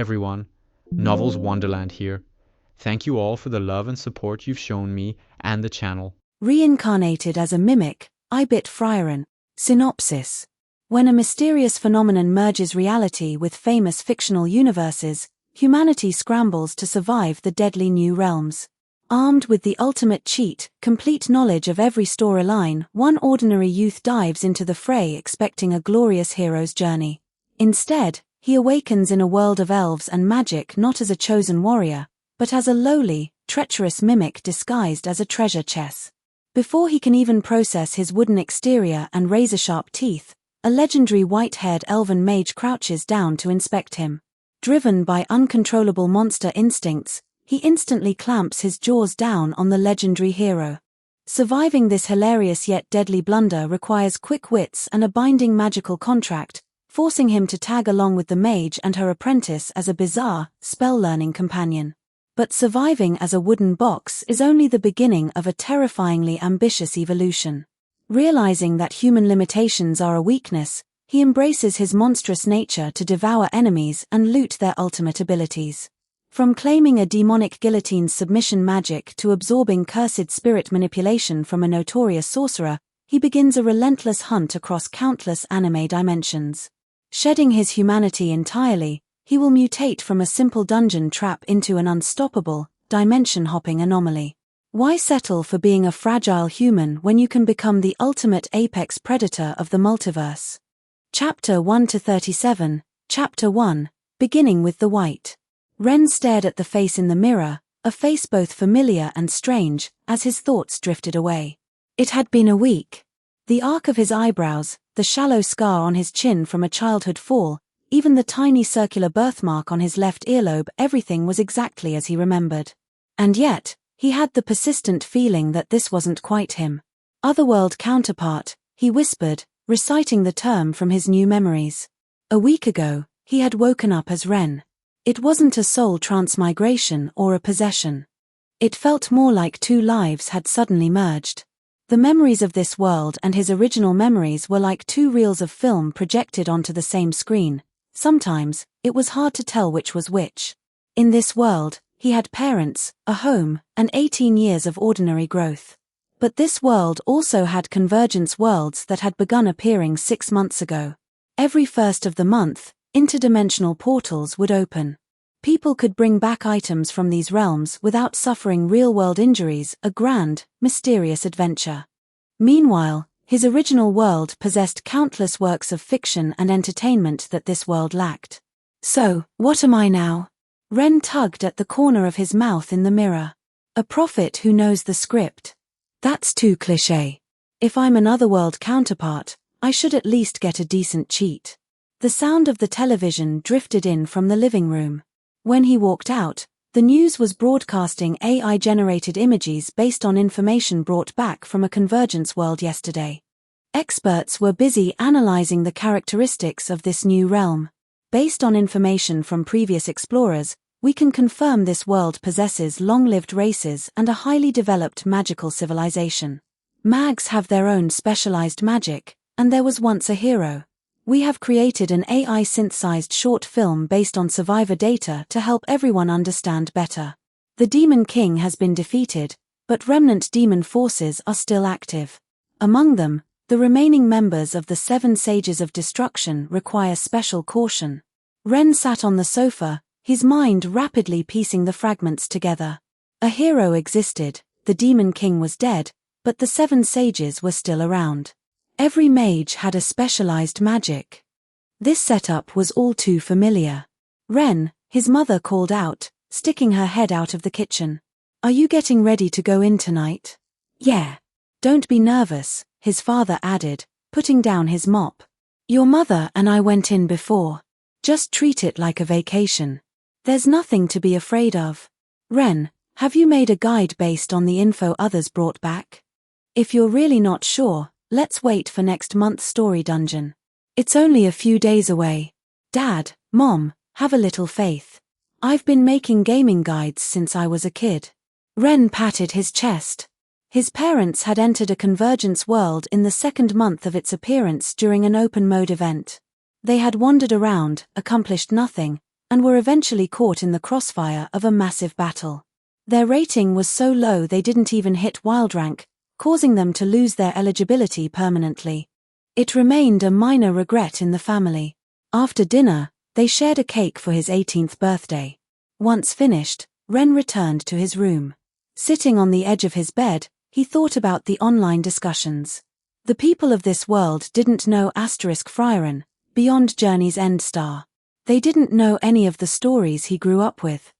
everyone, Novels Wonderland here. Thank you all for the love and support you've shown me and the channel. Reincarnated as a mimic, I bit Frieren. Synopsis. When a mysterious phenomenon merges reality with famous fictional universes, humanity scrambles to survive the deadly new realms. Armed with the ultimate cheat, complete knowledge of every storyline, one ordinary youth dives into the fray expecting a glorious hero's journey. Instead, he awakens in a world of elves and magic not as a chosen warrior, but as a lowly, treacherous mimic disguised as a treasure chest. Before he can even process his wooden exterior and razor-sharp teeth, a legendary white-haired elven mage crouches down to inspect him. Driven by uncontrollable monster instincts, he instantly clamps his jaws down on the legendary hero. Surviving this hilarious yet deadly blunder requires quick wits and a binding magical contract, forcing him to tag along with the mage and her apprentice as a bizarre, spell-learning companion. But surviving as a wooden box is only the beginning of a terrifyingly ambitious evolution. Realizing that human limitations are a weakness, he embraces his monstrous nature to devour enemies and loot their ultimate abilities. From claiming a demonic guillotine's submission magic to absorbing cursed spirit manipulation from a notorious sorcerer, he begins a relentless hunt across countless anime dimensions. Shedding his humanity entirely, he will mutate from a simple dungeon trap into an unstoppable, dimension-hopping anomaly. Why settle for being a fragile human when you can become the ultimate apex predator of the multiverse? Chapter 1-37, Chapter 1, beginning with the white. Ren stared at the face in the mirror, a face both familiar and strange, as his thoughts drifted away. It had been a week. The arc of his eyebrows, the shallow scar on his chin from a childhood fall, even the tiny circular birthmark on his left earlobe, everything was exactly as he remembered. And yet, he had the persistent feeling that this wasn't quite him. Otherworld counterpart, he whispered, reciting the term from his new memories. A week ago, he had woken up as Ren. It wasn't a soul transmigration or a possession. It felt more like two lives had suddenly merged. The memories of this world and his original memories were like two reels of film projected onto the same screen. Sometimes, it was hard to tell which was which. In this world, he had parents, a home, and 18 years of ordinary growth. But this world also had convergence worlds that had begun appearing 6 months ago. Every first of the month, interdimensional portals would open. People could bring back items from these realms without suffering real-world injuries, a grand, mysterious adventure. Meanwhile, his original world possessed countless works of fiction and entertainment that this world lacked. So, what am I now? Ren tugged at the corner of his mouth in the mirror. A prophet who knows the script. That's too cliché. If I'm an otherworld counterpart, I should at least get a decent cheat. The sound of the television drifted in from the living room. When he walked out, the news was broadcasting AI-generated images based on information brought back from a convergence world yesterday. Experts were busy analyzing the characteristics of this new realm. Based on information from previous explorers, we can confirm this world possesses long-lived races and a highly developed magical civilization. Mags have their own specialized magic, and there was once a hero. We have created an AI-synthesized short film based on survivor data to help everyone understand better. The Demon King has been defeated, but remnant demon forces are still active. Among them, the remaining members of the 7 Sages of Destruction require special caution. Ren sat on the sofa, his mind rapidly piecing the fragments together. A hero existed, the Demon King was dead, but the 7 Sages were still around. Every mage had a specialized magic. This setup was all too familiar. Ren, his mother called out, sticking her head out of the kitchen. Are you getting ready to go in tonight? Yeah. Don't be nervous, his father added, putting down his mop. Your mother and I went in before. Just treat it like a vacation. There's nothing to be afraid of. Ren, have you made a guide based on the info others brought back? If you're really not sure, let's wait for next month's story dungeon. It's only a few days away. Dad, Mom, have a little faith. I've been making gaming guides since I was a kid. Ren patted his chest. His parents had entered a convergence world in the 2nd month of its appearance during an open mode event. They had wandered around, accomplished nothing, and were eventually caught in the crossfire of a massive battle. Their rating was so low they didn't even hit wild rank, causing them to lose their eligibility permanently. It remained a minor regret in the family. After dinner, they shared a cake for his 18th birthday. Once finished, Ren returned to his room. Sitting on the edge of his bed, he thought about the online discussions. The people of this world didn't know Frieren, beyond Journey's End star. They didn't know any of the stories he grew up with.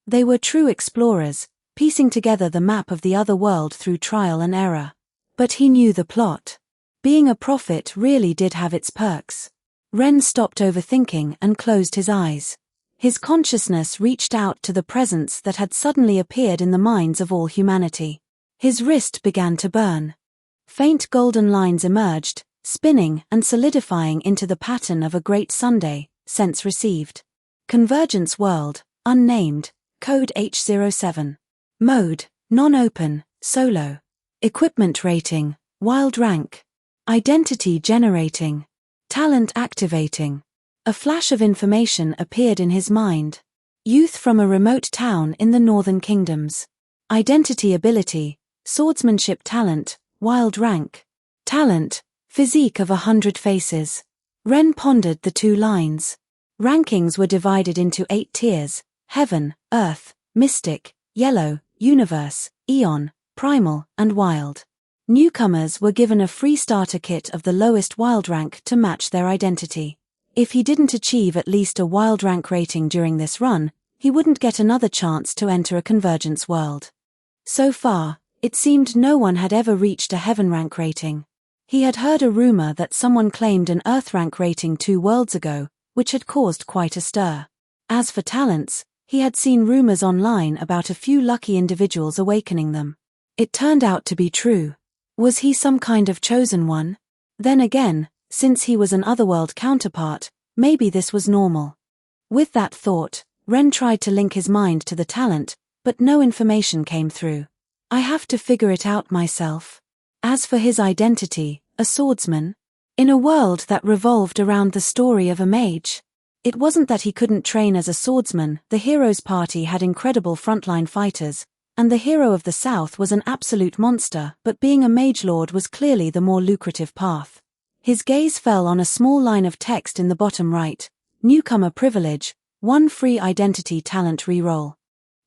They were true explorers, piecing together the map of the other world through trial and error. But he knew the plot. Being a prophet really did have its perks. Ren stopped overthinking and closed his eyes. His consciousness reached out to the presence that had suddenly appeared in the minds of all humanity. His wrist began to burn. Faint golden lines emerged, spinning and solidifying into the pattern of a great Sunday. Sense received. Convergence world, unnamed, code H07. Mode, non-open, solo. Equipment rating, wild rank. Identity generating. Talent activating. A flash of information appeared in his mind. Youth from a remote town in the Northern Kingdoms. Identity ability, swordsmanship talent, wild rank. Talent, physique of 100 faces. Ren pondered the 2 lines. Rankings were divided into 8 tiers: Heaven, Earth, Mystic, Yellow, Universe, Eon, Primal, and Wild. Newcomers were given a free starter kit of the lowest wild rank to match their identity. If he didn't achieve at least a wild rank rating during this run, he wouldn't get another chance to enter a convergence world. So far, it seemed no one had ever reached a Heaven rank rating. He had heard a rumor that someone claimed an Earth rank rating 2 worlds ago, which had caused quite a stir. As for talents, he had seen rumors online about a few lucky individuals awakening them. It turned out to be true. Was he some kind of chosen one? Then again, since he was an otherworld counterpart, maybe this was normal. With that thought, Ren tried to link his mind to the talent, but no information came through. I have to figure it out myself. As for his identity, a swordsman? In a world that revolved around the story of a mage. It wasn't that he couldn't train as a swordsman, the hero's party had incredible frontline fighters, and the hero of the South was an absolute monster, but being a mage lord was clearly the more lucrative path. His gaze fell on a small line of text in the bottom right: Newcomer privilege, 1 free identity talent reroll.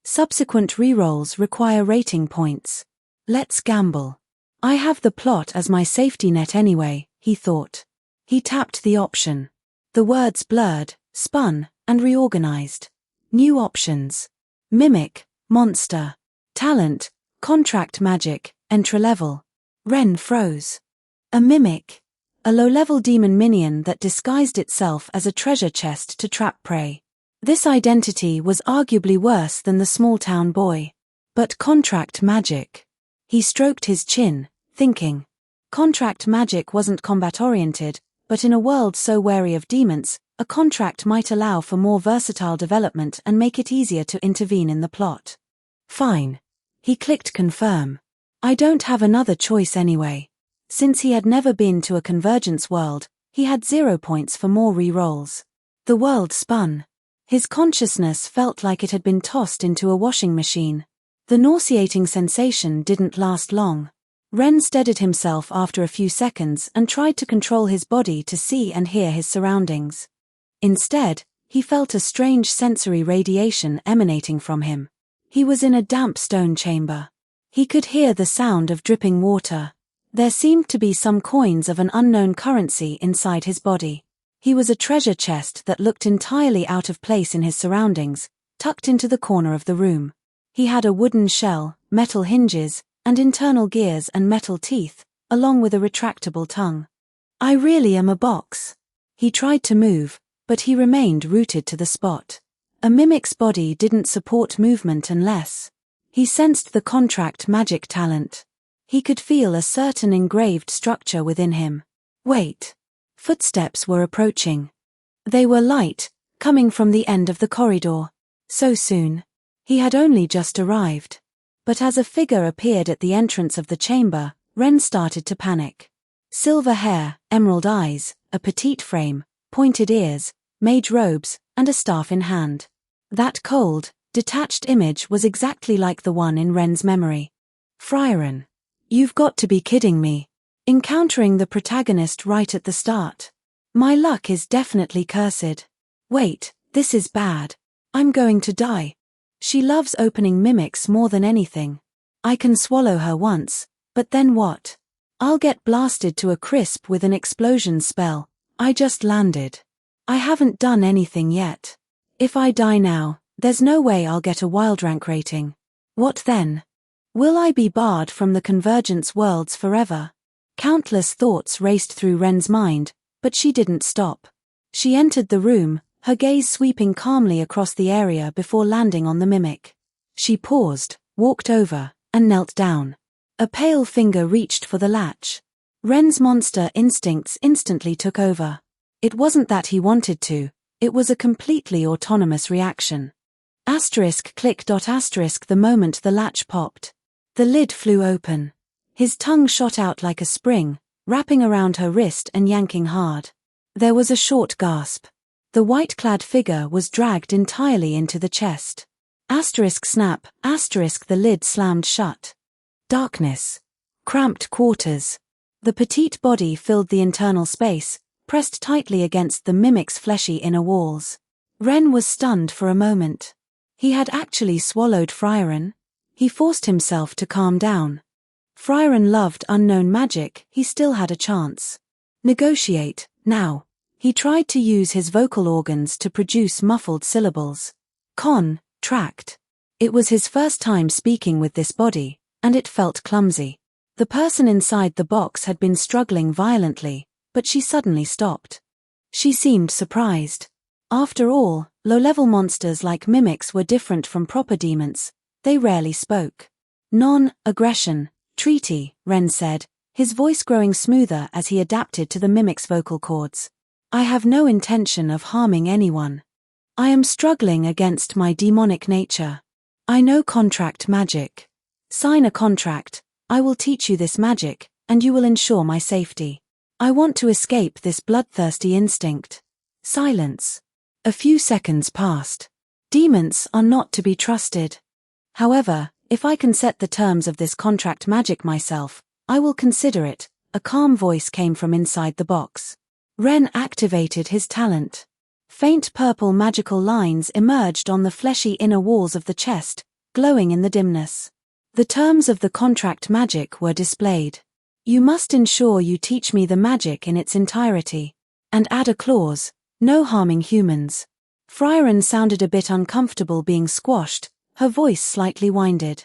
Subsequent rerolls require rating points. Let's gamble. I have the plot as my safety net anyway, he thought. He tapped the option. The words blurred, spun, and reorganized. New options. Mimic, monster. Talent, contract magic, entry-level. Ren froze. A mimic. A low-level demon minion that disguised itself as a treasure chest to trap prey. This identity was arguably worse than the small-town boy. But contract magic. He stroked his chin, thinking. Contract magic wasn't combat-oriented, but in a world so wary of demons, a contract might allow for more versatile development and make it easier to intervene in the plot. Fine. He clicked confirm. I don't have another choice anyway. Since he had never been to a convergence world, he had 0 points for more re-rolls. The world spun. His consciousness felt like it had been tossed into a washing machine. The nauseating sensation didn't last long. Ren steadied himself after a few seconds and tried to control his body to see and hear his surroundings. Instead, he felt a strange sensory radiation emanating from him. He was in a damp stone chamber. He could hear the sound of dripping water. There seemed to be some coins of an unknown currency inside his body. He was a treasure chest that looked entirely out of place in his surroundings, tucked into the corner of the room. He had a wooden shell, metal hinges, and internal gears and metal teeth, along with a retractable tongue. I really am a box. He tried to move, but he remained rooted to the spot. A mimic's body didn't support movement unless he sensed the contract magic talent. He could feel a certain engraved structure within him. Wait. Footsteps were approaching. They were light, coming from the end of the corridor. So soon. He had only just arrived. But as a figure appeared at the entrance of the chamber, Ren started to panic. Silver hair, emerald eyes, a petite frame, pointed ears, mage robes, and a staff in hand. That cold, detached image was exactly like the one in Ren's memory. Frieren. You've got to be kidding me. Encountering the protagonist right at the start. My luck is definitely cursed. Wait, this is bad. I'm going to die. She loves opening mimics more than anything. I can swallow her once, but then what? I'll get blasted to a crisp with an explosion spell. I just landed. I haven't done anything yet. If I die now, there's no way I'll get a wild rank rating. What then? Will I be barred from the Convergence worlds forever? Countless thoughts raced through Ren's mind, but she didn't stop. She entered the room, her gaze sweeping calmly across the area before landing on the mimic. She paused, walked over, and knelt down. A pale finger reached for the latch. Ren's monster instincts instantly took over. It wasn't that he wanted to, it was a completely autonomous reaction. Click. The moment the latch popped. The lid flew open. His tongue shot out like a spring, wrapping around her wrist and yanking hard. There was a short gasp. The white-clad figure was dragged entirely into the chest. Snap. The lid slammed shut. Darkness. Cramped quarters. The petite body filled the internal space, pressed tightly against the mimic's fleshy inner walls. Ren was stunned for a moment. He had actually swallowed Frieren. He forced himself to calm down. Frieren loved unknown magic, he still had a chance. Negotiate, now. He tried to use his vocal organs to produce muffled syllables. Tract. It was his first time speaking with this body, and it felt clumsy. The person inside the box had been struggling violently, but she suddenly stopped. She seemed surprised. After all, low-level monsters like mimics were different from proper demons. They rarely spoke. Non-aggression, treaty, Ren said, his voice growing smoother as he adapted to the mimic's vocal cords. I have no intention of harming anyone. I am struggling against my demonic nature. I know contract magic. Sign a contract, I will teach you this magic, and you will ensure my safety. I want to escape this bloodthirsty instinct. Silence. A few seconds passed. Demons are not to be trusted. However, if I can set the terms of this contract magic myself, I will consider it. A calm voice came from inside the box. Ren activated his talent. Faint purple magical lines emerged on the fleshy inner walls of the chest, glowing in the dimness. The terms of the contract magic were displayed. You must ensure you teach me the magic in its entirety. And add a clause, no harming humans. Frieren sounded a bit uncomfortable being squashed, her voice slightly winded.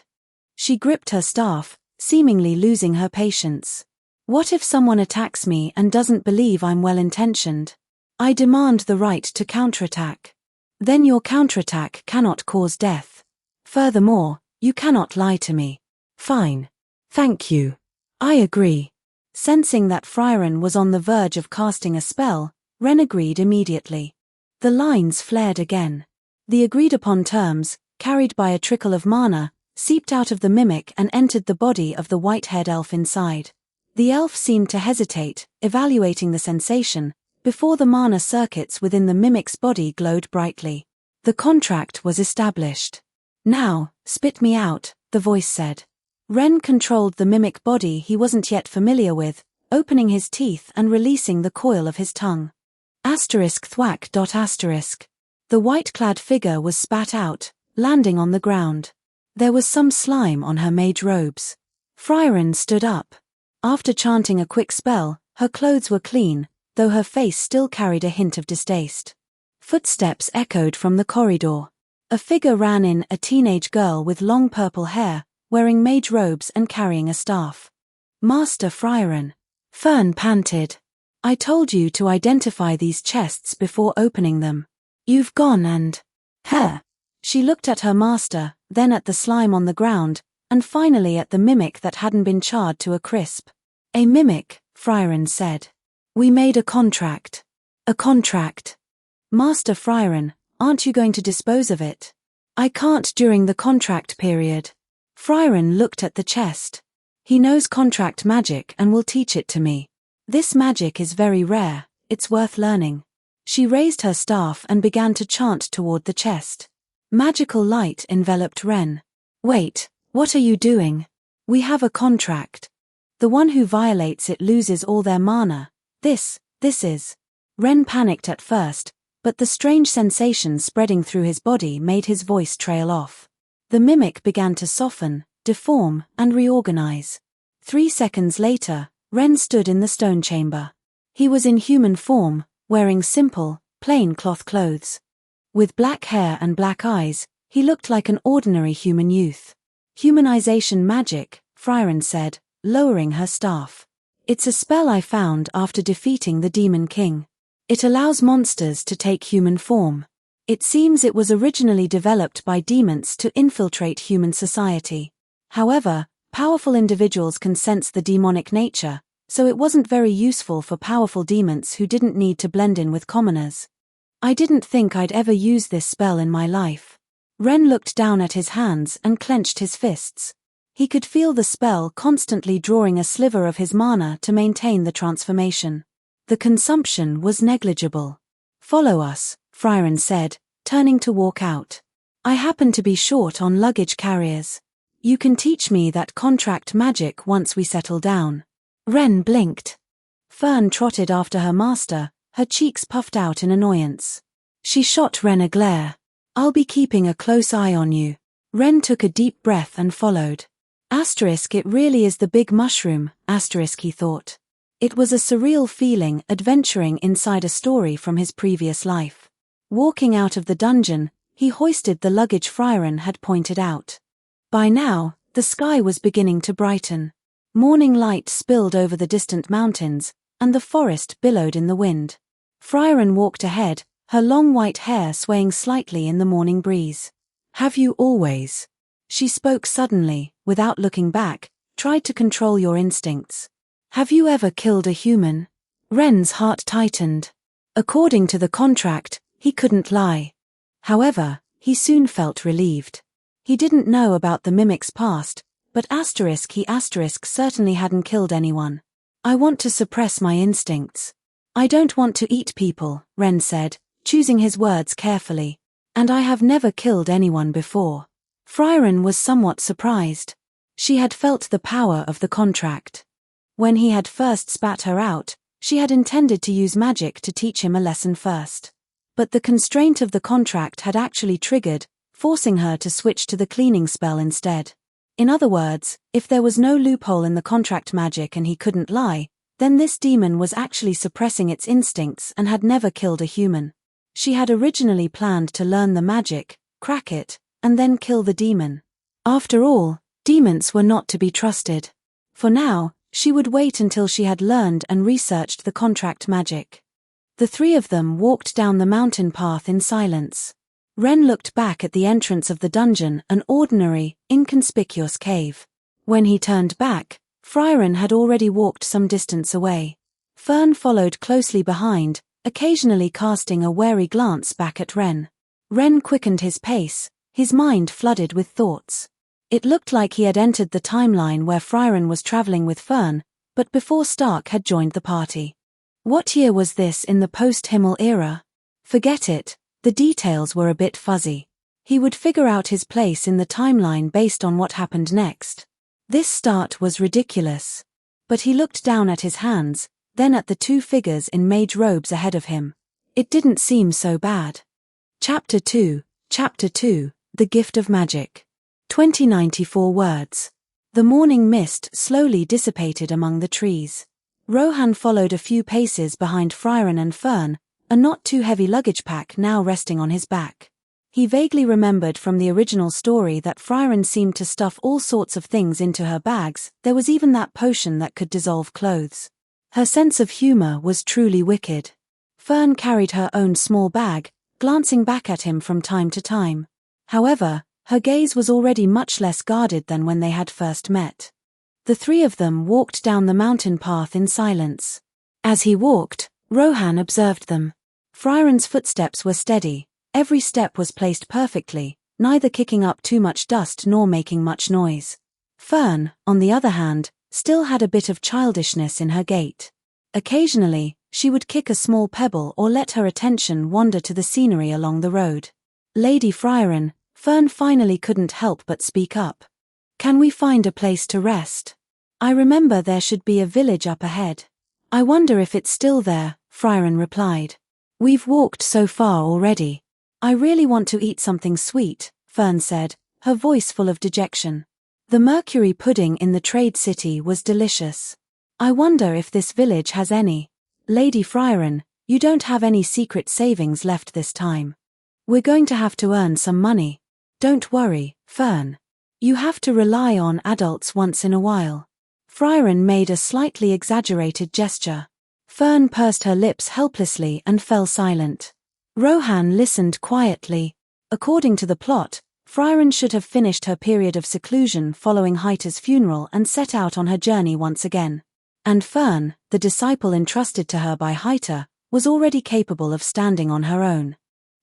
She gripped her staff, seemingly losing her patience. What if someone attacks me and doesn't believe I'm well-intentioned? I demand the right to counterattack. Then your counterattack cannot cause death. Furthermore, you cannot lie to me. Fine. Thank you. I agree. Sensing that Frieren was on the verge of casting a spell, Ren agreed immediately. The lines flared again. The agreed-upon terms, carried by a trickle of mana, seeped out of the mimic and entered the body of the white-haired elf inside. The elf seemed to hesitate, evaluating the sensation, before the mana circuits within the mimic's body glowed brightly. The contract was established. Now, spit me out, the voice said. Ren controlled the mimic body he wasn't yet familiar with, opening his teeth and releasing the coil of his tongue. Thwack. The white-clad figure was spat out, landing on the ground. There was some slime on her mage robes. Frieren stood up. After chanting a quick spell, her clothes were clean, though her face still carried a hint of distaste. Footsteps echoed from the corridor. A figure ran in, a teenage girl with long purple hair, wearing mage robes and carrying a staff. Master Frieren. Fern panted. I told you to identify these chests before opening them. You've gone and... She looked at her master, then at the slime on the ground, and finally at the mimic that hadn't been charred to a crisp. A mimic, Frieren said. We made a contract. A contract. Master Frieren, aren't you going to dispose of it? I can't during the contract period. Frieren looked at the chest. He knows contract magic and will teach it to me. This magic is very rare, it's worth learning. She raised her staff and began to chant toward the chest. Magical light enveloped Ren. "Wait, what are you doing? We have a contract. The one who violates it loses all their mana. This is..." Ren panicked at first, but the strange sensation spreading through his body made his voice trail off. The mimic began to soften, deform, and reorganize. 3 seconds later, Ren stood in the stone chamber. He was in human form, wearing simple, plain cloth clothes. With black hair and black eyes, he looked like an ordinary human youth. "Humanization magic," Frieren said, lowering her staff. "It's a spell I found after defeating the Demon King. It allows monsters to take human form. It seems it was originally developed by demons to infiltrate human society. However, powerful individuals can sense the demonic nature, so it wasn't very useful for powerful demons who didn't need to blend in with commoners. I didn't think I'd ever use this spell in my life." Ren looked down at his hands and clenched his fists. He could feel the spell constantly drawing a sliver of his mana to maintain the transformation. The consumption was negligible. "Follow us," Frieren said, turning to walk out. "I happen to be short on luggage carriers. You can teach me that contract magic once we settle down." Ren blinked. Fern trotted after her master, her cheeks puffed out in annoyance. She shot Ren a glare. "I'll be keeping a close eye on you." Ren took a deep breath and followed. It really is the big mushroom, he thought. It was a surreal feeling adventuring inside a story from his previous life. Walking out of the dungeon, he hoisted the luggage Frieren had pointed out. By now, the sky was beginning to brighten. Morning light spilled over the distant mountains, and the forest billowed in the wind. Frieren walked ahead, her long white hair swaying slightly in the morning breeze. "Have you always?" She spoke suddenly, without looking back, "tried to control your instincts? Have you ever killed a human?" Ren's heart tightened. According to the contract, he couldn't lie. However, he soon felt relieved. He didn't know about the mimic's past, but he certainly hadn't killed anyone. "I want to suppress my instincts. I don't want to eat people," Ren said, choosing his words carefully. "And I have never killed anyone before." Frieren was somewhat surprised. She had felt the power of the contract. When he had first spat her out, she had intended to use magic to teach him a lesson first. But the constraint of the contract had actually triggered, forcing her to switch to the cleaning spell instead. In other words, if there was no loophole in the contract magic and he couldn't lie, then this demon was actually suppressing its instincts and had never killed a human. She had originally planned to learn the magic, crack it, and then kill the demon. After all, demons were not to be trusted. For now, she would wait until she had learned and researched the contract magic. The three of them walked down the mountain path in silence. Ren looked back at the entrance of the dungeon, an ordinary, inconspicuous cave. When he turned back, Frieren had already walked some distance away. Fern followed closely behind, occasionally casting a wary glance back at Ren. Ren quickened his pace, his mind flooded with thoughts. It looked like he had entered the timeline where Frieren was traveling with Fern, but before Stark had joined the party. What year was this in the post-Himmel era? Forget it, the details were a bit fuzzy. He would figure out his place in the timeline based on what happened next. This start was ridiculous. But he looked down at his hands, then at the two figures in mage robes ahead of him. It didn't seem so bad. Chapter 2, The Gift of Magic. 2094 words. The morning mist slowly dissipated among the trees. Rohan followed a few paces behind Frieren and Fern, a not too heavy luggage pack now resting on his back. He vaguely remembered from the original story that Frieren seemed to stuff all sorts of things into her bags. There was even that potion that could dissolve clothes. Her sense of humor was truly wicked. Fern carried her own small bag, glancing back at him from time to time. However, her gaze was already much less guarded than when they had first met. The three of them walked down the mountain path in silence. As he walked, Rohan observed them. Frieren's footsteps were steady, every step was placed perfectly, neither kicking up too much dust nor making much noise. Fern, on the other hand, still had a bit of childishness in her gait. Occasionally, She would kick a small pebble or let her attention wander to the scenery along the road. Lady Frieren, Fern finally couldn't help but speak up. Can we find a place to rest? I remember there should be a village up ahead. I wonder if it's still there, Frieren replied. We've walked so far already. I really want to eat something sweet, Fern said, her voice full of dejection. The mercury pudding in the trade city was delicious. I wonder if this village has any. Lady Frieren, you don't have any secret savings left this time. We're going to have to earn some money. Don't worry, Fern. You have to rely on adults once in a while. Frieren made a slightly exaggerated gesture. Fern pursed her lips helplessly and fell silent. Rohan listened quietly. According to the plot, Frieren should have finished her period of seclusion following Heiter's funeral and set out on her journey once again. And Fern, the disciple entrusted to her by Heiter, was already capable of standing on her own.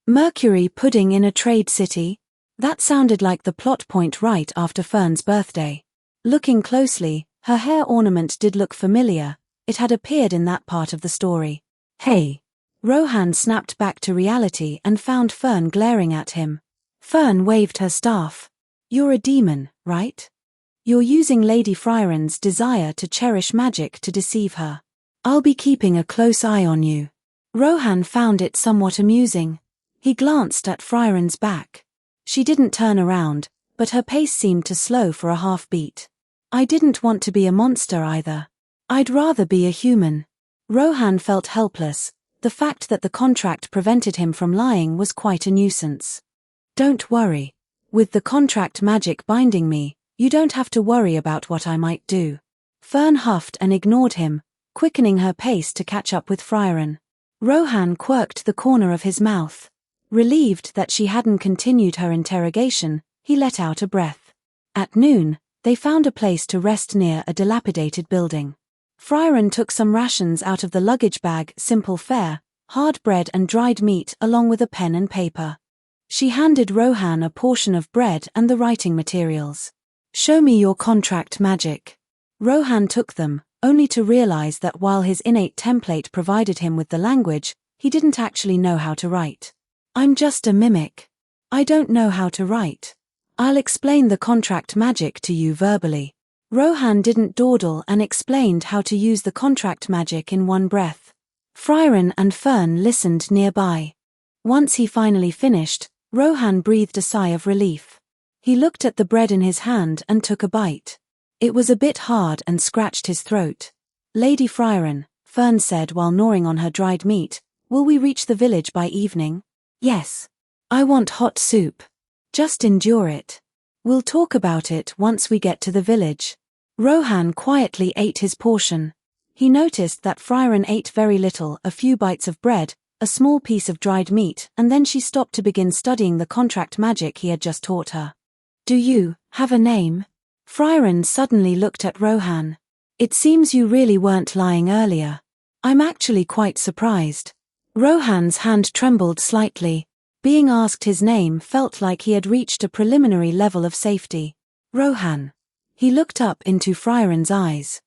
Mercury pudding in a trade city? That sounded like the plot point right after Fern's birthday. Looking closely, her hair ornament did look familiar. It had appeared in that part of the story. Hey! Rohan snapped back to reality and found Fern glaring at him. Fern waved her staff. You're a demon, right? You're using Lady Frieren's desire to cherish magic to deceive her. I'll be keeping a close eye on you. Rohan found it somewhat amusing. He glanced at Frieren's back. She didn't turn around, but her pace seemed to slow for a half-beat. I didn't want to be a monster either. I'd rather be a human. Rohan felt helpless. The fact that the contract prevented him from lying was quite a nuisance. Don't worry. With the contract magic binding me, you don't have to worry about what I might do. Fern huffed and ignored him, quickening her pace to catch up with Frieren. Rohan quirked the corner of his mouth. Relieved that she hadn't continued her interrogation, he let out a breath. At noon, they found a place to rest near a dilapidated building. Frieren took some rations out of the luggage bag, simple fare, hard bread and dried meat along with a pen and paper. She handed Rohan a portion of bread and the writing materials. Show me your contract magic. Rohan took them, only to realize that while his innate template provided him with the language, he didn't actually know how to write. I'm just a mimic. I don't know how to write. I'll explain the contract magic to you verbally. Rohan didn't dawdle and explained how to use the contract magic in one breath. Frieren and Fern listened nearby. Once he finally finished, Rohan breathed a sigh of relief. He looked at the bread in his hand and took a bite. It was a bit hard and scratched his throat. Lady Frieren, Fern said while gnawing on her dried meat, will we reach the village by evening? Yes. I want hot soup. Just endure it. We'll talk about it once we get to the village. Rohan quietly ate his portion. He noticed that Frieren ate very little, a few bites of bread, a small piece of dried meat, and then she stopped to begin studying the contract magic he had just taught her. Do you have a name? Frieren suddenly looked at Rohan. It seems you really weren't lying earlier. I'm actually quite surprised. Rohan's hand trembled slightly. Being asked his name felt like he had reached a preliminary level of safety. Rohan. He looked up into Frieren's eyes.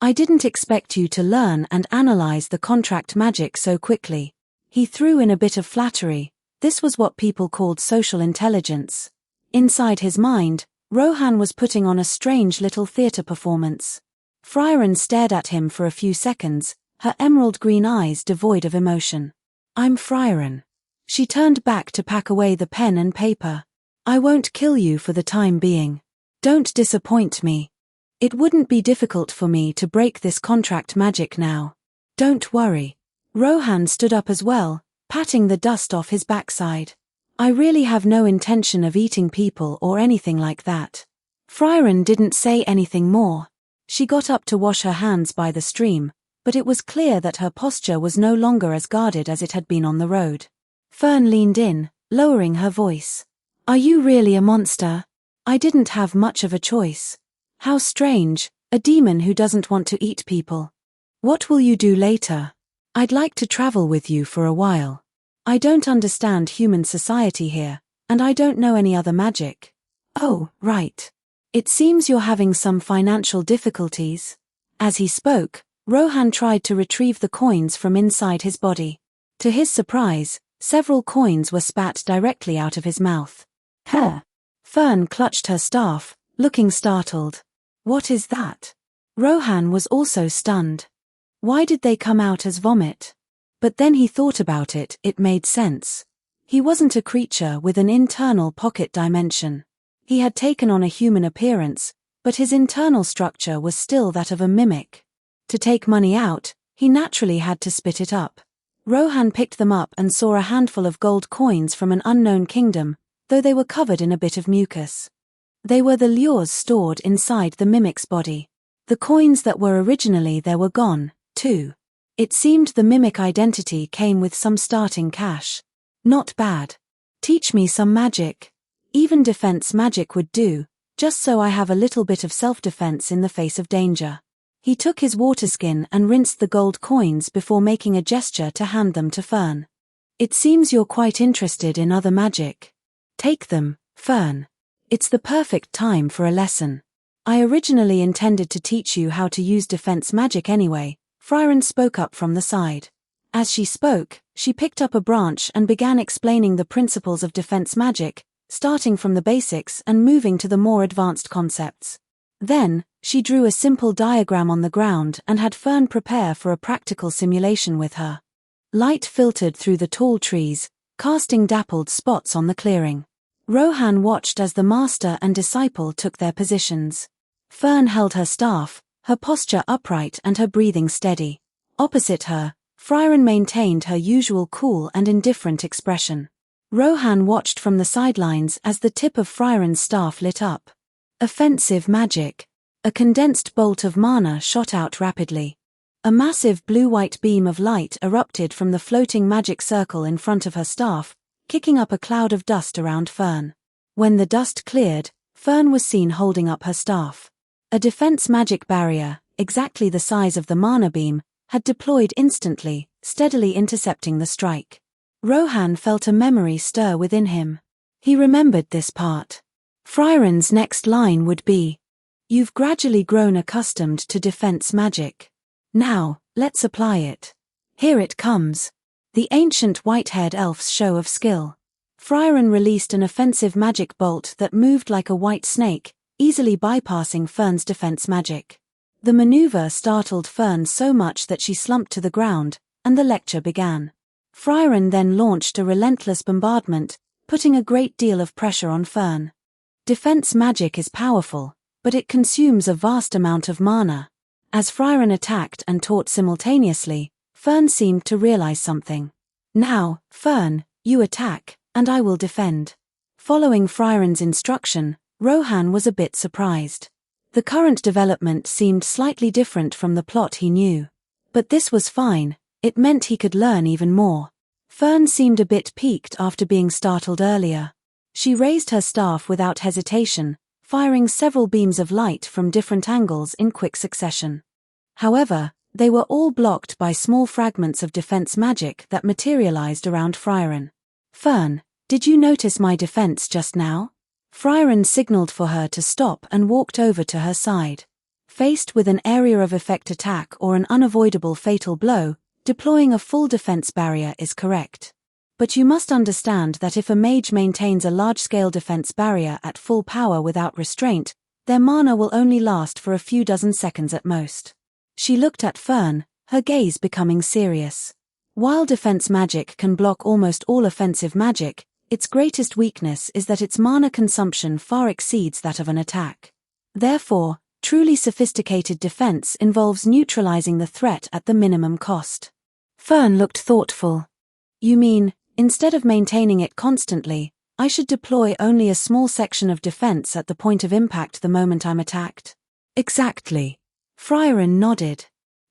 I didn't expect you to learn and analyze the contract magic so quickly. He threw in a bit of flattery. This was what people called social intelligence. Inside his mind, Rohan was putting on a strange little theater performance. Frieren stared at him for a few seconds, her emerald green eyes devoid of emotion. I'm Frieren. She turned back to pack away the pen and paper. I won't kill you for the time being. Don't disappoint me. It wouldn't be difficult for me to break this contract magic now. Don't worry. Rohan stood up as well, patting the dust off his backside. I really have no intention of eating people or anything like that. Frieren didn't say anything more. She got up to wash her hands by the stream, but it was clear that her posture was no longer as guarded as it had been on the road. Fern leaned in, lowering her voice. Are you really a monster? I didn't have much of a choice. How strange, a demon who doesn't want to eat people. What will you do later? I'd like to travel with you for a while. I don't understand human society here, and I don't know any other magic. Oh, right. It seems you're having some financial difficulties. As he spoke, Rohan tried to retrieve the coins from inside his body. To his surprise, several coins were spat directly out of his mouth. Huh! Fern clutched her staff, looking startled. What is that? Rohan was also stunned. Why did they come out as vomit? But then he thought about it, it made sense. He wasn't a creature with an internal pocket dimension. He had taken on a human appearance, but his internal structure was still that of a mimic. To take money out, he naturally had to spit it up. Rohan picked them up and saw a handful of gold coins from an unknown kingdom, though they were covered in a bit of mucus. They were the lures stored inside the mimic's body. The coins that were originally there were gone, too. It seemed the mimic identity came with some starting cash. Not bad. Teach me some magic. Even defense magic would do, just so I have a little bit of self-defense in the face of danger. He took his water skin and rinsed the gold coins before making a gesture to hand them to Fern. It seems you're quite interested in other magic. Take them, Fern. It's the perfect time for a lesson. I originally intended to teach you how to use defense magic anyway, Frieren spoke up from the side. As she spoke, she picked up a branch and began explaining the principles of defense magic, starting from the basics and moving to the more advanced concepts. Then, she drew a simple diagram on the ground and had Fern prepare for a practical simulation with her. Light filtered through the tall trees, casting dappled spots on the clearing. Rohan watched as the master and disciple took their positions. Fern held her staff, her posture upright and her breathing steady. Opposite her, Frieren maintained her usual cool and indifferent expression. Rohan watched from the sidelines as the tip of Frieren's staff lit up. Offensive magic. A condensed bolt of mana shot out rapidly. A massive blue-white beam of light erupted from the floating magic circle in front of her staff, kicking up a cloud of dust around Fern. When the dust cleared, Fern was seen holding up her staff. A defense magic barrier, exactly the size of the mana beam, had deployed instantly, steadily intercepting the strike. Rohan felt a memory stir within him. He remembered this part. Frieren's next line would be, "You've gradually grown accustomed to defense magic. Now, let's apply it. Here it comes." The ancient white-haired elf's show of skill. Frieren released an offensive magic bolt that moved like a white snake, easily bypassing Fern's defense magic. The maneuver startled Fern so much that she slumped to the ground, and the lecture began. Frieren then launched a relentless bombardment, putting a great deal of pressure on Fern. Defense magic is powerful, but it consumes a vast amount of mana. As Frieren attacked and taught simultaneously, Fern seemed to realize something. "Now, Fern, you attack, and I will defend." Following Frieren's instruction, Rohan was a bit surprised. The current development seemed slightly different from the plot he knew. But this was fine, it meant he could learn even more. Fern seemed a bit piqued after being startled earlier. She raised her staff without hesitation, firing several beams of light from different angles in quick succession. However, they were all blocked by small fragments of defense magic that materialized around Frieren. "Fern, did you notice my defense just now?" Frieren signaled for her to stop and walked over to her side. Faced with an area of effect attack or an unavoidable fatal blow, deploying a full defense barrier is correct. But you must understand that if a mage maintains a large-scale defense barrier at full power without restraint, their mana will only last for a few dozen seconds at most. She looked at Fern, her gaze becoming serious. While defense magic can block almost all offensive magic, its greatest weakness is that its mana consumption far exceeds that of an attack. Therefore, truly sophisticated defense involves neutralizing the threat at the minimum cost. Fern looked thoughtful. "You mean, instead of maintaining it constantly, I should deploy only a small section of defense at the point of impact the moment I'm attacked?" "Exactly." Frieren nodded.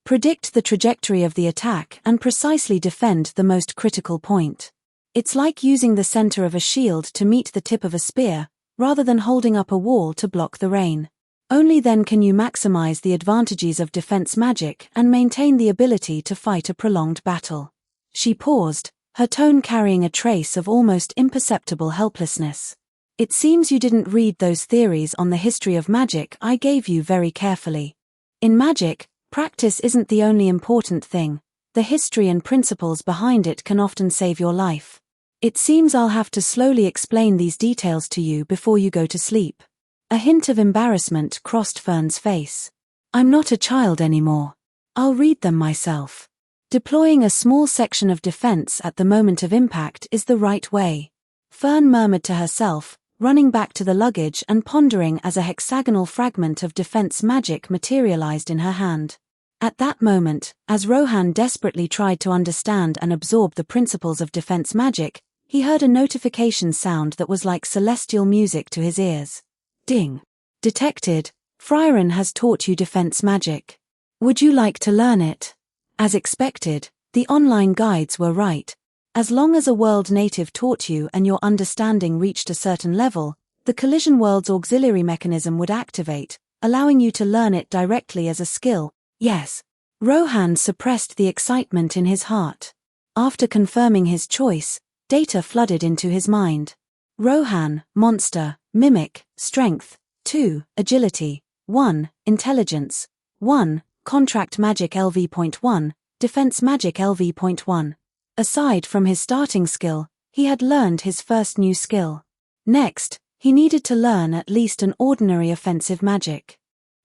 "Predict the trajectory of the attack and precisely defend the most critical point. It's like using the center of a shield to meet the tip of a spear, rather than holding up a wall to block the rain. Only then can you maximize the advantages of defense magic and maintain the ability to fight a prolonged battle." She paused, her tone carrying a trace of almost imperceptible helplessness. "It seems you didn't read those theories on the history of magic I gave you very carefully. In magic, Practice isn't the only important thing. The history and principles behind it can often save your life. It seems I'll have to slowly explain these details to you before you go to sleep. A hint of embarrassment crossed Fern's face. I'm not a child anymore. I'll read them myself. Deploying a small section of defense at the moment of impact is the right way. Fern murmured to herself, running back to the luggage and pondering as a hexagonal fragment of defense magic materialized in her hand. At that moment, as Rohan desperately tried to understand and absorb the principles of defense magic, he heard a notification sound that was like celestial music to his ears. Ding. Detected. Frieren has taught you defense magic. Would you like to learn it? As expected, the online guides were right. As long as a world native taught you and your understanding reached a certain level, the collision world's auxiliary mechanism would activate, allowing you to learn it directly as a skill. Yes. Rohan suppressed the excitement in his heart. After confirming his choice, data flooded into his mind. Rohan, monster, mimic, strength, 2, agility, 1, intelligence, 1, contract magic LV.1, defense magic LV.1. Aside from his starting skill, he had learned his first new skill. Next, he needed to learn at least an ordinary offensive magic.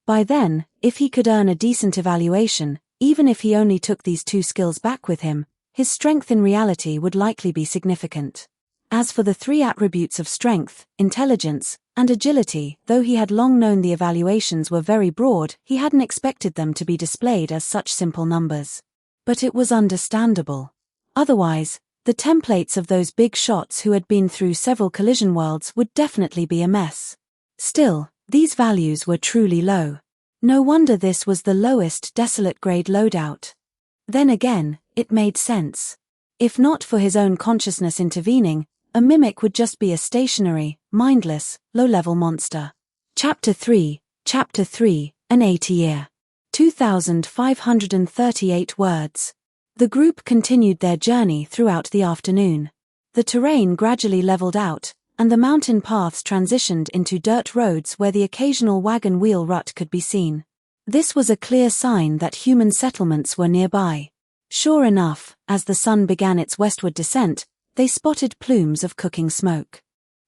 By then, if he could earn a decent evaluation, even if he only took these 2 skills back with him, his strength in reality would likely be significant. As for the 3 attributes of strength, intelligence, and agility, though he had long known the evaluations were very broad, he hadn't expected them to be displayed as such simple numbers. But it was understandable. Otherwise, the templates of those big shots who had been through several collision worlds would definitely be a mess. Still, these values were truly low. No wonder this was the lowest desolate grade loadout. Then again, it made sense. If not for his own consciousness intervening, a mimic would just be a stationary, mindless, low-level monster. Chapter 3, an 80-year. 2,538 words. The group continued their journey throughout the afternoon. The terrain gradually leveled out, and the mountain paths transitioned into dirt roads where the occasional wagon wheel rut could be seen. This was a clear sign that human settlements were nearby. Sure enough, as the sun began its westward descent, they spotted plumes of cooking smoke.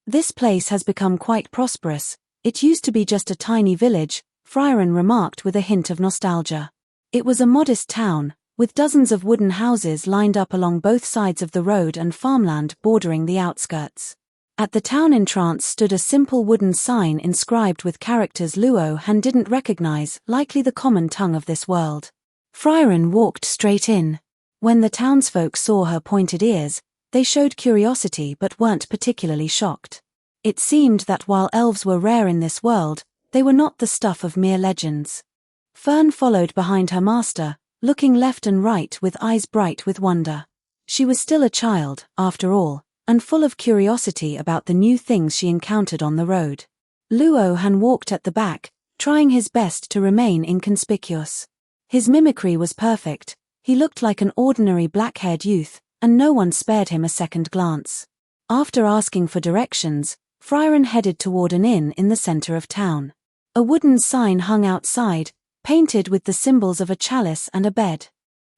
This place has become quite prosperous. It used to be just a tiny village, Frieren remarked with a hint of nostalgia. It was a modest town, with dozens of wooden houses lined up along both sides of the road and farmland bordering the outskirts. At the town entrance stood a simple wooden sign inscribed with characters Luo-Han didn't recognize, likely the common tongue of this world. Frieren walked straight in. When the townsfolk saw her pointed ears, they showed curiosity but weren't particularly shocked. It seemed that while elves were rare in this world, they were not the stuff of mere legends. Fern followed behind her master, looking left and right with eyes bright with wonder. She was still a child, after all, and full of curiosity about the new things she encountered on the road. Luo-Han walked at the back, trying his best to remain inconspicuous. His mimicry was perfect. He looked like an ordinary black-haired youth, and no one spared him a second glance. After asking for directions, Frieren headed toward an inn in the center of town. A wooden sign hung outside, painted with the symbols of a chalice and a bed.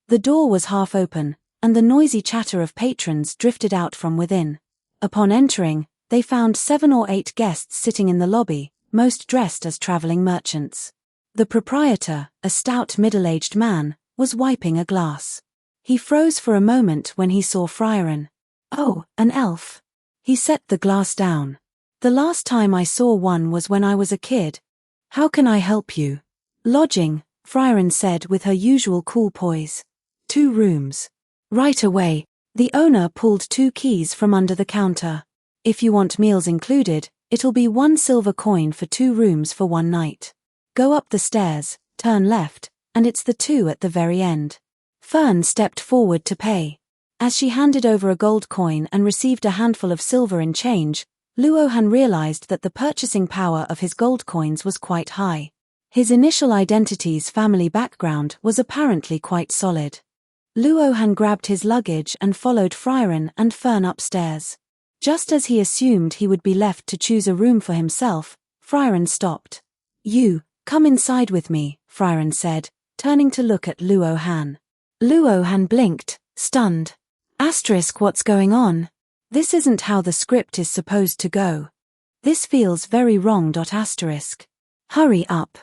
The door was half open, and the noisy chatter of patrons drifted out from within. Upon entering, they found 7 or 8 guests sitting in the lobby, most dressed as traveling merchants. The proprietor, a stout middle-aged man, was wiping a glass. He froze for a moment when he saw Frieren. Oh, an elf. He set the glass down. The last time I saw one was when I was a kid. How can I help you? Lodging, Frieren said with her usual cool poise. 2 rooms. Right away, the owner pulled 2 keys from under the counter. If you want meals included, it'll be 1 silver coin for 2 rooms for 1 night. Go up the stairs, turn left, and it's the 2 at the very end. Fern stepped forward to pay. As she handed over a gold coin and received a handful of silver in change, Luo-Han realized that the purchasing power of his gold coins was quite high. His initial identity's family background was apparently quite solid. Luo-Han grabbed his luggage and followed Frieren and Fern upstairs. Just as he assumed he would be left to choose a room for himself, Frieren stopped. You, come inside with me, Frieren said, turning to look at Luo Han. Luo Han blinked, stunned. What's going on? This isn't how the script is supposed to go. This feels very wrong. Hurry up.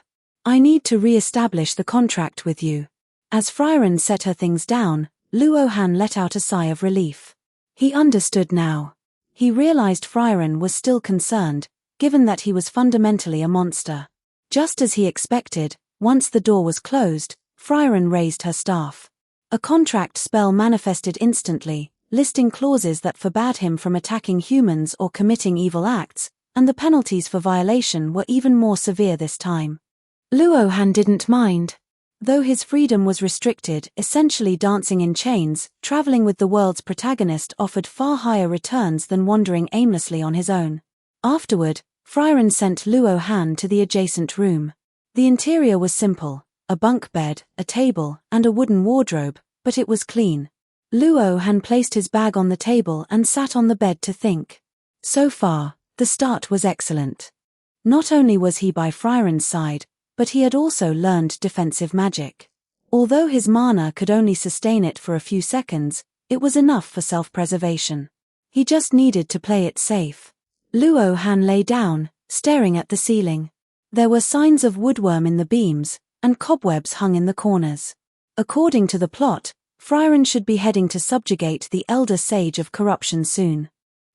I need to re-establish the contract with you. As Frieren set her things down, Luo Han let out a sigh of relief. He understood now. He realized Frieren was still concerned, given that he was fundamentally a monster. Just as he expected, once the door was closed, Frieren raised her staff. A contract spell manifested instantly, listing clauses that forbade him from attacking humans or committing evil acts, and the penalties for violation were even more severe this time. Luo Han didn't mind. Though his freedom was restricted, essentially dancing in chains, traveling with the world's protagonist offered far higher returns than wandering aimlessly on his own. Afterward, Frieren sent Luo Han to the adjacent room. The interior was simple, a bunk bed, a table, and a wooden wardrobe, but it was clean. Luo Han placed his bag on the table and sat on the bed to think. So far, the start was excellent. Not only was he by Frieren's side, but he had also learned defensive magic. Although his mana could only sustain it for a few seconds, it was enough for self-preservation. He just needed to play it safe. Luo Han lay down, staring at the ceiling. There were signs of woodworm in the beams, and cobwebs hung in the corners. According to the plot, Frieren should be heading to subjugate the Elder Sage of Corruption soon.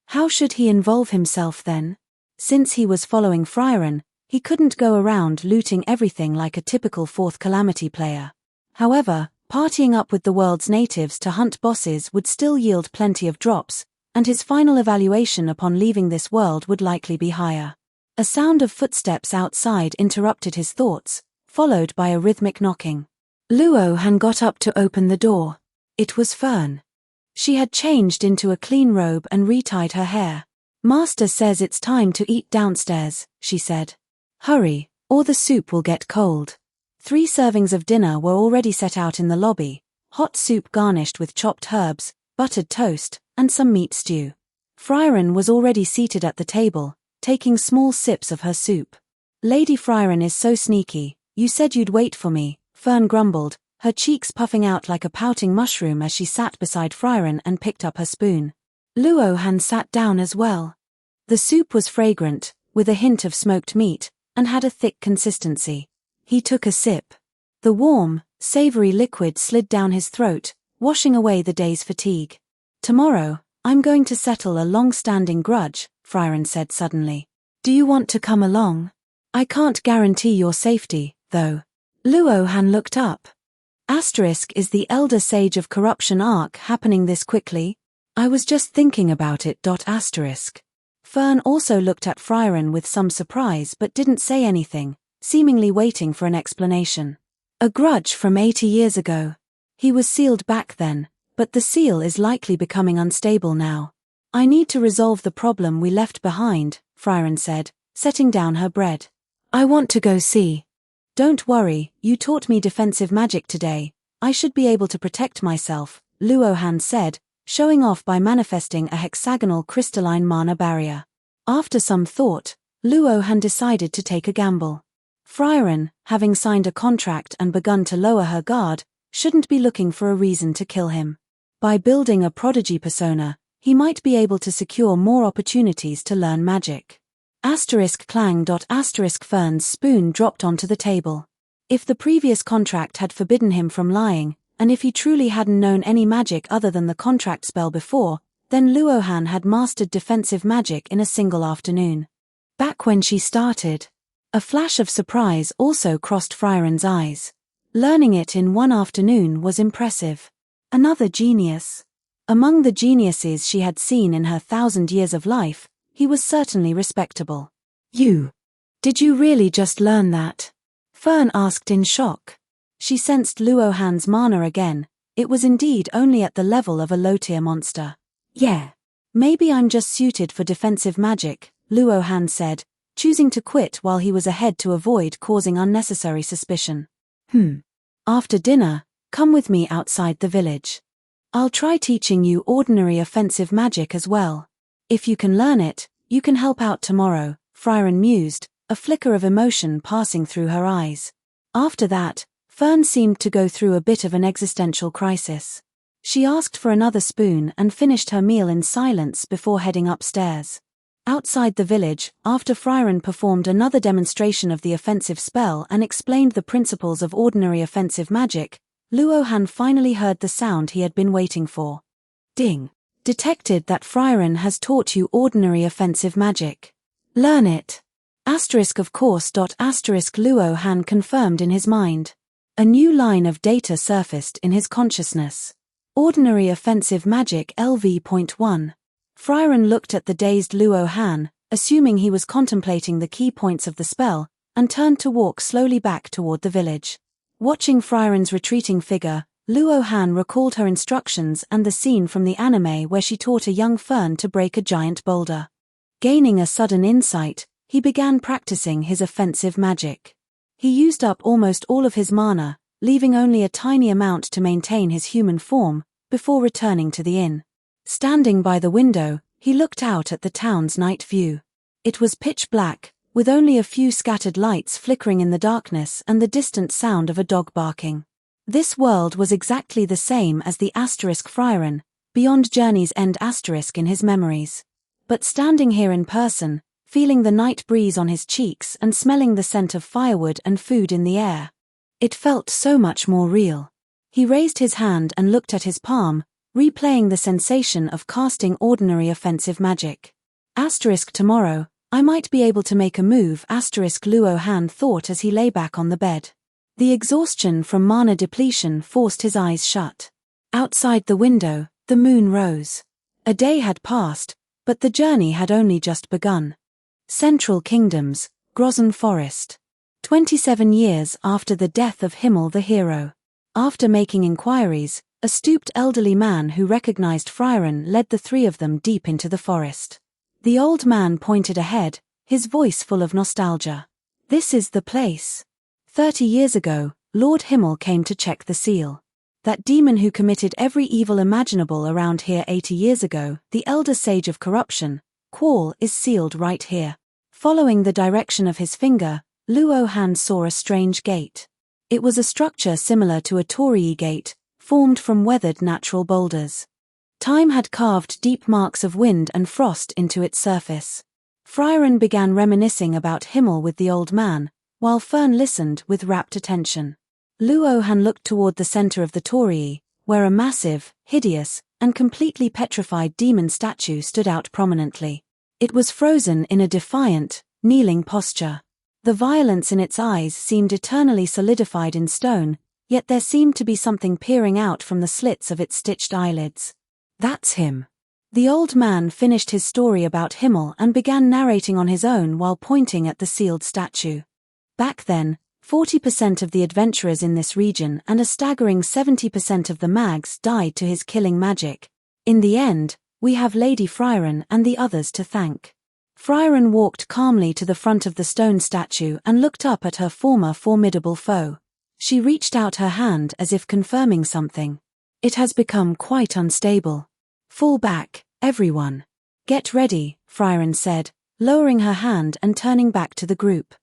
How should he involve himself then? Since he was following Frieren, he couldn't go around looting everything like a typical Fourth Calamity player. However, partying up with the world's natives to hunt bosses would still yield plenty of drops, and his final evaluation upon leaving this world would likely be higher. A sound of footsteps outside interrupted his thoughts, followed by a rhythmic knocking. Luo Han got up to open the door. It was Fern. She had changed into a clean robe and retied her hair. "Master says it's time to eat downstairs," she said. "Hurry, or the soup will get cold." 3 servings of dinner were already set out in the lobby, hot soup garnished with chopped herbs, buttered toast, and some meat stew. Frieren was already seated at the table, taking small sips of her soup. "Lady Frieren is so sneaky, you said you'd wait for me," Fern grumbled, her cheeks puffing out like a pouting mushroom as she sat beside Frieren and picked up her spoon. Luo Han sat down as well. The soup was fragrant, with a hint of smoked meat, and had a thick consistency. He took a sip. The warm, savory liquid slid down his throat, washing away the day's fatigue. "Tomorrow, I'm going to settle a long-standing grudge," Frieren said suddenly. "Do you want to come along? I can't guarantee your safety, though." Luo Han looked up. Is the Elder Sage of Corruption arc happening this quickly? I was just thinking about it. Fern also looked at Frieren with some surprise but didn't say anything, seemingly waiting for an explanation. "A grudge from 80 years ago. He was sealed back then, but the seal is likely becoming unstable now. I need to resolve the problem we left behind," Frieren said, setting down her bread. "I want to go see." "Don't worry, you taught me defensive magic today. I should be able to protect myself," Luo Han said, showing off by manifesting a hexagonal crystalline mana barrier. After some thought, Luo Han decided to take a gamble. Frieren, having signed a contract and begun to lower her guard, shouldn't be looking for a reason to kill him. By building a prodigy persona, he might be able to secure more opportunities to learn magic. *clang. Fern's spoon dropped onto the table. If the previous contract had forbidden him from lying, and if he truly hadn't known any magic other than the contract spell before, then Luo Han had mastered defensive magic in a single afternoon. Back when she started. A flash of surprise also crossed Frieren's eyes. Learning it in one afternoon was impressive. Another genius. Among the geniuses she had seen in her 1,000 years of life, he was certainly respectable. Did you really just learn that?" Fern asked in shock. She sensed Luo Han's mana again. It was indeed only at the level of a low-tier monster. "Yeah. Maybe I'm just suited for defensive magic," Luo Han said, choosing to quit while he was ahead to avoid causing unnecessary suspicion. After dinner, come with me outside the village. I'll try teaching you ordinary offensive magic as well. If you can learn it, you can help out tomorrow," Frieren mused, a flicker of emotion passing through her eyes. After that, Fern seemed to go through a bit of an existential crisis. She asked for another spoon and finished her meal in silence before heading upstairs. Outside the village, after Frieren performed another demonstration of the offensive spell and explained the principles of ordinary offensive magic, Luohan finally heard the sound he had been waiting for. Ding. Detected that Frieren has taught you ordinary offensive magic. Learn it. Of course. Luohan confirmed in his mind. A new line of data surfaced in his consciousness. Ordinary offensive magic LV.1. Frieren looked at the dazed Luohan, assuming he was contemplating the key points of the spell, and turned to walk slowly back toward the village. Watching Frieren's retreating figure, Luohan recalled her instructions and the scene from the anime where she taught a young Fern to break a giant boulder. Gaining a sudden insight, he began practicing his offensive magic. He used up almost all of his mana, leaving only a tiny amount to maintain his human form, before returning to the inn. Standing by the window, he looked out at the town's night view. It was pitch black, with only a few scattered lights flickering in the darkness and the distant sound of a dog barking. This world was exactly the same as the Frieren, beyond Journey's End in his memories. But standing here in person, feeling the night breeze on his cheeks and smelling the scent of firewood and food in the air, it felt so much more real. He raised his hand and looked at his palm, replaying the sensation of casting ordinary offensive magic. Tomorrow, I might be able to make a move, Luohan thought as he lay back on the bed. The exhaustion from mana depletion forced his eyes shut. Outside the window, the moon rose. A day had passed, but the journey had only just begun. Central Kingdoms, Grozen Forest. 27 years after the death of Himmel the hero. After making inquiries, a stooped elderly man who recognized Frieren led the three of them deep into the forest. The old man pointed ahead, his voice full of nostalgia. This is the place. 30 years ago, Lord Himmel came to check the seal. That demon who committed every evil imaginable around here 80 years ago, the elder sage of corruption, Qual, is sealed right here. Following the direction of his finger, Luohan saw a strange gate. It was a structure similar to a torii gate, formed from weathered natural boulders. Time had carved deep marks of wind and frost into its surface. Frieren began reminiscing about Himmel with the old man, while Fern listened with rapt attention. Luohan looked toward the center of the torii, where a massive, hideous, and completely petrified demon statue stood out prominently. It was frozen in a defiant, kneeling posture. The violence in its eyes seemed eternally solidified in stone, yet there seemed to be something peering out from the slits of its stitched eyelids. That's him. The old man finished his story about Himmel and began narrating on his own while pointing at the sealed statue. Back then, 40% of the adventurers in this region and a staggering 70% of the mags died to his killing magic. In the end, we have Lady Frieren and the others to thank. Frieren walked calmly to the front of the stone statue and looked up at her former formidable foe. She reached out her hand as if confirming something. It has become quite unstable. Fall back, everyone. Get ready, Frieren said, lowering her hand and turning back to the group.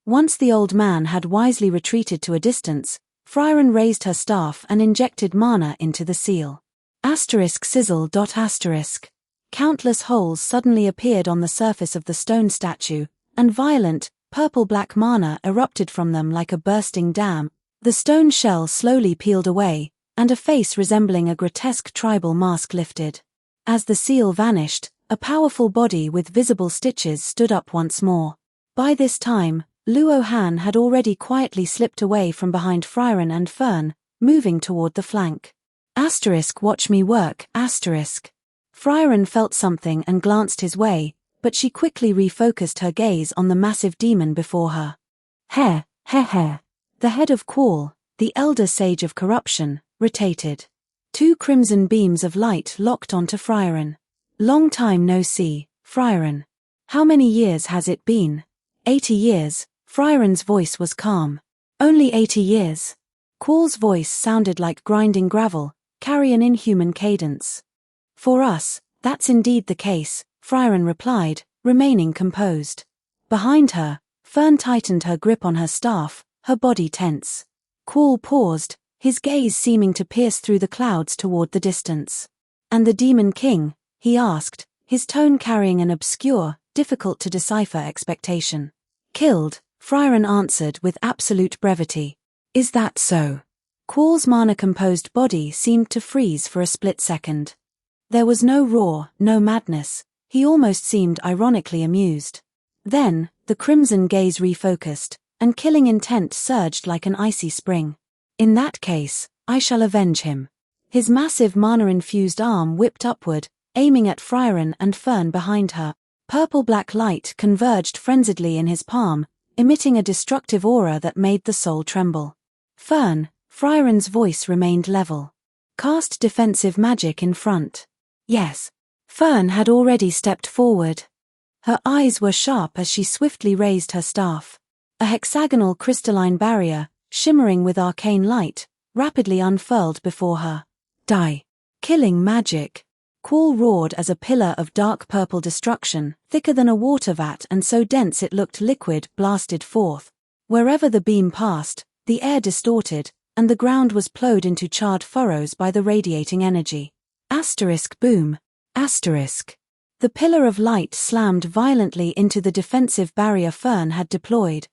Once the old man had wisely retreated to a distance, Frieren raised her staff and injected mana into the seal. Sizzle. Countless holes suddenly appeared on the surface of the stone statue, and violent, purple-black mana erupted from them like a bursting dam. The stone shell slowly peeled away, and a face resembling a grotesque tribal mask lifted. As the seal vanished, a powerful body with visible stitches stood up once more. By this time, Luohan had already quietly slipped away from behind Frieren and Fern, moving toward the flank. Watch me work, Frieren felt something and glanced his way, but she quickly refocused her gaze on the massive demon before her. The head of Qual, the elder sage of corruption, rotated. Two crimson beams of light locked onto Frieren. Long time no see, Frieren. How many years has it been? 80 years, Frieren's voice was calm. Only 80 years. Qual's voice sounded like grinding gravel, carry an inhuman cadence. For us, that's indeed the case, Frieren replied, remaining composed. Behind her, Fern tightened her grip on her staff, her body tense. Quall paused, his gaze seeming to pierce through the clouds toward the distance. And the Demon King? He asked, his tone carrying an obscure, difficult to decipher expectation. Killed, Frieren answered with absolute brevity. Is that so? Quall's mana-composed body seemed to freeze for a split second. There was no roar, no madness. He almost seemed ironically amused. Then, the crimson gaze refocused, and killing intent surged like an icy spring. In that case, I shall avenge him. His massive mana-infused arm whipped upward, aiming at Frieren and Fern behind her. Purple-black light converged frenziedly in his palm, emitting a destructive aura that made the soul tremble. Fern, Frieren's voice remained level. Cast defensive magic in front. Yes. Fern had already stepped forward. Her eyes were sharp as she swiftly raised her staff. A hexagonal crystalline barrier, shimmering with arcane light, rapidly unfurled before her. Die. Killing magic. Quall roared as a pillar of dark purple destruction, thicker than a water vat and so dense it looked liquid, blasted forth. Wherever the beam passed, the air distorted, and the ground was ploughed into charred furrows by the radiating energy. Asterisk boom. Asterisk. The pillar of light slammed violently into the defensive barrier Fern had deployed.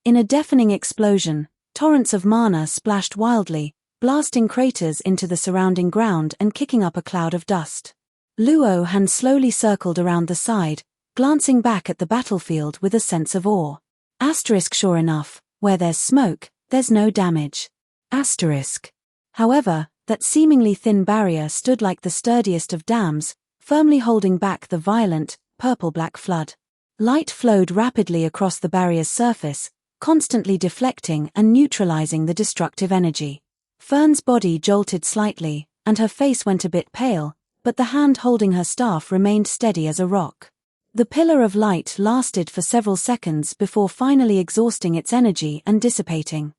In a deafening explosion, torrents of mana splashed wildly, blasting craters into the surrounding ground and kicking up a cloud of dust. Luo Han slowly circled around the side, glancing back at the battlefield with a sense of awe. Asterisk sure enough, where there's smoke, there's no damage. Asterisk. However, that seemingly thin barrier stood like the sturdiest of dams, firmly holding back the violent, purple-black flood. Light flowed rapidly across the barrier's surface, constantly deflecting and neutralizing the destructive energy. Fern's body jolted slightly, and her face went a bit pale, but the hand holding her staff remained steady as a rock. The pillar of light lasted for several seconds before finally exhausting its energy and dissipating.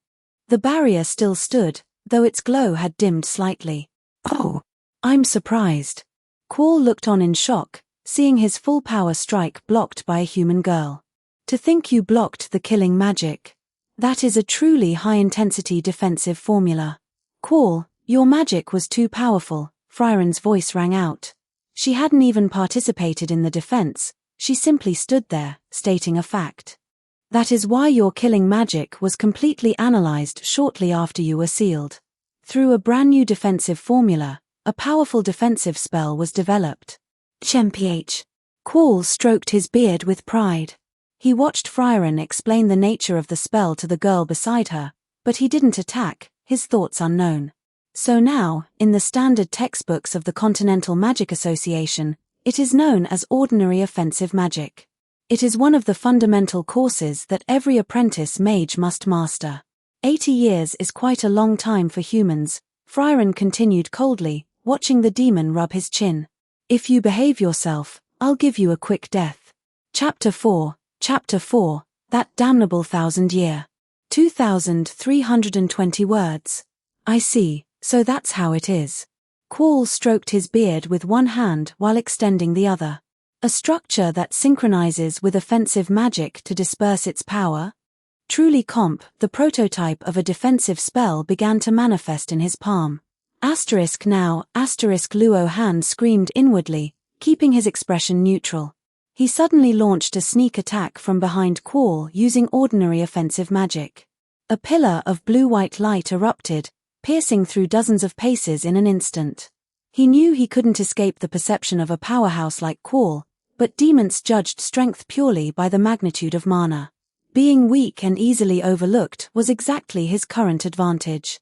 The barrier still stood, though its glow had dimmed slightly. Oh, I'm surprised. Quall looked on in shock, seeing his full power strike blocked by a human girl. To think you blocked the killing magic. That is a truly high-intensity defensive formula. Quall, your magic was too powerful, Frieren's voice rang out. She hadn't even participated in the defense, she simply stood there, stating a fact. That is why your killing magic was completely analyzed shortly after you were sealed. Through a brand new defensive formula, a powerful defensive spell was developed. Chemph. Quall stroked his beard with pride. He watched Frieren explain the nature of the spell to the girl beside her, but he didn't attack, his thoughts unknown. So now, in the standard textbooks of the Continental Magic Association, it is known as ordinary offensive magic. It is one of the fundamental courses that every apprentice mage must master. 80 years is quite a long time for humans, Frieren continued coldly, watching the demon rub his chin. If you behave yourself, I'll give you a quick death. Chapter 4, that damnable 1,000-year. 2,320 words. I see, so that's how it is. Quall stroked his beard with one hand while extending the other. A structure that synchronizes with offensive magic to disperse its power? Truly the prototype of a defensive spell began to manifest in his palm. Luo Han screamed inwardly, keeping his expression neutral. He suddenly launched a sneak attack from behind Quall using ordinary offensive magic. A pillar of blue-white light erupted, piercing through dozens of paces in an instant. He knew he couldn't escape the perception of a powerhouse like Quall, but demons judged strength purely by the magnitude of mana. Being weak and easily overlooked was exactly his current advantage.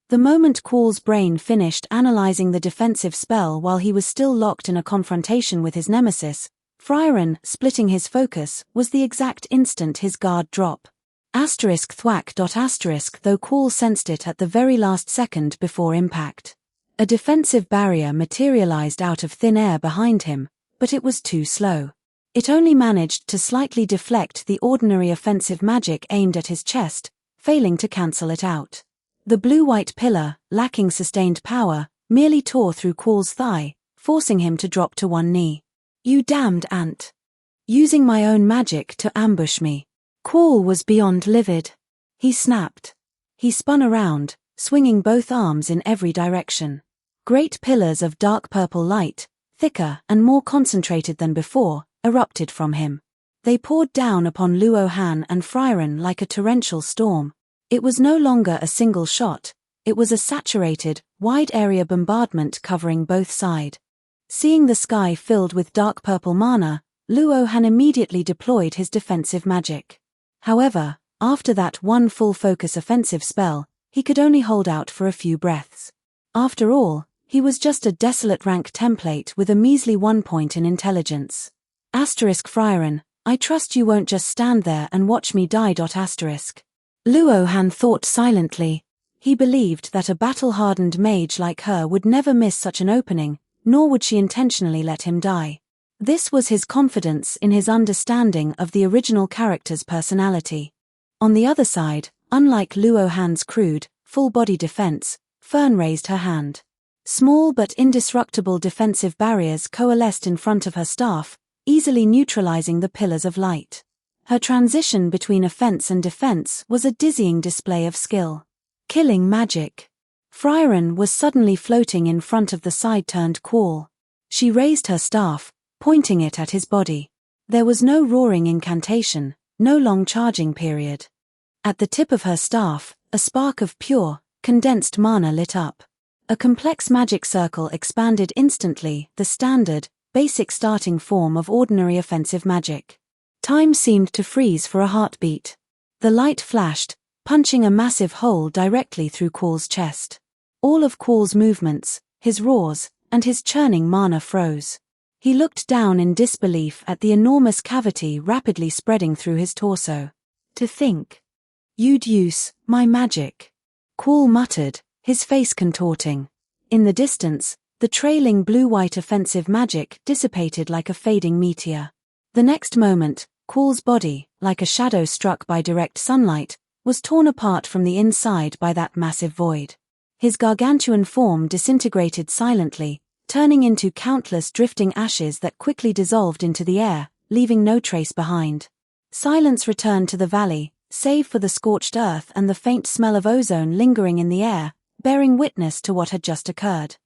The moment Quall's brain finished analyzing the defensive spell while he was still locked in a confrontation with his nemesis, Frieren, splitting his focus, was the exact instant his guard drop. Thwack. Though Quall sensed it at the very last second before impact. A defensive barrier materialized out of thin air behind him, but it was too slow. It only managed to slightly deflect the ordinary offensive magic aimed at his chest, failing to cancel it out. The blue-white pillar, lacking sustained power, merely tore through Quall's thigh, forcing him to drop to one knee. You damned ant. Using my own magic to ambush me. Quall was beyond livid. He snapped. He spun around, swinging both arms in every direction. Great pillars of dark purple light, thicker and more concentrated than before, erupted from him. They poured down upon Luo Han and Frieren like a torrential storm. It was no longer a single shot, it was a saturated, wide-area bombardment covering both sides. Seeing the sky filled with dark purple mana, Luo Han immediately deployed his defensive magic. However, after that one full focus offensive spell, he could only hold out for a few breaths. After all, he was just a desolate rank template with a measly 1 point in intelligence. Frieren, I trust you won't just stand there and watch me die. Luo Han thought silently. He believed that a battle-hardened mage like her would never miss such an opening, nor would she intentionally let him die. This was his confidence in his understanding of the original character's personality. On the other side, unlike Luo Han's crude, full-body defense, Frieren raised her hand. Small but indestructible defensive barriers coalesced in front of her staff, easily neutralizing the pillars of light. Her transition between offense and defense was a dizzying display of skill. Killing magic. Frieren was suddenly floating in front of the side-turned Quall. She raised her staff, pointing it at his body. There was no roaring incantation, no long charging period. At the tip of her staff, a spark of pure, condensed mana lit up. A complex magic circle expanded instantly, the standard, basic starting form of ordinary offensive magic. Time seemed to freeze for a heartbeat. The light flashed, punching a massive hole directly through Quall's chest. All of Quall's movements, his roars, and his churning mana froze. He looked down in disbelief at the enormous cavity rapidly spreading through his torso. To think. You'd use my magic. Quall muttered, his face contorting. In the distance, the trailing blue-white offensive magic dissipated like a fading meteor. The next moment, Quall's body, like a shadow struck by direct sunlight, was torn apart from the inside by that massive void. His gargantuan form disintegrated silently, turning into countless drifting ashes that quickly dissolved into the air, leaving no trace behind. Silence returned to the valley, save for the scorched earth and the faint smell of ozone lingering in the air, bearing witness to what had just occurred.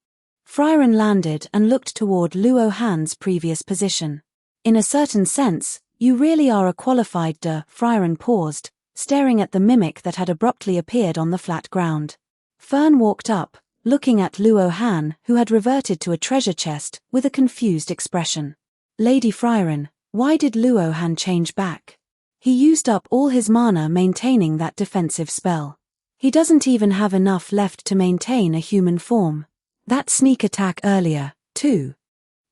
Frieren landed and looked toward Luo Han's previous position. In a certain sense, you really are a qualified Frieren paused, staring at the mimic that had abruptly appeared on the flat ground. Frieren walked up, looking at Luo Han, who had reverted to a treasure chest, with a confused expression. Lady Frieren, why did Luo Han change back? He used up all his mana maintaining that defensive spell. He doesn't even have enough left to maintain a human form. That sneak attack earlier, too.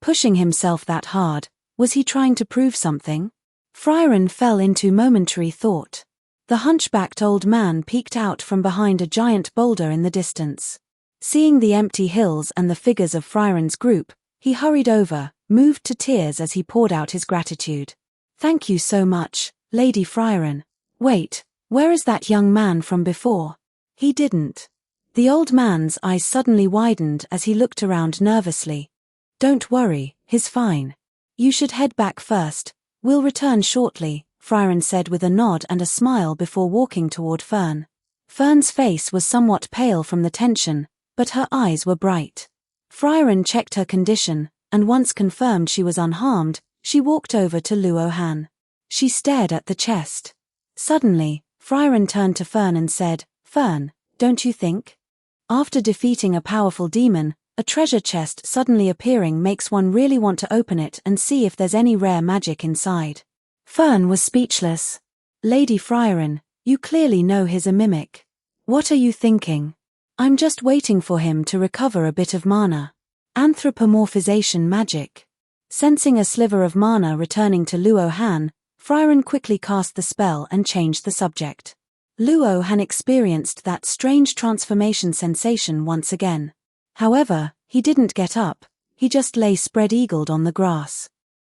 Pushing himself that hard, was he trying to prove something? Frieren fell into momentary thought. The hunchbacked old man peeked out from behind a giant boulder in the distance. Seeing the empty hills and the figures of Frieren's group, he hurried over, moved to tears as he poured out his gratitude. Thank you so much, Lady Frieren. Wait, where is that young man from before? He didn't. The old man's eyes suddenly widened as he looked around nervously. Don't worry, he's fine. You should head back first. We'll return shortly, Frieren said with a nod and a smile before walking toward Frieren. Frien's face was somewhat pale from the tension, but her eyes were bright. Frieren checked her condition, and once confirmed she was unharmed, she walked over to Luo Han. She stared at the chest. Suddenly, Frieren turned to Frieren and said, Frieren, don't you think? After defeating a powerful demon, a treasure chest suddenly appearing makes one really want to open it and see if there's any rare magic inside. Frieren was speechless. Lady Frieren, you clearly know he's a mimic. What are you thinking? I'm just waiting for him to recover a bit of mana. Anthropomorphization magic. Sensing a sliver of mana returning to Luo Han, Frieren quickly cast the spell and changed the subject. Luo Han experienced that strange transformation sensation once again. However, he didn't get up, he just lay spread-eagled on the grass.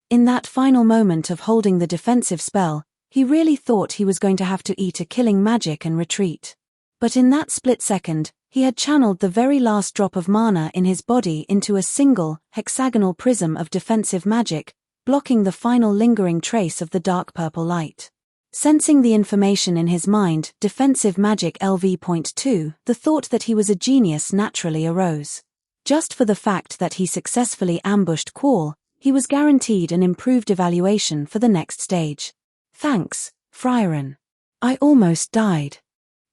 In that final moment of holding the defensive spell, he really thought he was going to have to eat a killing magic and retreat. But in that split second, he had channeled the very last drop of mana in his body into a single, hexagonal prism of defensive magic, blocking the final lingering trace of the dark purple light. Sensing the information in his mind, defensive magic LV.2, the thought that he was a genius naturally arose. Just for the fact that he successfully ambushed Quall, he was guaranteed an improved evaluation for the next stage. Thanks, Frieren. I almost died.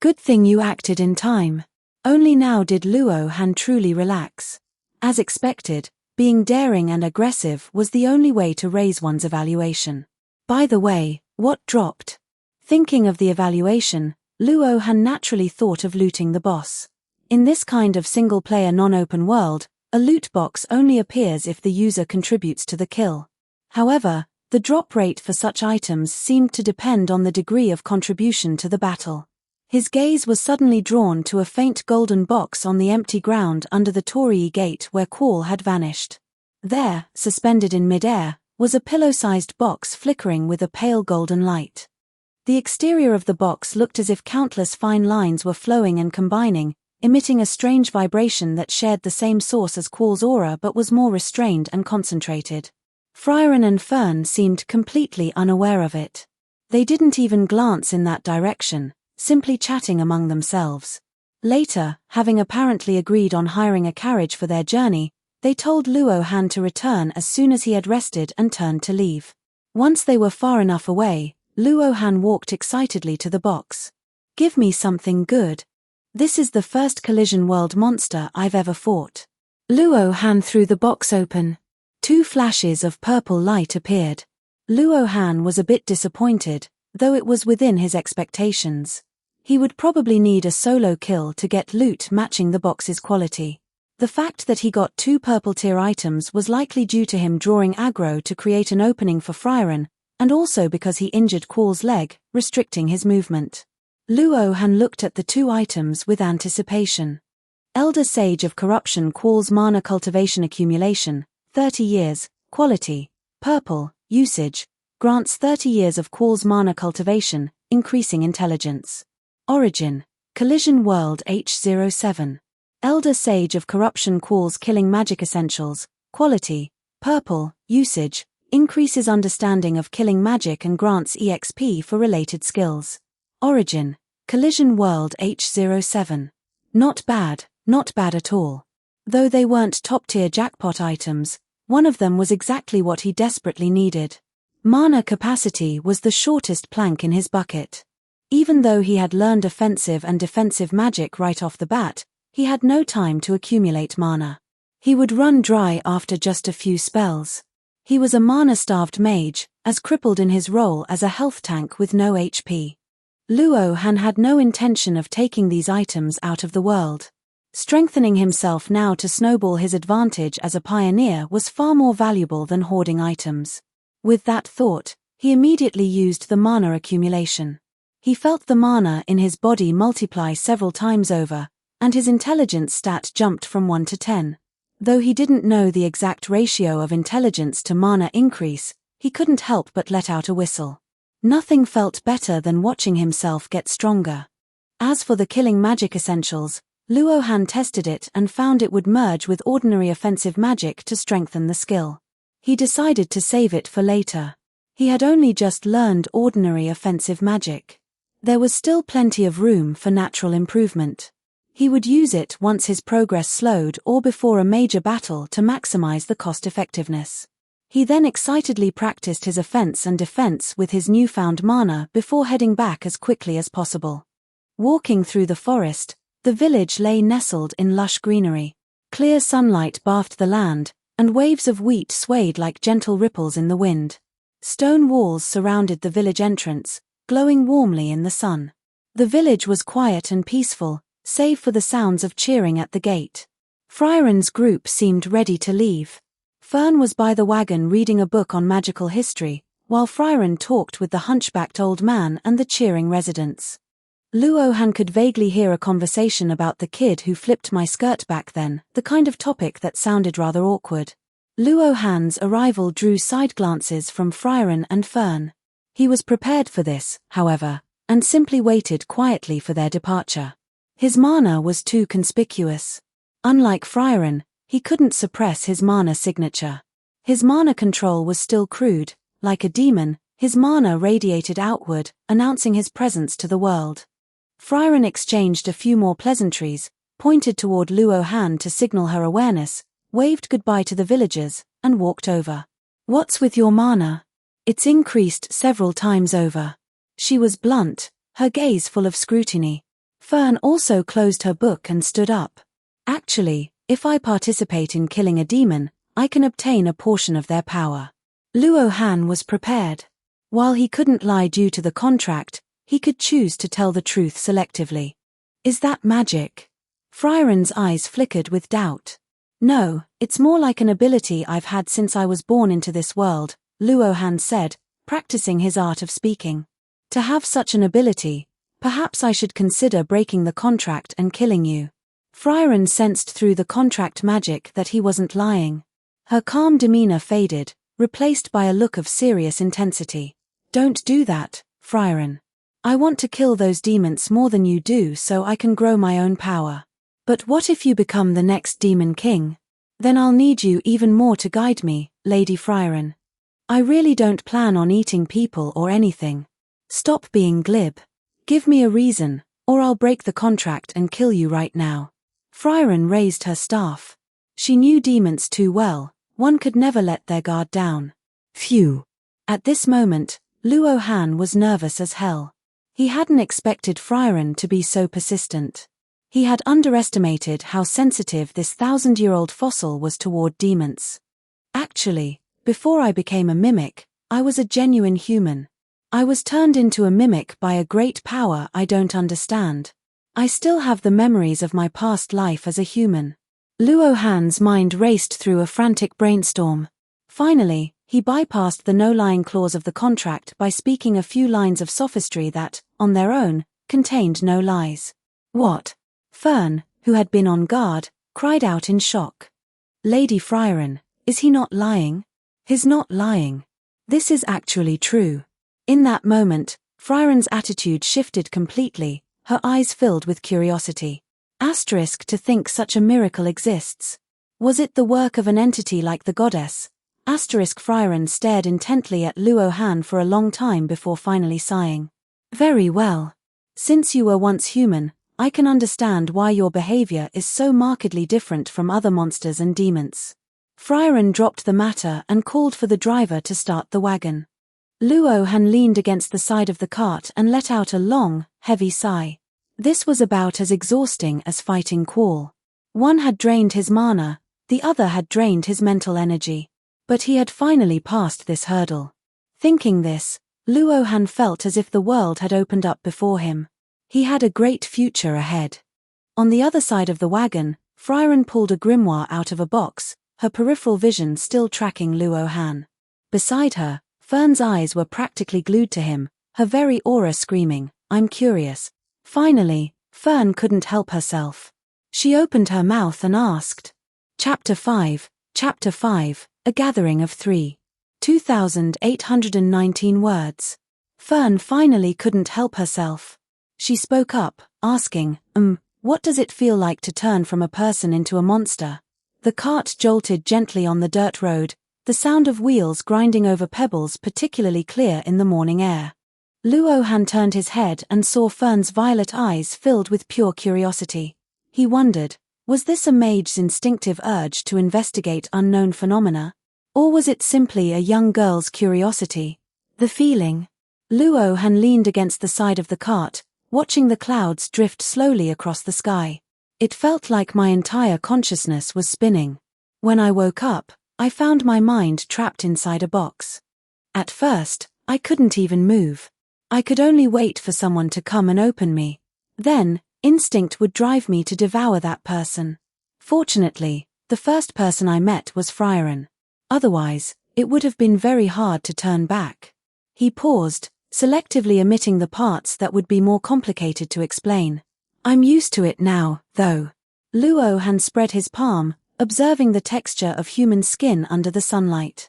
Good thing you acted in time. Only now did Luo Han truly relax. As expected, being daring and aggressive was the only way to raise one's evaluation. By the way, what dropped? Thinking of the evaluation, Luo Han naturally thought of looting the boss. In this kind of single-player non-open world, a loot box only appears if the user contributes to the kill. However, the drop rate for such items seemed to depend on the degree of contribution to the battle. His gaze was suddenly drawn to a faint golden box on the empty ground under the Torii gate where Quall had vanished. There, suspended in mid-air, was a pillow-sized box flickering with a pale golden light. The exterior of the box looked as if countless fine lines were flowing and combining, emitting a strange vibration that shared the same source as Quall's aura but was more restrained and concentrated. Frieren and Fern seemed completely unaware of it. They didn't even glance in that direction, simply chatting among themselves. Later, having apparently agreed on hiring a carriage for their journey, they told Luo Han to return as soon as he had rested and turned to leave. Once they were far enough away, Luo Han walked excitedly to the box. Give me something good. This is the first collision world monster I've ever fought. Luo Han threw the box open. 2 flashes of purple light appeared. Luo Han was a bit disappointed, though it was within his expectations. He would probably need a solo kill to get loot matching the box's quality. The fact that he got 2 purple tier items was likely due to him drawing aggro to create an opening for Frieren, and also because he injured Quall's leg, restricting his movement. Luo Han looked at the 2 items with anticipation. Elder Sage of Corruption Quall's Mana Cultivation Accumulation, 30 years, quality, purple, usage, grants 30 years of Quall's Mana Cultivation, increasing intelligence. Origin, Collision World H07. Elder Sage of Corruption Quall's Killing Magic Essentials, quality, purple, usage, increases understanding of killing magic and grants EXP for related skills. Origin, Collision World H07. Not bad at all. Though they weren't top-tier jackpot items, one of them was exactly what he desperately needed. Mana capacity was the shortest plank in his bucket. Even though he had learned offensive and defensive magic right off the bat, he had no time to accumulate mana. He would run dry after just a few spells. He was a mana-starved mage, as crippled in his role as a health tank with no HP. Luo Han had no intention of taking these items out of the world. Strengthening himself now to snowball his advantage as a pioneer was far more valuable than hoarding items. With that thought, he immediately used the mana accumulation. He felt the mana in his body multiply several times over, and his intelligence stat jumped from 1 to 10. Though he didn't know the exact ratio of intelligence to mana increase, he couldn't help but let out a whistle. Nothing felt better than watching himself get stronger. As for the killing magic essentials, Luo Han tested it and found it would merge with ordinary offensive magic to strengthen the skill. He decided to save it for later. He had only just learned ordinary offensive magic. There was still plenty of room for natural improvement. He would use it once his progress slowed or before a major battle to maximize the cost-effectiveness. He then excitedly practiced his offense and defense with his newfound mana before heading back as quickly as possible. Walking through the forest, the village lay nestled in lush greenery. Clear sunlight bathed the land, and waves of wheat swayed like gentle ripples in the wind. Stone walls surrounded the village entrance, glowing warmly in the sun. The village was quiet and peaceful, save for the sounds of cheering at the gate. Frieren's group seemed ready to leave. Fern was by the wagon reading a book on magical history, while Frieren talked with the hunchbacked old man and the cheering residents. Luo Han could vaguely hear a conversation about the kid who flipped my skirt back then, the kind of topic that sounded rather awkward. Luo Han's arrival drew side glances from Frieren and Fern. He was prepared for this, however, and simply waited quietly for their departure. His mana was too conspicuous. Unlike Frieren, he couldn't suppress his mana signature. His mana control was still crude, like a demon, His mana radiated outward, announcing his presence to the world. Frieren exchanged a few more pleasantries, pointed toward Luo Han to signal her awareness, waved goodbye to the villagers, and walked over. "What's with your mana? It's increased several times over." She was blunt, her gaze full of scrutiny. Fern also closed her book and stood up. "Actually, if I participate in killing a demon, I can obtain a portion of their power." Luo Han was prepared. While he couldn't lie due to the contract, he could choose to tell the truth selectively. "Is that magic?" Frieren's eyes flickered with doubt. "No, it's more like an ability I've had since I was born into this world," Luo Han said, practicing his art of speaking. "To have such an ability, perhaps I should consider breaking the contract and killing you." Frieren sensed through the contract magic that he wasn't lying. Her calm demeanor faded, replaced by a look of serious intensity. "Don't do that, Frieren. I want to kill those demons more than you do so I can grow my own power. But what if you become the next demon king? Then I'll need you even more to guide me, Lady Frieren. I really don't plan on eating people or anything. Stop being glib. Give me a reason, or I'll break the contract and kill you right now." Frieren raised her staff. She knew demons too well, one could never let their guard down. Phew. At this moment, Luo Han was nervous as hell. He hadn't expected Frieren to be so persistent. He had underestimated how sensitive this 1,000-year-old fossil was toward demons. "Actually, before I became a mimic, I was a genuine human. I was turned into a mimic by a great power I don't understand. I still have the memories of my past life as a human." Luo Han's mind raced through a frantic brainstorm. Finally, he bypassed the no-lying clause of the contract by speaking a few lines of sophistry that, on their own, contained no lies. "What?" Fern, who had been on guard, cried out in shock. "Lady Frieren, is he not lying? He's not lying. This is actually true." In that moment, Frieren's attitude shifted completely, her eyes filled with curiosity. To think such a miracle exists. Was it the work of an entity like the goddess? Frieren stared intently at Luo Han for a long time before finally sighing. "Very well. Since you were once human, I can understand why your behavior is so markedly different from other monsters and demons." Frieren dropped the matter and called for the driver to start the wagon. Luo Han leaned against the side of the cart and let out a long, heavy sigh. This was about as exhausting as fighting Quall. One had drained his mana, the other had drained his mental energy. But he had finally passed this hurdle. Thinking this, Luo Han felt as if the world had opened up before him. He had a great future ahead. On the other side of the wagon, Frieren pulled a grimoire out of a box, her peripheral vision still tracking Luo Han. Beside her, Fern's eyes were practically glued to him, her very aura screaming, "I'm curious." Finally, Fern couldn't help herself. She opened her mouth and asked. Chapter 5, A Gathering of Three. 2,819 words. Fern finally couldn't help herself. She spoke up, asking, what does it feel like to turn from a person into a monster?" The cart jolted gently on the dirt road, the sound of wheels grinding over pebbles particularly clear in the morning air. Luo Han turned his head and saw Fern's violet eyes filled with pure curiosity. He wondered, was this a mage's instinctive urge to investigate unknown phenomena? Or was it simply a young girl's curiosity? The feeling. Luo Han leaned against the side of the cart, watching the clouds drift slowly across the sky. "It felt like my entire consciousness was spinning. When I woke up, I found my mind trapped inside a box. At first, I couldn't even move. I could only wait for someone to come and open me. Then, instinct would drive me to devour that person. Fortunately, the first person I met was Frieren. Otherwise, it would have been very hard to turn back." He paused, selectively omitting the parts that would be more complicated to explain. "I'm used to it now, though." Luo Han spread his palm, observing the texture of human skin under the sunlight.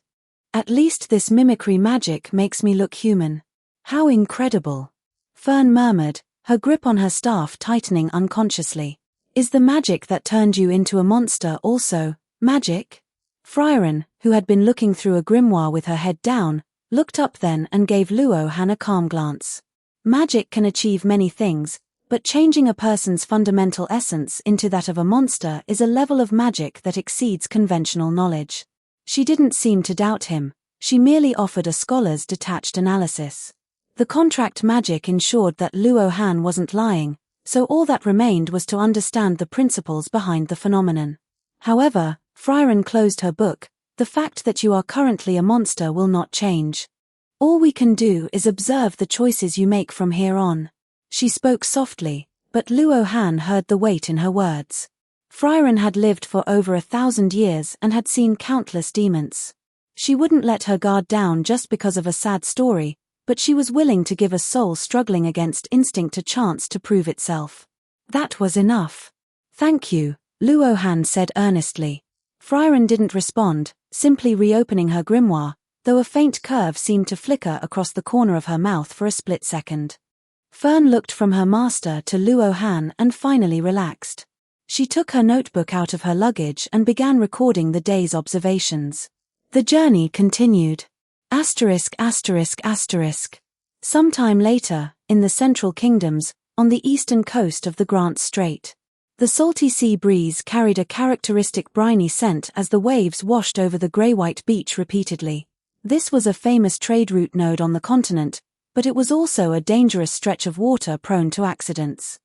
"At least this mimicry magic makes me look human. How incredible." Fern murmured, her grip on her staff tightening unconsciously. "Is the magic that turned you into a monster also magic?" Frieren, who had been looking through a grimoire with her head down, looked up then and gave Luo Han a calm glance. Magic can achieve many things, but changing a person's fundamental essence into that of a monster is a level of magic that exceeds conventional knowledge. She didn't seem to doubt him, she merely offered a scholar's detached analysis. The contract magic ensured that Luo Han wasn't lying, so all that remained was to understand the principles behind the phenomenon. However, Frieren closed her book. The fact that you are currently a monster will not change. All we can do is observe the choices you make from here on. She spoke softly, but Luo Han heard the weight in her words. Frieren had lived for over 1,000 years and had seen countless demons. She wouldn't let her guard down just because of a sad story, but she was willing to give a soul struggling against instinct a chance to prove itself. That was enough. Thank you, Luo Han said earnestly. Frieren didn't respond, simply reopening her grimoire, though a faint curve seemed to flicker across the corner of her mouth for a split second. Fern looked from her master to Luo Han and finally relaxed. She took her notebook out of her luggage and began recording the day's observations. The journey continued. Sometime later, in the Central Kingdoms, on the eastern coast of the Grant Strait. The salty sea breeze carried a characteristic briny scent as the waves washed over the grey-white beach repeatedly. This was a famous trade route node on the continent, but it was also a dangerous stretch of water prone to accidents.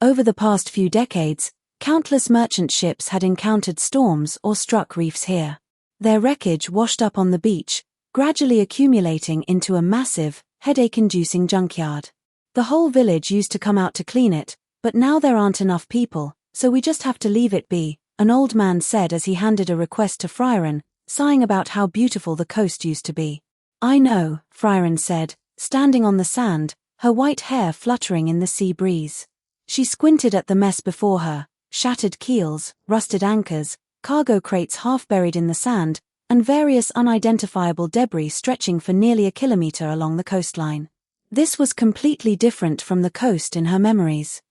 Over the past few decades, countless merchant ships had encountered storms or struck reefs here. Their wreckage washed up on the beach, gradually accumulating into a massive, headache-inducing junkyard. The whole village used to come out to clean it, but now there aren't enough people, so we just have to leave it be, an old man said as he handed a request to Frieren, sighing about how beautiful the coast used to be. I know, Frieren said, standing on the sand, her white hair fluttering in the sea breeze. She squinted at the mess before her, shattered keels, rusted anchors, cargo crates half buried in the sand, and various unidentifiable debris stretching for nearly a kilometer along the coastline. This was completely different from the coast in her memories.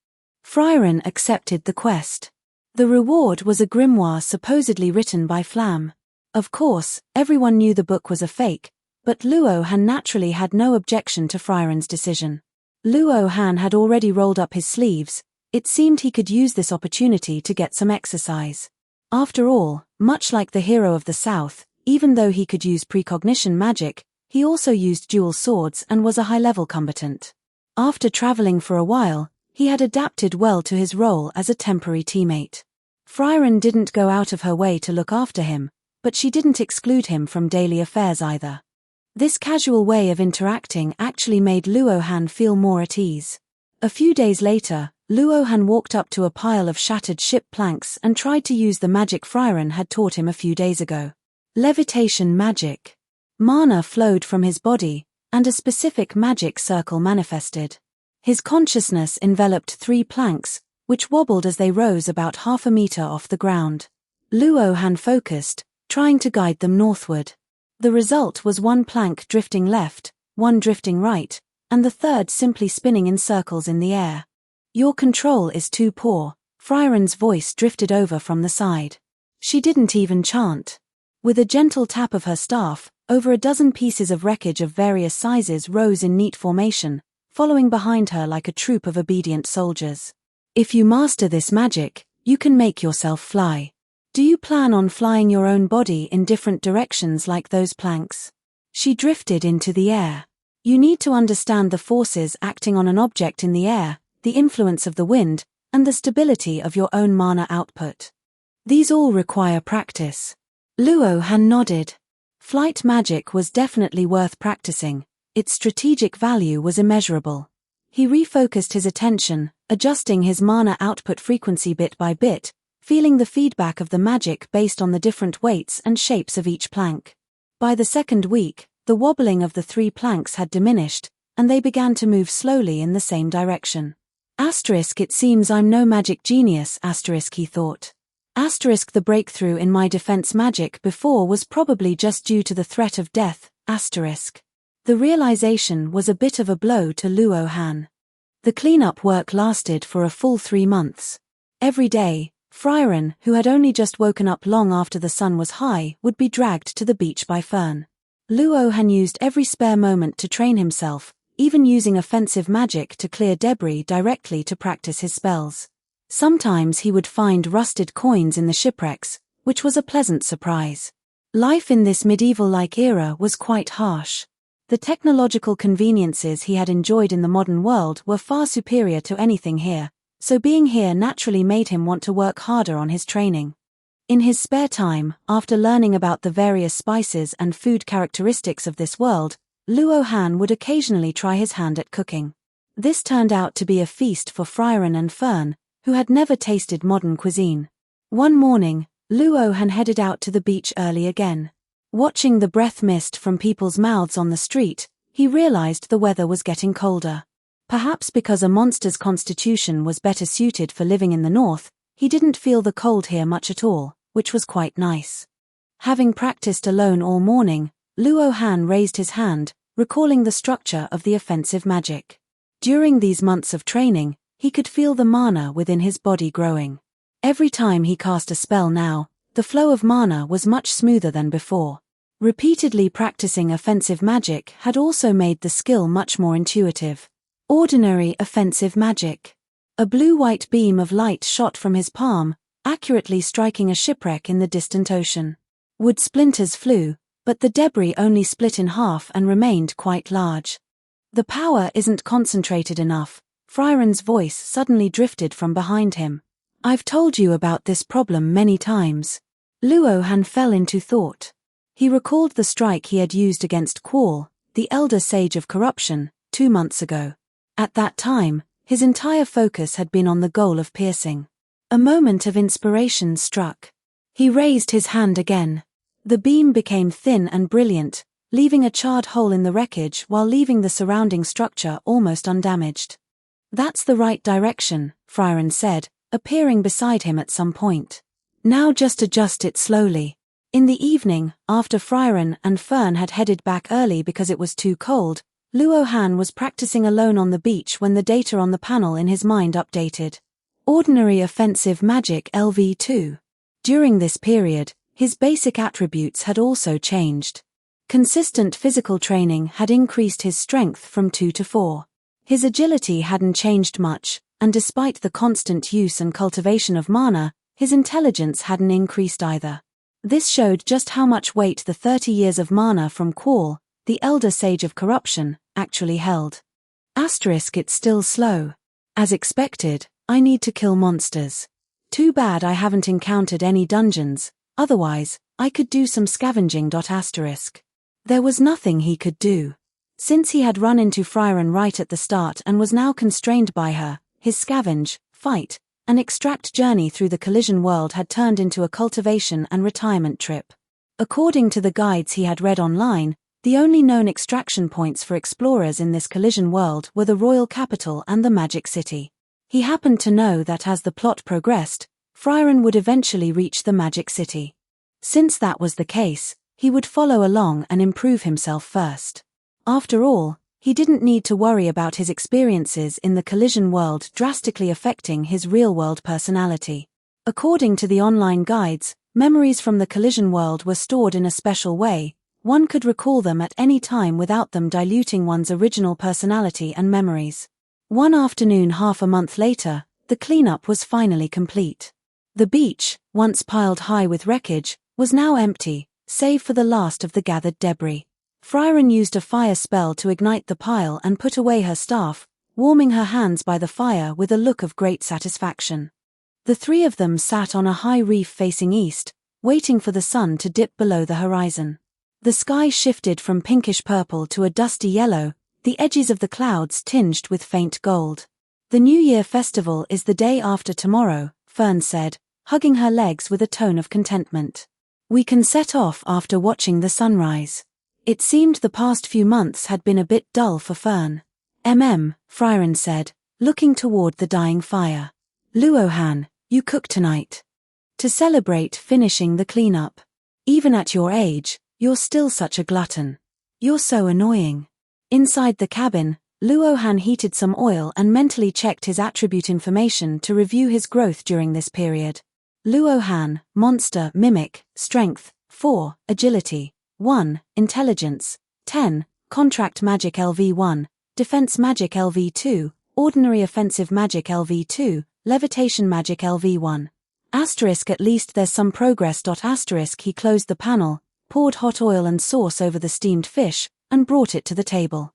Frieren accepted the quest. The reward was a grimoire supposedly written by Flam. Of course, everyone knew the book was a fake, but Luo Han naturally had no objection to Frieren's decision. Luo Han had already rolled up his sleeves. It seemed he could use this opportunity to get some exercise. After all, much like the hero of the South, even though he could use precognition magic, he also used dual swords and was a high-level combatant. After traveling for a while, he had adapted well to his role as a temporary teammate. Frieren didn't go out of her way to look after him, but she didn't exclude him from daily affairs either. This casual way of interacting actually made Luo Han feel more at ease. A few days later, Luo Han walked up to a pile of shattered ship planks and tried to use the magic Frieren had taught him a few days ago. Levitation magic. Mana flowed from his body, and a specific magic circle manifested. His consciousness enveloped 3 planks, which wobbled as they rose about half a meter off the ground. Luo Han focused, trying to guide them northward. The result was 1 plank drifting left, 1 drifting right, and the third simply spinning in circles in the air. Your control is too poor, Frieren's voice drifted over from the side. She didn't even chant. With a gentle tap of her staff, over a dozen pieces of wreckage of various sizes rose in neat formation, following behind her like a troop of obedient soldiers. If you master this magic, you can make yourself fly. Do you plan on flying your own body in different directions like those planks? She drifted into the air. You need to understand the forces acting on an object in the air, the influence of the wind, and the stability of your own mana output. These all require practice. Luo Han nodded. Flight magic was definitely worth practicing. Its strategic value was immeasurable. He refocused his attention, adjusting his mana output frequency bit by bit, feeling the feedback of the magic based on the different weights and shapes of each plank. By the second week, the wobbling of the 3 planks had diminished, and they began to move slowly in the same direction. It seems I'm no magic genius, he thought. The breakthrough in my defense magic before was probably just due to the threat of death, The realization was a bit of a blow to Luo Han. The cleanup work lasted for a full 3 months. Every day, Frieren, who had only just woken up long after the sun was high, would be dragged to the beach by Fern. Luo Han used every spare moment to train himself, even using offensive magic to clear debris directly to practice his spells. Sometimes he would find rusted coins in the shipwrecks, which was a pleasant surprise. Life in this medieval-like era was quite harsh. The technological conveniences he had enjoyed in the modern world were far superior to anything here, so being here naturally made him want to work harder on his training. In his spare time, after learning about the various spices and food characteristics of this world, Luo Han would occasionally try his hand at cooking. This turned out to be a feast for Frieren and Fern, who had never tasted modern cuisine. One morning, Luo Han headed out to the beach early again. Watching the breath mist from people's mouths on the street, he realized the weather was getting colder. Perhaps because a monster's constitution was better suited for living in the north, he didn't feel the cold here much at all, which was quite nice. Having practiced alone all morning, Luo Han raised his hand, recalling the structure of the offensive magic. During these months of training, he could feel the mana within his body growing. Every time he cast a spell now, the flow of mana was much smoother than before. Repeatedly practicing offensive magic had also made the skill much more intuitive. Ordinary offensive magic. A blue-white beam of light shot from his palm, accurately striking a shipwreck in the distant ocean. Wood splinters flew, but the debris only split in half and remained quite large. The power isn't concentrated enough. Frieren's voice suddenly drifted from behind him. I've told you about this problem many times. Luo Han fell into thought. He recalled the strike he had used against Qual, the elder sage of corruption, 2 months ago. At that time, his entire focus had been on the goal of piercing. A moment of inspiration struck. He raised his hand again. The beam became thin and brilliant, leaving a charred hole in the wreckage while leaving the surrounding structure almost undamaged. That's the right direction, Frieren said, appearing beside him at some point. Now just adjust it slowly. In the evening, after Frieren and Fern had headed back early because it was too cold, Luo Han was practicing alone on the beach when the data on the panel in his mind updated. Ordinary offensive magic LV2. During this period, his basic attributes had also changed. Consistent physical training had increased his strength from 2 to 4. His agility hadn't changed much, and despite the constant use and cultivation of mana, his intelligence hadn't increased either. This showed just how much weight the 30 years of mana from Qual, the elder sage of corruption, actually held. Asterisk, it's still slow. As expected, I need to kill monsters. Too bad I haven't encountered any dungeons, otherwise, I could do some scavenging. Asterisk. There was nothing he could do. Since he had run into Frieren right at the start and was now constrained by her, his scavenge, fight, and extract journey through the collision world had turned into a cultivation and retirement trip. According to the guides he had read online, the only known extraction points for explorers in this collision world were the royal capital and the magic city. He happened to know that as the plot progressed, Frieren would eventually reach the magic city. Since that was the case, he would follow along and improve himself first. After all, he didn't need to worry about his experiences in the collision world drastically affecting his real-world personality. According to the online guides, memories from the collision world were stored in a special way. One could recall them at any time without them diluting one's original personality and memories. One afternoon half a month later, the cleanup was finally complete. The beach, once piled high with wreckage, was now empty, save for the last of the gathered debris. Frieren used a fire spell to ignite the pile and put away her staff, warming her hands by the fire with a look of great satisfaction. The three of them sat on a high reef facing east, waiting for the sun to dip below the horizon. The sky shifted from pinkish purple to a dusty yellow, the edges of the clouds tinged with faint gold. The New Year festival is the day after tomorrow, Fern said, hugging her legs with a tone of contentment. We can set off after watching the sunrise. It seemed the past few months had been a bit dull for Fern. Frieren said, looking toward the dying fire. Luo Han, you cook tonight. To celebrate finishing the cleanup. Even at your age, you're still such a glutton. You're so annoying. Inside the cabin, Luo Han heated some oil and mentally checked his attribute information to review his growth during this period. Luo Han, Monster, Mimic, Strength, 4, Agility, 1. Intelligence. 10. Contract Magic LV1, Defense Magic LV2, Ordinary Offensive Magic LV2, Levitation Magic LV1. Asterisk at least there's some progress. Asterisk he closed the panel, poured hot oil and sauce over the steamed fish, and brought it to the table.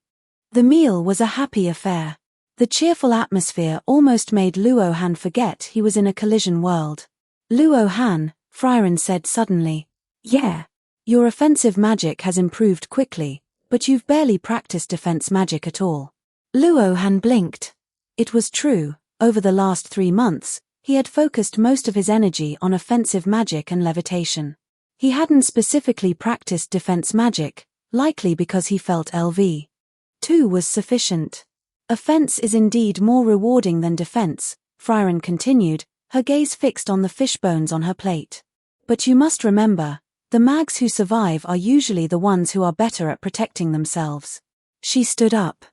The meal was a happy affair. The cheerful atmosphere almost made Luo Han forget he was in a collision world. Luo Han, Frieren said suddenly. Yeah. Your offensive magic has improved quickly, but you've barely practiced defense magic at all. Luo Han blinked. It was true, over the last 3 months, he had focused most of his energy on offensive magic and levitation. He hadn't specifically practiced defense magic, likely because he felt LV2 was sufficient. Offense is indeed more rewarding than defense, Frieren continued, her gaze fixed on the fish bones on her plate. But you must remember, the mags who survive are usually the ones who are better at protecting themselves. She stood up.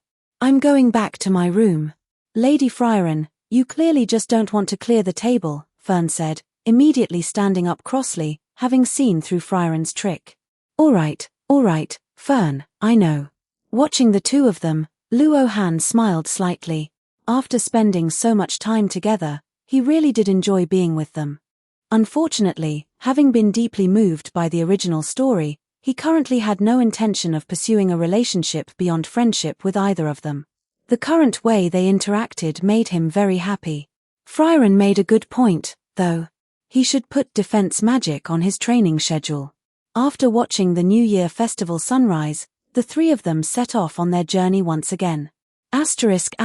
I'm going back to my room. Lady Frieren, you clearly just don't want to clear the table, Fern said, immediately standing up crossly, having seen through Frieren's trick. All right, Fern, I know. Watching the two of them, Luo Han smiled slightly. After spending so much time together, he really did enjoy being with them. Unfortunately, having been deeply moved by the original story, he currently had no intention of pursuing a relationship beyond friendship with either of them. The current way they interacted made him very happy. Frieren made a good point, though. He should put defense magic on his training schedule. After watching the New Year festival sunrise, the three of them set off on their journey once again. Asterisk.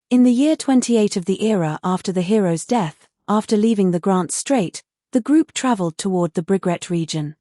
In the year 28 of the era after the hero's death, after leaving the Grant Strait, the group traveled toward the Brigret region.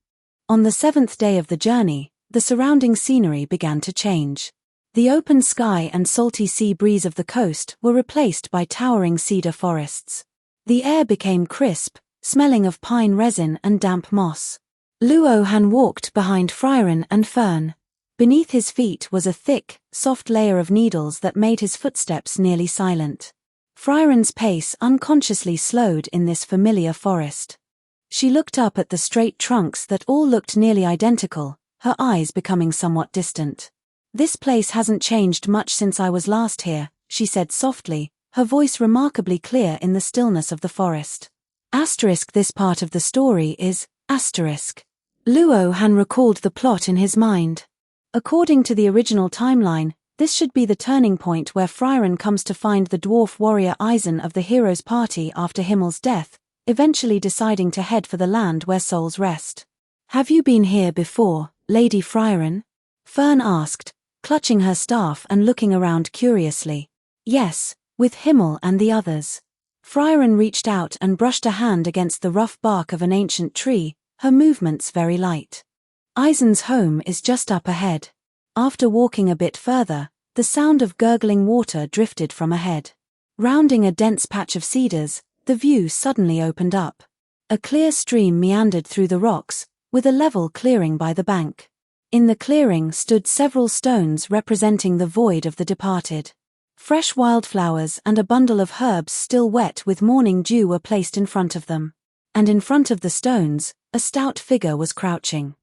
On the 7th day of the journey, the surrounding scenery began to change. The open sky and salty sea breeze of the coast were replaced by towering cedar forests. The air became crisp, smelling of pine resin and damp moss. Luo Han walked behind Frieren and Fern. Beneath his feet was a thick, soft layer of needles that made his footsteps nearly silent. Frieren's pace unconsciously slowed in this familiar forest. She looked up at the straight trunks that all looked nearly identical, her eyes becoming somewhat distant. This place hasn't changed much since I was last here, she said softly, her voice remarkably clear in the stillness of the forest. Asterisk this part of the story is, asterisk. Luo Han recalled the plot in his mind. According to the original timeline, this should be the turning point where Frieren comes to find the dwarf warrior Eisen of the hero's party after Himmel's death, eventually deciding to head for the land where souls rest. Have you been here before, Lady Frieren? Fern asked, clutching her staff and looking around curiously. Yes, with Himmel and the others. Frieren reached out and brushed a hand against the rough bark of an ancient tree, her movements very light. Eisen's home is just up ahead. After walking a bit further, the sound of gurgling water drifted from ahead. Rounding a dense patch of cedars, the view suddenly opened up. A clear stream meandered through the rocks, with a level clearing by the bank. In the clearing stood several stones representing the void of the departed. Fresh wildflowers and a bundle of herbs still wet with morning dew were placed in front of them. And in front of the stones, a stout figure was crouching.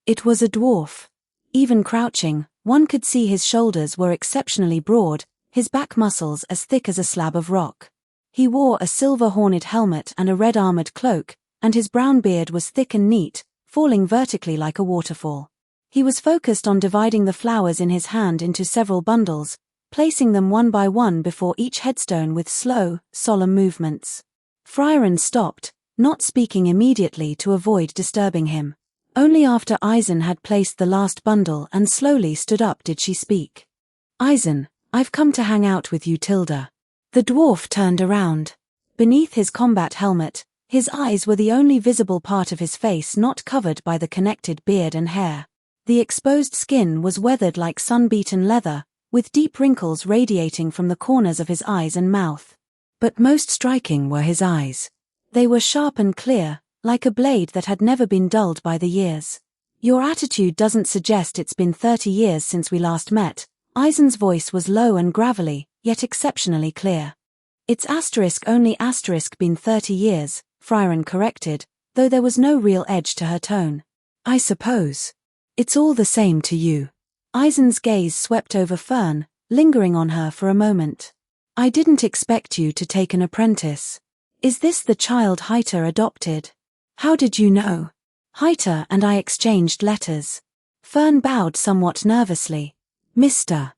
It was a dwarf. Even crouching, one could see his shoulders were exceptionally broad, his back muscles as thick as a slab of rock. He wore a silver-horned helmet and a red armored cloak, and his brown beard was thick and neat, falling vertically like a waterfall. He was focused on dividing the flowers in his hand into several bundles, placing them one by one before each headstone with slow, solemn movements. Frieren stopped, not speaking immediately to avoid disturbing him. Only after Eisen had placed the last bundle and slowly stood up did she speak. Eisen, I've come to hang out with you, Tilda. The dwarf turned around. Beneath his combat helmet, his eyes were the only visible part of his face not covered by the connected beard and hair. The exposed skin was weathered like sun-beaten leather, with deep wrinkles radiating from the corners of his eyes and mouth. But most striking were his eyes. They were sharp and clear, like a blade that had never been dulled by the years. Your attitude doesn't suggest it's been 30 years since we last met. Eisen's voice was low and gravelly, yet exceptionally clear. It's only been 30 years, Frieren corrected, though there was no real edge to her tone. I suppose. It's all the same to you. Eisen's gaze swept over Fern, lingering on her for a moment. I didn't expect you to take an apprentice. Is this the child Heiter adopted? How did you know? Heiter and I exchanged letters. Fern bowed somewhat nervously. Mr.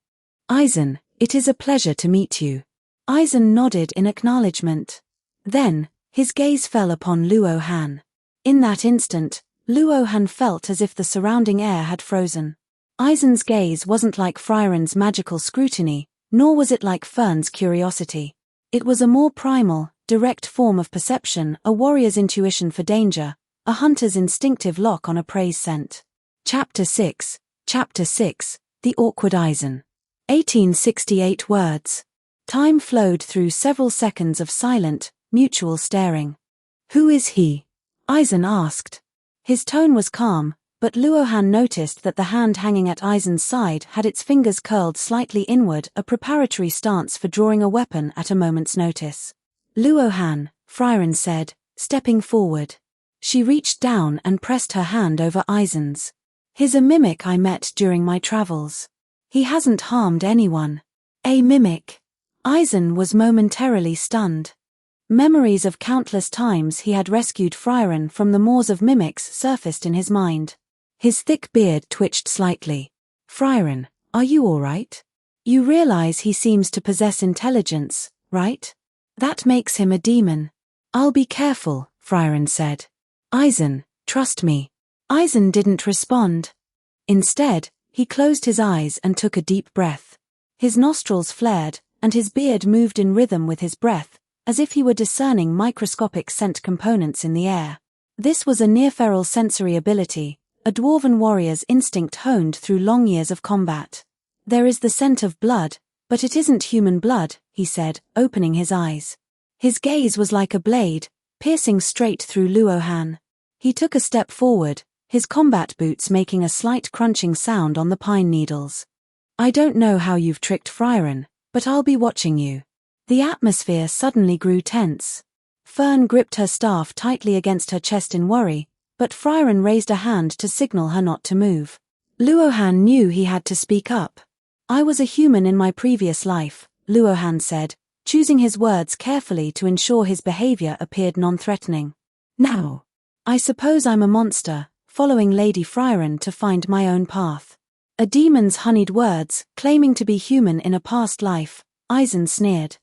Eisen, it is a pleasure to meet you. Eisen nodded in acknowledgement. Then, his gaze fell upon Luo Han. In that instant, Luo Han felt as if the surrounding air had frozen. Eisen's gaze wasn't like Frieren's magical scrutiny, nor was it like Fern's curiosity. It was a more primal, direct form of perception, a warrior's intuition for danger, a hunter's instinctive lock on a prey's scent. Chapter 6, The Awkward Eisen. 1868 words. Time flowed through several seconds of silent, mutual staring. Who is he? Eisen asked. His tone was calm, but Luo Han noticed that the hand hanging at Eisen's side had its fingers curled slightly inward, a preparatory stance for drawing a weapon at a moment's notice. Luo Han, Frieren said, stepping forward. She reached down and pressed her hand over Eisen's. He's a mimic I met during my travels. He hasn't harmed anyone. A mimic? Eisen was momentarily stunned. Memories of countless times he had rescued Frieren from the maws of mimics surfaced in his mind. His thick beard twitched slightly. Frieren, are you all right? You realize he seems to possess intelligence, right? That makes him a demon. I'll be careful, Frieren said. Eisen, trust me. Eisen didn't respond. Instead, he closed his eyes and took a deep breath. His nostrils flared, and his beard moved in rhythm with his breath, as if he were discerning microscopic scent components in the air. This was a near-feral sensory ability, a dwarven warrior's instinct honed through long years of combat. There is the scent of blood, but it isn't human blood, he said, opening his eyes. His gaze was like a blade, piercing straight through Luo Han. He took a step forward, his combat boots making a slight crunching sound on the pine needles. I don't know how you've tricked Frieren, but I'll be watching you. The atmosphere suddenly grew tense. Fern gripped her staff tightly against her chest in worry, but Frieren raised a hand to signal her not to move. Luo Han knew he had to speak up. I was a human in my previous life, Luo Han said, choosing his words carefully to ensure his behavior appeared non-threatening. Now, I suppose I'm a monster, following Lady Frieren to find my own path. A demon's honeyed words, claiming to be human in a past life, Eisen sneered.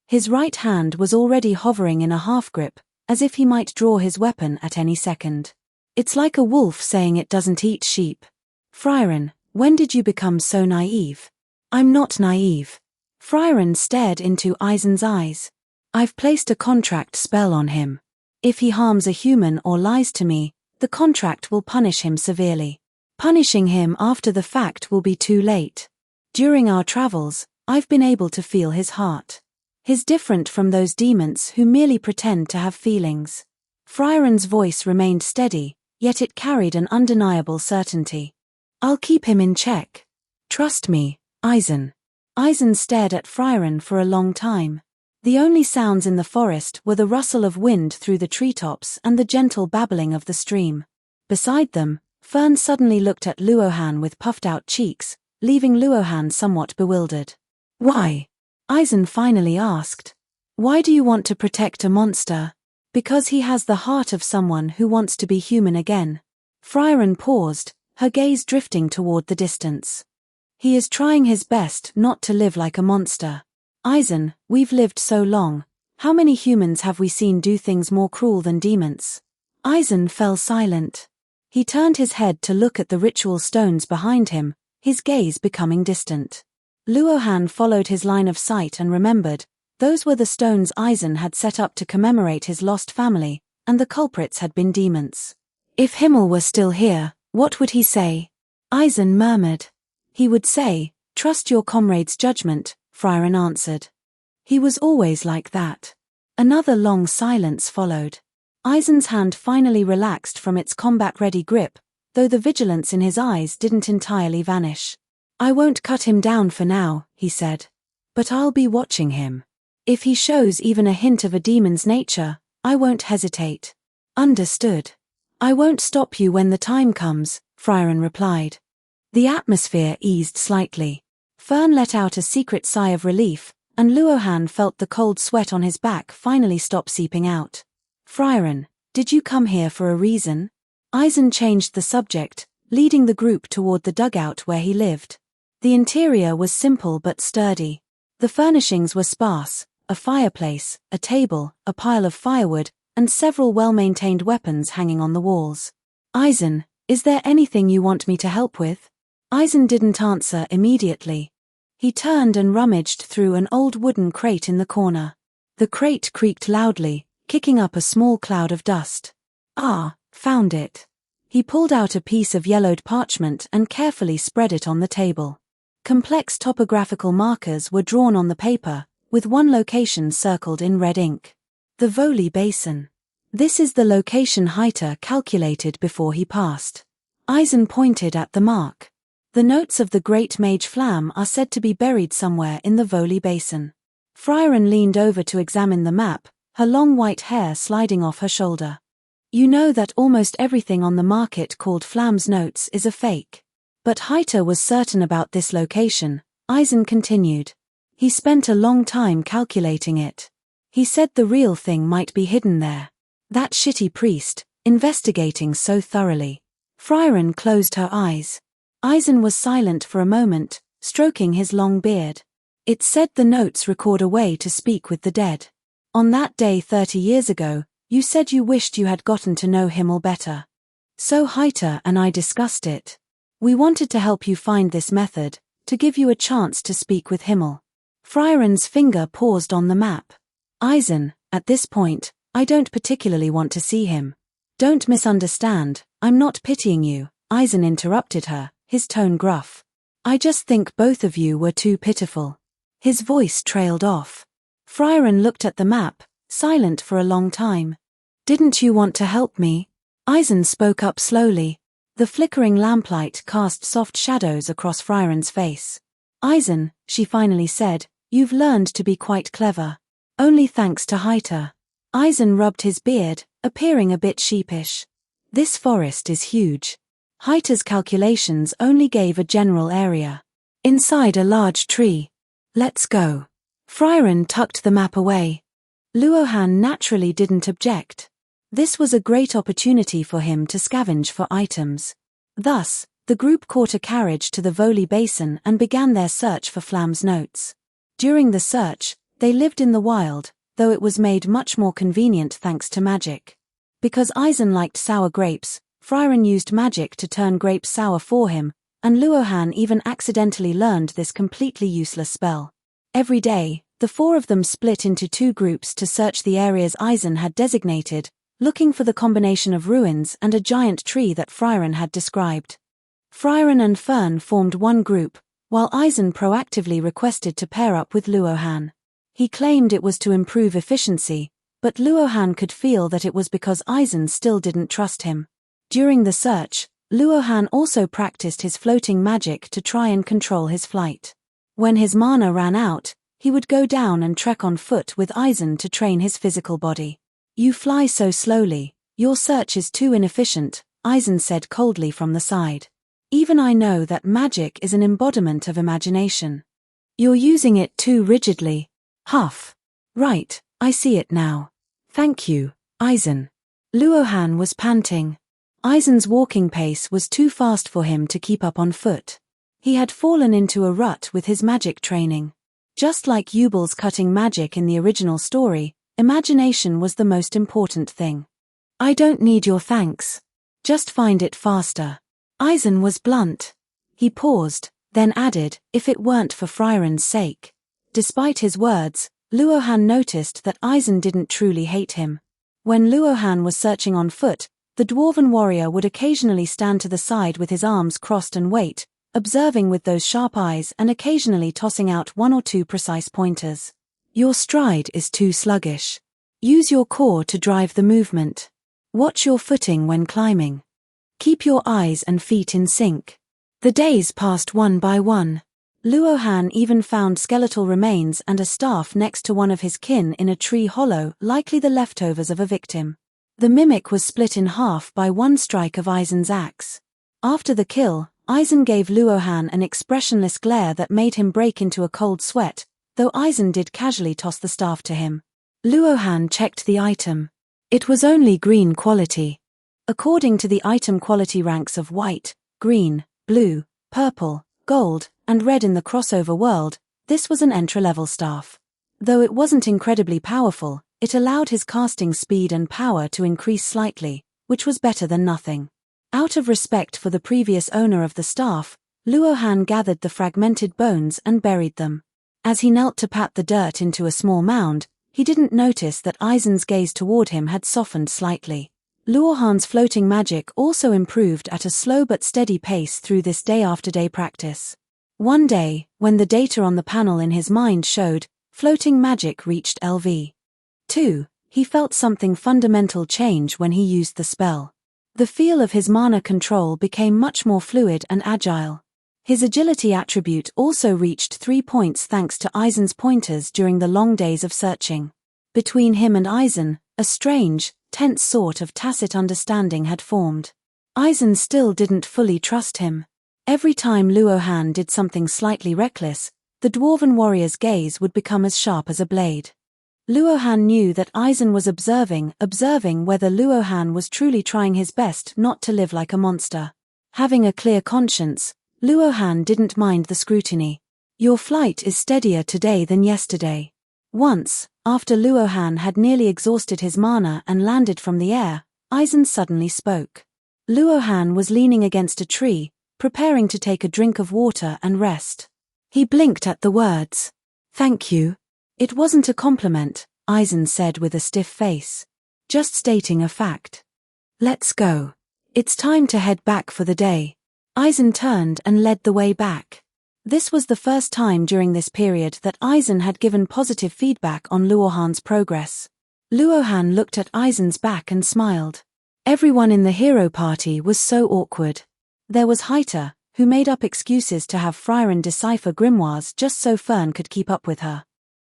His right hand was already hovering in a half-grip, as if he might draw his weapon at any second. It's like a wolf saying it doesn't eat sheep. Frieren, when did you become so naive? I'm not naive. Frieren stared into Eisen's eyes. I've placed a contract spell on him. If he harms a human or lies to me, the contract will punish him severely. Punishing him after the fact will be too late. During our travels, I've been able to feel his heart. He's different from those demons who merely pretend to have feelings. Frieren's voice remained steady, yet it carried an undeniable certainty. I'll keep him in check. Trust me, Eisen. Eisen stared at Frieren for a long time. The only sounds in the forest were the rustle of wind through the treetops and the gentle babbling of the stream. Beside them, Fern suddenly looked at Luo Han with puffed-out cheeks, leaving Luo Han somewhat bewildered. Why? Eisen finally asked. Why do you want to protect a monster? Because he has the heart of someone who wants to be human again. Frieren paused, her gaze drifting toward the distance. He is trying his best not to live like a monster. Eisen, we've lived so long. How many humans have we seen do things more cruel than demons? Eisen fell silent. He turned his head to look at the ritual stones behind him, his gaze becoming distant. Luo Han followed his line of sight and remembered, those were the stones Eisen had set up to commemorate his lost family, and the culprits had been demons. If Himmel were still here, what would he say? Eisen murmured. He would say, trust your comrade's judgment, Frieren answered. He was always like that. Another long silence followed. Eisen's hand finally relaxed from its combat-ready grip, though the vigilance in his eyes didn't entirely vanish. I won't cut him down for now, he said. But I'll be watching him. If he shows even a hint of a demon's nature, I won't hesitate. Understood. I won't stop you when the time comes, Frieren replied. The atmosphere eased slightly. Fern let out a secret sigh of relief, and Luohan felt the cold sweat on his back finally stop seeping out. Frieren, did you come here for a reason? Eisen changed the subject, leading the group toward the dugout where he lived. The interior was simple but sturdy. The furnishings were sparse: a fireplace, a table, a pile of firewood, and several well-maintained weapons hanging on the walls. Eisen, is there anything you want me to help with? Eisen didn't answer immediately. He turned and rummaged through an old wooden crate in the corner. The crate creaked loudly, kicking up a small cloud of dust. Ah, found it. He pulled out a piece of yellowed parchment and carefully spread it on the table. Complex topographical markers were drawn on the paper, with one location circled in red ink. The Voli Basin. This is the location Heiter calculated before he passed. Eisen pointed at the mark. The notes of the Great Mage Flam are said to be buried somewhere in the Voli Basin. Frieren leaned over to examine the map, her long white hair sliding off her shoulder. You know that almost everything on the market called Flam's Notes is a fake. But Heiter was certain about this location, Eisen continued. He spent a long time calculating it. He said the real thing might be hidden there. That shitty priest, investigating so thoroughly. Frieren closed her eyes. Eisen was silent for a moment, stroking his long beard. It said the notes record a way to speak with the dead. On that day 30 years ago, you said you wished you had gotten to know Himmel better. So Heiter and I discussed it. We wanted to help you find this method, to give you a chance to speak with Himmel. Frieren's finger paused on the map. Eisen, at this point, I don't particularly want to see him. Don't misunderstand, I'm not pitying you, Eisen interrupted her, his tone gruff. I just think both of you were too pitiful. His voice trailed off. Frieren looked at the map, silent for a long time. Didn't you want to help me? Eisen spoke up slowly. The flickering lamplight cast soft shadows across Frieren's face. Eisen, she finally said, you've learned to be quite clever. Only thanks to Heiter. Eisen rubbed his beard, appearing a bit sheepish. This forest is huge. Heiter's calculations only gave a general area. Inside a large tree. Let's go. Frieren tucked the map away. Luohan naturally didn't object. This was a great opportunity for him to scavenge for items. Thus, the group caught a carriage to the Voli Basin and began their search for Flam's Notes. During the search, they lived in the wild, though it was made much more convenient thanks to magic. Because Eisen liked sour grapes, Frieren used magic to turn grapes sour for him, and Luohan even accidentally learned this completely useless spell. Every day, the four of them split into two groups to search the areas Eisen had designated, looking for the combination of ruins and a giant tree that Frieren had described. Frieren and Fern formed one group, while Eisen proactively requested to pair up with Luohan. He claimed it was to improve efficiency, but Luohan could feel that it was because Eisen still didn't trust him. During the search, Luohan also practiced his floating magic to try and control his flight. When his mana ran out, he would go down and trek on foot with Eisen to train his physical body. You fly so slowly, your search is too inefficient, Eisen said coldly from the side. Even I know that magic is an embodiment of imagination. You're using it too rigidly. Huff. Right, I see it now. Thank you, Eisen. Luohan was panting. Eisen's walking pace was too fast for him to keep up on foot. He had fallen into a rut with his magic training. Just like Yubel's cutting magic in the original story, imagination was the most important thing. I don't need your thanks. Just find it faster. Eisen was blunt. He paused, then added, if it weren't for Frieren's sake. Despite his words, Luohan noticed that Eisen didn't truly hate him. When Luohan was searching on foot, the dwarven warrior would occasionally stand to the side with his arms crossed and wait, observing with those sharp eyes and occasionally tossing out one or two precise pointers. Your stride is too sluggish. Use your core to drive the movement. Watch your footing when climbing. Keep your eyes and feet in sync. The days passed one by one. Luohan even found skeletal remains and a staff next to one of his kin in a tree hollow, likely the leftovers of a victim. The mimic was split in half by one strike of Aizen's axe. After the kill, Aizen gave Luohan an expressionless glare that made him break into a cold sweat, though Aizen did casually toss the staff to him. Luohan checked the item. It was only green quality. According to the item quality ranks of white, green, blue, purple, gold, and red in the crossover world, this was an entry-level staff. Though it wasn't incredibly powerful, it allowed his casting speed and power to increase slightly, which was better than nothing. Out of respect for the previous owner of the staff, Luohan gathered the fragmented bones and buried them. As he knelt to pat the dirt into a small mound, he didn't notice that Aizen's gaze toward him had softened slightly. Luohan's floating magic also improved at a slow but steady pace through this day-after-day practice. One day, when the data on the panel in his mind showed floating magic reached LV2, he felt something fundamental change when he used the spell. The feel of his mana control became much more fluid and agile. His agility attribute also reached 3 points thanks to Aizen's pointers during the long days of searching. Between him and Aizen, a strange, tense sort of tacit understanding had formed. Aizen still didn't fully trust him. Every time Luohan did something slightly reckless, the dwarven warrior's gaze would become as sharp as a blade. Luohan knew that Aizen was observing whether Luohan was truly trying his best not to live like a monster. Having a clear conscience, Luohan didn't mind the scrutiny. Your flight is steadier today than yesterday. Once, after Luohan had nearly exhausted his mana and landed from the air, Aizen suddenly spoke. Luohan was leaning against a tree, preparing to take a drink of water and rest. He blinked at the words. "Thank you." "It wasn't a compliment," Aizen said with a stiff face. "Just stating a fact." "Let's go. It's time to head back for the day." Aizen turned and led the way back. This was the first time during this period that Aizen had given positive feedback on Luohan's progress. Luohan looked at Aizen's back and smiled. Everyone in the hero party was so awkward. There was Haita, who made up excuses to have Frieren decipher grimoires just so Fern could keep up with her.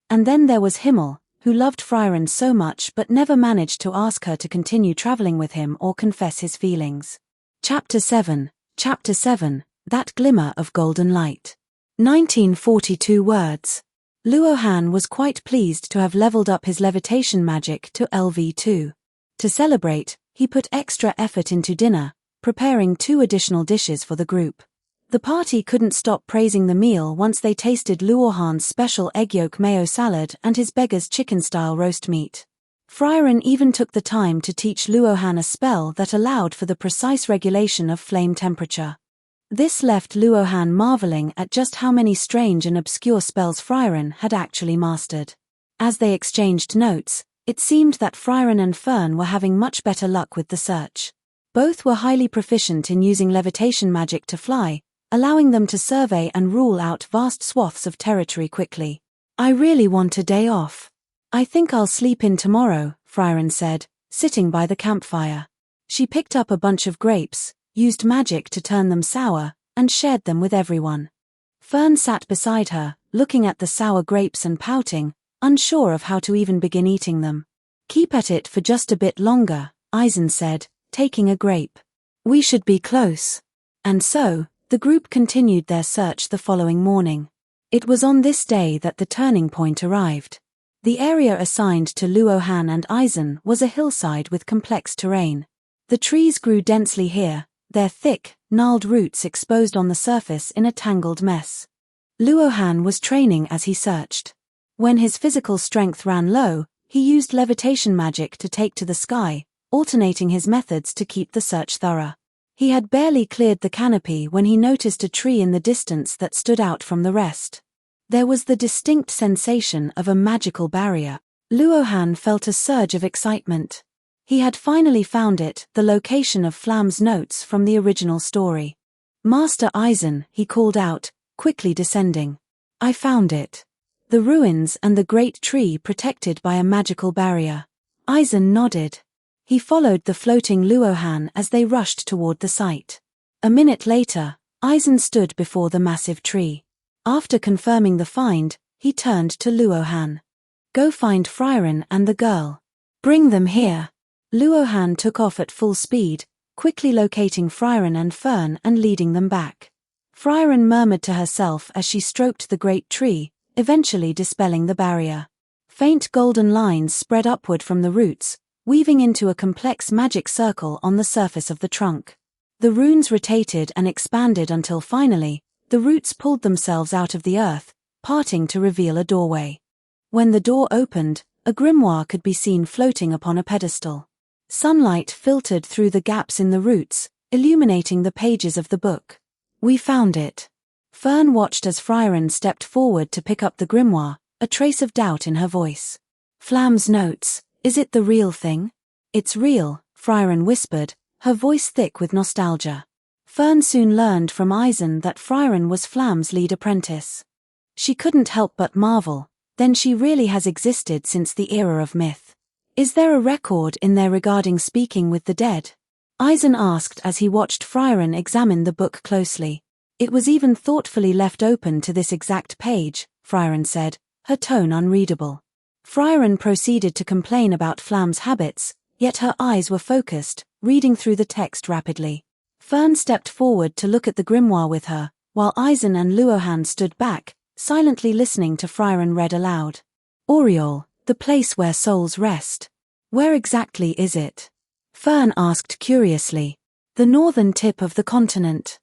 And then there was Himmel, who loved Frieren so much but never managed to ask her to continue traveling with him or confess his feelings. Chapter 7, That Glimmer of Golden Light. 1942 words. Luohan was quite pleased to have leveled up his levitation magic to LV2. To celebrate, he put extra effort into dinner, preparing 2 additional dishes for the group. The party couldn't stop praising the meal once they tasted Luohan's special egg yolk mayo salad and his beggar's chicken-style roast meat. Frieren even took the time to teach Luohan a spell that allowed for the precise regulation of flame temperature. This left Luohan marveling at just how many strange and obscure spells Frieren had actually mastered. As they exchanged notes, it seemed that Frieren and Fern were having much better luck with the search. Both were highly proficient in using levitation magic to fly, allowing them to survey and rule out vast swaths of territory quickly. "I really want a day off. I think I'll sleep in tomorrow," Frieren said, sitting by the campfire. She picked up a bunch of grapes, used magic to turn them sour, and shared them with everyone. Fern sat beside her, looking at the sour grapes and pouting, unsure of how to even begin eating them. "Keep at it for just a bit longer," Aizen said, taking a grape. "We should be close." And so, the group continued their search the following morning. It was on this day that the turning point arrived. The area assigned to Luohan and Aizen was a hillside with complex terrain. The trees grew densely here, their thick, gnarled roots exposed on the surface in a tangled mess. Luohan was training as he searched. When his physical strength ran low, he used levitation magic to take to the sky, alternating his methods to keep the search thorough. He had barely cleared the canopy when he noticed a tree in the distance that stood out from the rest. There was the distinct sensation of a magical barrier. Luohan felt a surge of excitement. He had finally found it, the location of Flam's notes from the original story. "Master Aizen," he called out, quickly descending. "I found it. The ruins and the great tree protected by a magical barrier." Aizen nodded. He followed the floating Luohan as they rushed toward the site. A minute later, Aizen stood before the massive tree. After confirming the find, he turned to Luohan. "Go find Frieren and the girl. Bring them here." Luohan took off at full speed, quickly locating Frieren and Fern and leading them back. Frieren murmured to herself as she stroked the great tree, eventually dispelling the barrier. Faint golden lines spread upward from the roots, weaving into a complex magic circle on the surface of the trunk. The runes rotated and expanded until finally, the roots pulled themselves out of the earth, parting to reveal a doorway. When the door opened, a grimoire could be seen floating upon a pedestal. Sunlight filtered through the gaps in the roots, illuminating the pages of the book. "We found it." Fern watched as Frieren stepped forward to pick up the grimoire, a trace of doubt in her voice. "Flam's notes, is it the real thing?" "It's real," Frieren whispered, her voice thick with nostalgia. Fern soon learned from Eisen that Frieren was Flam's lead apprentice. She couldn't help but marvel, then she really has existed since the era of myth. "Is there a record in there regarding speaking with the dead?" Eisen asked as he watched Frieren examine the book closely. "It was even thoughtfully left open to this exact page," Frieren said, her tone unreadable. Frieren proceeded to complain about Flam's habits, yet her eyes were focused, reading through the text rapidly. Fern stepped forward to look at the grimoire with her, while Eisen and Luohan stood back, silently listening to Frieren read aloud. "Oriole, the place where souls rest. Where exactly is it?" Fern asked curiously. "The northern tip of the continent.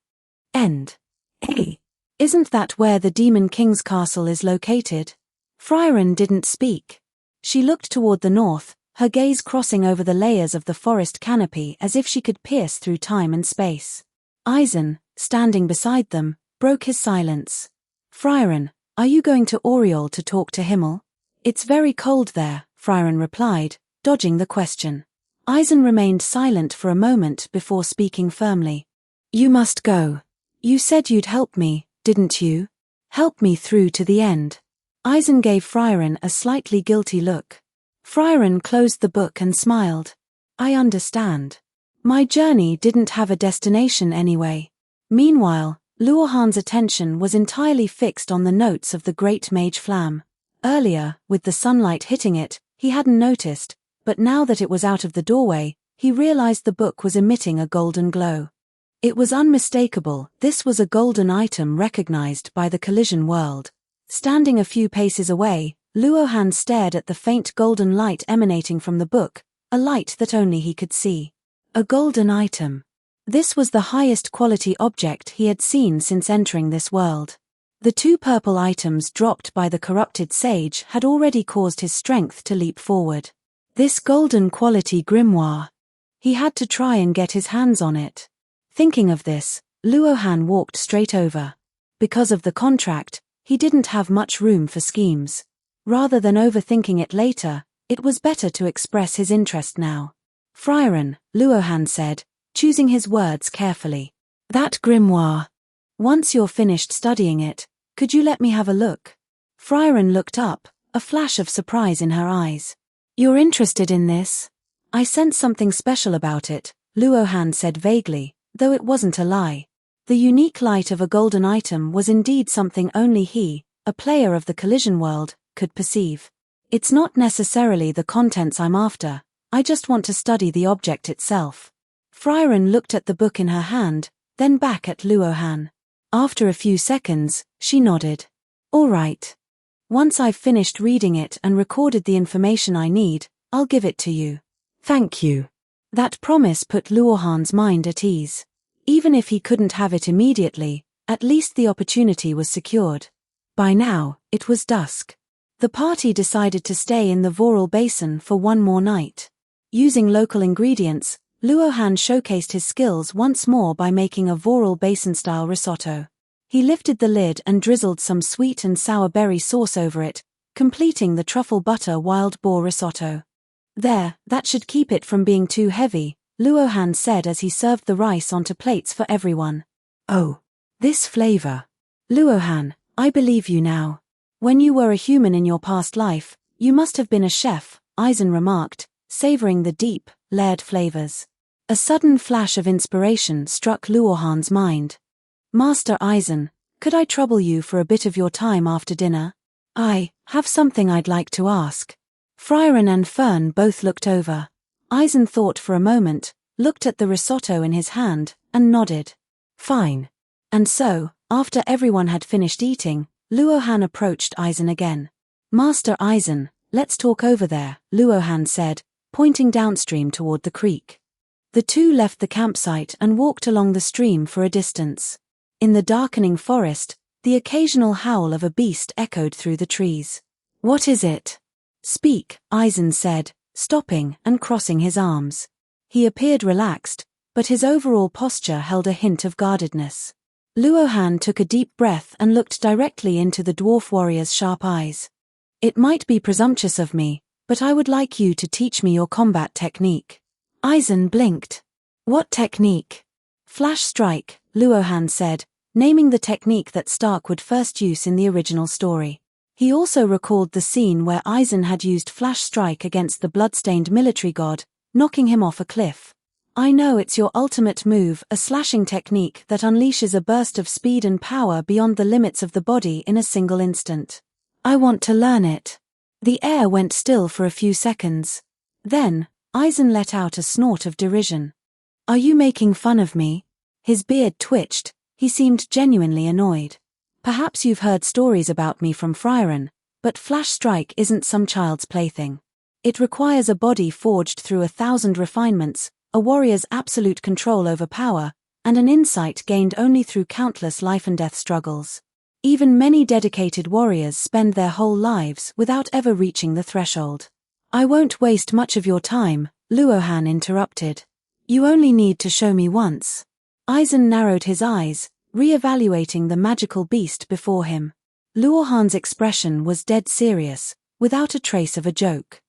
End. Hey, isn't that where the Demon King's castle is located?" Frieren didn't speak. She looked toward the north, her gaze crossing over the layers of the forest canopy as if she could pierce through time and space. Eisen, standing beside them, broke his silence. "Frieren, are you going to Oriole to talk to Himmel?" "It's very cold there," Frieren replied, dodging the question. Eisen remained silent for a moment before speaking firmly. "You must go. You said you'd help me, didn't you? Help me through to the end." Eisen gave Frieren a slightly guilty look. Frieren closed the book and smiled. "I understand. My journey didn't have a destination anyway." Meanwhile, Luohan's attention was entirely fixed on the notes of the great mage Flam. Earlier, with the sunlight hitting it, he hadn't noticed, but now that it was out of the doorway, he realized the book was emitting a golden glow. It was unmistakable, this was a golden item recognized by the collision world. Standing a few paces away, Luohan stared at the faint golden light emanating from the book, a light that only he could see. A golden item. This was the highest quality object he had seen since entering this world. The two purple items dropped by the corrupted sage had already caused his strength to leap forward. This golden quality grimoire. He had to try and get his hands on it. Thinking of this, Luohan walked straight over. Because of the contract, he didn't have much room for schemes. Rather than overthinking it later, it was better to express his interest now. "Frieren," Luohan said, choosing his words carefully. "That grimoire. Once you're finished studying it, could you let me have a look?" Frieren looked up, a flash of surprise in her eyes. "You're interested in this?" "I sense something special about it," Luohan said vaguely, though it wasn't a lie. The unique light of a golden item was indeed something only he, a player of the collision world, could perceive. "It's not necessarily the contents I'm after, I just want to study the object itself." Frieren looked at the book in her hand, then back at Luohan. After a few seconds, she nodded. "All right. Once I've finished reading it and recorded the information I need, I'll give it to you." "Thank you." That promise put Luohan's mind at ease. Even if he couldn't have it immediately, at least the opportunity was secured. By now, it was dusk. The party decided to stay in the Voral Basin for one more night. Using local ingredients, Luohan showcased his skills once more by making a Voral Basin-style risotto. He lifted the lid and drizzled some sweet and sour berry sauce over it, completing the truffle butter wild boar risotto. "There, that should keep it from being too heavy," Luohan said as he served the rice onto plates for everyone. "Oh, this flavor. Luohan, I believe you now. When you were a human in your past life, you must have been a chef," Eisen remarked, savoring the deep, layered flavors. A sudden flash of inspiration struck Luohan's mind. "Master Eisen, could I trouble you for a bit of your time after dinner? I have something I'd like to ask." Frieren and Fern both looked over. Eisen thought for a moment, looked at the risotto in his hand, and nodded. Fine. And so, after everyone had finished eating, Luohan approached Eisen again. Master Eisen, let's talk over there, Luohan said, pointing downstream toward the creek. The two left the campsite and walked along the stream for a distance. In the darkening forest, the occasional howl of a beast echoed through the trees. What is it? Speak, Eisen said, stopping and crossing his arms. He appeared relaxed, but his overall posture held a hint of guardedness. Luohan took a deep breath and looked directly into the dwarf warrior's sharp eyes. It might be presumptuous of me, but I would like you to teach me your combat technique. Eisen blinked. What technique? Flash strike, Luohan said, naming the technique that Stark would first use in the original story. He also recalled the scene where Eisen had used flash strike against the bloodstained military god, knocking him off a cliff. I know it's your ultimate move, a slashing technique that unleashes a burst of speed and power beyond the limits of the body in a single instant. I want to learn it. The air went still for a few seconds. Then, Eisen let out a snort of derision. Are you making fun of me? His beard twitched, he seemed genuinely annoyed. Perhaps you've heard stories about me from Frieren, but flash strike isn't some child's plaything. It requires a body forged through 1,000 refinements, a warrior's absolute control over power, and an insight gained only through countless life-and-death struggles. Even many dedicated warriors spend their whole lives without ever reaching the threshold. I won't waste much of your time, Luohan interrupted. You only need to show me once. Eisen narrowed his eyes, re-evaluating the magical beast before him. Luohan's expression was dead serious, without a trace of a joke.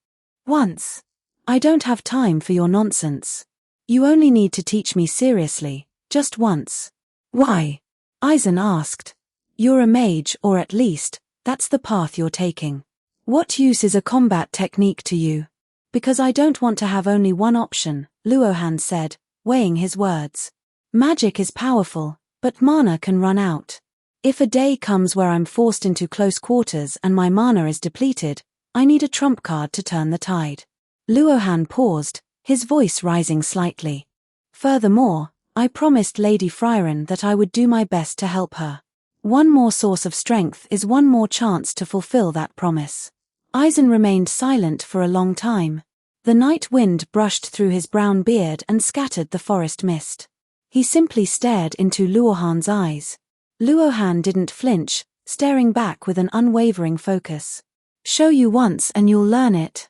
Once. I don't have time for your nonsense. You only need to teach me seriously, just once. Why? Eisen asked. You're a mage, or at least, that's the path you're taking. What use is a combat technique to you? Because I don't want to have only one option, Luohan said, weighing his words. Magic is powerful, but mana can run out. If a day comes where I'm forced into close quarters and my mana is depleted, I need a trump card to turn the tide. Luohan paused, his voice rising slightly. Furthermore, I promised Lady Frieren that I would do my best to help her. One more source of strength is one more chance to fulfill that promise. Eisen remained silent for a long time. The night wind brushed through his brown beard and scattered the forest mist. He simply stared into Luohan's eyes. Luohan didn't flinch, staring back with an unwavering focus. Show you once and you'll learn it.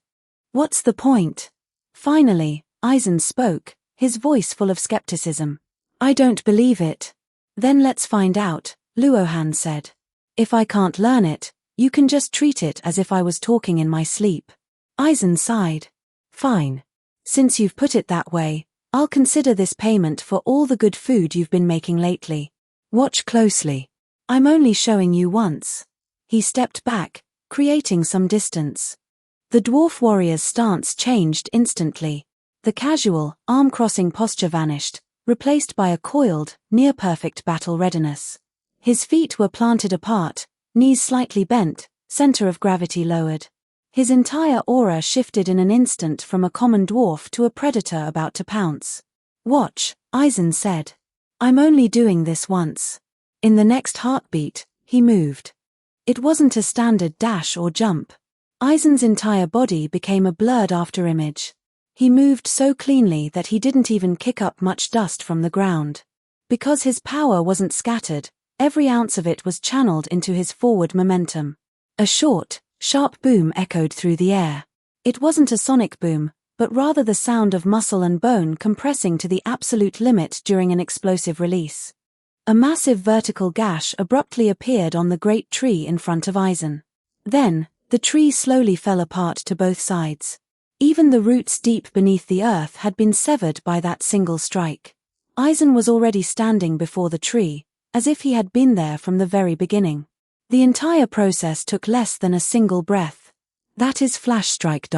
What's the point? Finally, Eisen spoke, his voice full of skepticism. I don't believe it. Then let's find out, Luohan said. If I can't learn it, you can just treat it as if I was talking in my sleep. Eisen sighed. Fine. Since you've put it that way, I'll consider this payment for all the good food you've been making lately. Watch closely. I'm only showing you once. He stepped back, creating some distance. The dwarf warrior's stance changed instantly. The casual, arm-crossing posture vanished, replaced by a coiled, near-perfect battle readiness. His feet were planted apart, knees slightly bent, center of gravity lowered. His entire aura shifted in an instant from a common dwarf to a predator about to pounce. Watch, Eisen said. I'm only doing this once. In the next heartbeat, he moved. It wasn't a standard dash or jump. Eisen's entire body became a blurred afterimage. He moved so cleanly that he didn't even kick up much dust from the ground. Because his power wasn't scattered, every ounce of it was channeled into his forward momentum. A short, sharp boom echoed through the air. It wasn't a sonic boom, but rather the sound of muscle and bone compressing to the absolute limit during an explosive release. A massive vertical gash abruptly appeared on the great tree in front of Eisen. Then, the tree slowly fell apart to both sides. Even the roots deep beneath the earth had been severed by that single strike. Eisen was already standing before the tree, as if he had been there from the very beginning. The entire process took less than a single breath. That is flash strike.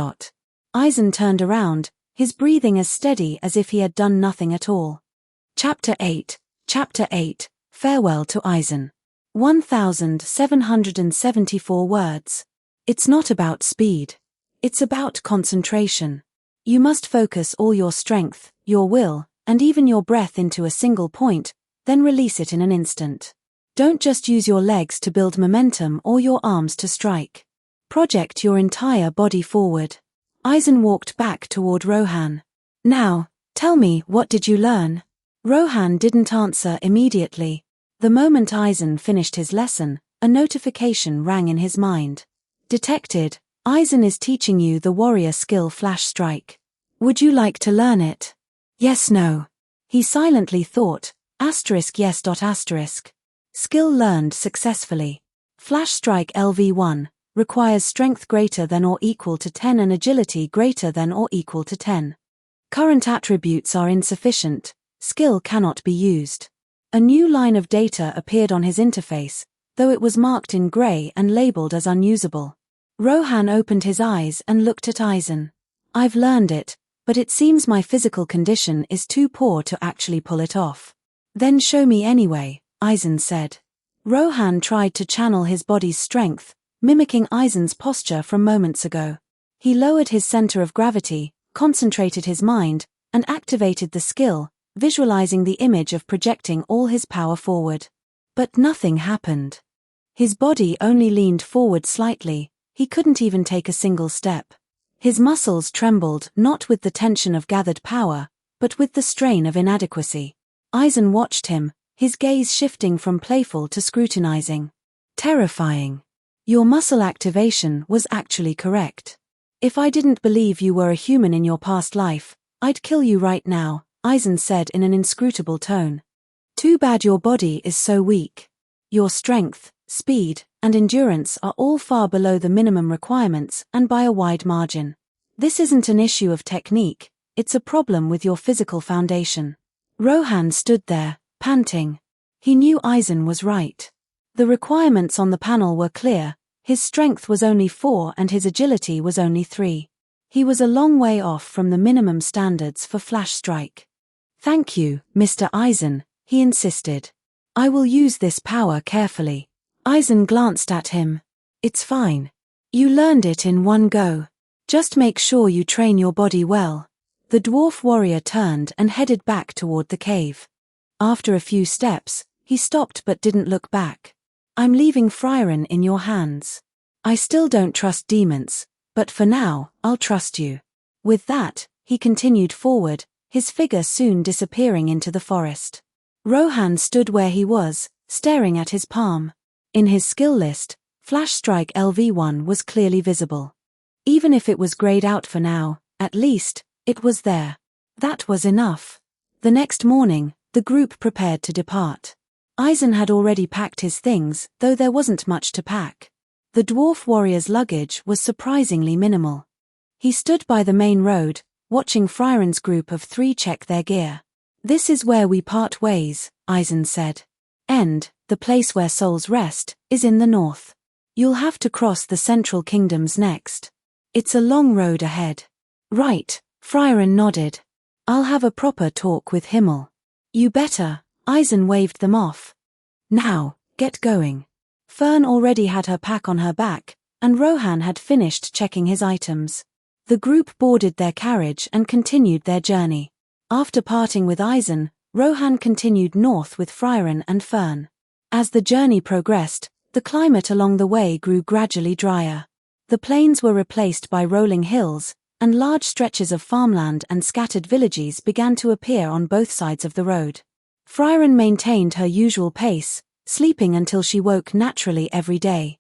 Eisen turned around, his breathing as steady as if he had done nothing at all. Chapter 8. Farewell to Eisen. 1,774 words. It's not about speed. It's about concentration. You must focus all your strength, your will, and even your breath into a single point, then release it in an instant. Don't just use your legs to build momentum or your arms to strike. Project your entire body forward. Aizen walked back toward Rohan. Now, tell me, what did you learn? Rohan didn't answer immediately. The moment Aizen finished his lesson, a notification rang in his mind. Detected, Aizen is teaching you the warrior skill Flash Strike. Would you like to learn it? Yes, no. He silently thought, *yes. Skill learned successfully. Flash Strike LV1 requires strength greater than or equal to 10 and agility greater than or equal to 10. Current attributes are insufficient, skill cannot be used. A new line of data appeared on his interface, though it was marked in grey and labeled as unusable. Rohan opened his eyes and looked at Aizen. I've learned it, but it seems my physical condition is too poor to actually pull it off. Then show me anyway, Aizen said. Rohan tried to channel his body's strength, mimicking Aizen's posture from moments ago. He lowered his center of gravity, concentrated his mind, and activated the skill, visualizing the image of projecting all his power forward. But nothing happened. His body only leaned forward slightly, he couldn't even take a single step. His muscles trembled not with the tension of gathered power, but with the strain of inadequacy. Aizen watched him, his gaze shifting from playful to scrutinizing. Terrifying. Your muscle activation was actually correct. If I didn't believe you were a human in your past life, I'd kill you right now, Aizen said in an inscrutable tone. Too bad your body is so weak. Your strength, speed, and endurance are all far below the minimum requirements and by a wide margin. This isn't an issue of technique, it's a problem with your physical foundation. Rohan stood there, panting. He knew Aizen was right. The requirements on the panel were clear, his strength was only 4 and his agility was only 3. He was a long way off from the minimum standards for Flash Strike. Thank you, Mr. Aizen, he insisted. I will use this power carefully. Aizen glanced at him. It's fine. You learned it in one go. Just make sure you train your body well. The dwarf warrior turned and headed back toward the cave. After a few steps, he stopped but didn't look back. I'm leaving Frieren in your hands. I still don't trust demons, but for now, I'll trust you. With that, he continued forward, his figure soon disappearing into the forest. Rohan stood where he was, staring at his palm. In his skill list, Flash Strike LV1 was clearly visible. Even if it was grayed out for now, at least, it was there. That was enough. The next morning, the group prepared to depart. Aizen had already packed his things, though there wasn't much to pack. The dwarf warrior's luggage was surprisingly minimal. He stood by the main road, watching Frieren's group of 3 check their gear. This is where we part ways, Aizen said. The place where souls rest, is in the north. You'll have to cross the central kingdoms next. It's a long road ahead. Right, Frieren nodded. I'll have a proper talk with Himmel. You better, Aizen waved them off. Now, get going. Fern already had her pack on her back, and Rohan had finished checking his items. The group boarded their carriage and continued their journey. After parting with Aizen, Rohan continued north with Frieren and Fern. As the journey progressed, the climate along the way grew gradually drier. The plains were replaced by rolling hills, and large stretches of farmland and scattered villages began to appear on both sides of the road. Frieren maintained her usual pace, sleeping until she woke naturally every day.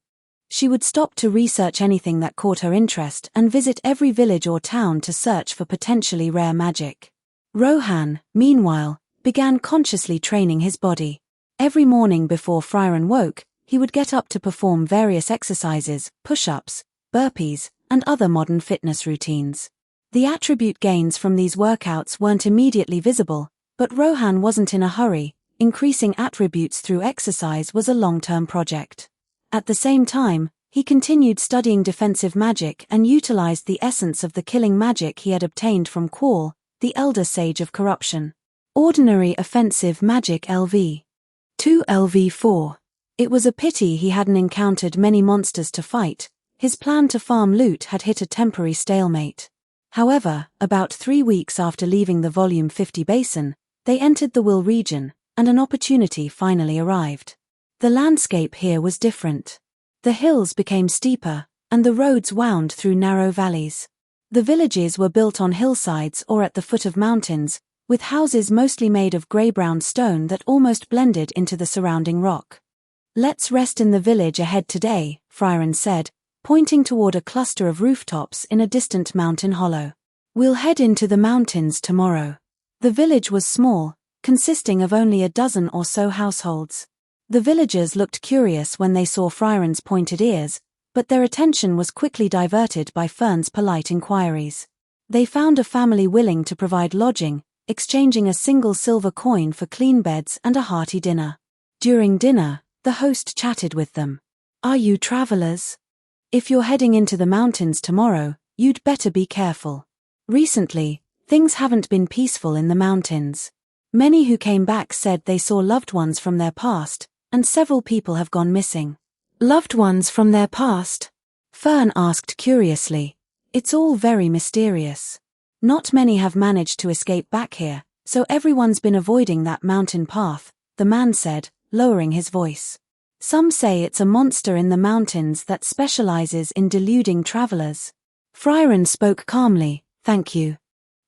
She would stop to research anything that caught her interest and visit every village or town to search for potentially rare magic. Rohan, meanwhile, began consciously training his body. Every morning before Frieren woke, he would get up to perform various exercises, push-ups, burpees, and other modern fitness routines. The attribute gains from these workouts weren't immediately visible, but Rohan wasn't in a hurry. Increasing attributes through exercise was a long-term project. At the same time, he continued studying defensive magic and utilized the essence of the killing magic he had obtained from Qual, the Elder Sage of Corruption. Ordinary offensive magic LV. 2 LV4. It was a pity he hadn't encountered many monsters to fight. His plan to farm loot had hit a temporary stalemate. However, about 3 weeks after leaving the Volume 50 basin, they entered the Will region, and an opportunity finally arrived. The landscape here was different. The hills became steeper, and the roads wound through narrow valleys. The villages were built on hillsides or at the foot of mountains, with houses mostly made of grey-brown stone that almost blended into the surrounding rock. "Let's rest in the village ahead today," Frieren said, pointing toward a cluster of rooftops in a distant mountain hollow. "We'll head into the mountains tomorrow." The village was small, consisting of only a dozen or so households. The villagers looked curious when they saw Frieren's pointed ears, but their attention was quickly diverted by Fern's polite inquiries. They found a family willing to provide lodging, exchanging a single silver coin for clean beds and a hearty dinner. During dinner, the host chatted with them. "Are you travelers? If you're heading into the mountains tomorrow, you'd better be careful. Recently, things haven't been peaceful in the mountains. Many who came back said they saw loved ones from their past, and several people have gone missing." "Loved ones from their past?" Fern asked curiously. "It's all very mysterious. Not many have managed to escape back here, so everyone's been avoiding that mountain path," the man said, lowering his voice. "Some say it's a monster in the mountains that specializes in deluding travelers." Frieren spoke calmly. "Thank you.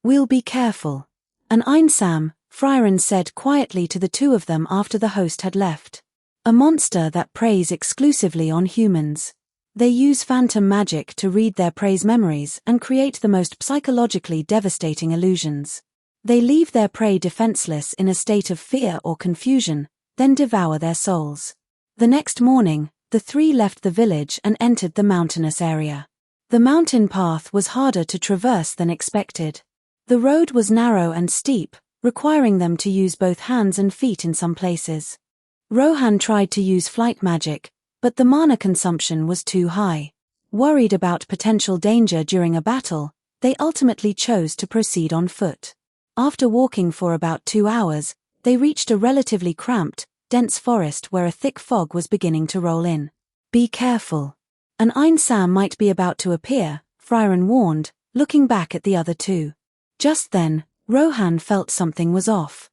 We'll be careful." "An Einsam," Frieren said quietly to the two of them after the host had left. "A monster that preys exclusively on humans. They use phantom magic to read their prey's memories and create the most psychologically devastating illusions. They leave their prey defenseless in a state of fear or confusion, then devour their souls." The next morning, the three left the village and entered the mountainous area. The mountain path was harder to traverse than expected. The road was narrow and steep, requiring them to use both hands and feet in some places. Rohan tried to use flight magic, but the mana consumption was too high. Worried about potential danger during a battle, they ultimately chose to proceed on foot. After walking for about 2 hours, they reached a relatively cramped, dense forest where a thick fog was beginning to roll in. "Be careful. An Einsam might be about to appear," Frieren warned, looking back at the other two. Just then, Rohan felt something was off.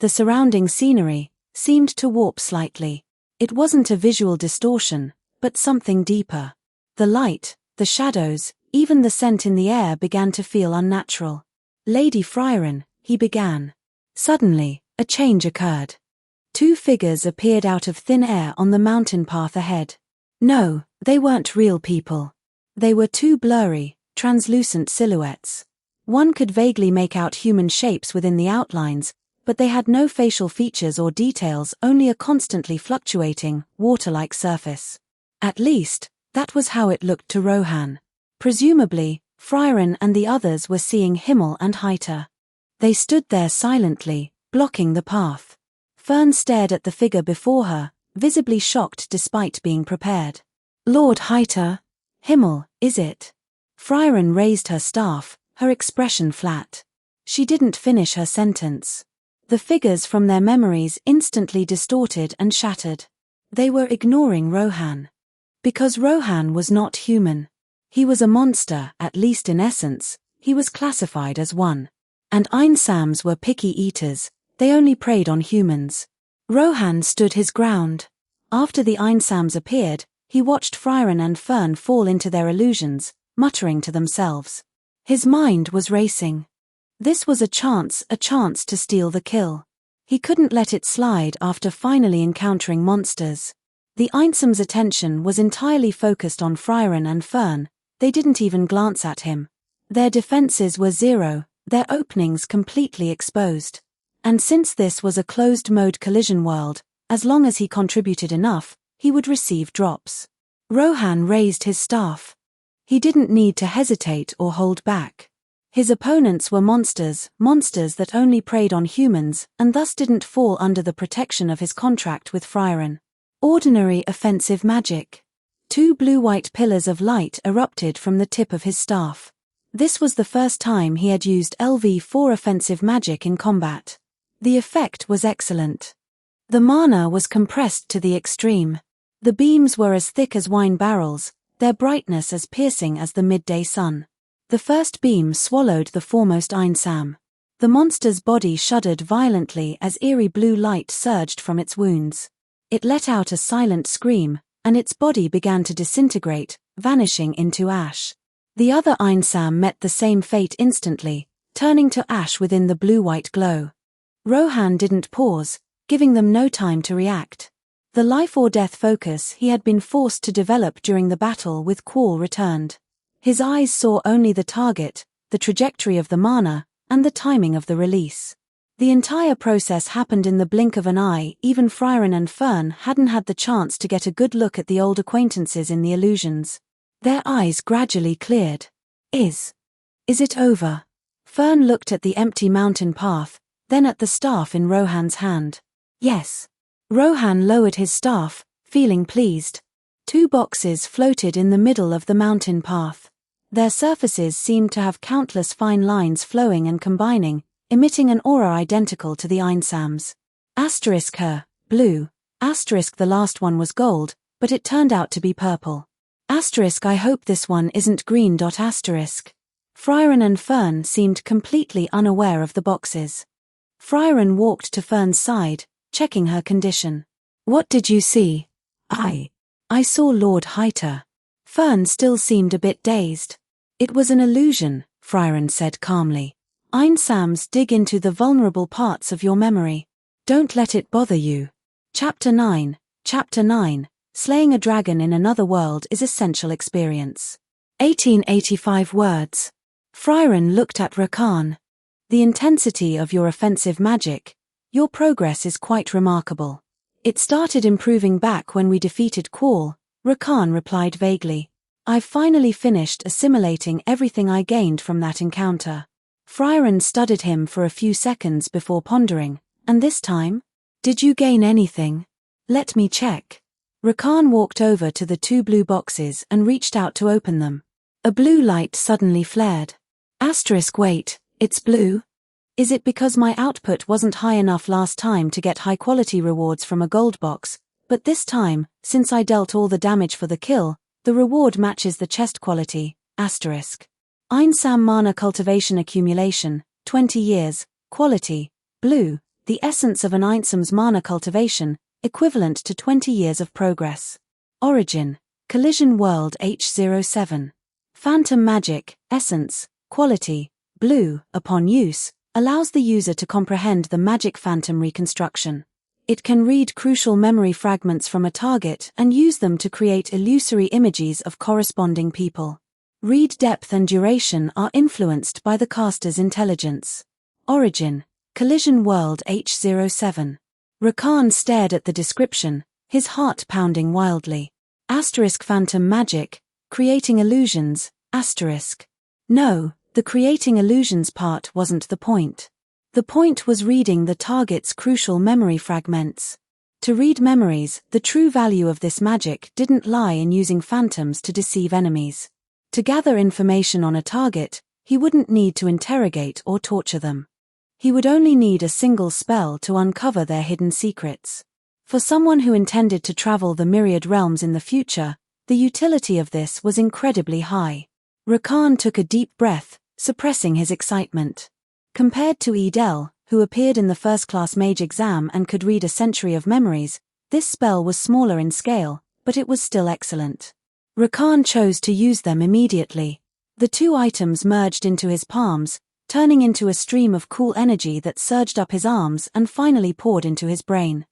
The surrounding scenery seemed to warp slightly. It wasn't a visual distortion, but something deeper. The light, the shadows, even the scent in the air began to feel unnatural. "Lady Frieren," he began. Suddenly, a change occurred. 2 figures appeared out of thin air on the mountain path ahead. No, they weren't real people. They were 2 blurry, translucent silhouettes. One could vaguely make out human shapes within the outlines, but they had no facial features or details, only a constantly fluctuating, water-like surface. At least, that was how it looked to Rohan. Presumably, Frieren and the others were seeing Himmel and Heiter. They stood there silently, blocking the path. Fern stared at the figure before her, visibly shocked despite being prepared. "Lord Heiter? Himmel, is it?" Frieren raised her staff, her expression flat. She didn't finish her sentence. The figures from their memories instantly distorted and shattered. They were ignoring Rohan. Because Rohan was not human. He was a monster, at least in essence. He was classified as one. And Einsams were picky eaters. They only preyed on humans. Rohan stood his ground. After the Einsams appeared, he watched Frieren and Fern fall into their illusions, muttering to themselves. His mind was racing. This was a chance to steal the kill. He couldn't let it slide after finally encountering monsters. The Einsams' attention was entirely focused on Frieren and Fern. They didn't even glance at him. Their defenses were zero, their openings completely exposed. And since this was a closed-mode collision world, as long as he contributed enough, he would receive drops. Rohan raised his staff. He didn't need to hesitate or hold back. His opponents were monsters that only preyed on humans and thus didn't fall under the protection of his contract with Frieren. Ordinary offensive magic. 2 blue-white pillars of light erupted from the tip of his staff. This was the first time he had used LV4 offensive magic in combat. The effect was excellent. The mana was compressed to the extreme. The beams were as thick as wine barrels, their brightness as piercing as the midday sun. The first beam swallowed the foremost Einsam. The monster's body shuddered violently as eerie blue light surged from its wounds. It let out a silent scream, and its body began to disintegrate, vanishing into ash. The other Einsam met the same fate instantly, turning to ash within the blue-white glow. Rohan didn't pause, giving them no time to react. The life-or-death focus he had been forced to develop during the battle with Qual returned. His eyes saw only the target, the trajectory of the mana, and the timing of the release. The entire process happened in the blink of an eye. Even Frieren and Fern hadn't had the chance to get a good look at the old acquaintances in the illusions. Their eyes gradually cleared. Is it over? Fern looked at the empty mountain path, then at the staff in Rohan's hand. Yes. Rohan lowered his staff, feeling pleased. 2 boxes floated in the middle of the mountain path. Their surfaces seemed to have countless fine lines flowing and combining, emitting an aura identical to the Einsam's. Asterisk her, blue. Asterisk the last one was gold, but it turned out to be purple. Asterisk I hope this one isn't green. Asterisk. Frieren and Fern seemed completely unaware of the boxes. Frieren walked to Fern's side, checking her condition. What did you see? I saw Lord Hyter. Fern still seemed a bit dazed. It was an illusion, Frieren said calmly. Einsams dig into the vulnerable parts of your memory. Don't let it bother you. Chapter 9. Slaying a dragon in another world is essential experience. 1885 words. Frieren looked at Rakan. The intensity of your offensive magic. Your progress is quite remarkable. It started improving back when we defeated Qual, Rakan replied vaguely. I've finally finished assimilating everything I gained from that encounter. Frieren studied him for a few seconds before pondering. And this time? Did you gain anything? Let me check. Rakan walked over to the 2 blue boxes and reached out to open them. A blue light suddenly flared. Asterisk wait, it's blue? Is it because my output wasn't high enough last time to get high-quality rewards from a gold box, but this time, since I dealt all the damage for the kill, the reward matches the chest quality, asterisk. Einsam mana cultivation accumulation, 20 years, quality, blue, the essence of an Einsam's mana cultivation, equivalent to 20 years of progress. Origin, Collision World H07. Phantom magic, essence, quality, blue, upon use, allows the user to comprehend the magic phantom reconstruction. It can read crucial memory fragments from a target and use them to create illusory images of corresponding people. Read depth and duration are influenced by the caster's intelligence. Origin, Collision World H07. Rakan stared at the description, his heart pounding wildly. Asterisk phantom magic, creating illusions, asterisk. No, the creating illusions part wasn't the point. The point was reading the target's crucial memory fragments. To read memories, the true value of this magic didn't lie in using phantoms to deceive enemies. To gather information on a target, he wouldn't need to interrogate or torture them. He would only need a single spell to uncover their hidden secrets. For someone who intended to travel the myriad realms in the future, the utility of this was incredibly high. Rakan took a deep breath, suppressing his excitement. Compared to Edel, who appeared in the first-class mage exam and could read a century of memories, this spell was smaller in scale, but it was still excellent. Rakan chose to use them immediately. The 2 items merged into his palms, turning into a stream of cool energy that surged up his arms and finally poured into his brain.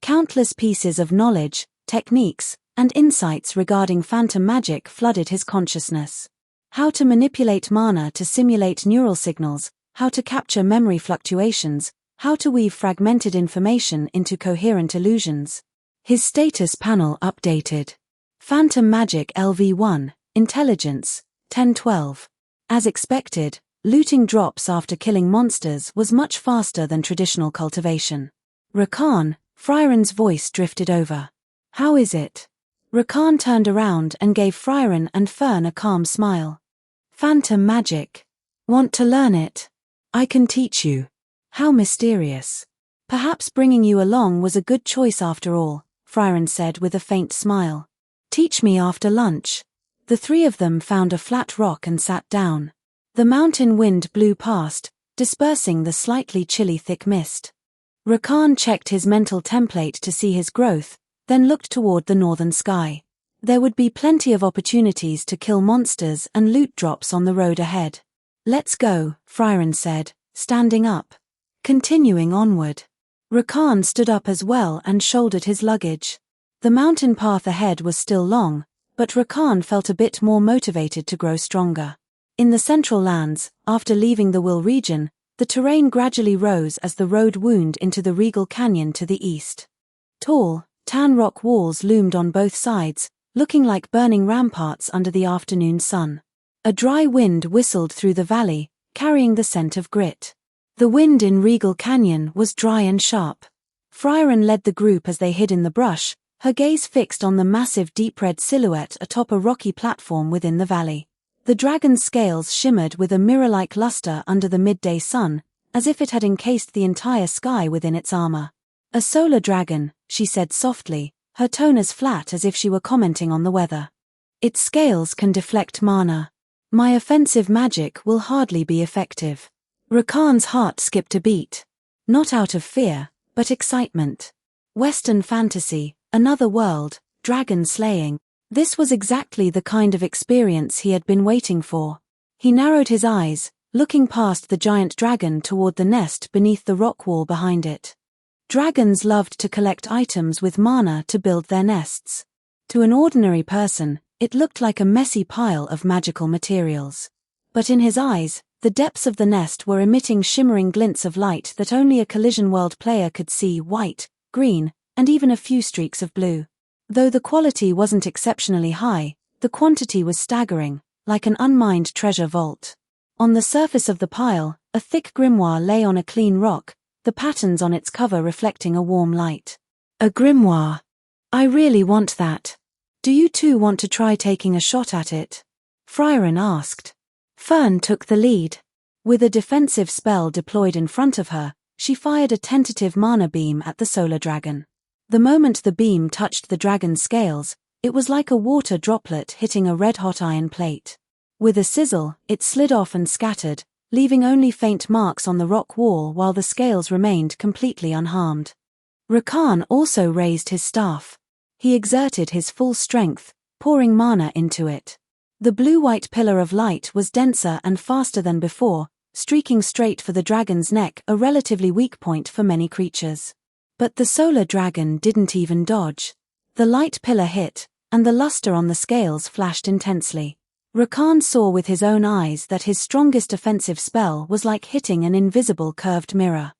Countless pieces of knowledge, techniques, and insights regarding phantom magic flooded his consciousness. How to manipulate mana to simulate neural signals, how to capture memory fluctuations, how to weave fragmented information into coherent illusions. His status panel updated. Phantom Magic LV1, Intelligence, 1012. As expected, looting drops after killing monsters was much faster than traditional cultivation. Rakan, Frieren's voice drifted over. How is it? Rakan turned around and gave Frieren and Fern a calm smile. Phantom magic. Want to learn it? I can teach you. How mysterious. Perhaps bringing you along was a good choice after all, Frieren said with a faint smile. Teach me after lunch. The 3 of them found a flat rock and sat down. The mountain wind blew past, dispersing the slightly chilly thick mist. Rakan checked his mental template to see his growth, then looked toward the northern sky. There would be plenty of opportunities to kill monsters and loot drops on the road ahead. "Let's go," Frieren said, standing up. Continuing onward. Rakan stood up as well and shouldered his luggage. The mountain path ahead was still long, but Rakan felt a bit more motivated to grow stronger. In the central lands, after leaving the Will region, the terrain gradually rose as the road wound into the Regal Canyon to the east. Tall, tan rock walls loomed on both sides, looking like burning ramparts under the afternoon sun. A dry wind whistled through the valley, carrying the scent of grit. The wind in Regal Canyon was dry and sharp. Frieren led the group as they hid in the brush, her gaze fixed on the massive deep red silhouette atop a rocky platform within the valley. The dragon's scales shimmered with a mirror-like luster under the midday sun, as if it had encased the entire sky within its armor. "A solar dragon," she said softly, her tone as flat as if she were commenting on the weather. "Its scales can deflect mana. My offensive magic will hardly be effective." Rakan's heart skipped a beat. Not out of fear, but excitement. Western fantasy, another world, dragon slaying. This was exactly the kind of experience he had been waiting for. He narrowed his eyes, looking past the giant dragon toward the nest beneath the rock wall behind it. Dragons loved to collect items with mana to build their nests. To an ordinary person, it looked like a messy pile of magical materials. But in his eyes, the depths of the nest were emitting shimmering glints of light that only a Collision World player could see: white, green, and even a few streaks of blue. Though the quality wasn't exceptionally high, the quantity was staggering, like an unmined treasure vault. On the surface of the pile, a thick grimoire lay on a clean rock, the patterns on its cover reflecting a warm light. "A grimoire. I really want that. Do you two want to try taking a shot at it?" Frieren asked. Fern took the lead. With a defensive spell deployed in front of her, she fired a tentative mana beam at the solar dragon. The moment the beam touched the dragon's scales, it was like a water droplet hitting a red-hot iron plate. With a sizzle, it slid off and scattered, leaving only faint marks on the rock wall while the scales remained completely unharmed. Rakan also raised his staff. He exerted his full strength, pouring mana into it. The blue-white pillar of light was denser and faster than before, streaking straight for the dragon's neck, a relatively weak point for many creatures. But the solar dragon didn't even dodge. The light pillar hit, and the luster on the scales flashed intensely. Rakan saw with his own eyes that his strongest offensive spell was like hitting an invisible curved mirror.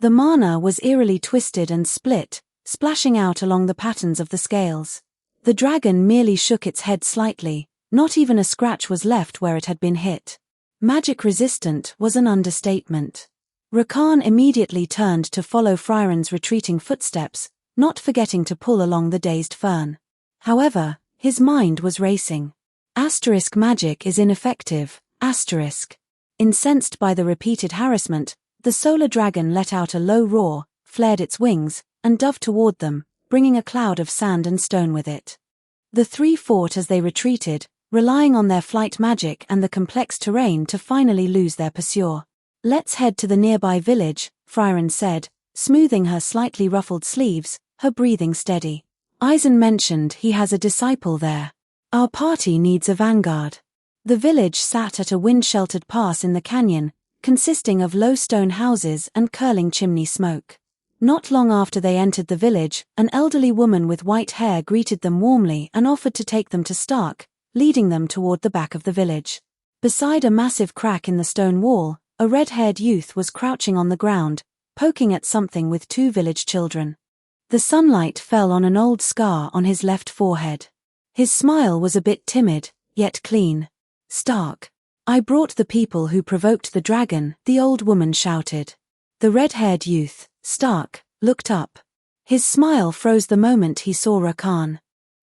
The mana was eerily twisted and split, splashing out along the patterns of the scales. The dragon merely shook its head slightly, not even a scratch was left where it had been hit. Magic resistant was an understatement. Rakan immediately turned to follow Frieren's retreating footsteps, not forgetting to pull along the dazed Fern. However, his mind was racing. Asterisk magic is ineffective, asterisk. Incensed by the repeated harassment, the solar dragon let out a low roar, flared its wings, and dove toward them, bringing a cloud of sand and stone with it. The three fought as they retreated, relying on their flight magic and the complex terrain to finally lose their pursuer. "Let's head to the nearby village," Frieren said, smoothing her slightly ruffled sleeves, her breathing steady. "Eisen mentioned he has a disciple there. Our party needs a vanguard." The village sat at a wind-sheltered pass in the canyon, consisting of low stone houses and curling chimney smoke. Not long after they entered the village, an elderly woman with white hair greeted them warmly and offered to take them to Stark, leading them toward the back of the village. Beside a massive crack in the stone wall, a red-haired youth was crouching on the ground, poking at something with two village children. The sunlight fell on an old scar on his left forehead. His smile was a bit timid, yet clean. "Stark. I brought the people who provoked the dragon," the old woman shouted. The red-haired youth, Stark, looked up. His smile froze the moment he saw Rakan.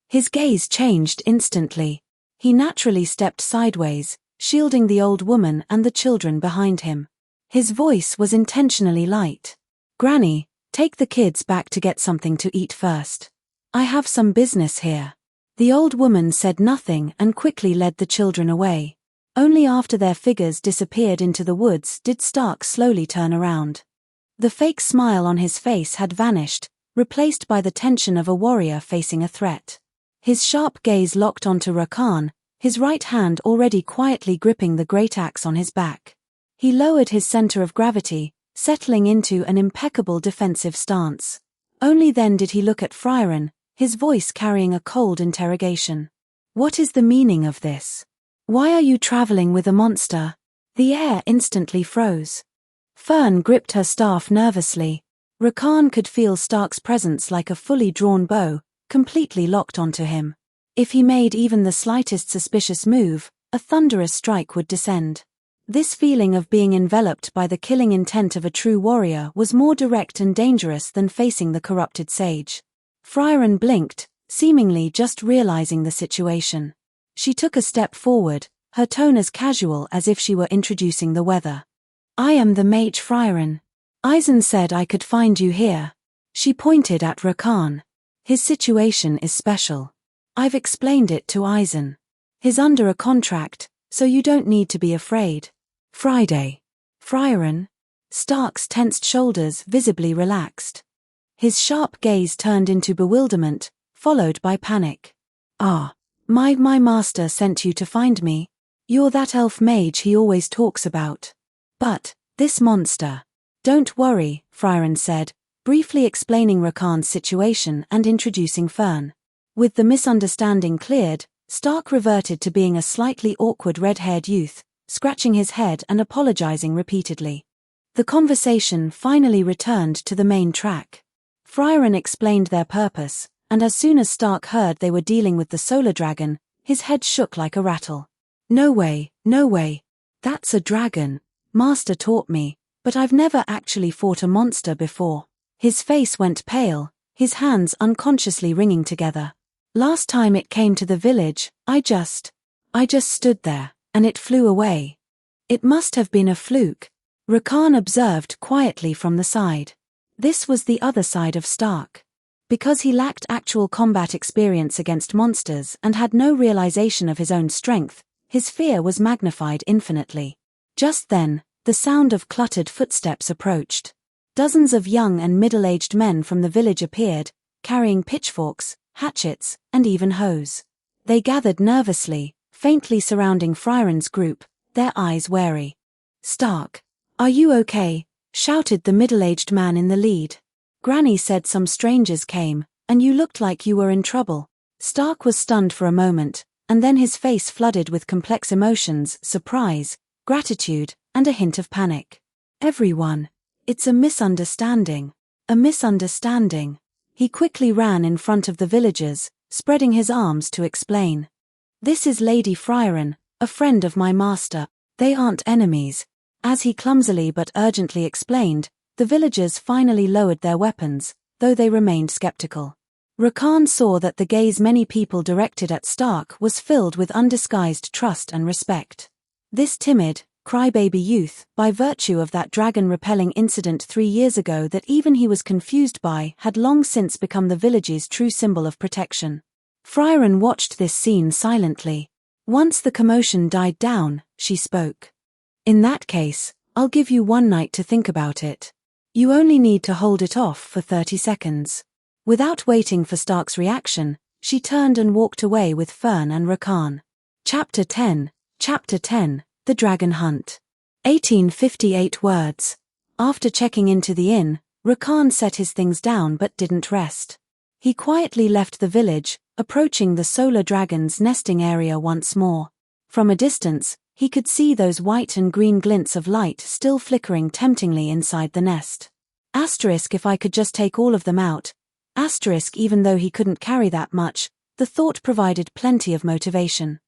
His gaze changed instantly. He naturally stepped sideways, shielding the old woman and the children behind him. His voice was intentionally light. "Granny, take the kids back to get something to eat first. I have some business here." The old woman said nothing and quickly led the children away. Only after their figures disappeared into the woods did Stark slowly turn around. The fake smile on his face had vanished, replaced by the tension of a warrior facing a threat. His sharp gaze locked onto Rakan, his right hand already quietly gripping the great axe on his back. He lowered his center of gravity, settling into an impeccable defensive stance. Only then did he look at Frieren, his voice carrying a cold interrogation. "What is the meaning of this? Why are you traveling with a monster?" The air instantly froze. Fern gripped her staff nervously. Rakan could feel Stark's presence like a fully drawn bow, completely locked onto him. If he made even the slightest suspicious move, a thunderous strike would descend. This feeling of being enveloped by the killing intent of a true warrior was more direct and dangerous than facing the corrupted sage. Frieren blinked, seemingly just realizing the situation. She took a step forward, her tone as casual as if she were introducing the weather. "I am the mage Frieren. Eisen said I could find you here." She pointed at Rakan. "His situation is special. I've explained it to Eisen. He's under a contract, so you don't need to be afraid." "Friday." "Frieren?" Stark's tensed shoulders visibly relaxed. His sharp gaze turned into bewilderment, followed by panic. "Ah, my master sent you to find me? You're that elf mage he always talks about. But, this monster." "Don't worry," Frieren said, briefly explaining Rakan's situation and introducing Fern. With the misunderstanding cleared, Stark reverted to being a slightly awkward red-haired youth, scratching his head and apologizing repeatedly. The conversation finally returned to the main track. Frieren explained their purpose, and as soon as Stark heard they were dealing with the solar dragon, his head shook like a rattle. "No way, no way. That's a dragon. Master taught me, but I've never actually fought a monster before." His face went pale, his hands unconsciously wringing together. "Last time it came to the village, I just stood there, and it flew away." "It must have been a fluke," Rakan observed quietly from the side. This was the other side of Stark. Because he lacked actual combat experience against monsters and had no realization of his own strength, his fear was magnified infinitely. Just then, the sound of cluttered footsteps approached. Dozens of young and middle-aged men from the village appeared, carrying pitchforks, hatchets, and even hoes. They gathered nervously, faintly surrounding Frieren's group, their eyes wary. "Stark, are you okay?" shouted the middle-aged man in the lead. "Granny said some strangers came, and you looked like you were in trouble." Stark was stunned for a moment, and then his face flooded with complex emotions: surprise, gratitude, and a hint of panic. "Everyone, it's a misunderstanding. A misunderstanding." He quickly ran in front of the villagers, spreading his arms to explain. "This is Lady Frieren, a friend of my master. They aren't enemies." As he clumsily but urgently explained, the villagers finally lowered their weapons, though they remained skeptical. Rakan saw that the gaze many people directed at Stark was filled with undisguised trust and respect. This timid, crybaby youth, by virtue of that dragon-repelling incident 3 years ago that even he was confused by, had long since become the village's true symbol of protection. Frieren watched this scene silently. Once the commotion died down, she spoke. "In that case, I'll give you one night to think about it. You only need to hold it off for 30 seconds. Without waiting for Stark's reaction, she turned and walked away with Fern and Rakan. Chapter 10, The Dragon Hunt. 1858 words. After checking into the inn, Rakan set his things down but didn't rest. He quietly left the village, approaching the solar dragon's nesting area once more. From a distance, he could see those white and green glints of light still flickering temptingly inside the nest. Asterisk if I could just take all of them out. Asterisk even though he couldn't carry that much, the thought provided plenty of motivation.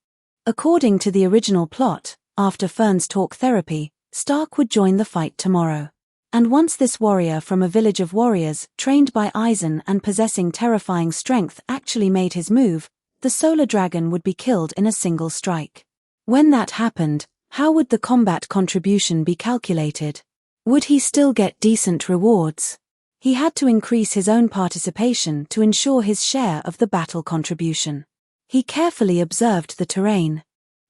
According to the original plot, after Fern's talk therapy, Stark would join the fight tomorrow. And once this warrior from a village of warriors, trained by Eisen and possessing terrifying strength, actually made his move, the solar dragon would be killed in a single strike. When that happened, how would the combat contribution be calculated? Would he still get decent rewards? He had to increase his own participation to ensure his share of the battle contribution. He carefully observed the terrain.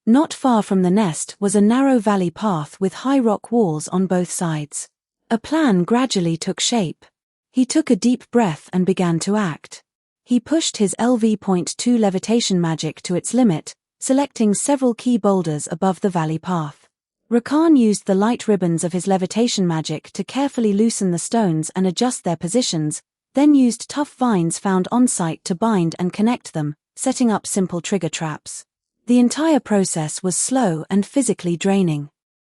Not far from the nest was a narrow valley path with high rock walls on both sides. A plan gradually took shape. He took a deep breath and began to act. He pushed his LV.2 levitation magic to its limit, selecting several key boulders above the valley path. Rakan used the light ribbons of his levitation magic to carefully loosen the stones and adjust their positions, then used tough vines found on-site to bind and connect them, setting up simple trigger traps. The entire process was slow and physically draining.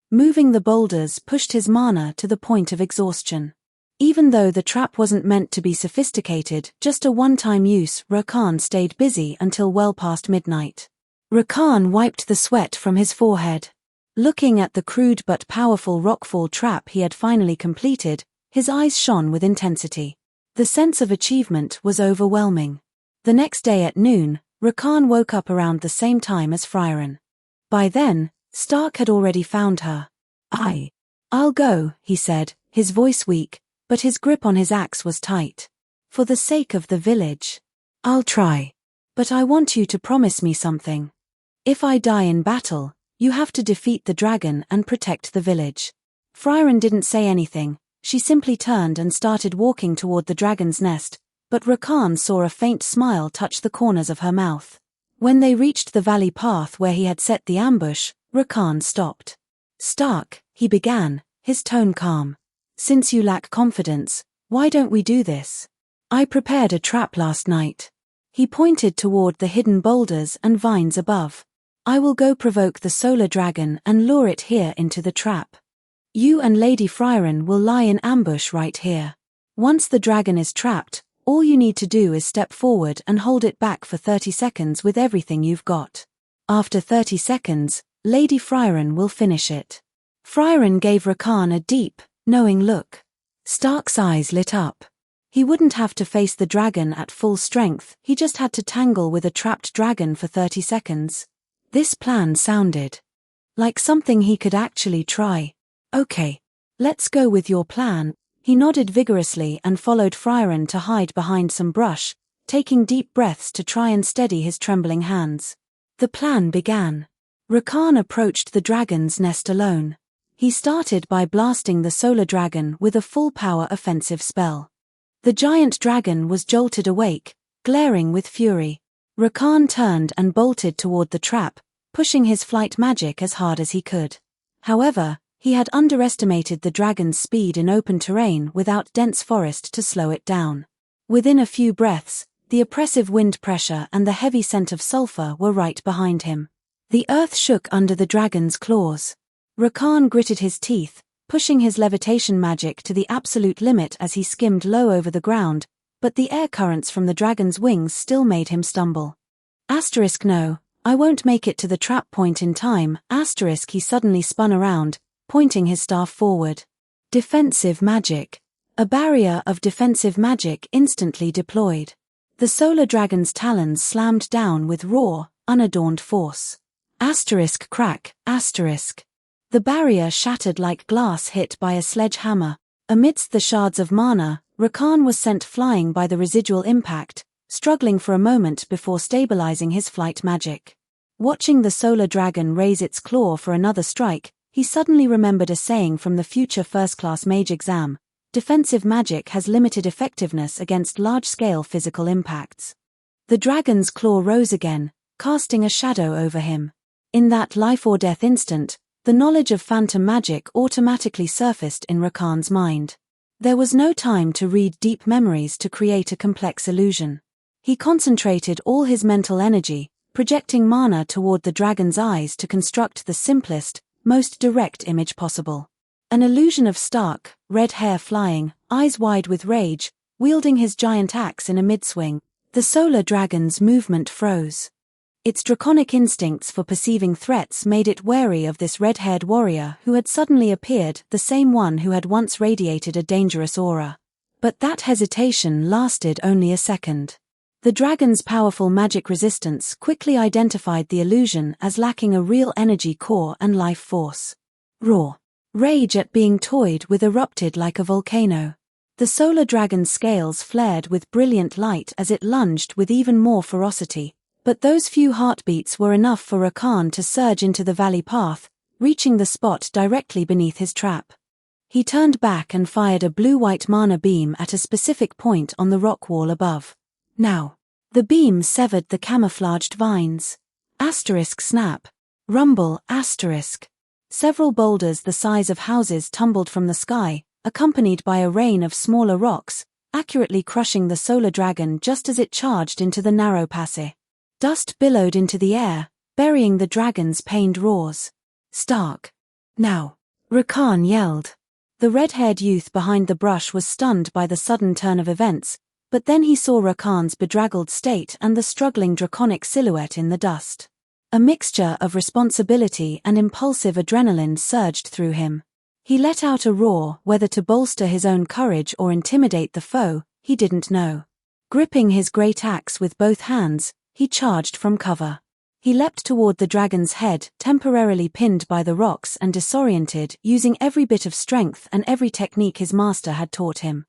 Moving the boulders pushed his mana to the point of exhaustion. Even though the trap wasn't meant to be sophisticated, just a one-time use, Rakan stayed busy until well past midnight. Rakan wiped the sweat from his forehead. Looking at the crude but powerful rockfall trap he had finally completed, his eyes shone with intensity. The sense of achievement was overwhelming. The next day at noon, Rakan woke up around the same time as Frieren. By then, Stark had already found her. I'll go, he said, his voice weak, but his grip on his axe was tight. For the sake of the village. I'll try. But I want you to promise me something. If I die in battle, you have to defeat the dragon and protect the village. Frieren didn't say anything, she simply turned and started walking toward the dragon's nest, but Rakan saw a faint smile touch the corners of her mouth. When they reached the valley path where he had set the ambush, Rakan stopped. Stark, he began, his tone calm. Since you lack confidence, why don't we do this? I prepared a trap last night. He pointed toward the hidden boulders and vines above. I will go provoke the solar dragon and lure it here into the trap. You and Lady Frieren will lie in ambush right here. Once the dragon is trapped, all you need to do is step forward and hold it back for 30 seconds with everything you've got. After 30 seconds, Lady Frieren will finish it. Frieren gave Rakan a deep, knowing look. Stark's eyes lit up. He wouldn't have to face the dragon at full strength, he just had to tangle with a trapped dragon for 30 seconds. This plan sounded like something he could actually try. Okay, let's go with your plan. He nodded vigorously and followed Frieren to hide behind some brush, taking deep breaths to try and steady his trembling hands. The plan began. Rakan approached the dragon's nest alone. He started by blasting the solar dragon with a full-power offensive spell. The giant dragon was jolted awake, glaring with fury. Rakan turned and bolted toward the trap, pushing his flight magic as hard as he could. However, he had underestimated the dragon's speed in open terrain without dense forest to slow it down. Within a few breaths, the oppressive wind pressure and the heavy scent of sulfur were right behind him. The earth shook under the dragon's claws. Rakan gritted his teeth, pushing his levitation magic to the absolute limit as he skimmed low over the ground, but the air currents from the dragon's wings still made him stumble. No, I won't make it to the trap point in time. He suddenly spun around, pointing his staff forward. Defensive magic. A barrier of defensive magic instantly deployed. The solar dragon's talons slammed down with raw, unadorned force. Crack. The barrier shattered like glass hit by a sledgehammer. Amidst the shards of mana, Rakan was sent flying by the residual impact, struggling for a moment before stabilizing his flight magic. Watching the solar dragon raise its claw for another strike, he suddenly remembered a saying from the future first-class mage exam: defensive magic has limited effectiveness against large-scale physical impacts. The dragon's claw rose again, casting a shadow over him. In that life-or-death instant, the knowledge of phantom magic automatically surfaced in Rakan's mind. There was no time to read deep memories to create a complex illusion. He concentrated all his mental energy, projecting mana toward the dragon's eyes to construct the simplest, most direct image possible. An illusion of Stark, red hair flying, eyes wide with rage, wielding his giant axe in a mid-swing. The solar dragon's movement froze. Its draconic instincts for perceiving threats made it wary of this red-haired warrior who had suddenly appeared, the same one who had once radiated a dangerous aura. But that hesitation lasted only a second. The dragon's powerful magic resistance quickly identified the illusion as lacking a real energy core and life force. Raw rage at being toyed with erupted like a volcano. The solar dragon's scales flared with brilliant light as it lunged with even more ferocity, But those few heartbeats were enough for Rakan to surge into the valley path, reaching the spot directly beneath his trap. He turned back and fired a blue-white mana beam at a specific point on the rock wall above. Now, the beam severed the camouflaged vines. Asterisk snap. Rumble, asterisk. Several boulders the size of houses tumbled from the sky, accompanied by a rain of smaller rocks, accurately crushing the solar dragon just as it charged into the narrow passage. Dust billowed into the air, burying the dragon's pained roars. Stark. Now. Rakan yelled. The red-haired youth behind the brush was stunned by the sudden turn of events, but then he saw Rakan's bedraggled state and the struggling draconic silhouette in the dust. A mixture of responsibility and impulsive adrenaline surged through him. He let out a roar, whether to bolster his own courage or intimidate the foe, he didn't know. Gripping his great axe with both hands, he charged from cover. He leapt toward the dragon's head, temporarily pinned by the rocks and disoriented, using every bit of strength and every technique his master had taught him.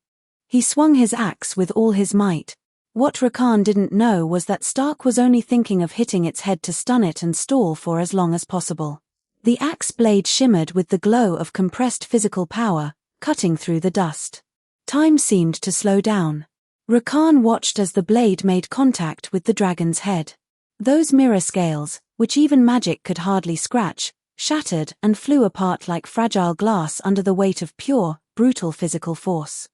He swung his axe with all his might. What Rakan didn't know was that Stark was only thinking of hitting its head to stun it and stall for as long as possible. The axe blade shimmered with the glow of compressed physical power, cutting through the dust. Time seemed to slow down. Rakan watched as the blade made contact with the dragon's head. Those mirror scales, which even magic could hardly scratch, shattered and flew apart like fragile glass under the weight of pure, brutal physical force.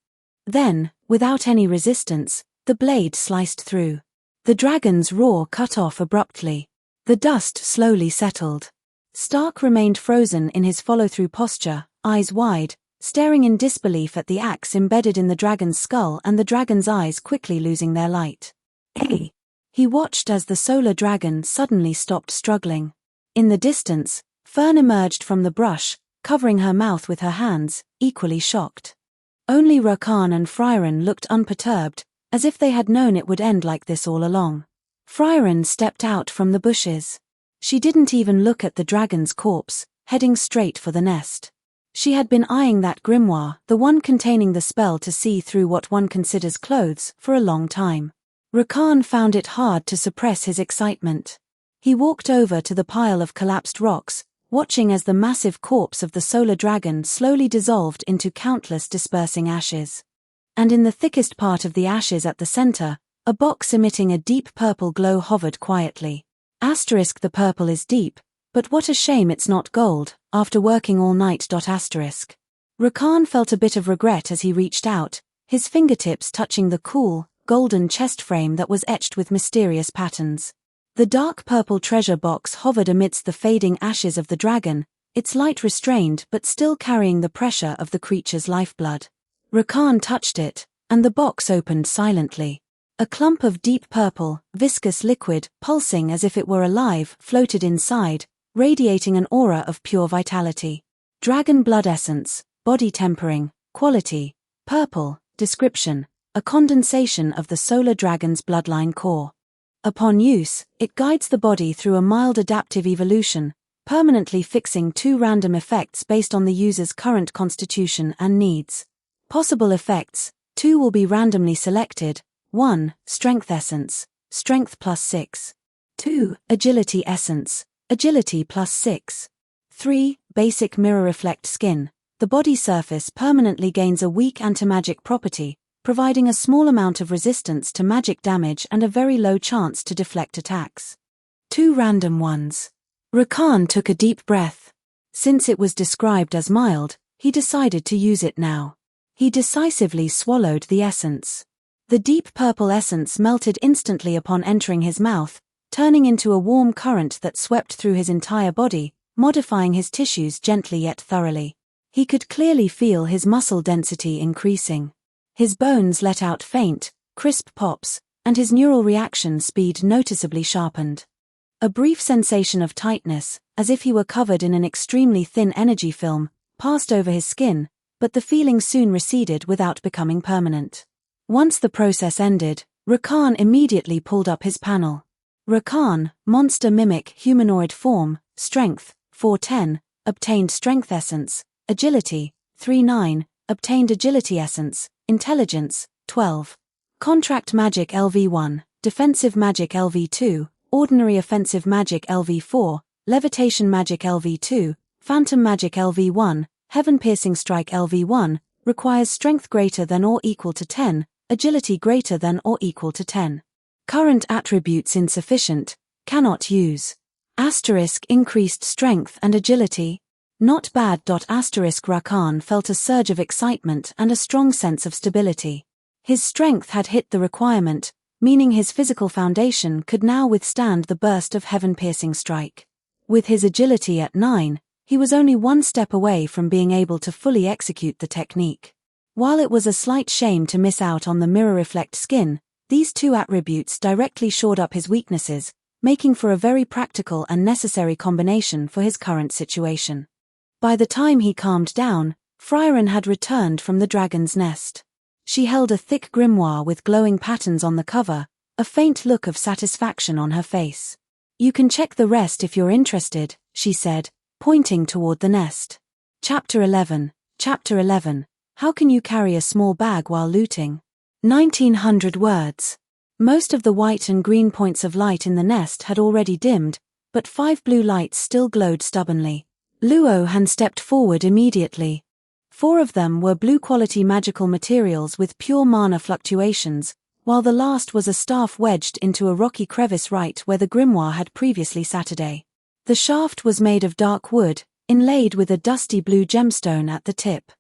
Then, without any resistance, the blade sliced through. The dragon's roar cut off abruptly. The dust slowly settled. Stark remained frozen in his follow-through posture, eyes wide, staring in disbelief at the axe embedded in the dragon's skull and the dragon's eyes quickly losing their light. He watched as the solar dragon suddenly stopped struggling. In the distance, Fern emerged from the brush, covering her mouth with her hands, equally shocked. Only Rakan and Frieren looked unperturbed, as if they had known it would end like this all along. Frieren stepped out from the bushes. She didn't even look at the dragon's corpse, heading straight for the nest. She had been eyeing that grimoire, the one containing the spell to see through what one considers clothes, for a long time. Rakan found it hard to suppress his excitement. He walked over to the pile of collapsed rocks, watching as the massive corpse of the solar dragon slowly dissolved into countless dispersing ashes. And in the thickest part of the ashes at the center, a box emitting a deep purple glow hovered quietly. Asterisk the purple is deep, but what a shame it's not gold, after working all night. Asterisk. Rakan felt a bit of regret as he reached out, his fingertips touching the cool, golden chest frame that was etched with mysterious patterns. The dark purple treasure box hovered amidst the fading ashes of the dragon, its light restrained but still carrying the pressure of the creature's lifeblood. Rakan touched it, and the box opened silently. A clump of deep purple, viscous liquid, pulsing as if it were alive, floated inside, radiating an aura of pure vitality. Dragon blood essence, body tempering, quality, purple, description, a condensation of the solar dragon's bloodline core. Upon use, it guides the body through a mild adaptive evolution, permanently fixing 2 random effects based on the user's current constitution and needs. Possible effects: 2 will be randomly selected. 1. Strength essence, strength +6. 2. Agility essence, agility +6. 3. Basic mirror reflect skin. The body surface permanently gains a weak anti-magic property, providing a small amount of resistance to magic damage and a very low chance to deflect attacks. 2 random ones. Rakan took a deep breath. Since it was described as mild, he decided to use it now. He decisively swallowed the essence. The deep purple essence melted instantly upon entering his mouth, turning into a warm current that swept through his entire body, modifying his tissues gently yet thoroughly. He could clearly feel his muscle density increasing. His bones let out faint, crisp pops, and his neural reaction speed noticeably sharpened. A brief sensation of tightness, as if he were covered in an extremely thin energy film, passed over his skin, but the feeling soon receded without becoming permanent. Once the process ended, Rakan immediately pulled up his panel. Rakan, monster mimic humanoid form, strength, 410, obtained strength essence, agility, 39, obtained agility essence, intelligence, 12. Contract magic LV1, defensive magic LV2, Ordinary Offensive Magic LV4, Levitation Magic LV2, Phantom Magic LV1, Heaven Piercing Strike LV1, requires strength greater than or equal to 10, agility greater than or equal to 10. Current attributes insufficient, cannot use. Asterisk increased strength and agility. Not bad. Asterisk Rakan felt a surge of excitement and a strong sense of stability. His strength had hit the requirement, meaning his physical foundation could now withstand the burst of heaven-piercing strike. With his agility at 9, he was only one step away from being able to fully execute the technique. While it was a slight shame to miss out on the mirror reflect skin, these two attributes directly shored up his weaknesses, making for a very practical and necessary combination for his current situation. By the time he calmed down, Frieren had returned from the dragon's nest. She held a thick grimoire with glowing patterns on the cover, a faint look of satisfaction on her face. "You can check the rest if you're interested," she said, pointing toward the nest. Chapter 11. How can you carry a small bag while looting? 1900 words. Most of the white and green points of light in the nest had already dimmed, but 5 blue lights still glowed stubbornly. Luo Han stepped forward immediately. 4 of them were blue-quality magical materials with pure mana fluctuations, while the last was a staff wedged into a rocky crevice right where the grimoire had previously sat. The shaft was made of dark wood, inlaid with a dusty blue gemstone at the tip.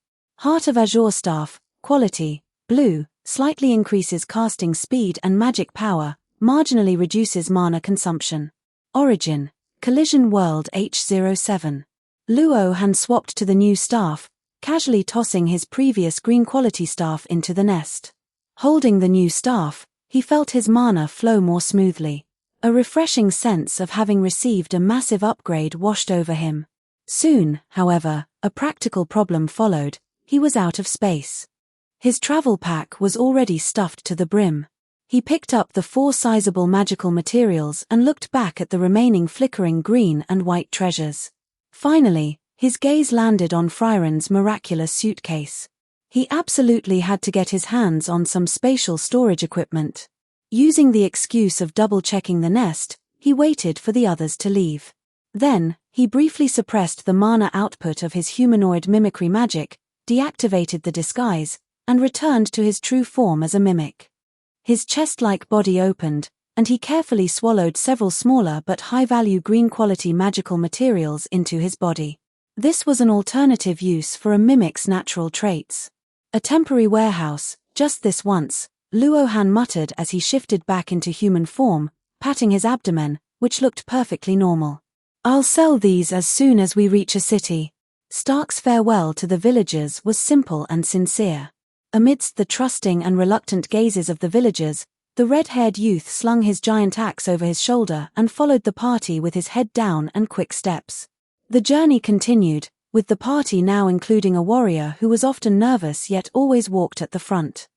Heart of Azure staff, quality, blue, slightly increases casting speed and magic power, marginally reduces mana consumption. Origin, Collision World H07. Luo Han swapped to the new staff, casually tossing his previous green quality staff into the nest. Holding the new staff, he felt his mana flow more smoothly. A refreshing sense of having received a massive upgrade washed over him. Soon, however, a practical problem followed. He was out of space. His travel pack was already stuffed to the brim. He picked up the 4 sizable magical materials and looked back at the remaining flickering green and white treasures. Finally, his gaze landed on Frieren's miraculous suitcase. He absolutely had to get his hands on some spatial storage equipment. Using the excuse of double-checking the nest, he waited for the others to leave. Then, he briefly suppressed the mana output of his humanoid mimicry magic, deactivated the disguise, and returned to his true form as a mimic. His chest-like body opened, and he carefully swallowed several smaller but high-value green-quality magical materials into his body. This was an alternative use for a mimic's natural traits. "A temporary warehouse, just this once," Luo Han muttered as he shifted back into human form, patting his abdomen, which looked perfectly normal. "I'll sell these as soon as we reach a city." Stark's farewell to the villagers was simple and sincere. Amidst the trusting and reluctant gazes of the villagers, the red-haired youth slung his giant axe over his shoulder and followed the party with his head down and quick steps. The journey continued, with the party now including a warrior who was often nervous yet always walked at the front.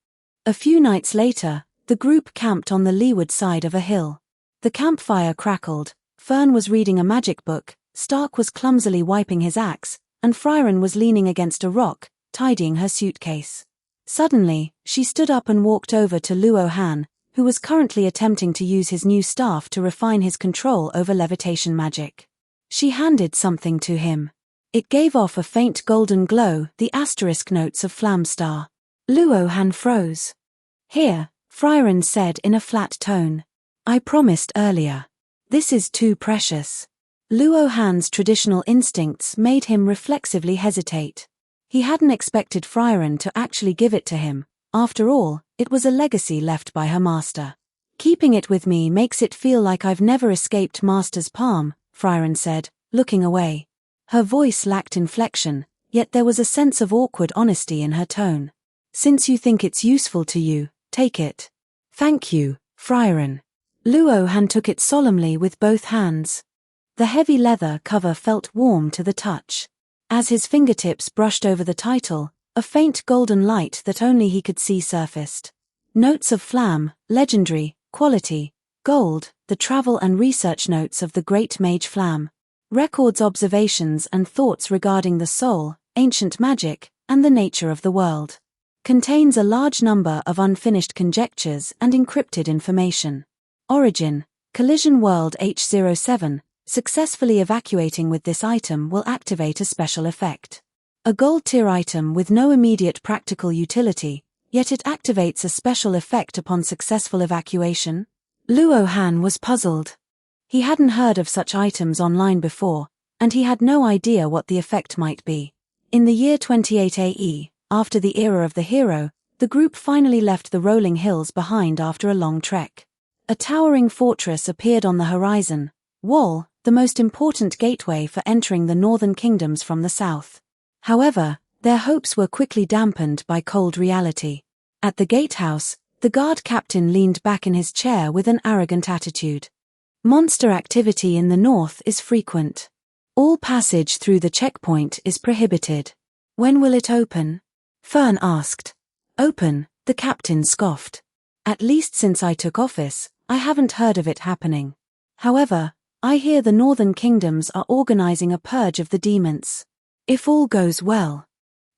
A few nights later, the group camped on the leeward side of a hill. The campfire crackled, Fern was reading a magic book, Stark was clumsily wiping his axe, and Frieren was leaning against a rock, tidying her suitcase. Suddenly, she stood up and walked over to Luo Han, who was currently attempting to use his new staff to refine his control over levitation magic. She handed something to him. It gave off a faint golden glow, the asterisk notes of Flamstar. Luo Han froze. "Here," Frieren said in a flat tone. "I promised earlier. This is too precious." Luo Han's traditional instincts made him reflexively hesitate. He hadn't expected Frieren to actually give it to him. After all, it was a legacy left by her master. "Keeping it with me makes it feel like I've never escaped Master's palm," Frieren said, looking away. Her voice lacked inflection, yet there was a sense of awkward honesty in her tone. "Since you think it's useful to you, take it." "Thank you, Frieren." Luo Han took it solemnly with both hands. The heavy leather cover felt warm to the touch. As his fingertips brushed over the title, a faint golden light that only he could see surfaced. Notes of Flam, legendary, quality, gold, the travel and research notes of the great mage Flam. Records observations and thoughts regarding the soul, ancient magic, and the nature of the world. Contains a large number of unfinished conjectures and encrypted information. Origin, Collision World H07, successfully evacuating with this item will activate a special effect. A gold tier item with no immediate practical utility, yet it activates a special effect upon successful evacuation? Luo Han was puzzled. He hadn't heard of such items online before, and he had no idea what the effect might be. In the year 28 AE, after the era of the hero, the group finally left the rolling hills behind after a long trek. A towering fortress appeared on the horizon, Wall, the most important gateway for entering the northern kingdoms from the south. However, their hopes were quickly dampened by cold reality. At the gatehouse, the guard captain leaned back in his chair with an arrogant attitude. Monster activity in the north is frequent. All passage through the checkpoint is prohibited. When will it open? Frieren asked. Open, the captain scoffed. At least since I took office, I haven't heard of it happening. However, I hear the northern kingdoms are organizing a purge of the demons. If all goes well,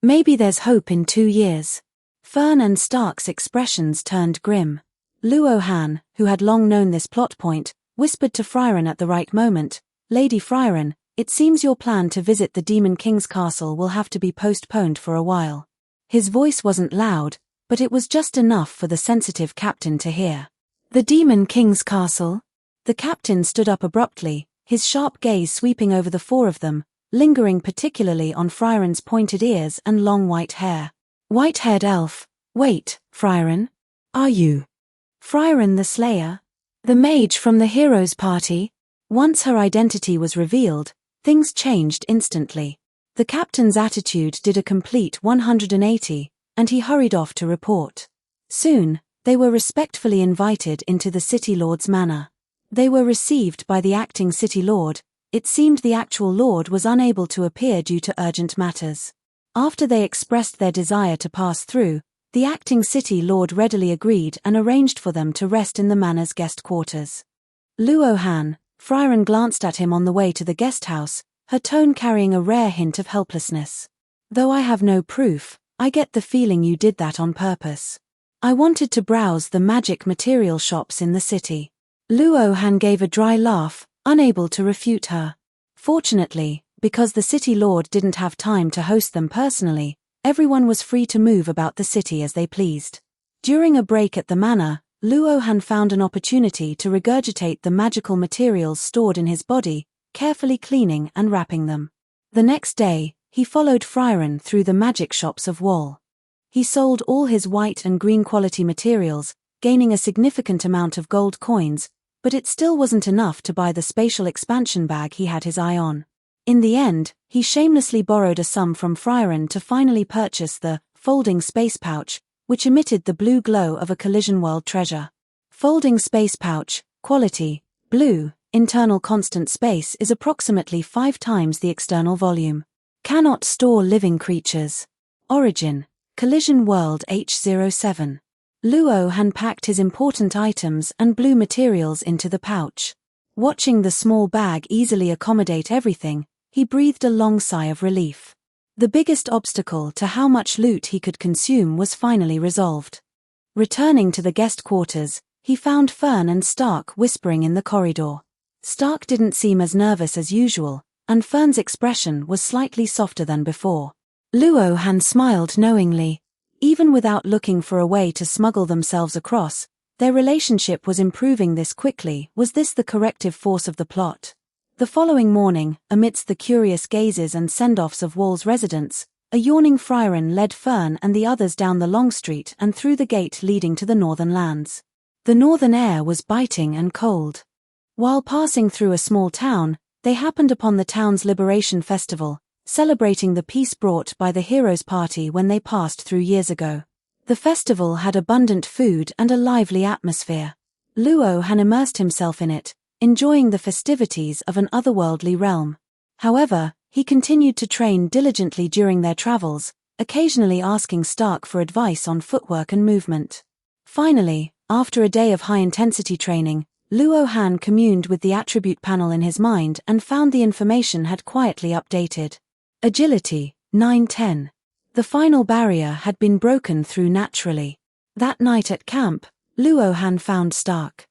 maybe there's hope in 2 years. Frieren and Stark's expressions turned grim. Luo Han, who had long known this plot point, whispered to Frieren at the right moment, "Lady Frieren, it seems your plan to visit the Demon King's castle will have to be postponed for a while." His voice wasn't loud, but it was just enough for the sensitive captain to hear. The Demon King's castle? The captain stood up abruptly, his sharp gaze sweeping over the 4 of them, lingering particularly on Frieren's pointed ears and long white hair. White-haired elf. Wait, Frieren. Are you Frieren the Slayer? The mage from the hero's party? Once her identity was revealed, things changed instantly. The captain's attitude did a complete 180, and he hurried off to report. Soon, they were respectfully invited into the City Lord's manor. They were received by the acting City Lord. It seemed the actual Lord was unable to appear due to urgent matters. After they expressed their desire to pass through, the acting City Lord readily agreed and arranged for them to rest in the manor's guest quarters. Luo Han, Frieren glanced at him on the way to the guest house, her tone carrying a rare hint of helplessness. Though I have no proof, I get the feeling you did that on purpose. I wanted to browse the magic material shops in the city. Luo Han gave a dry laugh, unable to refute her. Fortunately, because the City Lord didn't have time to host them personally, everyone was free to move about the city as they pleased. During a break at the manor, Luo Han found an opportunity to regurgitate the magical materials stored in his body, carefully cleaning and wrapping them. The next day, he followed Frieren through the magic shops of Wall. He sold all his white and green quality materials, gaining a significant amount of gold coins, but it still wasn't enough to buy the spatial expansion bag he had his eye on. In the end, he shamelessly borrowed a sum from Frieren to finally purchase the folding space pouch, which emitted the blue glow of a Collision World treasure. Folding space pouch, quality, blue, internal constant space is approximately 5 times the external volume. Cannot store living creatures. Origin, Collision World H07. Luo Han packed his important items and blue materials into the pouch. Watching the small bag easily accommodate everything, he breathed a long sigh of relief. The biggest obstacle to how much loot he could consume was finally resolved. Returning to the guest quarters, he found Frieren and Stark whispering in the corridor. Stark didn't seem as nervous as usual, and Frieren's expression was slightly softer than before. Luo Han smiled knowingly. Even without looking for a way to smuggle themselves across, their relationship was improving this quickly. Was this the corrective force of the plot? The following morning, amidst the curious gazes and send-offs of Wall's residents, a yawning Frieren led Frieren and the others down the long street and through the gate leading to the northern lands. The northern air was biting and cold. While passing through a small town, they happened upon the town's Liberation Festival, celebrating the peace brought by the Heroes Party when they passed through years ago. The festival had abundant food and a lively atmosphere. Luo Han immersed himself in it, enjoying the festivities of an otherworldly realm. However, he continued to train diligently during their travels, occasionally asking Stark for advice on footwork and movement. Finally, after a day of high-intensity training, Luo Han communed with the attribute panel in his mind and found the information had quietly updated. Agility, 910. The final barrier had been broken through naturally. That night at camp, Luo Han found Stark.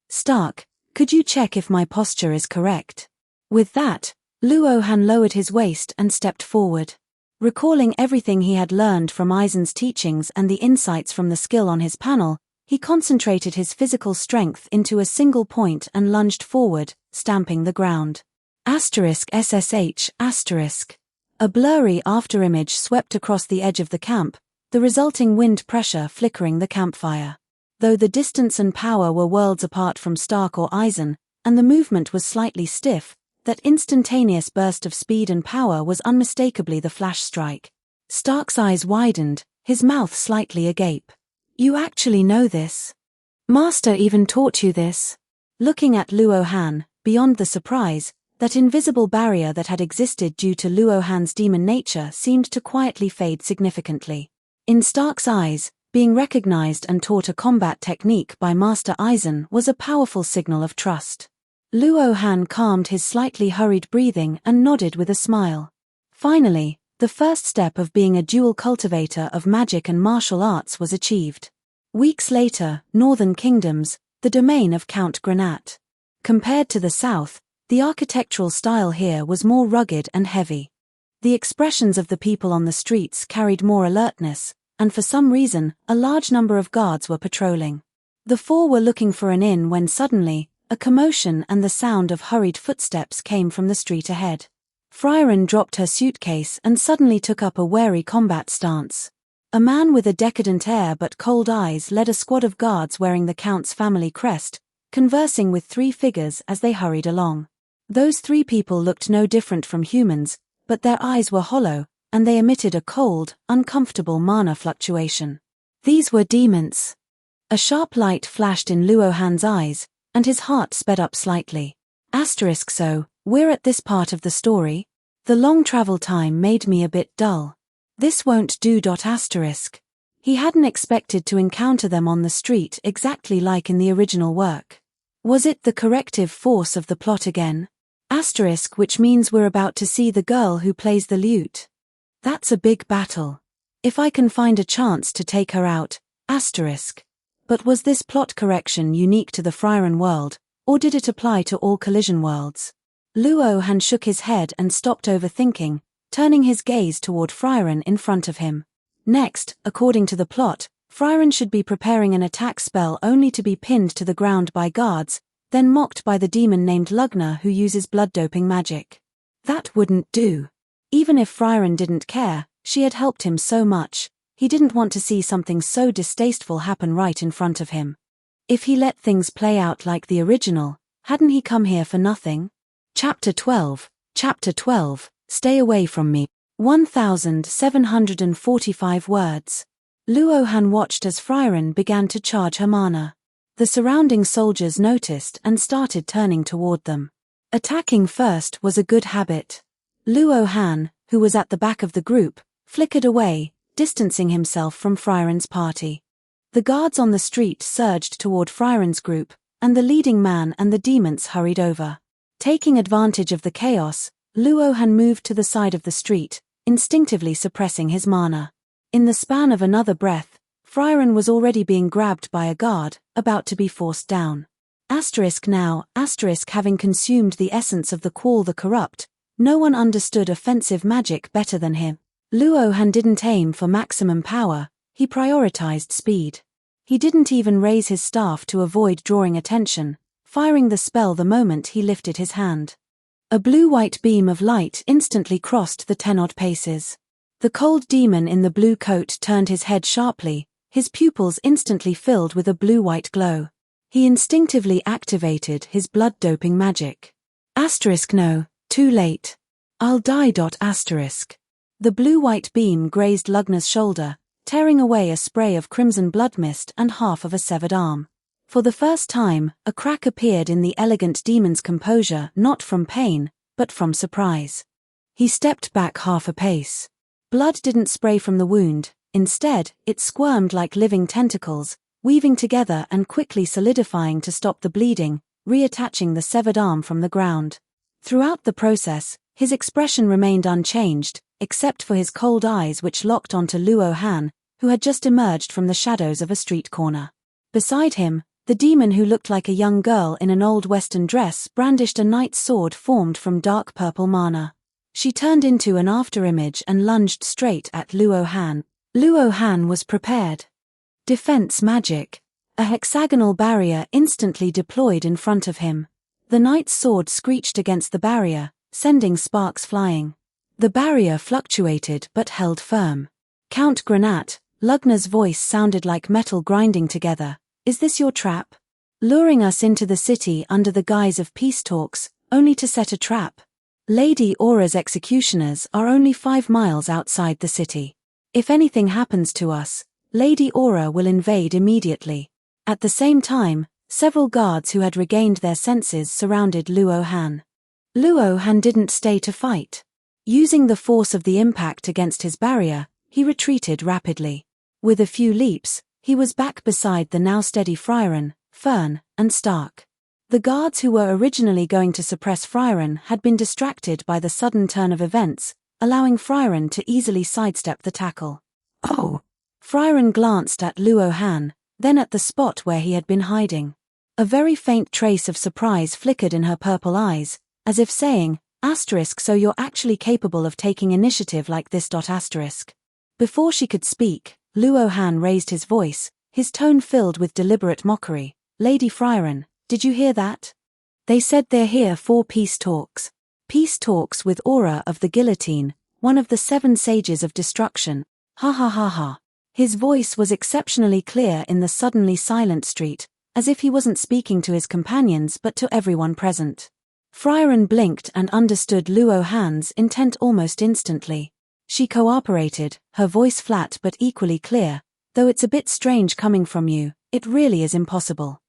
Stark, Could you check if my posture is correct? With that, Luo Han lowered his waist and stepped forward. Recalling everything he had learned from Aizen's teachings and the insights from the skill on his panel, he concentrated his physical strength into a single point and lunged forward, stamping the ground. *SSH**. A blurry afterimage swept across the edge of the camp, the resulting wind pressure flickering the campfire. Though the distance and power were worlds apart from Stark or Aizen, and the movement was slightly stiff, that instantaneous burst of speed and power was unmistakably the flash strike. Stark's eyes widened, his mouth slightly agape. You actually know this? Master even taught you this? Looking at Luo Han, beyond the surprise, that invisible barrier that had existed due to Luo Han's demon nature seemed to quietly fade significantly. In Stark's eyes, being recognized and taught a combat technique by Master Aizen was a powerful signal of trust. Luo Han calmed his slightly hurried breathing and nodded with a smile. Finally, the first step of being a dual cultivator of magic and martial arts was achieved. Weeks later, Northern Kingdoms, the domain of Count Granat. Compared to the south, the architectural style here was more rugged and heavy. The expressions of the people on the streets carried more alertness, and for some reason, a large number of guards were patrolling. The four were looking for an inn when suddenly, a commotion and the sound of hurried footsteps came from the street ahead. Frieren dropped her suitcase and suddenly took up a wary combat stance. A man with a decadent air but cold eyes led a squad of guards wearing the Count's family crest, conversing with three figures as they hurried along. Those three people looked no different from humans, but their eyes were hollow, and they emitted a cold, uncomfortable mana fluctuation. These were demons. A sharp light flashed in Luo Han's eyes, and his heart sped up slightly. So, we're at this part of the story. The long travel time made me a bit dull. This won't do. He hadn't expected to encounter them on the street exactly like in the original work. Was it the corrective force of the plot again? Which means we're about to see the girl who plays the lute. That's a big battle. If I can find a chance to take her out, But was this plot correction unique to the Frieren world, or did it apply to all collision worlds? Luo Han shook his head and stopped overthinking, turning his gaze toward Frieren in front of him. Next, according to the plot, Frieren should be preparing an attack spell only to be pinned to the ground by guards, then mocked by the demon named Lugna who uses blood-doping magic. That wouldn't do. Even if Frieren didn't care, she had helped him so much, he didn't want to see something so distasteful happen right in front of him. If he let things play out like the original, hadn't he come here for nothing? Chapter 12, Stay Away From Me. 1,745 words. Luo Han watched as Frieren began to charge her mana. The surrounding soldiers noticed and started turning toward them. Attacking first was a good habit. Luo Han, who was at the back of the group, flickered away, distancing himself from Frieren's party. The guards on the street surged toward Frieren's group, and the leading man and the demons hurried over. Taking advantage of the chaos, Luo Han moved to the side of the street, instinctively suppressing his mana. In the span of another breath, Frieren was already being grabbed by a guard, about to be forced down. Having consumed the essence of the Qual the Corrupt, no one understood offensive magic better than him. Luo Han didn't aim for maximum power, he prioritized speed. He didn't even raise his staff to avoid drawing attention, firing the spell the moment he lifted his hand. A blue-white beam of light instantly crossed the 10-odd paces. The cold demon in the blue coat turned his head sharply, his pupils instantly filled with a blue-white glow. He instinctively activated his blood-doping magic. No, too late. I'll die. The blue-white beam grazed Lugna's shoulder, tearing away a spray of crimson blood mist and half of a severed arm. For the first time, a crack appeared in the elegant demon's composure, not from pain, but from surprise. He stepped back half a pace. Blood didn't spray from the wound, instead, it squirmed like living tentacles, weaving together and quickly solidifying to stop the bleeding, reattaching the severed arm from the ground. Throughout the process, his expression remained unchanged, except for his cold eyes which locked onto Luo Han, who had just emerged from the shadows of a street corner. Beside him, The demon, who looked like a young girl in an old western dress, brandished a knight's sword formed from dark purple mana. She turned into an afterimage and lunged straight at Luo Han. Luo Han was prepared. Defense magic. A hexagonal barrier instantly deployed in front of him. The knight's sword screeched against the barrier, sending sparks flying. The barrier fluctuated but held firm. Count Granat, Lugna's voice sounded like metal grinding together. Is this your trap? Luring us into the city under the guise of peace talks, only to set a trap? Lady Aura's executioners are only 5 miles outside the city. If anything happens to us, Lady Aura will invade immediately. At the same time, several guards who had regained their senses surrounded Luo Han. Luo Han didn't stay to fight. Using the force of the impact against his barrier, he retreated rapidly. With a few leaps, he was back beside the now steady Frieren, Fern, and Stark. The guards who were originally going to suppress Frieren had been distracted by the sudden turn of events, allowing Frieren to easily sidestep the tackle. Oh! Frieren glanced at Luo Han, then at the spot where he had been hiding. A very faint trace of surprise flickered in her purple eyes, as if saying, asterisk, so you're actually capable of taking initiative like this. Asterisk. Before she could speak, Luo Han raised his voice, his tone filled with deliberate mockery. Lady Frieren, did you hear that? They said they're here for peace talks. Peace talks with Aura of the Guillotine, one of the 7 sages of destruction. Ha ha ha ha. His voice was exceptionally clear in the suddenly silent street, as if he wasn't speaking to his companions but to everyone present. Frieren blinked and understood Luo Han's intent almost instantly. She cooperated, her voice flat but equally clear. Though it's a bit strange coming from you, it really is impossible.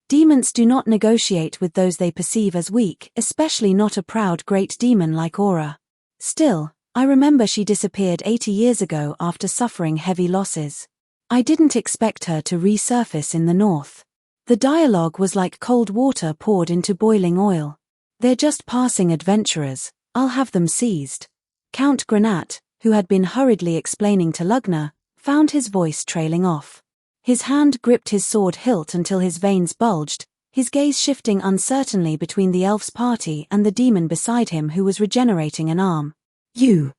Demons do not negotiate with those they perceive as weak, especially not a proud great demon like Aura. Still, I remember she disappeared 80 years ago after suffering heavy losses. I didn't expect her to resurface in the north. The dialogue was like cold water poured into boiling oil. They're just passing adventurers, I'll have them seized. Count Granat, who had been hurriedly explaining to Lugna, found his voice trailing off. His hand gripped his sword hilt until his veins bulged, his gaze shifting uncertainly between the elf's party and the demon beside him who was regenerating an arm. You.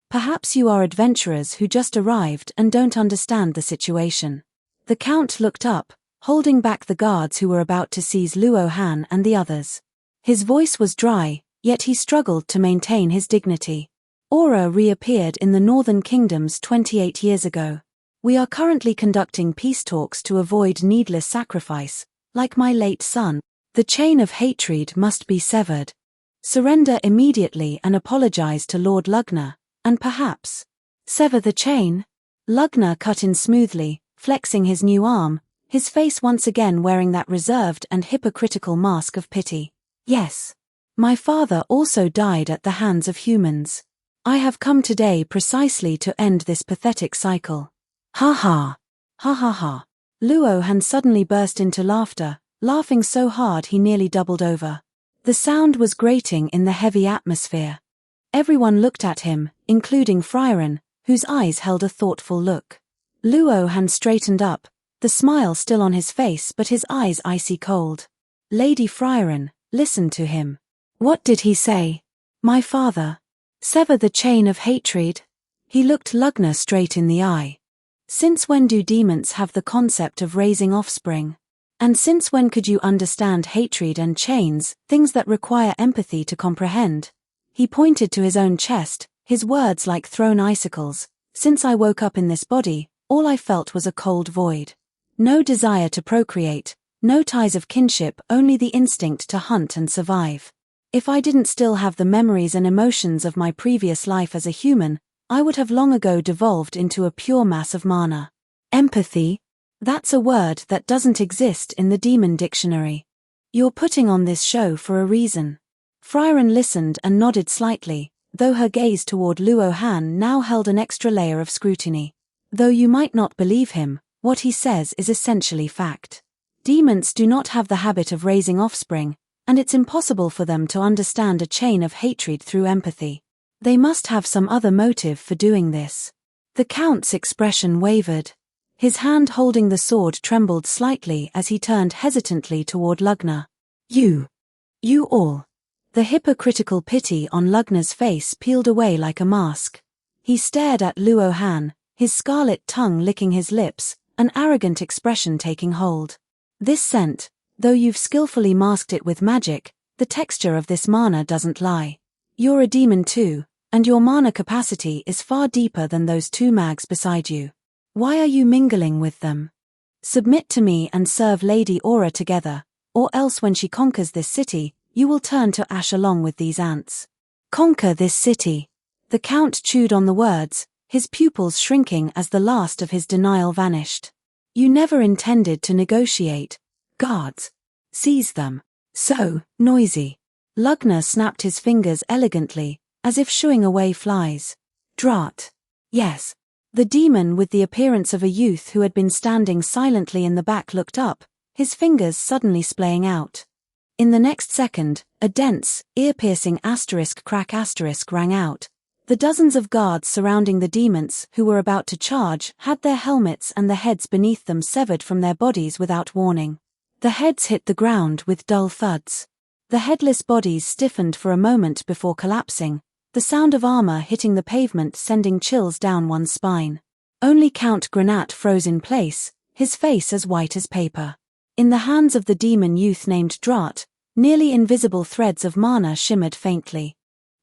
Perhaps you are adventurers who just arrived and don't understand the situation. The Count looked up, holding back the guards who were about to seize Luo Han and the others. His voice was dry, yet he struggled to maintain his dignity. Aura reappeared in the Northern Kingdoms 28 years ago. We are currently conducting peace talks to avoid needless sacrifice, like my late son. The chain of hatred must be severed. Surrender immediately and apologize to Lord Lugna, and perhaps sever the chain. Lugna cut in smoothly, flexing his new arm, his face once again wearing that reserved and hypocritical mask of pity. Yes. My father also died at the hands of humans. I have come today precisely to end this pathetic cycle. Ha ha. Ha ha ha. Luo Han suddenly burst into laughter, laughing so hard he nearly doubled over. The sound was grating in the heavy atmosphere. Everyone looked at him, including Frieren, whose eyes held a thoughtful look. Luo Han straightened up, the smile still on his face but his eyes icy cold. Lady Frieren, listened to him. What did he say? My father. Sever the chain of hatred? He looked Lugna straight in the eye. Since when do demons have the concept of raising offspring? And since when could you understand hatred and chains, things that require empathy to comprehend? He pointed to his own chest, his words like thrown icicles. Since I woke up in this body, all I felt was a cold void. No desire to procreate, no ties of kinship, only the instinct to hunt and survive. If I didn't still have the memories and emotions of my previous life as a human, I would have long ago devolved into a pure mass of mana. Empathy? That's a word that doesn't exist in the demon dictionary. You're putting on this show for a reason. Frieren listened and nodded slightly, though her gaze toward Luo Han now held an extra layer of scrutiny. Though you might not believe him, what he says is essentially fact. Demons do not have the habit of raising offspring, and it's impossible for them to understand a chain of hatred through empathy. They must have some other motive for doing this. The Count's expression wavered. His hand holding the sword trembled slightly as he turned hesitantly toward Lugna. You all. The hypocritical pity on Lugna's face peeled away like a mask. He stared at Luo Han, his scarlet tongue licking his lips, an arrogant expression taking hold. This scent, though you've skillfully masked it with magic, the texture of this mana doesn't lie. You're a demon too, and your mana capacity is far deeper than those two mags beside you. Why are you mingling with them? Submit to me and serve Lady Aura together, or else when she conquers this city, you will turn to ash along with these ants. Conquer this city. The Count chewed on the words, his pupils shrinking as the last of his denial vanished. You never intended to negotiate. Guards. Seize them. So noisy. Lugna snapped his fingers elegantly, as if shooing away flies. Drat. Yes. The demon with the appearance of a youth who had been standing silently in the back looked up, his fingers suddenly splaying out. In the next second, a dense, ear-piercing **crack* rang out. The dozens of guards surrounding the demons who were about to charge had their helmets and the heads beneath them severed from their bodies without warning. The heads hit the ground with dull thuds. The headless bodies stiffened for a moment before collapsing, the sound of armor hitting the pavement sending chills down one's spine. Only Count Granat froze in place, his face as white as paper. In the hands of the demon youth named Drat, nearly invisible threads of mana shimmered faintly.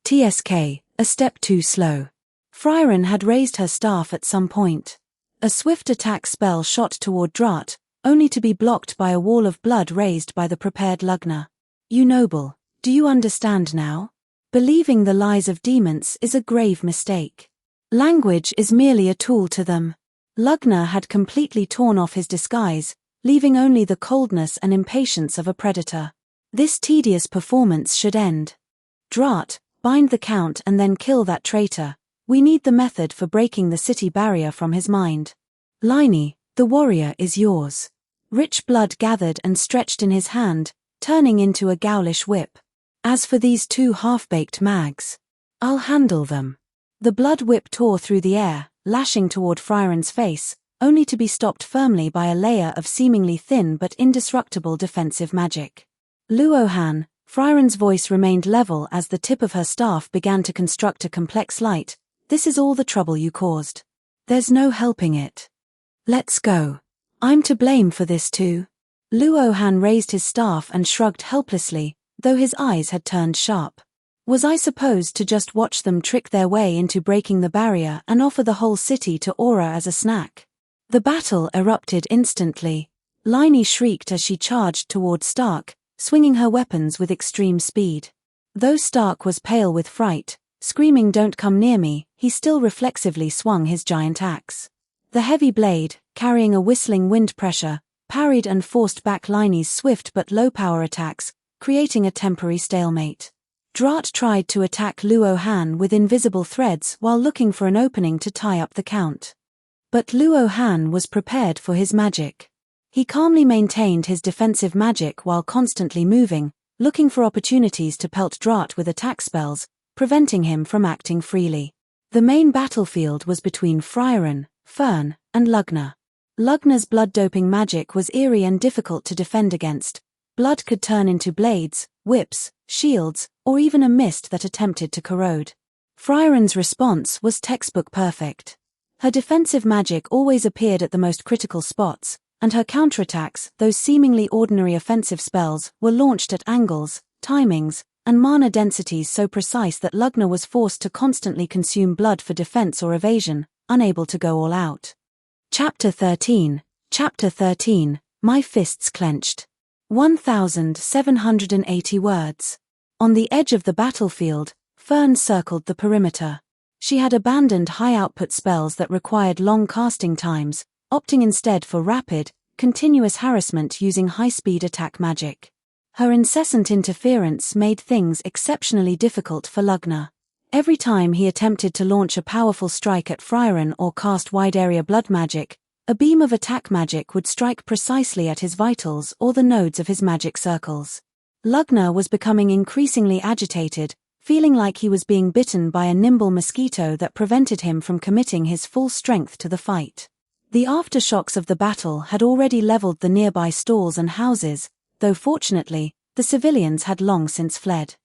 TSK, a step too slow. Frieren had raised her staff at some point. A swift attack spell shot toward Drat, only to be blocked by a wall of blood raised by the prepared Lugna. You noble, do you understand now? Believing the lies of demons is a grave mistake. Language is merely a tool to them. Lugna had completely torn off his disguise, leaving only the coldness and impatience of a predator. This tedious performance should end. Drat, bind the Count and then kill that traitor. We need the method for breaking the city barrier from his mind. Liney, the warrior is yours. Rich blood gathered and stretched in his hand, turning into a ghoulish whip. As for these two half-baked mags, I'll handle them. The blood whip tore through the air, lashing toward Frieren's face, only to be stopped firmly by a layer of seemingly thin but indestructible defensive magic. Luo Han, Frieren's voice remained level as the tip of her staff began to construct a complex light. This is all the trouble you caused. There's no helping it. Let's go. I'm to blame for this too. Luo Han raised his staff and shrugged helplessly, though his eyes had turned sharp. Was I supposed to just watch them trick their way into breaking the barrier and offer the whole city to Aura as a snack? The battle erupted instantly. Liney shrieked as she charged toward Stark, swinging her weapons with extreme speed. Though Stark was pale with fright, screaming "Don't come near me," he still reflexively swung his giant axe. The heavy blade, carrying a whistling wind pressure, parried and forced back Liney's swift but low-power attacks, creating a temporary stalemate. Drat tried to attack Luo Han with invisible threads while looking for an opening to tie up the Count. But Luo Han was prepared for his magic. He calmly maintained his defensive magic while constantly moving, looking for opportunities to pelt Drat with attack spells, preventing him from acting freely. The main battlefield was between Frieren, Fern, and Lugna. Lugna's blood-doping magic was eerie and difficult to defend against. Blood could turn into blades, whips, shields, or even a mist that attempted to corrode. Frieren's response was textbook perfect. Her defensive magic always appeared at the most critical spots, and her counterattacks, those seemingly ordinary offensive spells, were launched at angles, timings, and mana densities so precise that Lugna was forced to constantly consume blood for defense or evasion, unable to go all out. Chapter 13, My Fists Clenched. 1,780 words. On the edge of the battlefield, Fern circled the perimeter. She had abandoned high-output spells that required long casting times, opting instead for rapid, continuous harassment using high-speed attack magic. Her incessant interference made things exceptionally difficult for Lugna. Every time he attempted to launch a powerful strike at Frieren or cast wide-area blood magic, a beam of attack magic would strike precisely at his vitals or the nodes of his magic circles. Lugna was becoming increasingly agitated, feeling like he was being bitten by a nimble mosquito that prevented him from committing his full strength to the fight. The aftershocks of the battle had already leveled the nearby stalls and houses, though fortunately, the civilians had long since fled.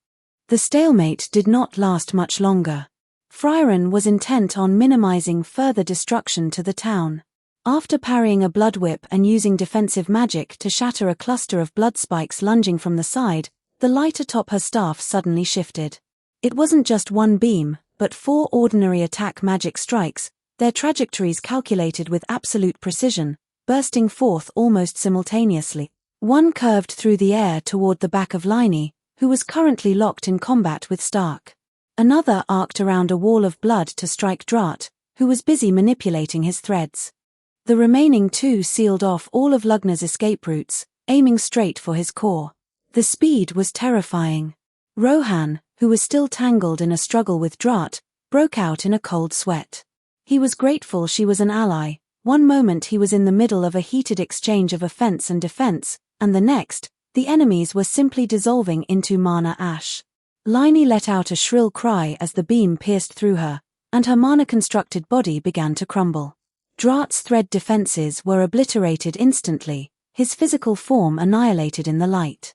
The stalemate did not last much longer. Frieren was intent on minimizing further destruction to the town. After parrying a blood whip and using defensive magic to shatter a cluster of blood spikes lunging from the side, the light atop her staff suddenly shifted. It wasn't just one beam, but 4 ordinary attack magic strikes, their trajectories calculated with absolute precision, bursting forth almost simultaneously. One curved through the air toward the back of Liney, who was currently locked in combat with Stark. Another arced around a wall of blood to strike Drat, who was busy manipulating his threads. The remaining 2 sealed off all of Lugna's escape routes, aiming straight for his core. The speed was terrifying. Rohan, who was still tangled in a struggle with Drat, broke out in a cold sweat. He was grateful she was an ally. One moment he was in the middle of a heated exchange of offense and defense, and the next, the enemies were simply dissolving into mana ash. Liney let out a shrill cry as the beam pierced through her, and her mana-constructed body began to crumble. Drat's thread defenses were obliterated instantly, his physical form annihilated in the light.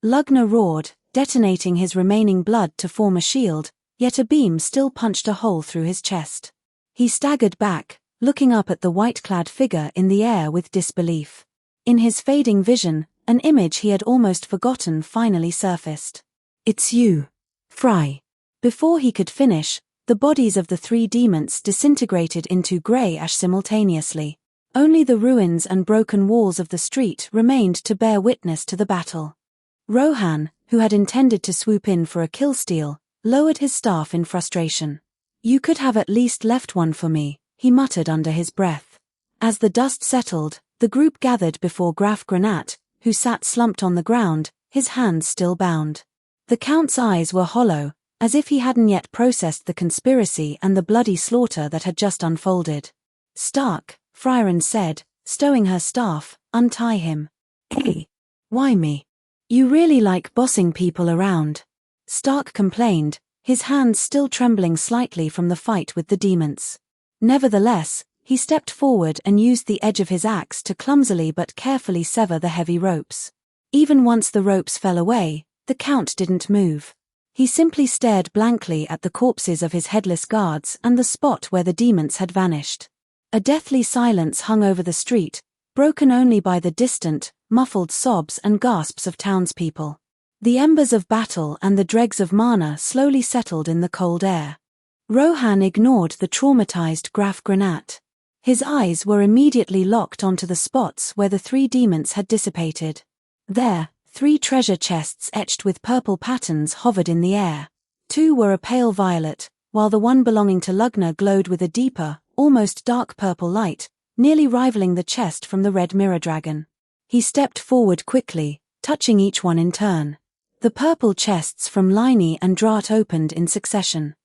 Lugna roared, detonating his remaining blood to form a shield, yet a beam still punched a hole through his chest. He staggered back, looking up at the white-clad figure in the air with disbelief. In his fading vision, an image he had almost forgotten finally surfaced. "It's you, Fry." Before he could finish, the bodies of the 3 demons disintegrated into grey ash simultaneously. Only the ruins and broken walls of the street remained to bear witness to the battle. Rohan, who had intended to swoop in for a kill-steal, lowered his staff in frustration. "You could have at least left one for me," he muttered under his breath. As the dust settled, the group gathered before Graf Granat, who sat slumped on the ground, his hands still bound. The Count's eyes were hollow, as if he hadn't yet processed the conspiracy and the bloody slaughter that had just unfolded. "Stark," Frieren said, stowing her staff, "untie him." "Hey, why me? You really like bossing people around," Stark complained, his hands still trembling slightly from the fight with the demons. Nevertheless, he stepped forward and used the edge of his axe to clumsily but carefully sever the heavy ropes. Even once the ropes fell away, the Count didn't move. He simply stared blankly at the corpses of his headless guards and the spot where the demons had vanished. A deathly silence hung over the street, broken only by the distant, muffled sobs and gasps of townspeople. The embers of battle and the dregs of mana slowly settled in the cold air. Rohan ignored the traumatized Graf Granat. His eyes were immediately locked onto the spots where the 3 demons had dissipated. There, 3 treasure chests etched with purple patterns hovered in the air. 2 were a pale violet, while the one belonging to Lugna glowed with a deeper, almost dark purple light, nearly rivaling the chest from the red mirror dragon. He stepped forward quickly, touching each one in turn. The purple chests from Liney and Drat opened in succession.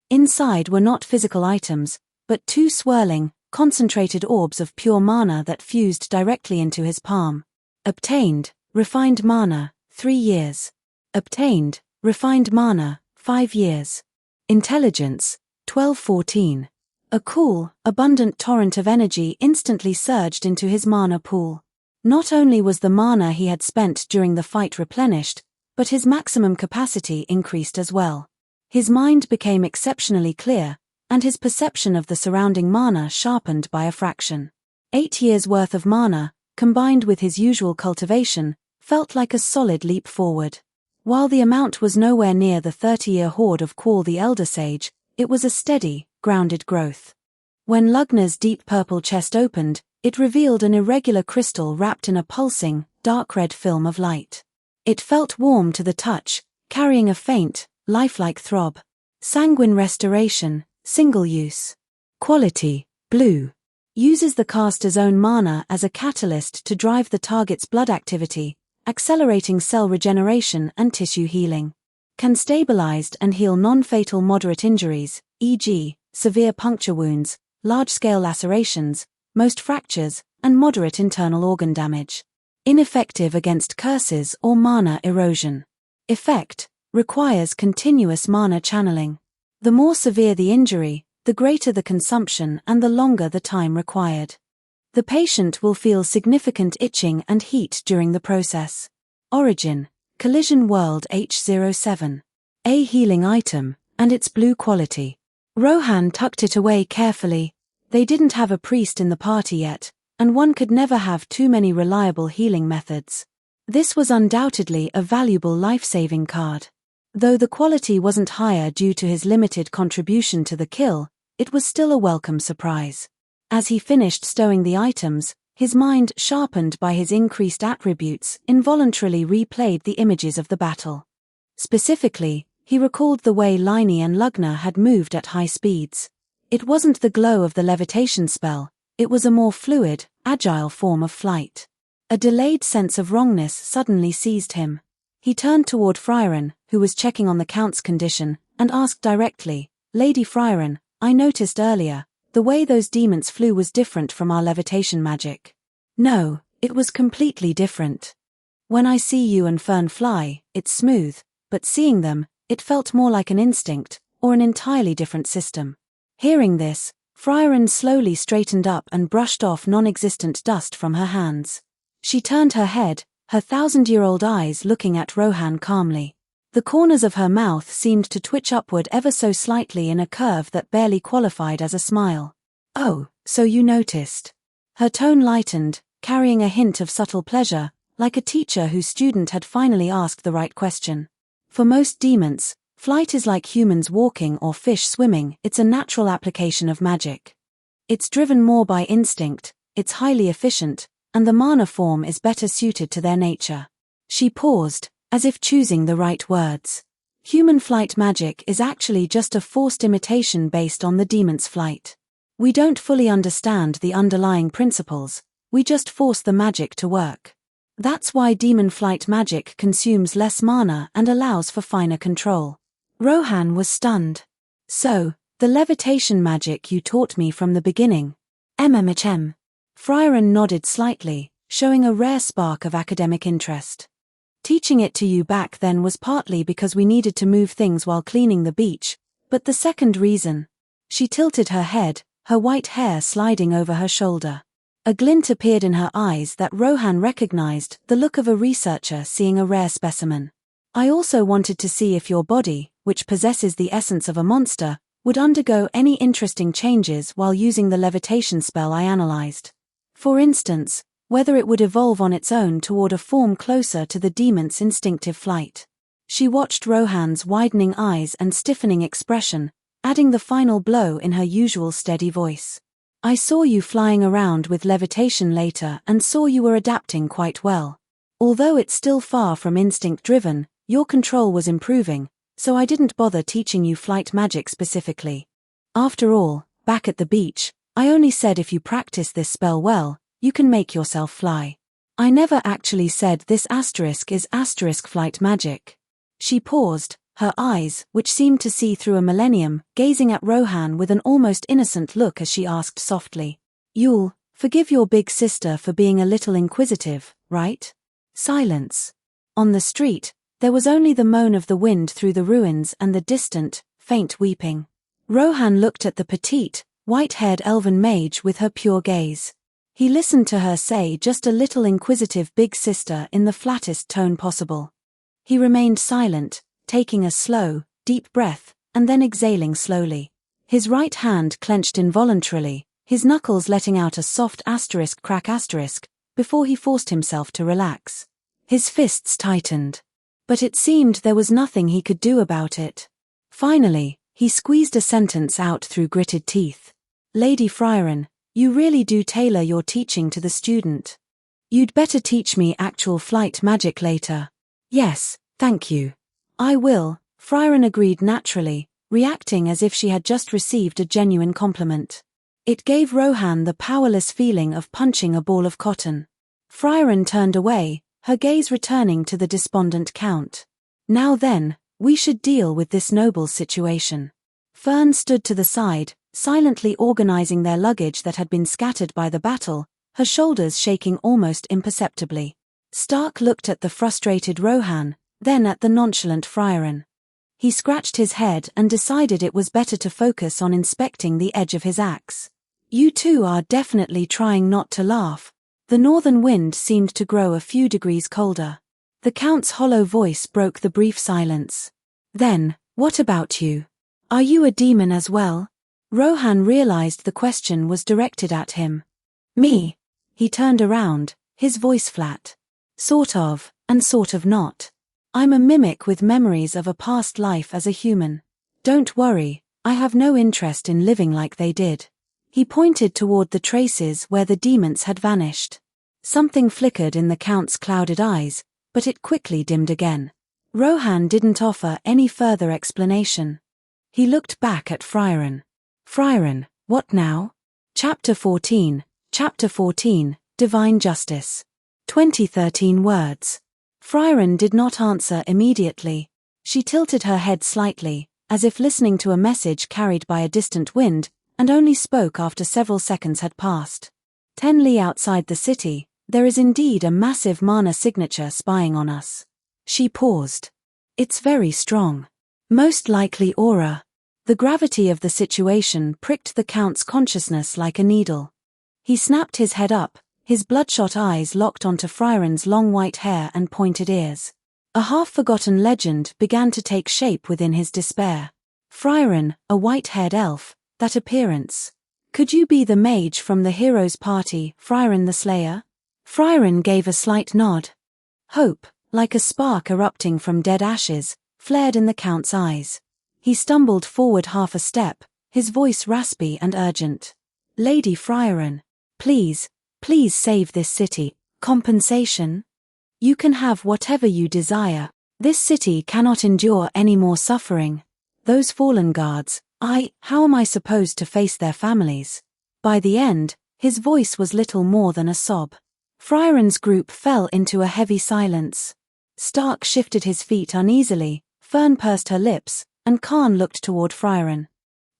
Inside were not physical items, but 2 swirling, concentrated orbs of pure mana that fused directly into his palm. Obtained, refined mana, 3 years. Obtained, refined mana, 5 years. Intelligence, 1214. A cool, abundant torrent of energy instantly surged into his mana pool. Not only was the mana he had spent during the fight replenished, but his maximum capacity increased as well. His mind became exceptionally clear, and his perception of the surrounding mana sharpened by a fraction. 8 years' worth of mana, combined with his usual cultivation, felt like a solid leap forward. While the amount was nowhere near the 30-year hoard of Qual the Elder Sage, it was a steady, grounded growth. When Lugna's deep purple chest opened, it revealed an irregular crystal wrapped in a pulsing, dark red film of light. It felt warm to the touch, carrying a faint, lifelike throb. Sanguine restoration, single use. Quality, blue. Uses the caster's own mana as a catalyst to drive the target's blood activity, accelerating cell regeneration and tissue healing. Can stabilize and heal non-fatal moderate injuries, e.g., severe puncture wounds, large-scale lacerations, most fractures, and moderate internal organ damage. Ineffective against curses or mana erosion. Effect, requires continuous mana channeling. The more severe the injury, the greater the consumption and the longer the time required. The patient will feel significant itching and heat during the process. Origin: Collision World H07. A healing item, and its blue quality. Rohan tucked it away carefully. They didn't have a priest in the party yet, and one could never have too many reliable healing methods. This was undoubtedly a valuable life-saving card. Though the quality wasn't higher due to his limited contribution to the kill, it was still a welcome surprise. As he finished stowing the items, his mind, sharpened by his increased attributes, involuntarily replayed the images of the battle. Specifically, he recalled the way Laini and Lugna had moved at high speeds. It wasn't the glow of the levitation spell, it was a more fluid, agile form of flight. A delayed sense of wrongness suddenly seized him. He turned toward Frieren, who was checking on the Count's condition, and asked directly, "Lady Frieren, I noticed earlier, the way those demons flew was different from our levitation magic." "No, it was completely different. When I see you and Fern fly, it's smooth, but seeing them, it felt more like an instinct, or an entirely different system." Hearing this, Frieren slowly straightened up and brushed off non-existent dust from her hands. She turned her head, her 1,000-year-old eyes looking at Rohan calmly. The corners of her mouth seemed to twitch upward ever so slightly in a curve that barely qualified as a smile. "Oh, so you noticed." Her tone lightened, carrying a hint of subtle pleasure, like a teacher whose student had finally asked the right question. For most demons, flight is like humans walking or fish swimming. It's a natural application of magic. It's driven more by instinct, it's highly efficient, and the mana form is better suited to their nature. She paused, as if choosing the right words. Human flight magic is actually just a forced imitation based on the demon's flight. We don't fully understand the underlying principles, we just force the magic to work. That's why demon flight magic consumes less mana and allows for finer control. Rohan was stunned. "So, the levitation magic you taught me from the beginning." "MMHM. Frieren nodded slightly, showing a rare spark of academic interest. "Teaching it to you back then was partly because we needed to move things while cleaning the beach, but the second reason..." She tilted her head, her white hair sliding over her shoulder. A glint appeared in her eyes that Rohan recognized, the look of a researcher seeing a rare specimen. "I also wanted to see if your body, which possesses the essence of a monster, would undergo any interesting changes while using the levitation spell I analyzed. For instance, whether it would evolve on its own toward a form closer to the demon's instinctive flight." She watched Rohan's widening eyes and stiffening expression, adding the final blow in her usual steady voice. "I saw you flying around with levitation later and saw you were adapting quite well. Although it's still far from instinct-driven, your control was improving, so I didn't bother teaching you flight magic specifically. After all, back at the beach, I only said if you practice this spell well, you can make yourself fly. I never actually said this asterisk is asterisk flight magic." She paused, her eyes, which seemed to see through a millennium, gazing at Rohan with an almost innocent look as she asked softly, "You'll forgive your big sister for being a little inquisitive, right?" Silence. On the street, there was only the moan of the wind through the ruins and the distant, faint weeping. Rohan looked at the petite, white-haired elven mage with her pure gaze. He listened to her say just a little inquisitive big sister in the flattest tone possible. He remained silent, taking a slow, deep breath, and then exhaling slowly. His right hand clenched involuntarily, his knuckles letting out a soft asterisk crack asterisk, before he forced himself to relax. His fists tightened. But it seemed there was nothing he could do about it. Finally, he squeezed a sentence out through gritted teeth. "Lady Frieren, you really do tailor your teaching to the student. You'd better teach me actual flight magic later." "Yes, thank you. I will," Frieren agreed naturally, reacting as if she had just received a genuine compliment. It gave Rohan the powerless feeling of punching a ball of cotton. Frieren turned away, her gaze returning to the despondent Count. "Now then, we should deal with this noble's situation." Fern stood to the side, silently organizing their luggage that had been scattered by the battle, her shoulders shaking almost imperceptibly. Stark looked at the frustrated Rohan, then at the nonchalant Frieren. He scratched his head and decided it was better to focus on inspecting the edge of his axe. You two are definitely trying not to laugh. The northern wind seemed to grow a few degrees colder. The Count's hollow voice broke the brief silence. Then, what about you? Are you a demon as well? Rohan realized the question was directed at him. Me? He turned around, his voice flat. Sort of, and sort of not. I'm a mimic with memories of a past life as a human. Don't worry, I have no interest in living like they did. He pointed toward the traces where the demons had vanished. Something flickered in the Count's clouded eyes, but it quickly dimmed again. Rohan didn't offer any further explanation. He looked back at Frieren. Frieren, what now? Chapter 14, Divine Justice. 2013 words. Frieren did not answer immediately. She tilted her head slightly, as if listening to a message carried by a distant wind, and only spoke after several seconds had passed. 10 li outside the city, there is indeed a massive mana signature spying on us. She paused. It's very strong. Most likely aura. The gravity of the situation pricked the Count's consciousness like a needle. He snapped his head up, his bloodshot eyes locked onto Frieren's long white hair and pointed ears. A half-forgotten legend began to take shape within his despair. Frieren, a white-haired elf, that appearance. Could you be the mage from the hero's party, Frieren the Slayer? Frieren gave a slight nod. Hope, like a spark erupting from dead ashes, flared in the Count's eyes. He stumbled forward half a step, his voice raspy and urgent. Lady Frieren, please save this city. Compensation? You can have whatever you desire. This city cannot endure any more suffering. Those fallen guards, how am I supposed to face their families? By the end, his voice was little more than a sob. Frieren's group fell into a heavy silence. Stark shifted his feet uneasily, Fern pursed her lips, and Khan looked toward Frieren.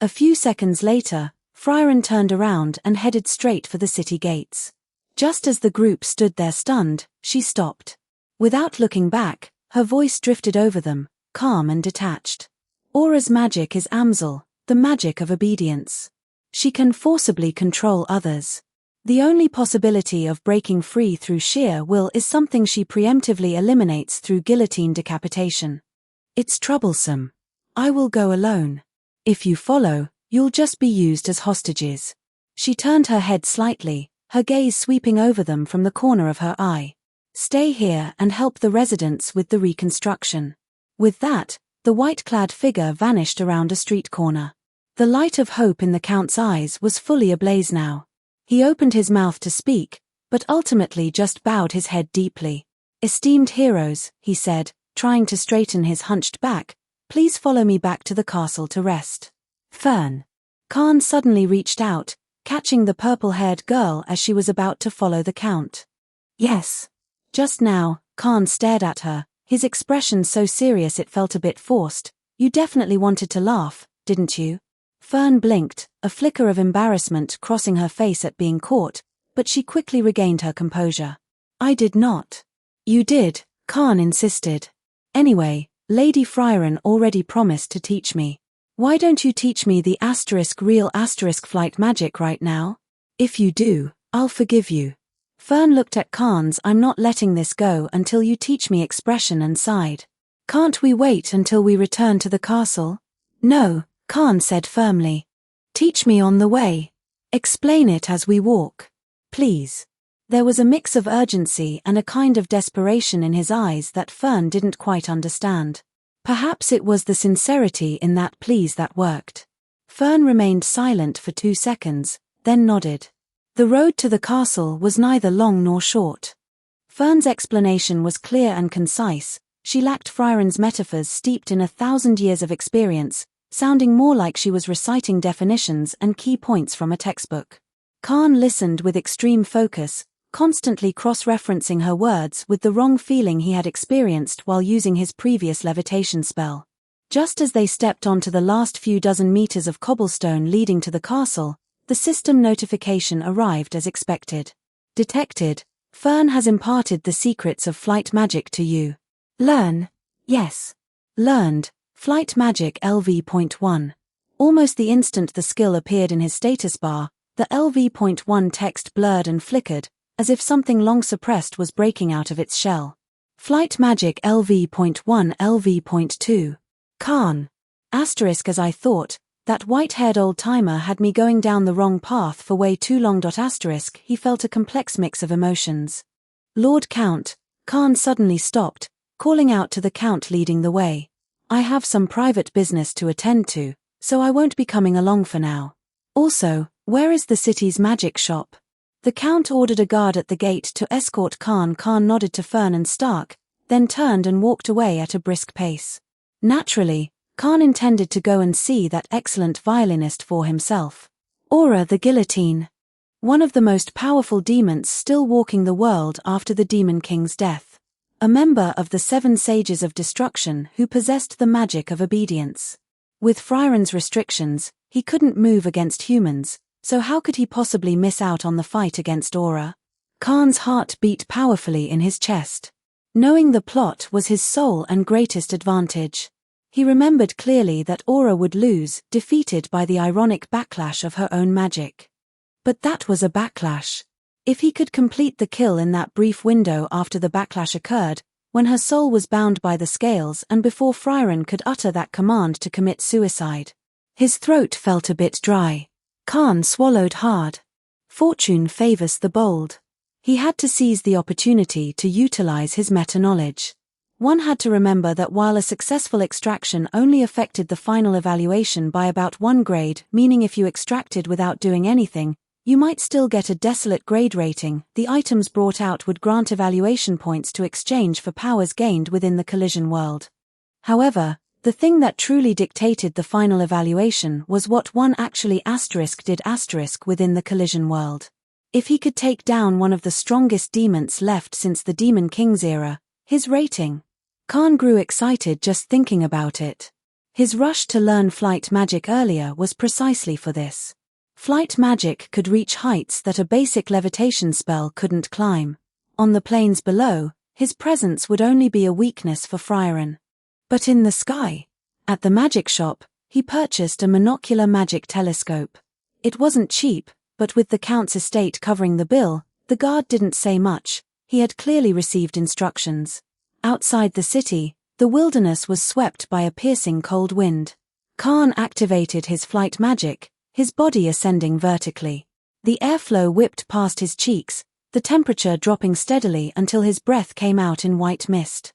A few seconds later, Frieren turned around and headed straight for the city gates. Just as the group stood there stunned, she stopped. Without looking back, her voice drifted over them, calm and detached. Aura's magic is Amsel, the magic of obedience. She can forcibly control others. The only possibility of breaking free through sheer will is something she preemptively eliminates through guillotine decapitation. It's troublesome. I will go alone. If you follow, you'll just be used as hostages. She turned her head slightly, her gaze sweeping over them from the corner of her eye. Stay here and help the residents with the reconstruction. With that, the white-clad figure vanished around a street corner. The light of hope in the Count's eyes was fully ablaze now. He opened his mouth to speak, but ultimately just bowed his head deeply. Esteemed heroes, he said, trying to straighten his hunched back, please follow me back to the castle to rest. Fern. Khan suddenly reached out, catching the purple-haired girl as she was about to follow the Count. Yes. Just now, Khan stared at her, his expression so serious it felt a bit forced. You definitely wanted to laugh, didn't you? Fern blinked, a flicker of embarrassment crossing her face at being caught, but she quickly regained her composure. I did not. You did, Khan insisted. Anyway, Lady Frieren already promised to teach me. Why don't you teach me the real flight magic right now? If you do, I'll forgive you. Fern looked at Khan's I'm not letting this go until you teach me expression and sighed. Can't we wait until we return to the castle? No, Khan said firmly. Teach me on the way. Explain it as we walk. Please. There was a mix of urgency and a kind of desperation in his eyes that Fern didn't quite understand. Perhaps it was the sincerity in that please that worked. Fern remained silent for 2 seconds, then nodded. The road to the castle was neither long nor short. Fern's explanation was clear and concise. She lacked Frieren's metaphors steeped in 1,000 years of experience, sounding more like she was reciting definitions and key points from a textbook. Khan listened with extreme focus, constantly cross-referencing her words with the wrong feeling he had experienced while using his previous levitation spell. Just as they stepped onto the last few dozen meters of cobblestone leading to the castle, the system notification arrived as expected. Detected. Fern has imparted the secrets of flight magic to you. Learn. Yes. Learned. Flight magic LV.1. Almost the instant the skill appeared in his status bar, The LV.1 text blurred and flickered, as if something long suppressed was breaking out of its shell. Flight magic LV.1 LV.2. Khan. Asterisk as I thought, that white-haired old-timer had me going down the wrong path for way too long. Asterisk he felt a complex mix of emotions. Lord Count, Khan suddenly stopped, calling out to the Count leading the way. I have some private business to attend to, so I won't be coming along for now. Also, where is the city's magic shop? The Count ordered a guard at the gate to escort Khan. Khan nodded to Fern and Stark, then turned and walked away at a brisk pace. Naturally, Khan intended to go and see that excellent violinist for himself. Aura the Guillotine. One of the most powerful demons still walking the world after the Demon King's death. A member of the 7 Sages of Destruction who possessed the magic of obedience. With Frieren's restrictions, he couldn't move against humans, so how could he possibly miss out on the fight against Aura? Khan's heart beat powerfully in his chest. Knowing the plot was his sole and greatest advantage. He remembered clearly that Aura would lose, defeated by the ironic backlash of her own magic. But that was a backlash. If he could complete the kill in that brief window after the backlash occurred, when her soul was bound by the scales and before Frieren could utter that command to commit suicide. His throat felt a bit dry. Khan swallowed hard. Fortune favors the bold. He had to seize the opportunity to utilize his meta-knowledge. One had to remember that while a successful extraction only affected the final evaluation by about 1 grade, meaning if you extracted without doing anything, you might still get a desolate grade rating, the items brought out would grant evaluation points to exchange for powers gained within the collision world. However, the thing that truly dictated the final evaluation was what one actually did within the collision world. If he could take down one of the strongest demons left since the Demon King's era, his rating. Khan grew excited just thinking about it. His rush to learn flight magic earlier was precisely for this. Flight magic could reach heights that a basic levitation spell couldn't climb. On the planes below, his presence would only be a weakness for Frieren. But in the sky, at the magic shop, he purchased a monocular magic telescope. It wasn't cheap, but with the Count's estate covering the bill, the guard didn't say much. He had clearly received instructions. Outside the city, the wilderness was swept by a piercing cold wind. Khan activated his flight magic, his body ascending vertically. The airflow whipped past his cheeks, the temperature dropping steadily until his breath came out in white mist.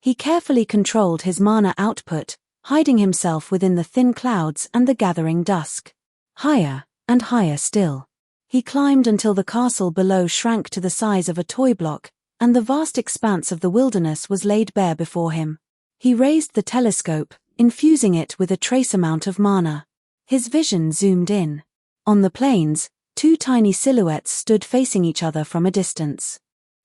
He carefully controlled his mana output, hiding himself within the thin clouds and the gathering dusk. Higher, and higher still. He climbed until the castle below shrank to the size of a toy block, and the vast expanse of the wilderness was laid bare before him. He raised the telescope, infusing it with a trace amount of mana. His vision zoomed in. On the plains, 2 tiny silhouettes stood facing each other from a distance.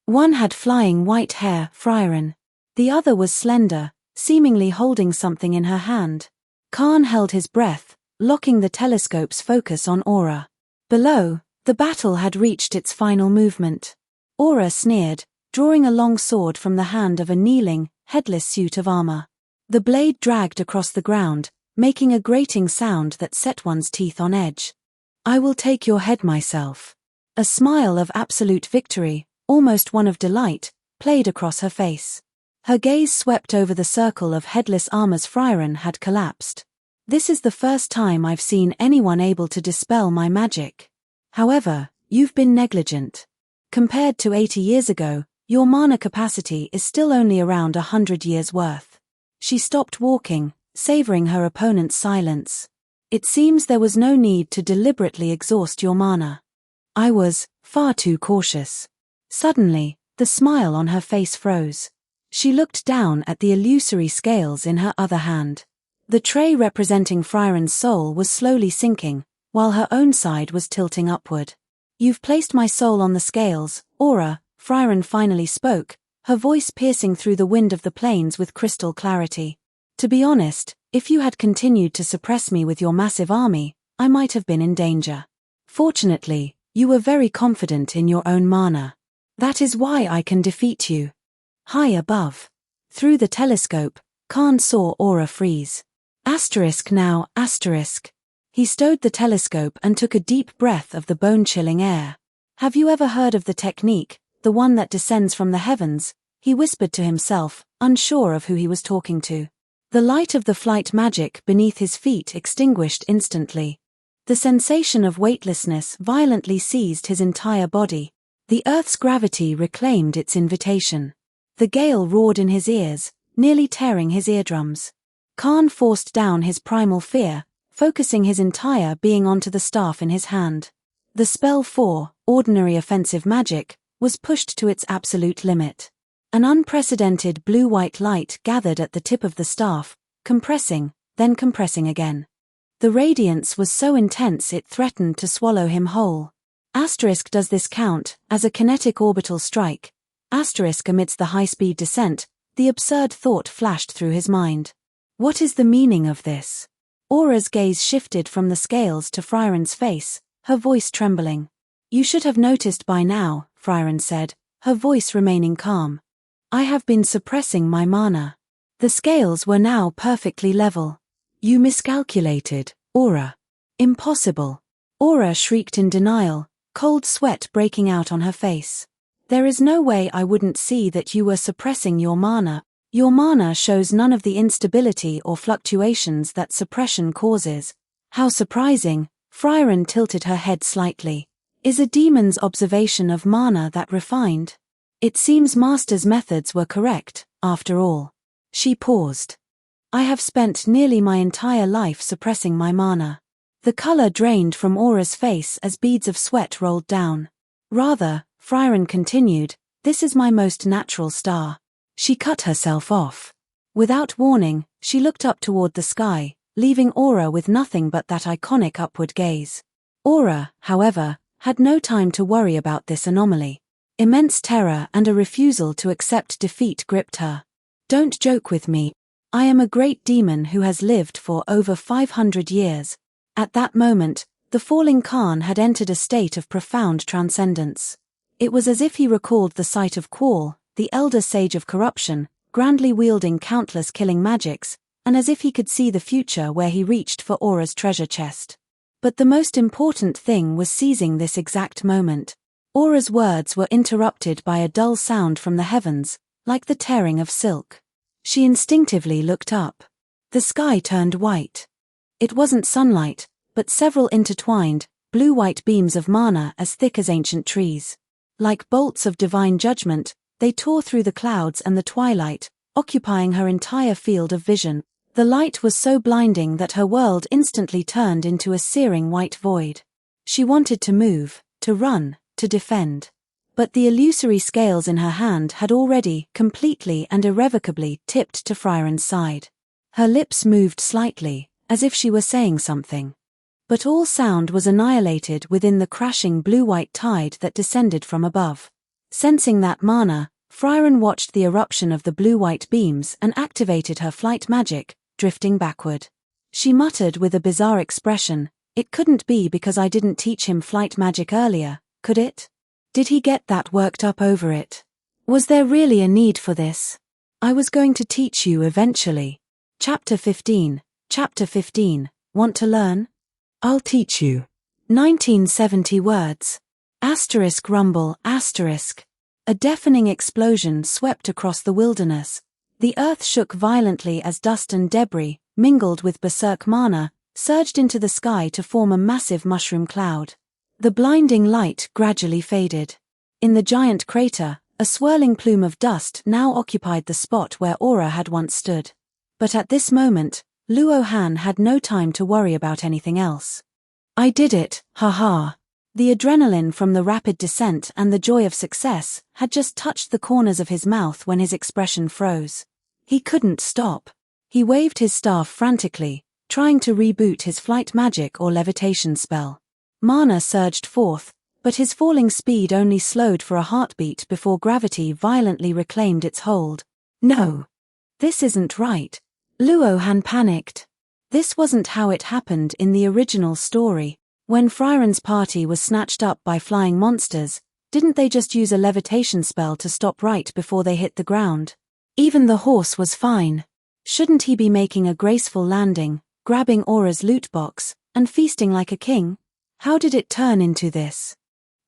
One had flying white hair, Frieren. The other was slender, seemingly holding something in her hand. Khan held his breath, locking the telescope's focus on Aura. Below, the battle had reached its final movement. Aura sneered, drawing a long sword from the hand of a kneeling, headless suit of armor. The blade dragged across the ground, making a grating sound that set one's teeth on edge. I will take your head myself. A smile of absolute victory, almost one of delight, played across her face. Her gaze swept over the circle of headless armors. Frieren had collapsed. This is the first time I've seen anyone able to dispel my magic. However, you've been negligent. Compared to 80 years ago, your mana capacity is still only around 100 years worth. She stopped walking, savoring her opponent's silence. It seems there was no need to deliberately exhaust your mana. I was far too cautious. Suddenly, the smile on her face froze. She looked down at the illusory scales in her other hand. The tray representing Frieren's soul was slowly sinking, while her own side was tilting upward. You've placed my soul on the scales, Aura, Frieren finally spoke, her voice piercing through the wind of the plains with crystal clarity. To be honest, if you had continued to suppress me with your massive army, I might have been in danger. Fortunately, you were very confident in your own mana. That is why I can defeat you. High above. Through the telescope, Khan saw Aura freeze. Asterisk now, asterisk. He stowed the telescope and took a deep breath of the bone-chilling air. "Have you ever heard of the technique, the one that descends from the heavens?" he whispered to himself, unsure of who he was talking to. The light of the flight magic beneath his feet extinguished instantly. The sensation of weightlessness violently seized his entire body. The Earth's gravity reclaimed its invitation. The gale roared in his ears, nearly tearing his eardrums. Khan forced down his primal fear, focusing his entire being onto the staff in his hand. The spell for ordinary offensive magic was pushed to its absolute limit. An unprecedented blue-white light gathered at the tip of the staff, compressing, then compressing again. The radiance was so intense it threatened to swallow him whole. Asterisk, does this count as a kinetic orbital strike? Asterisk, amidst the high-speed descent, the absurd thought flashed through his mind. What is the meaning of this? Aura's gaze shifted from the scales to Frieren's face, her voice trembling. "You should have noticed by now," Frieren said, her voice remaining calm. "I have been suppressing my mana." The scales were now perfectly level. "You miscalculated, Aura." "Impossible." Aura shrieked in denial, cold sweat breaking out on her face. "There is no way I wouldn't see that you were suppressing your mana. Your mana shows none of the instability or fluctuations that suppression causes." "How surprising," Frieren tilted her head slightly. "Is a demon's observation of mana that refined? It seems Master's methods were correct, after all." She paused. "I have spent nearly my entire life suppressing my mana." The color drained from Aura's face as beads of sweat rolled down. "Rather," Frieren continued, "this is my most natural star." She cut herself off. Without warning, she looked up toward the sky, leaving Aura with nothing but that iconic upward gaze. Aura, however, had no time to worry about this anomaly. Immense terror and a refusal to accept defeat gripped her. "Don't joke with me. I am a great demon who has lived for over 500 years. At that moment, the falling Khan had entered a state of profound transcendence. It was as if he recalled the sight of Qual, the elder sage of corruption, grandly wielding countless killing magics, and as if he could see the future where he reached for Aura's treasure chest. But the most important thing was seizing this exact moment. Aura's words were interrupted by a dull sound from the heavens, like the tearing of silk. She instinctively looked up. The sky turned white. It wasn't sunlight, but several intertwined, blue-white beams of mana as thick as ancient trees. Like bolts of divine judgment, they tore through the clouds and the twilight, occupying her entire field of vision. The light was so blinding that her world instantly turned into a searing white void. She wanted to move, to run, to defend. But the illusory scales in her hand had already, completely and irrevocably, tipped to Frieren's side. Her lips moved slightly, as if she were saying something. But all sound was annihilated within the crashing blue-white tide that descended from above. Sensing that mana, Frieren watched the eruption of the blue-white beams and activated her flight magic, drifting backward. She muttered with a bizarre expression, "It couldn't be because I didn't teach him flight magic earlier, could it? Did he get that worked up over it? Was there really a need for this? I was going to teach you eventually." Chapter 15. Chapter 15. Want to learn? I'll teach you. 1970 words. Asterisk rumble, asterisk. A deafening explosion swept across the wilderness. The earth shook violently as dust and debris, mingled with berserk mana, surged into the sky to form a massive mushroom cloud. The blinding light gradually faded. In the giant crater, a swirling plume of dust now occupied the spot where Aura had once stood. But at this moment, Luo Han had no time to worry about anything else. "I did it, ha-ha." The adrenaline from the rapid descent and the joy of success had just touched the corners of his mouth when his expression froze. He couldn't stop. He waved his staff frantically, trying to reboot his flight magic or levitation spell. Mana surged forth, but his falling speed only slowed for a heartbeat before gravity violently reclaimed its hold. "No. This isn't right." Luo Han panicked. This wasn't how it happened in the original story. When Frieren's party was snatched up by flying monsters, didn't they just use a levitation spell to stop right before they hit the ground? Even the horse was fine. Shouldn't he be making a graceful landing, grabbing Aura's loot box, and feasting like a king? How did it turn into this?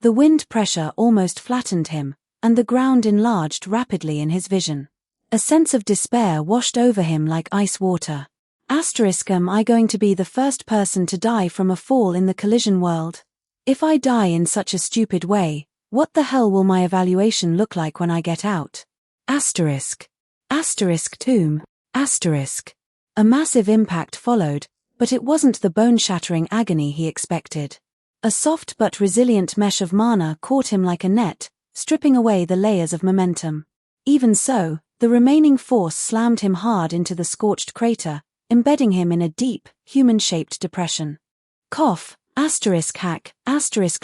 The wind pressure almost flattened him, and the ground enlarged rapidly in his vision. A sense of despair washed over him like ice water. Am I going to be the first person to die from a fall in the collision world? If I die in such a stupid way, what the hell will my evaluation look like when I get out? Tomb. A massive impact followed, but it wasn't the bone-shattering agony he expected. A soft but resilient mesh of mana caught him like a net, stripping away the layers of momentum. Even so, the remaining force slammed him hard into the scorched crater, embedding him in a deep, human-shaped depression. Cough,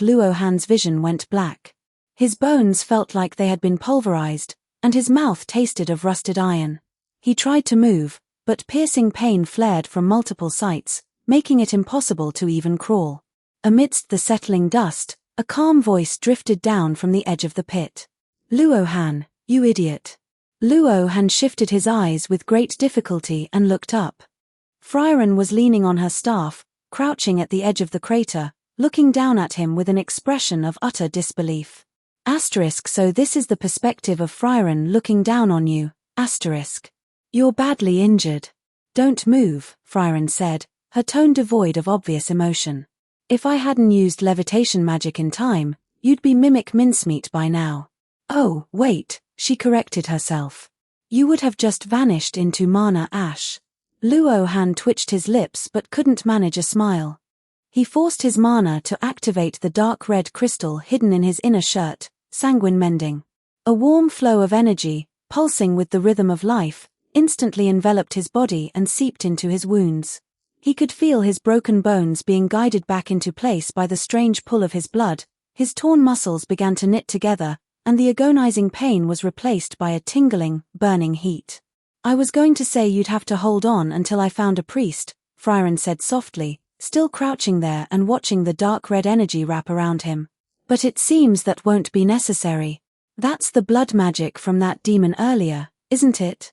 Luohan's vision went black. His bones felt like they had been pulverized, and his mouth tasted of rusted iron. He tried to move, but piercing pain flared from multiple sites, making it impossible to even crawl. Amidst the settling dust, a calm voice drifted down from the edge of the pit. Luohan, you idiot. Luohan shifted his eyes with great difficulty and looked up. Frieren was leaning on her staff, crouching at the edge of the crater, looking down at him with an expression of utter disbelief. So this is the perspective of Frieren looking down on you, You're badly injured. Don't move, Frieren said, her tone devoid of obvious emotion. If I hadn't used levitation magic in time, you'd be mimic mincemeat by now. Oh, wait, she corrected herself. You would have just vanished into mana ash. Luohan twitched his lips but couldn't manage a smile. He forced his mana to activate the dark red crystal hidden in his inner shirt, sanguine mending. A warm flow of energy, pulsing with the rhythm of life, instantly enveloped his body and seeped into his wounds. He could feel his broken bones being guided back into place by the strange pull of his blood, his torn muscles began to knit together, and the agonizing pain was replaced by a tingling, burning heat. I was going to say you'd have to hold on until I found a priest, Frieren said softly, still crouching there and watching the dark red energy wrap around him. But it seems that won't be necessary. That's the blood magic from that demon earlier, isn't it?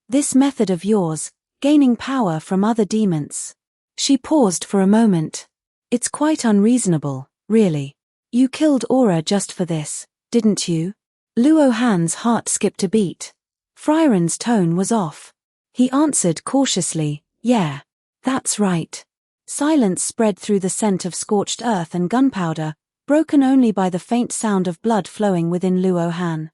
This method of yours, gaining power from other demons. She paused for a moment. It's quite unreasonable, really. You killed Aura just for this, didn't you? Luohan's heart skipped a beat. Frieren's tone was off. He answered cautiously, yeah, that's right. Silence spread through the scent of scorched earth and gunpowder, broken only by the faint sound of blood flowing within Luohan.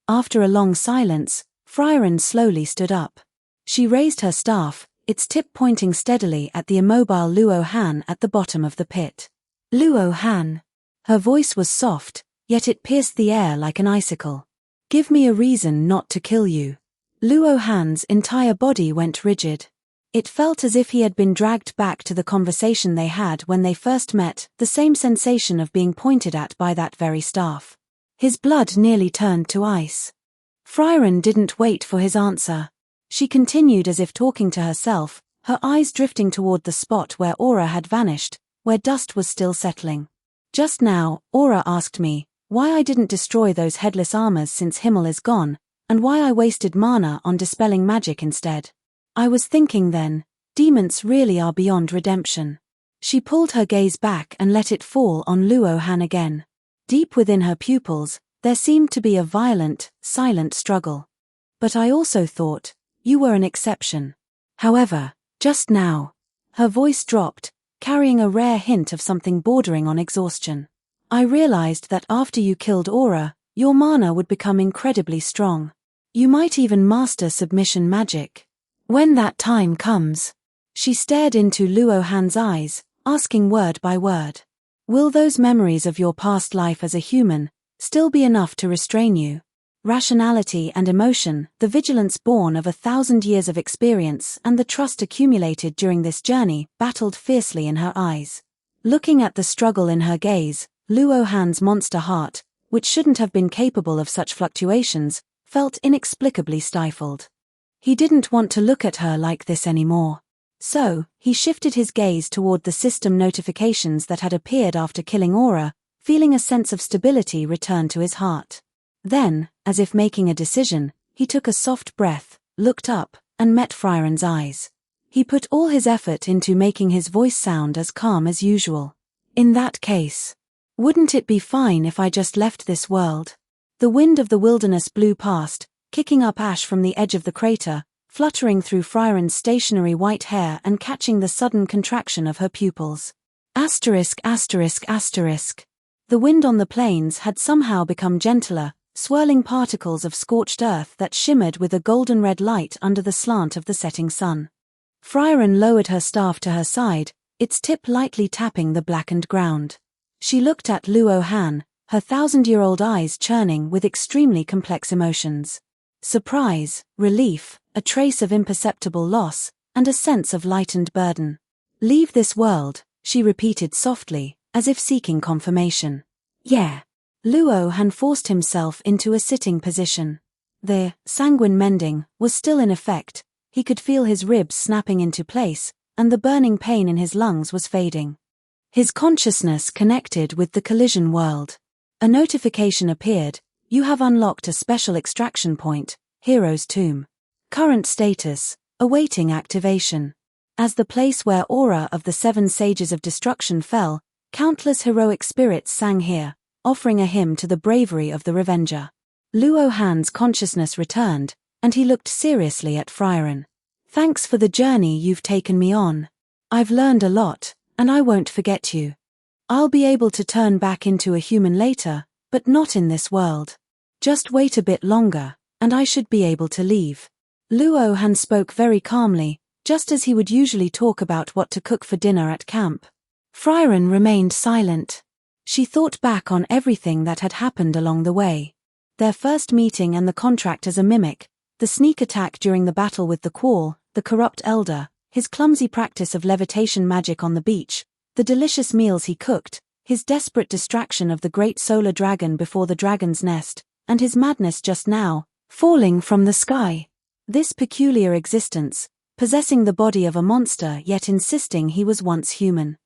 After a long silence, Frieren slowly stood up. She raised her staff, its tip pointing steadily at the immobile Luohan at the bottom of the pit. Luohan. Her voice was soft, yet it pierced the air like an icicle. Give me a reason not to kill you. Luohan's entire body went rigid. It felt as if he had been dragged back to the conversation they had when they first met, the same sensation of being pointed at by that very staff. His blood nearly turned to ice. Frieren didn't wait for his answer. She continued as if talking to herself, her eyes drifting toward the spot where Aura had vanished, where dust was still settling. Just now, Aura asked me why I didn't destroy those headless armors since Himmel is gone, and why I wasted mana on dispelling magic instead. I was thinking then, demons really are beyond redemption. She pulled her gaze back and let it fall on Luohan again. Deep within her pupils, there seemed to be a violent, silent struggle. But I also thought, you were an exception. However, just now, her voice dropped, carrying a rare hint of something bordering on exhaustion. I realized that after you killed Aura, your mana would become incredibly strong. You might even master submission magic. When that time comes. She stared into Luohan's eyes, asking word by word. Will those memories of your past life as a human still be enough to restrain you? Rationality and emotion, the vigilance born of 1,000 years of experience and the trust accumulated during this journey, battled fiercely in her eyes. Looking at the struggle in her gaze, Luohan's monster heart, which shouldn't have been capable of such fluctuations, felt inexplicably stifled. He didn't want to look at her like this anymore. So, he shifted his gaze toward the system notifications that had appeared after killing Aura, feeling a sense of stability return to his heart. Then, as if making a decision, he took a soft breath, looked up, and met Frieren's eyes. He put all his effort into making his voice sound as calm as usual. In that case, wouldn't it be fine if I just left this world? The wind of the wilderness blew past, kicking up ash from the edge of the crater, fluttering through Frieren's stationary white hair and catching the sudden contraction of her pupils. Asterisk, asterisk, asterisk. The wind on the plains had somehow become gentler, swirling particles of scorched earth that shimmered with a golden-red light under the slant of the setting sun. Frieren lowered her staff to her side, its tip lightly tapping the blackened ground. She looked at Luo Han, her 1,000-year-old eyes churning with extremely complex emotions. Surprise, relief, a trace of imperceptible loss, and a sense of lightened burden. Leave this world, she repeated softly, as if seeking confirmation. Yeah. Luo Han forced himself into a sitting position. The sanguine mending was still in effect. He could feel his ribs snapping into place, and the burning pain in his lungs was fading. His consciousness connected with the collision world. A notification appeared. You have unlocked a special extraction point, Hero's Tomb. Current status, awaiting activation. As the place where aura of the 7 sages of destruction fell, countless heroic spirits sang here, offering a hymn to the bravery of the Revenger. Luo Han's consciousness returned, and he looked seriously at Frieren. Thanks for the journey you've taken me on. I've learned a lot, and I won't forget you. I'll be able to turn back into a human later, but not in this world. Just wait a bit longer, and I should be able to leave. Luo Han spoke very calmly, just as he would usually talk about what to cook for dinner at camp. Frieren remained silent. She thought back on everything that had happened along the way. Their first meeting and the contract as a mimic, the sneak attack during the battle with the Quall, the corrupt elder, his clumsy practice of levitation magic on the beach, the delicious meals he cooked, his desperate distraction of the great solar dragon before the dragon's nest, and his madness just now, falling from the sky. This peculiar existence, possessing the body of a monster yet insisting he was once human.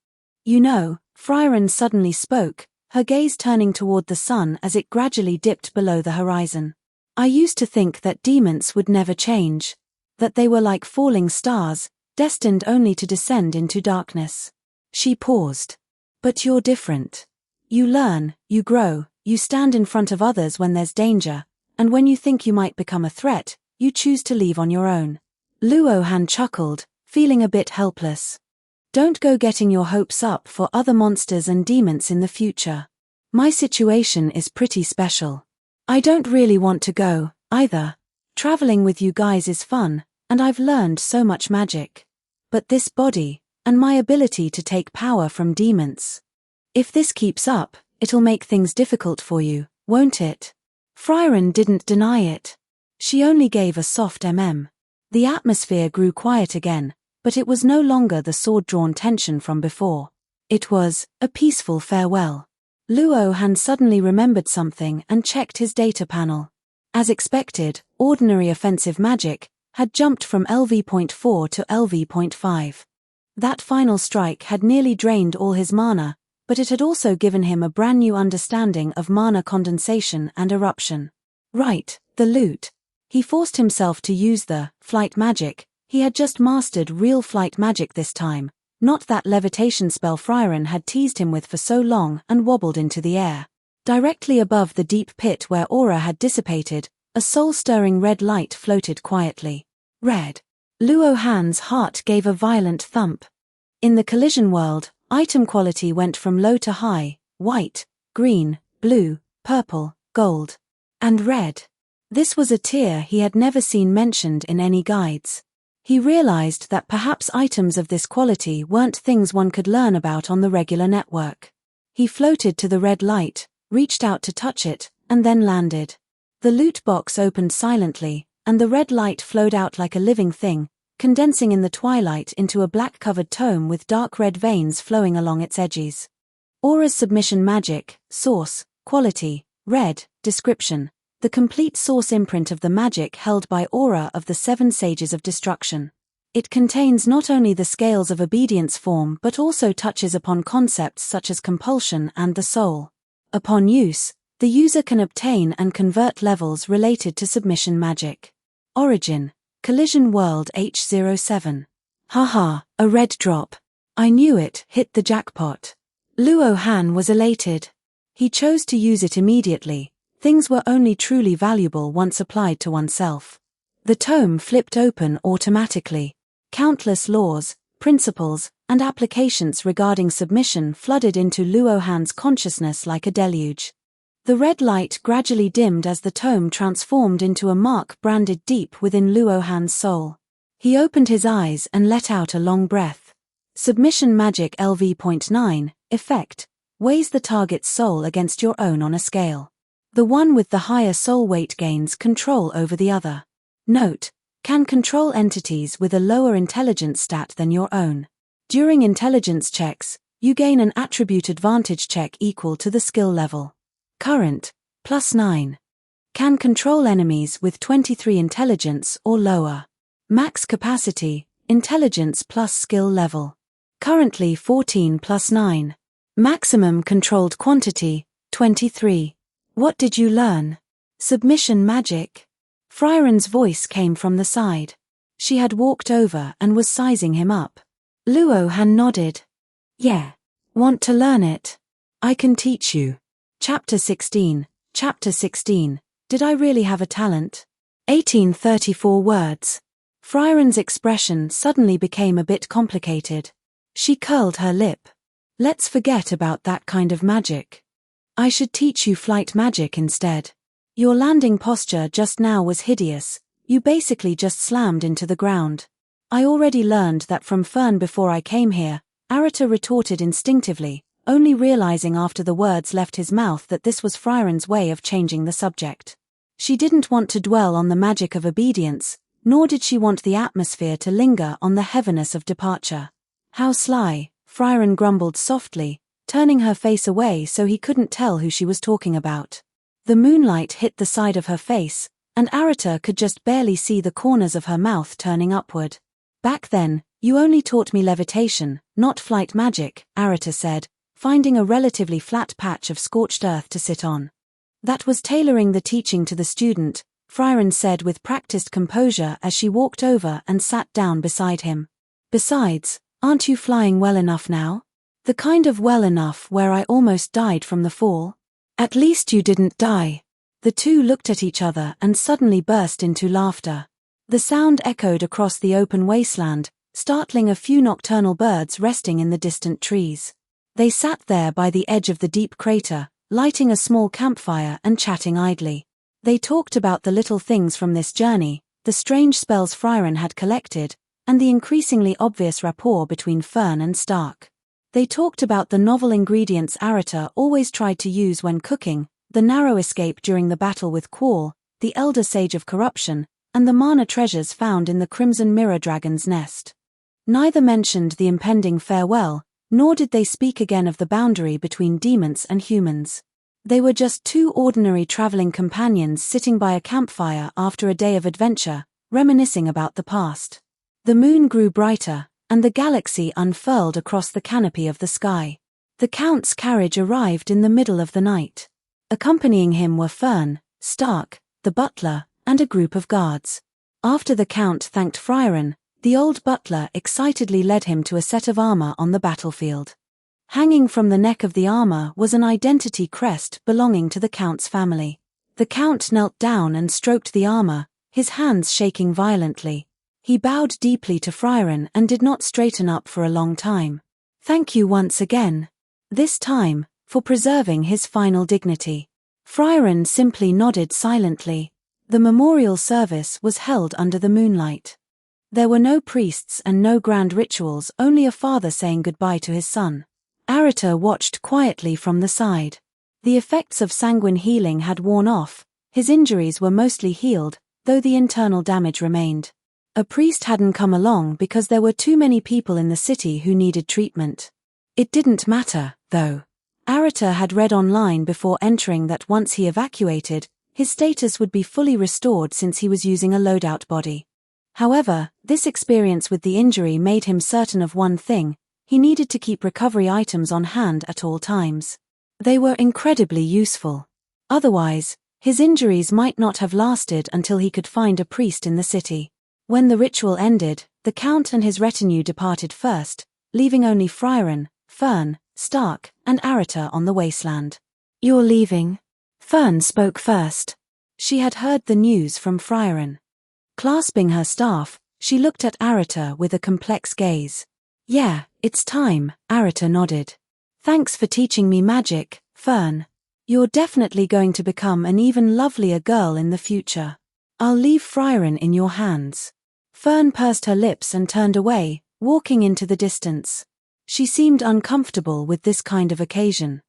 You know, Frieren suddenly spoke, her gaze turning toward the sun as it gradually dipped below the horizon. I used to think that demons would never change, that they were like falling stars, destined only to descend into darkness. She paused. But you're different. You learn, you grow, you stand in front of others when there's danger, and when you think you might become a threat, you choose to leave on your own. Luo Han chuckled, feeling a bit helpless. Don't go getting your hopes up for other monsters and demons in the future. My situation is pretty special. I don't really want to go, either. Traveling with you guys is fun, and I've learned so much magic. But this body, and my ability to take power from demons. If this keeps up, it'll make things difficult for you, won't it? Frieren didn't deny it. She only gave a soft The atmosphere grew quiet again, but it was no longer the sword-drawn tension from before. It was a peaceful farewell. Luo Han suddenly remembered something and checked his data panel. As expected, ordinary offensive magic had jumped from LV.4 to LV.5. That final strike had nearly drained all his mana, but it had also given him a brand new understanding of mana condensation and eruption. Right, the loot. He forced himself to use the flight magic. He had just mastered real flight magic this time, not that levitation spell Frieren had teased him with for so long and wobbled into the air. Directly above the deep pit where aura had dissipated, a soul-stirring red light floated quietly. Red. Luo Han's heart gave a violent thump. In the collision world, item quality went from low to high, white, green, blue, purple, gold, and red. This was a tier he had never seen mentioned in any guides. He realized that perhaps items of this quality weren't things one could learn about on the regular network. He floated to the red light, reached out to touch it, and then landed. The loot box opened silently, and the red light flowed out like a living thing, condensing in the twilight into a black-covered tome with dark red veins flowing along its edges. Aura's submission magic, source, quality, red, description. The complete source imprint of the magic held by aura of the 7 sages of destruction. It contains not only the scales of obedience form but also touches upon concepts such as compulsion and the soul. Upon use, the user can obtain and convert levels related to submission magic. Origin: Collision World H07. Haha, a red drop. I knew it, hit the jackpot. Luo Han was elated. He chose to use it immediately. Things were only truly valuable once applied to oneself. The tome flipped open automatically. Countless laws, principles, and applications regarding submission flooded into Luo Han's consciousness like a deluge. The red light gradually dimmed as the tome transformed into a mark branded deep within Luo Han's soul. He opened his eyes and let out a long breath. Submission Magic LV.9, Effect, weighs the target's soul against your own on a scale. The one with the higher soul weight gains control over the other. Note, can control entities with a lower intelligence stat than your own. During intelligence checks, you gain an attribute advantage check equal to the skill level. Current, +9. Can control enemies with 23 intelligence or lower. Max capacity, intelligence plus skill level. Currently 14 + 9. Maximum controlled quantity, 23. What did you learn? Submission magic? Frieren's voice came from the side. She had walked over and was sizing him up. Luo Han nodded. Yeah. Want to learn it? I can teach you. Chapter 16. Chapter 16. Did I really have a talent? 1834 words. Frieren's expression suddenly became a bit complicated. She curled her lip. Let's forget about that kind of magic. I should teach you flight magic instead. Your landing posture just now was hideous. You basically just slammed into the ground. I already learned that from Fern before I came here, Arata retorted instinctively, only realizing after the words left his mouth that this was Frieren's way of changing the subject. She didn't want to dwell on the magic of obedience, nor did she want the atmosphere to linger on the heaviness of departure. How sly, Frieren grumbled softly, turning her face away so he couldn't tell who she was talking about. The moonlight hit the side of her face, and Arata could just barely see the corners of her mouth turning upward. Back then, you only taught me levitation, not flight magic, Arata said, finding a relatively flat patch of scorched earth to sit on. That was tailoring the teaching to the student, Frieren said with practiced composure as she walked over and sat down beside him. Besides, aren't you flying well enough now? The kind of well enough where I almost died from the fall? At least you didn't die. The two looked at each other and suddenly burst into laughter. The sound echoed across the open wasteland, startling a few nocturnal birds resting in the distant trees. They sat there by the edge of the deep crater, lighting a small campfire and chatting idly. They talked about the little things from this journey, the strange spells Frieren had collected, and the increasingly obvious rapport between Fern and Stark. They talked about the novel ingredients Arata always tried to use when cooking, the narrow escape during the battle with Quall, the Elder Sage of Corruption, and the mana treasures found in the Crimson Mirror Dragon's nest. Neither mentioned the impending farewell, nor did they speak again of the boundary between demons and humans. They were just two ordinary traveling companions sitting by a campfire after a day of adventure, reminiscing about the past. The moon grew brighter, and the galaxy unfurled across the canopy of the sky. The Count's carriage arrived in the middle of the night. Accompanying him were Fern, Stark, the butler, and a group of guards. After the Count thanked Frieren, the old butler excitedly led him to a set of armor on the battlefield. Hanging from the neck of the armor was an identity crest belonging to the Count's family. The Count knelt down and stroked the armor, his hands shaking violently. He bowed deeply to Frieren and did not straighten up for a long time. Thank you once again. This time, for preserving his final dignity. Frieren simply nodded silently. The memorial service was held under the moonlight. There were no priests and no grand rituals, only a father saying goodbye to his son. Arata watched quietly from the side. The effects of sanguine healing had worn off, his injuries were mostly healed, though the internal damage remained. A priest hadn't come along because there were too many people in the city who needed treatment. It didn't matter, though. Arata had read online before entering that once he evacuated, his status would be fully restored since he was using a loadout body. However, this experience with the injury made him certain of one thing: he needed to keep recovery items on hand at all times. They were incredibly useful. Otherwise, his injuries might not have lasted until he could find a priest in the city. When the ritual ended, The Count and his retinue departed first, leaving only Frieren, Fern, Stark, and Arata on the wasteland. "You're leaving?" Fern spoke first. She had heard the news from Frieren. Clasping her staff, she looked at Arata with a complex gaze. "Yeah, it's time," Arata nodded. "Thanks for teaching me magic, Fern. You're definitely going to become an even lovelier girl in the future. I'll leave Frieren in your hands." Fern pursed her lips and turned away, walking into the distance. She seemed uncomfortable with this kind of occasion.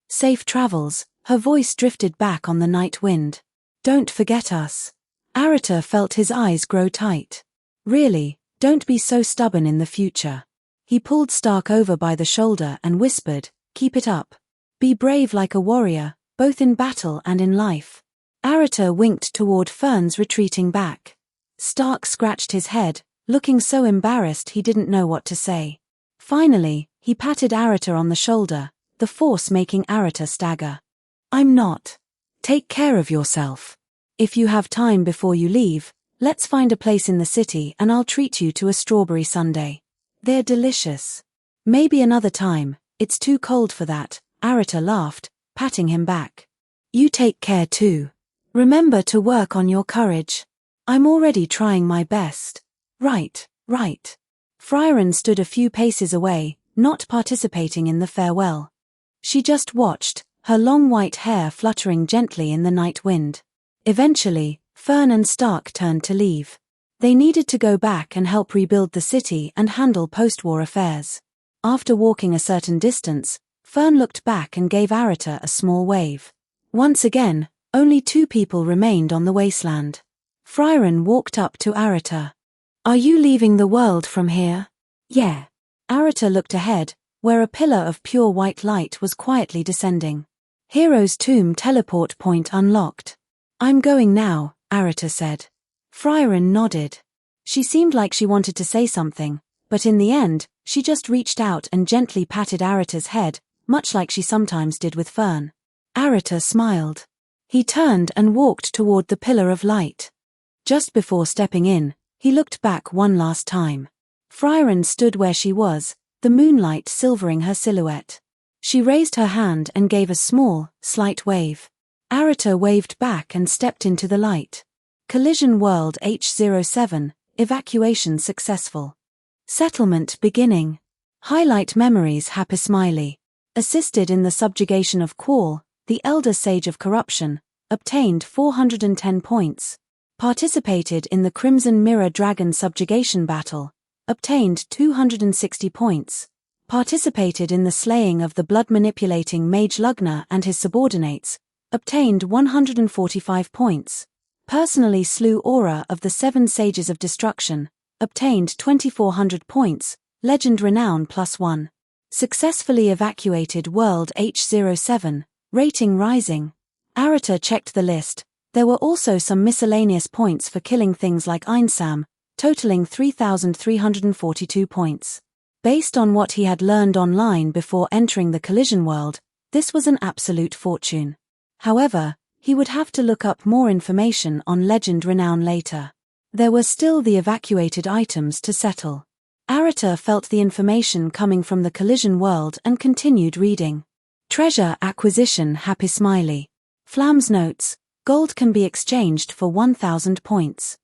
"Safe travels," her voice drifted back on the night wind. "Don't forget us." Arata felt his eyes grow tight. "Really, don't be so stubborn in the future." He pulled Stark over by the shoulder and whispered, "Keep it up. Be brave like a warrior, both in battle and in life." Arata winked toward Fern's retreating back. Stark scratched his head, looking so embarrassed he didn't know what to say. Finally, he patted Arata on the shoulder, the force making Arata stagger. "I'm not. Take care of yourself. If you have time before you leave, let's find a place in the city and I'll treat you to a strawberry sundae. They're delicious." "Maybe another time, it's too cold for that," Arata laughed, patting him back. "You take care too. Remember to work on your courage." "I'm already trying my best." Right. Frieren stood a few paces away, not participating in the farewell. She just watched, her long white hair fluttering gently in the night wind. Eventually, Fern and Stark turned to leave. They needed to go back and help rebuild the city and handle post-war affairs. After walking a certain distance, Fern looked back and gave Arata a small wave. Once again, only 2 people remained on the wasteland. Frieren walked up to Arata. "Are you leaving the world from here?" "Yeah." Arata looked ahead, where a pillar of pure white light was quietly descending. "Hero's Tomb teleport point unlocked." "I'm going now," Arata said. Frieren nodded. She seemed like she wanted to say something, but in the end, she just reached out and gently patted Arata's head, much like she sometimes did with Fern. Arata smiled. He turned and walked toward the pillar of light. Just before stepping in, he looked back one last time. Frieren stood where she was, the moonlight silvering her silhouette. She raised her hand and gave a small, slight wave. Arata waved back and stepped into the light. Collision World H07, evacuation successful. Settlement beginning. Highlight memories. Happy Smiley. Assisted in the subjugation of Quall, the Elder Sage of Corruption, obtained 410 points. Participated in the Crimson Mirror Dragon subjugation battle, obtained 260 points. Participated in the slaying of the blood-manipulating Mage Lugner and his subordinates, obtained 145 points. Personally slew Aura of the 7 Sages of Destruction, obtained 2400 points, Legend Renown +1. Successfully evacuated World H07, rating rising. Arata checked the list. There were also some miscellaneous points for killing things like Einsam, totaling 3,342 points. Based on what he had learned online before entering the Collision World, this was an absolute fortune. However, he would have to look up more information on Legend Renown later. There were still the evacuated items to settle. Arata felt the information coming from the Collision World and continued reading. Treasure acquisition. Happy Smiley. Flam's notes. Gold can be exchanged for 1,000 points.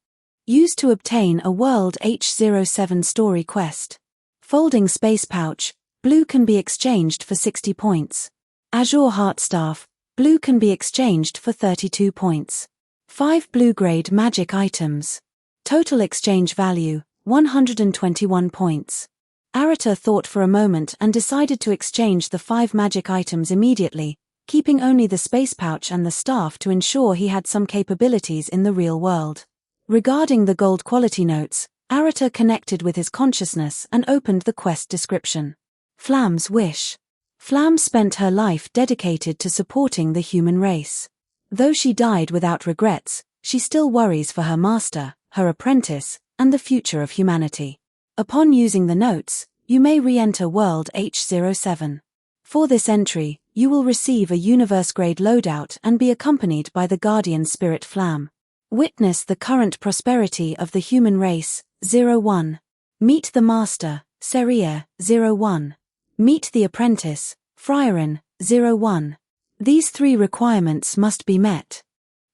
Used to obtain a World H07 story quest. Folding space pouch. Blue can be exchanged for 60 points. Azure Heartstaff. Blue can be exchanged for 32 points. 5 blue-grade magic items. Total exchange value, 121 points. Arata thought for a moment and decided to exchange the 5 magic items immediately, keeping only the space pouch and the staff to ensure he had some capabilities in the real world. Regarding the gold quality notes, Arata connected with his consciousness and opened the quest description. Flam's wish. Flam spent her life dedicated to supporting the human race. Though she died without regrets, she still worries for her master, her apprentice, and the future of humanity. Upon using the notes, you may re-enter World H07. For this entry, you will receive a universe-grade loadout and be accompanied by the guardian spirit Flam. Witness the current prosperity of the human race, 01. Meet the Master, Seria, 01. Meet the Apprentice, Frieren, 01. These 3 requirements must be met.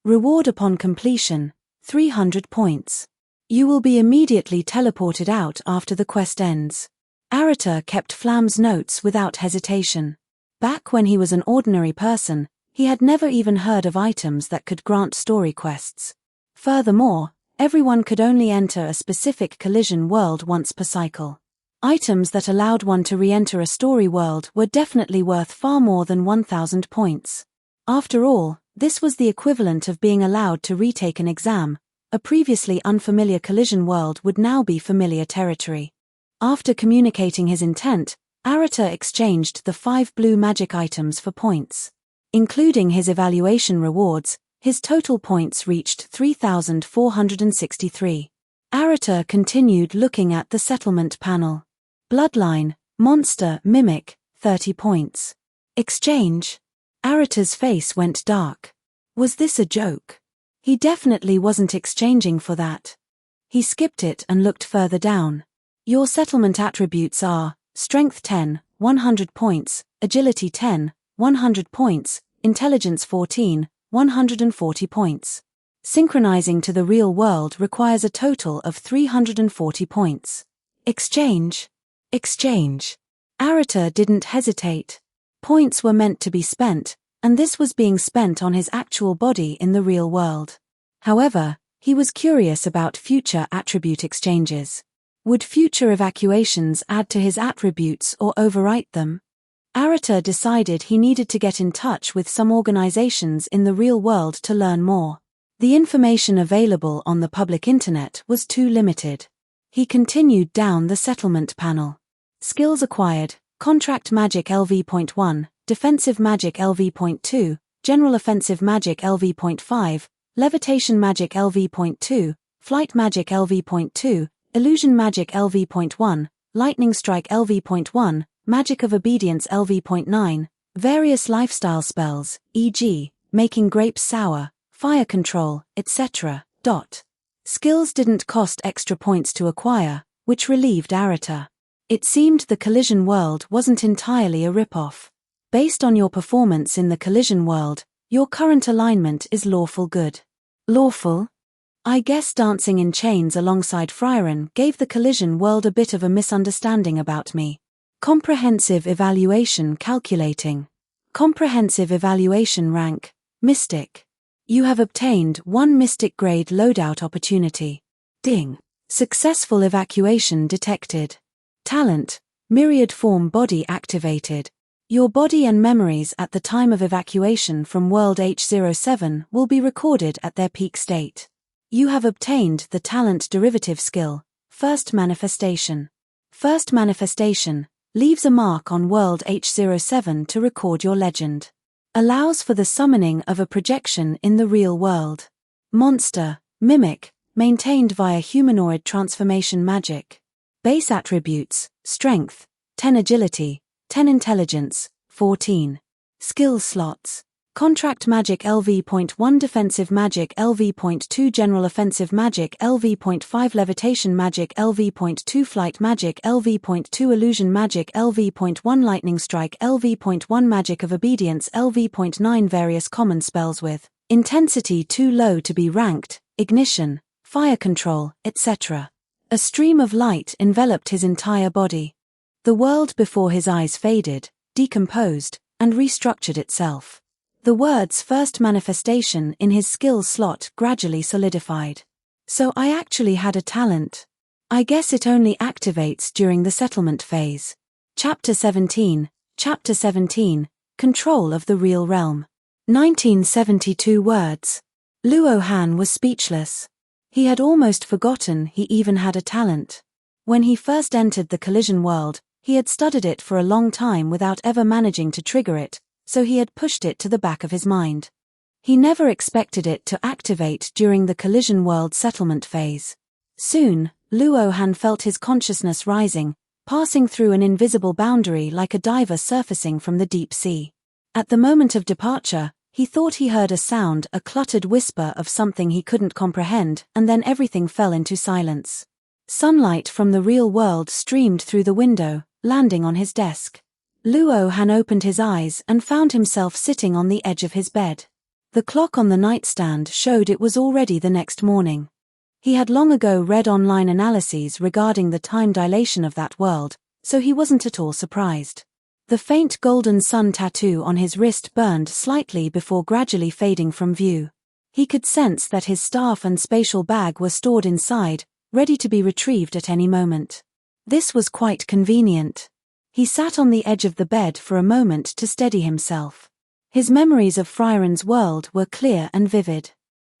Reward upon completion, 300 points. You will be immediately teleported out after the quest ends. Arata kept Flam's notes without hesitation. Back when he was an ordinary person, he had never even heard of items that could grant story quests. Furthermore, everyone could only enter a specific collision world once per cycle. Items that allowed one to re-enter a story world were definitely worth far more than 1,000 points. After all, this was the equivalent of being allowed to retake an exam. A previously unfamiliar collision world would now be familiar territory. After communicating his intent, Arata exchanged the 5 blue magic items for points. Including his evaluation rewards, his total points reached 3,463. Arata continued looking at the settlement panel. Bloodline, Monster, Mimic, 30 points. Exchange. Arata's face went dark. Was this a joke? He definitely wasn't exchanging for that. He skipped it and looked further down. Your settlement attributes are Strength 10, 100 points, Agility 10, 100 points, Intelligence 14, 140 points. Synchronizing to the real world requires a total of 340 points. Exchange. Exchange. Arata didn't hesitate. Points were meant to be spent, and this was being spent on his actual body in the real world. However, he was curious about future attribute exchanges. Would future evacuations add to his attributes or overwrite them? Arata decided he needed to get in touch with some organizations in the real world to learn more. The information available on the public internet was too limited. He continued down the settlement panel. Skills acquired, Contract Magic LV.1, Defensive Magic LV.2, General Offensive Magic LV.5, Levitation Magic LV.2, Flight Magic LV.2, Illusion Magic LV.1, Lightning Strike LV.1, Magic of Obedience LV.9, various lifestyle spells, e.g., making grapes sour, fire control, etc. Skills didn't cost extra points to acquire, which relieved Arata. It seemed the collision world wasn't entirely a rip-off. Based on your performance in the collision world, your current alignment is lawful good. Lawful? I guess dancing in chains alongside Frieren gave the collision world a bit of a misunderstanding about me. Comprehensive evaluation calculating. Comprehensive evaluation rank, Mystic. You have obtained 1 Mystic grade loadout opportunity. Ding. Successful evacuation detected. Talent, Myriad Form Body activated. Your body and memories at the time of evacuation from World H07 will be recorded at their peak state. You have obtained the talent derivative skill, First Manifestation. First Manifestation leaves a mark on World H07 to record your legend. Allows for the summoning of a projection in the real world. Monster, Mimic, maintained via humanoid transformation magic. Base attributes, Strength, 10 Agility, 10 Intelligence, 14. Skill slots. Contract Magic LV.1 Defensive Magic LV.2 General Offensive Magic LV.5 Levitation Magic LV.2 Flight Magic LV.2 Illusion Magic LV.1 Lightning Strike LV.1 Magic of Obedience LV.9 Various common spells with intensity too low to be ranked, ignition, fire control, etc. A stream of light enveloped his entire body. The world before his eyes faded, decomposed, and restructured itself. The words First Manifestation in his skill slot gradually solidified. So I actually had a talent. I guess it only activates during the settlement phase. Chapter 17, Control of the Real Realm. 1972 words. Luohan was speechless. He had almost forgotten he even had a talent. When he first entered the collision world, he had studied it for a long time without ever managing to trigger it, so he had pushed it to the back of his mind. He never expected it to activate during the collision world settlement phase. Soon, Luohan felt his consciousness rising, passing through an invisible boundary like a diver surfacing from the deep sea. At the moment of departure, he thought he heard a sound, a cluttered whisper of something he couldn't comprehend, and then everything fell into silence. Sunlight from the real world streamed through the window, landing on his desk. Luo Han opened his eyes and found himself sitting on the edge of his bed. The clock on the nightstand showed it was already the next morning. He had long ago read online analyses regarding the time dilation of that world, so he wasn't at all surprised. The faint golden sun tattoo on his wrist burned slightly before gradually fading from view. He could sense that his staff and spatial bag were stored inside, ready to be retrieved at any moment. This was quite convenient. He sat on the edge of the bed for a moment to steady himself. His memories of Frieren's world were clear and vivid.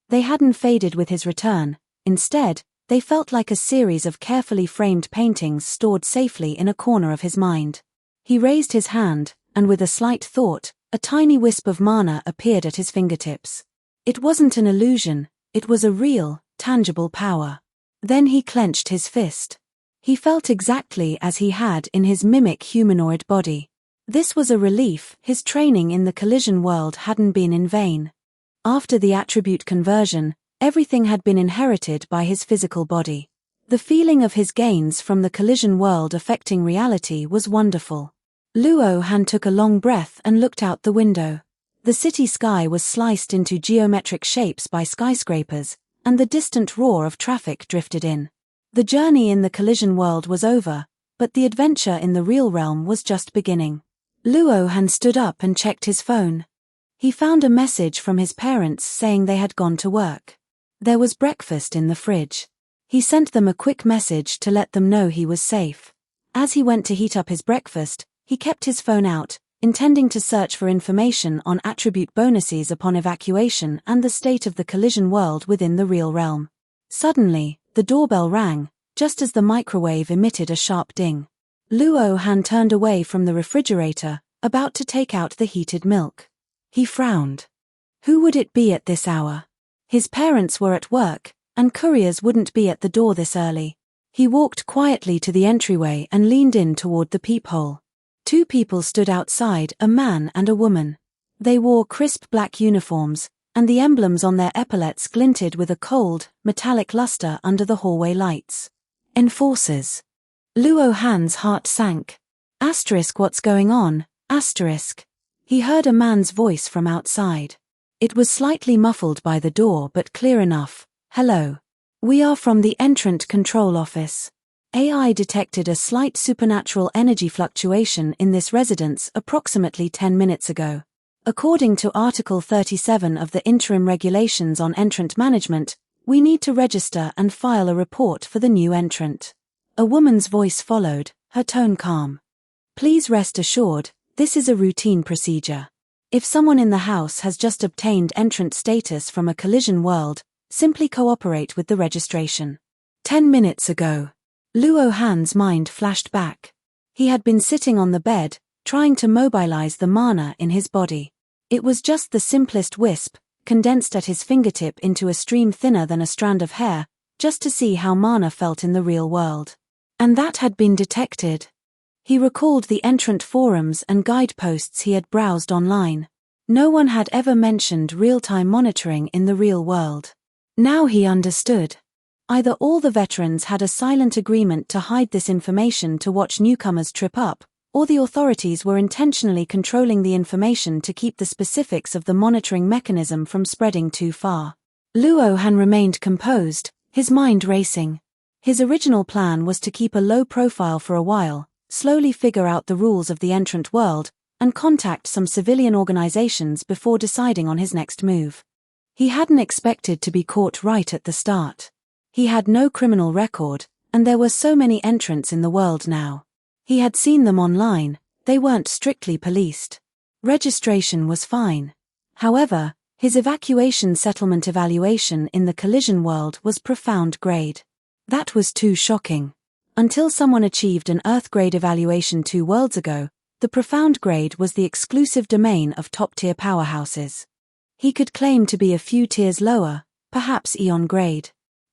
They hadn't faded with his return. Instead, they felt like a series of carefully framed paintings stored safely in a corner of his mind. He raised his hand, and with a slight thought, a tiny wisp of mana appeared at his fingertips. It wasn't an illusion, it was a real, tangible power. Then he clenched his fist. He felt exactly as he had in his mimic humanoid body. This was a relief. His training in the collision world hadn't been in vain. After the attribute conversion, everything had been inherited by his physical body. The feeling of his gains from the collision world affecting reality was wonderful. Luo Han took a long breath and looked out the window. The city sky was sliced into geometric shapes by skyscrapers, and the distant roar of traffic drifted in. The journey in the collision world was over, but the adventure in the real realm was just beginning. Luo Han stood up and checked his phone. He found a message from his parents saying they had gone to work. There was breakfast in the fridge. He sent them a quick message to let them know he was safe. As he went to heat up his breakfast, he kept his phone out, intending to search for information on attribute bonuses upon evacuation and the state of the collision world within the real realm. Suddenly, the doorbell rang, just as the microwave emitted a sharp ding. Luo Han turned away from the refrigerator, about to take out the heated milk. He frowned. Who would it be at this hour? His parents were at work, and couriers wouldn't be at the door this early. He walked quietly to the entryway and leaned in toward the peephole. Two people stood outside, a man and a woman. They wore crisp black uniforms, and the emblems on their epaulets glinted with a cold, metallic luster under the hallway lights. Enforcers. Luo Han's heart sank. Asterisk, what's going on? Asterisk. He heard a man's voice from outside. It was slightly muffled by the door but clear enough. Hello. We are from the Entrant Control Office. AI detected a slight supernatural energy fluctuation in this residence approximately 10 minutes ago. According to Article 37 of the Interim Regulations on Entrant Management, we need to register and file a report for the new entrant. A woman's voice followed, her tone calm. Please rest assured, this is a routine procedure. If someone in the house has just obtained entrant status from a collision world, simply cooperate with the registration. 10 minutes ago. Luo Han's mind flashed back. He had been sitting on the bed, trying to mobilize the mana in his body. It was just the simplest wisp, condensed at his fingertip into a stream thinner than a strand of hair, just to see how mana felt in the real world. And that had been detected. He recalled the entrant forums and guideposts he had browsed online. No one had ever mentioned real-time monitoring in the real world. Now he understood. Either all the veterans had a silent agreement to hide this information to watch newcomers trip up, or the authorities were intentionally controlling the information to keep the specifics of the monitoring mechanism from spreading too far. Luo Han remained composed, his mind racing. His original plan was to keep a low profile for a while, slowly figure out the rules of the entrant world, and contact some civilian organizations before deciding on his next move. He hadn't expected to be caught right at the start. He had no criminal record, and there were so many entrants in the world now. He had seen them online, they weren't strictly policed. Registration was fine. However, his evacuation settlement evaluation in the collision world was profound grade. That was too shocking. Until someone achieved an Earth grade evaluation 2 worlds ago, the profound grade was the exclusive domain of top-tier powerhouses. He could claim to be a few tiers lower, perhaps Eon grade.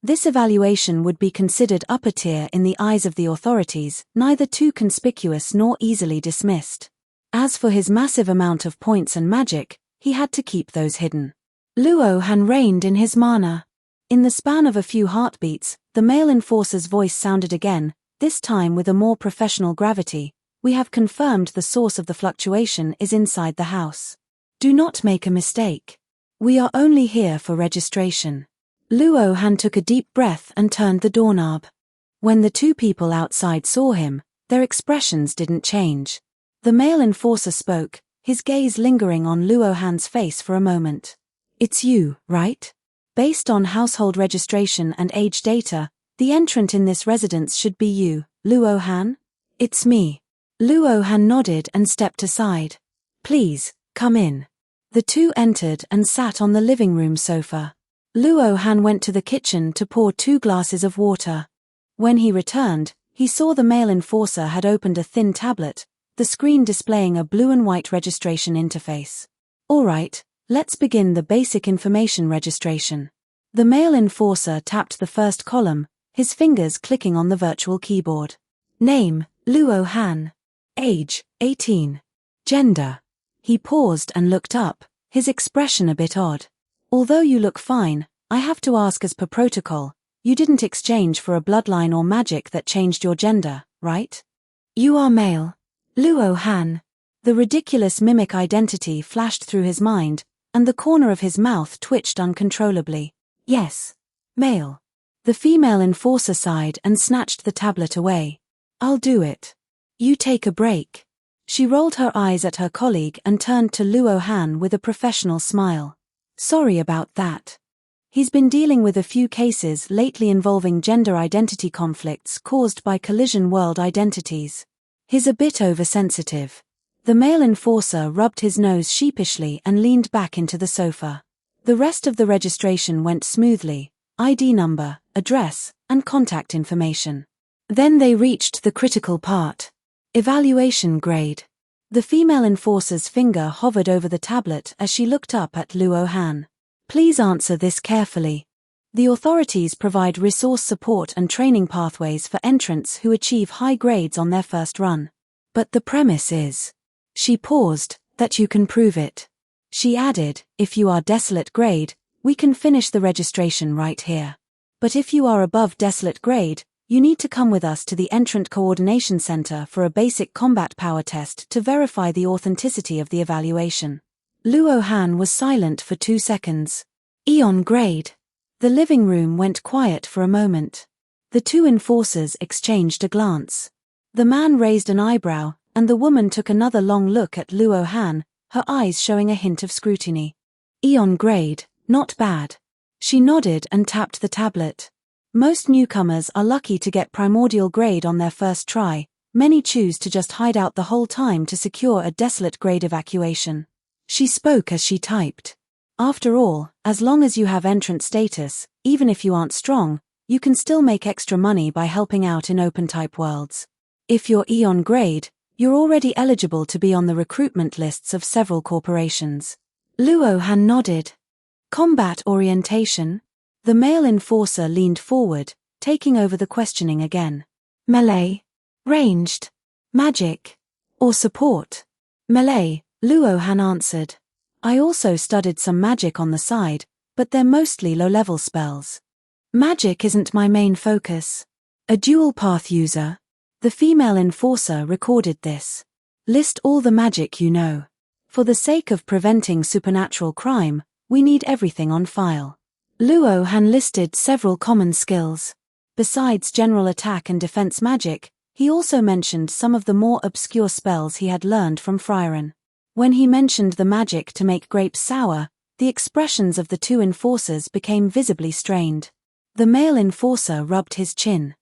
This evaluation would be considered upper tier in the eyes of the authorities, neither too conspicuous nor easily dismissed. As for his massive amount of points and magic, he had to keep those hidden. Luo Han reigned in his mana. In the span of a few heartbeats, The male enforcer's voice sounded again, this time with a more professional gravity. We have confirmed the source of the fluctuation is inside the house. Do not make a mistake. We are only here for registration. Luo Han took a deep breath and turned the doorknob. When the two people outside saw him, their expressions didn't change. The male enforcer spoke, his gaze lingering on Luo Han's face for a moment. It's you, right? Based on household registration and age data, the entrant in this residence should be you, Luo Han? It's me. Luo Han nodded and stepped aside. Please, come in. The two entered and sat on the living room sofa. Luo Han went to the kitchen to pour 2 glasses of water. When he returned, he saw the male enforcer had opened a thin tablet, the screen displaying a blue and white registration interface. All right, let's begin the basic information registration. The male enforcer tapped the first column, his fingers clicking on the virtual keyboard. Name, Luo Han. Age, 18. Gender. He paused and looked up, his expression a bit odd. Although you look fine, I have to ask as per protocol, you didn't exchange for a bloodline or magic that changed your gender, right? You are male. Luo Han. The ridiculous mimic identity flashed through his mind, and the corner of his mouth twitched uncontrollably. Yes. Male. The female enforcer sighed and snatched the tablet away. I'll do it. You take a break. She rolled her eyes at her colleague and turned to Luo Han with a professional smile. Sorry about that. He's been dealing with a few cases lately involving gender identity conflicts caused by collision world identities. He's a bit oversensitive. The male enforcer rubbed his nose sheepishly and leaned back into the sofa. The rest of the registration went smoothly, ID number, address, and contact information. Then they reached the critical part. Evaluation grade. The female enforcer's finger hovered over the tablet as she looked up at Luo Han. Please answer this carefully. The authorities provide resource support and training pathways for entrants who achieve high grades on their first run. But the premise is. She paused, that you can prove it. She added, if you are desolate grade, we can finish the registration right here. But if you are above desolate grade, you need to come with us to the Entrant Coordination Center for a basic combat power test to verify the authenticity of the evaluation. Luo Han was silent for 2 seconds. Eon grade. The living room went quiet for a moment. The two enforcers exchanged a glance. The man raised an eyebrow, and the woman took another long look at Luo Han, her eyes showing a hint of scrutiny. Eon grade, not bad. She nodded and tapped the tablet. Most newcomers are lucky to get primordial grade on their first try. Many choose to just hide out the whole time to secure a desolate grade evacuation. She spoke as she typed. After all, as long as you have entrant status, even if you aren't strong, you can still make extra money by helping out in open-type worlds. If you're Eon grade, you're already eligible to be on the recruitment lists of several corporations. Luo Han nodded. Combat orientation? The male enforcer leaned forward, taking over the questioning again. Melee? Ranged? Magic? Or support? Melee, Luo Han answered. I also studied some magic on the side, but they're mostly low-level spells. Magic isn't my main focus. A dual-path user. The female enforcer recorded this. List all the magic you know. For the sake of preventing supernatural crime, we need everything on file. Luo Han listed several common skills. Besides general attack and defense magic, he also mentioned some of the more obscure spells he had learned from Frieren. When he mentioned the magic to make grapes sour, the expressions of the two enforcers became visibly strained. The male enforcer rubbed his chin.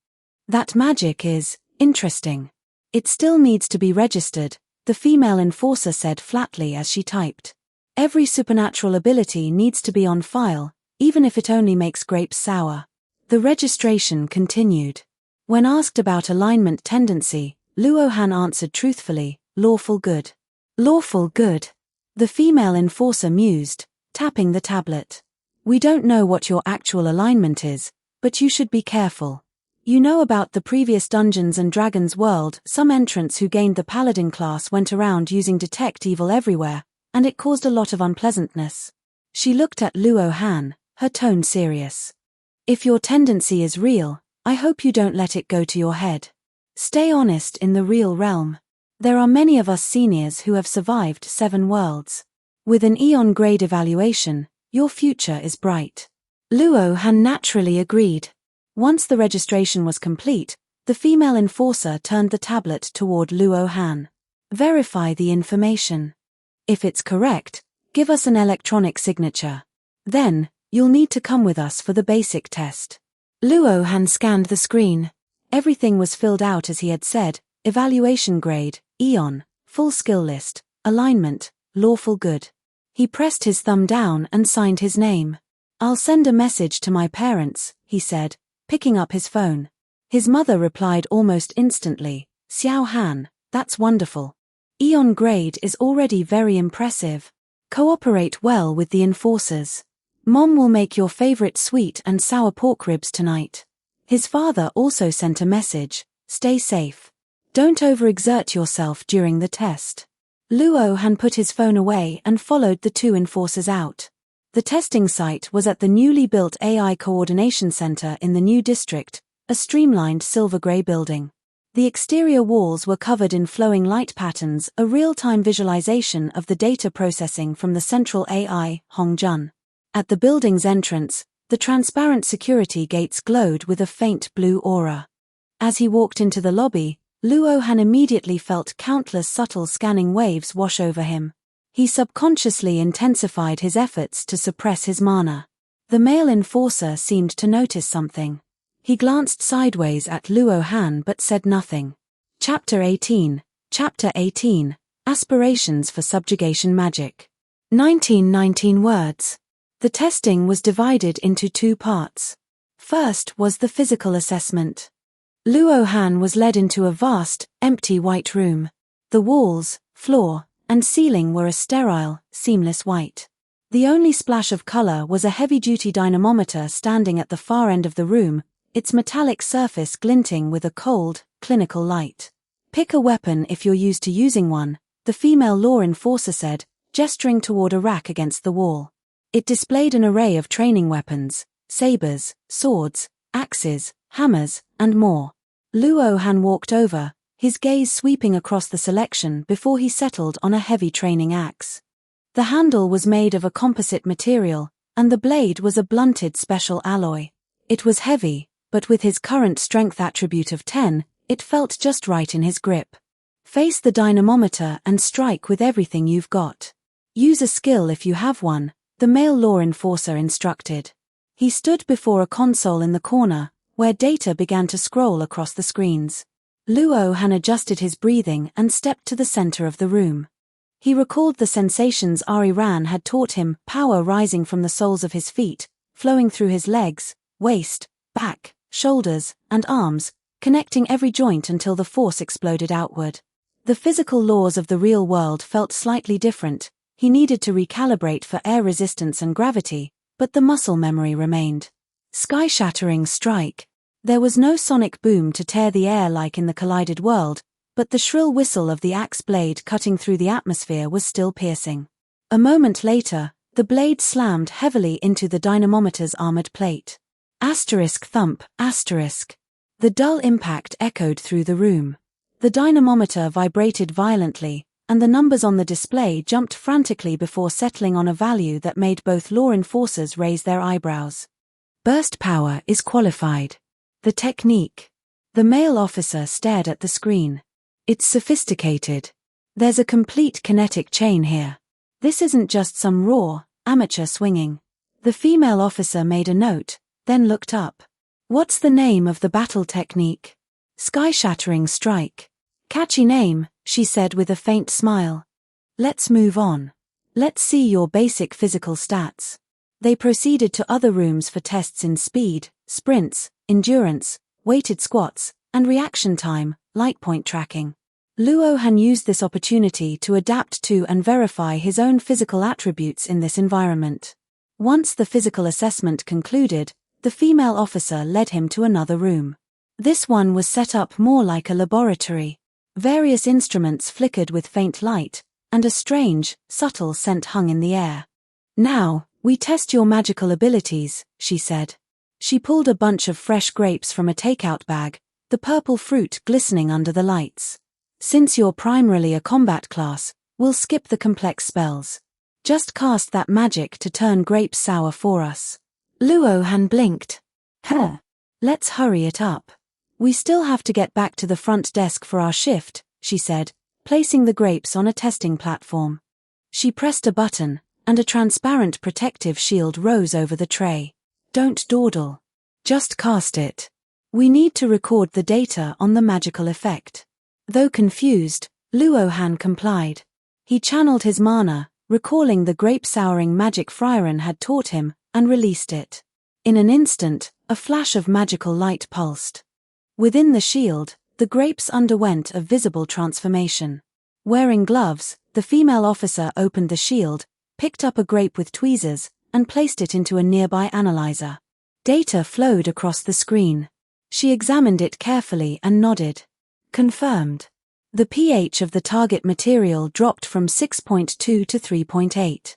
That magic is interesting. It still needs to be registered, the female enforcer said flatly as she typed. Every supernatural ability needs to be on file, even if it only makes grapes sour. The registration continued. When asked about alignment tendency, Luo Han answered truthfully, lawful good. Lawful good. The female enforcer mused, tapping the tablet. We don't know what your actual alignment is, but you should be careful. You know about the previous Dungeons and Dragons world, some entrants who gained the paladin class went around using detect evil everywhere, and it caused a lot of unpleasantness. She looked at Luo Han, her tone serious. If your tendency is real, I hope you don't let it go to your head. Stay honest in the real realm. There are many of us seniors who have survived 7 worlds. With an Eon-grade evaluation, your future is bright. Luo Han naturally agreed. Once the registration was complete, the female enforcer turned the tablet toward Luo Han. Verify the information. If it's correct, give us an electronic signature. Then, you'll need to come with us for the basic test. Luo Han scanned the screen. Everything was filled out as he had said: evaluation grade, Eon, full skill list, alignment, lawful good. He pressed his thumb down and signed his name. I'll send a message to my parents, he said, picking up his phone. His mother replied almost instantly, Xiao Han, that's wonderful. Eon grade is already very impressive. Cooperate well with the enforcers. Mom will make your favorite sweet and sour pork ribs tonight. His father also sent a message: stay safe. Don't overexert yourself during the test. Luo Han put his phone away and followed the 2 enforcers out. The testing site was at the newly built AI Coordination Center in the new district, a streamlined silver-gray building. The exterior walls were covered in flowing light patterns, a real-time visualization of the data processing from the central AI, Hongjun. At the building's entrance, the transparent security gates glowed with a faint blue aura. As he walked into the lobby, Luo Han immediately felt countless subtle scanning waves wash over him. He subconsciously intensified his efforts to suppress his mana. The male enforcer seemed to notice something. He glanced sideways at Luo Han but said nothing. Chapter 18, Aspirations for Subjugation Magic. 1919 words. The testing was divided into 2 parts. First was the physical assessment. Luo Han was led into a vast, empty white room. The walls, floor, and ceiling were a sterile, seamless white. The only splash of color was a heavy-duty dynamometer standing at the far end of the room, its metallic surface glinting with a cold, clinical light. Pick a weapon if you're used to using one, the female law enforcer said, gesturing toward a rack against the wall. It displayed an array of training weapons: sabers, swords, axes, hammers, and more. Luo Han walked over, his gaze sweeping across the selection before he settled on a heavy training axe. The handle was made of a composite material, and the blade was a blunted special alloy. It was heavy, but with his current strength attribute of 10, it felt just right in his grip. Face the dynamometer and strike with everything you've got. Use a skill if you have one, the male law enforcer instructed. He stood before a console in the corner, where data began to scroll across the screens. Luo Han adjusted his breathing and stepped to the center of the room. He recalled the sensations Frieren had taught him: power rising from the soles of his feet, flowing through his legs, waist, back, shoulders, and arms, connecting every joint until the force exploded outward. The physical laws of the real world felt slightly different. He needed to recalibrate for air resistance and gravity, but the muscle memory remained. Sky-shattering strike. There was no sonic boom to tear the air like in the collided world, but the shrill whistle of the axe blade cutting through the atmosphere was still piercing. A moment later, the blade slammed heavily into the dynamometer's armored plate. Asterisk thump, asterisk. The dull impact echoed through the room. The dynamometer vibrated violently, and the numbers on the display jumped frantically before settling on a value that made both law enforcers raise their eyebrows. Burst power is qualified. The technique. The male officer stared at the screen. It's sophisticated. There's a complete kinetic chain here. This isn't just some raw, amateur swinging. The female officer made a note, then looked up. What's the name of the battle technique? Sky-shattering strike. Catchy name, she said with a faint smile. Let's move on. Let's see your basic physical stats. They proceeded to other rooms for tests in speed, sprints, endurance, weighted squats, and reaction time, light point tracking. Luo Han used this opportunity to adapt to and verify his own physical attributes in this environment. Once the physical assessment concluded, the female officer led him to another room. This one was set up more like a laboratory. Various instruments flickered with faint light, and a strange, subtle scent hung in the air. Now, we test your magical abilities, she said. She pulled a bunch of fresh grapes from a takeout bag, the purple fruit glistening under the lights. Since you're primarily a combat class, we'll skip the complex spells. Just cast that magic to turn grapes sour for us. Luo Han blinked. Let's hurry it up. We still have to get back to the front desk for our shift, she said, placing the grapes on a testing platform. She pressed a button, and a transparent protective shield rose over the tray. Don't dawdle. Just cast it. We need to record the data on the magical effect. Though confused, Luo Han complied. He channeled his mana, recalling the grape-souring magic Frieren had taught him, and released it. In an instant, a flash of magical light pulsed. Within the shield, the grapes underwent a visible transformation. Wearing gloves, the female officer opened the shield, picked up a grape with tweezers, and placed it into a nearby analyzer. Data flowed across the screen. She examined it carefully and nodded. Confirmed. The pH of the target material dropped from 6.2 to 3.8.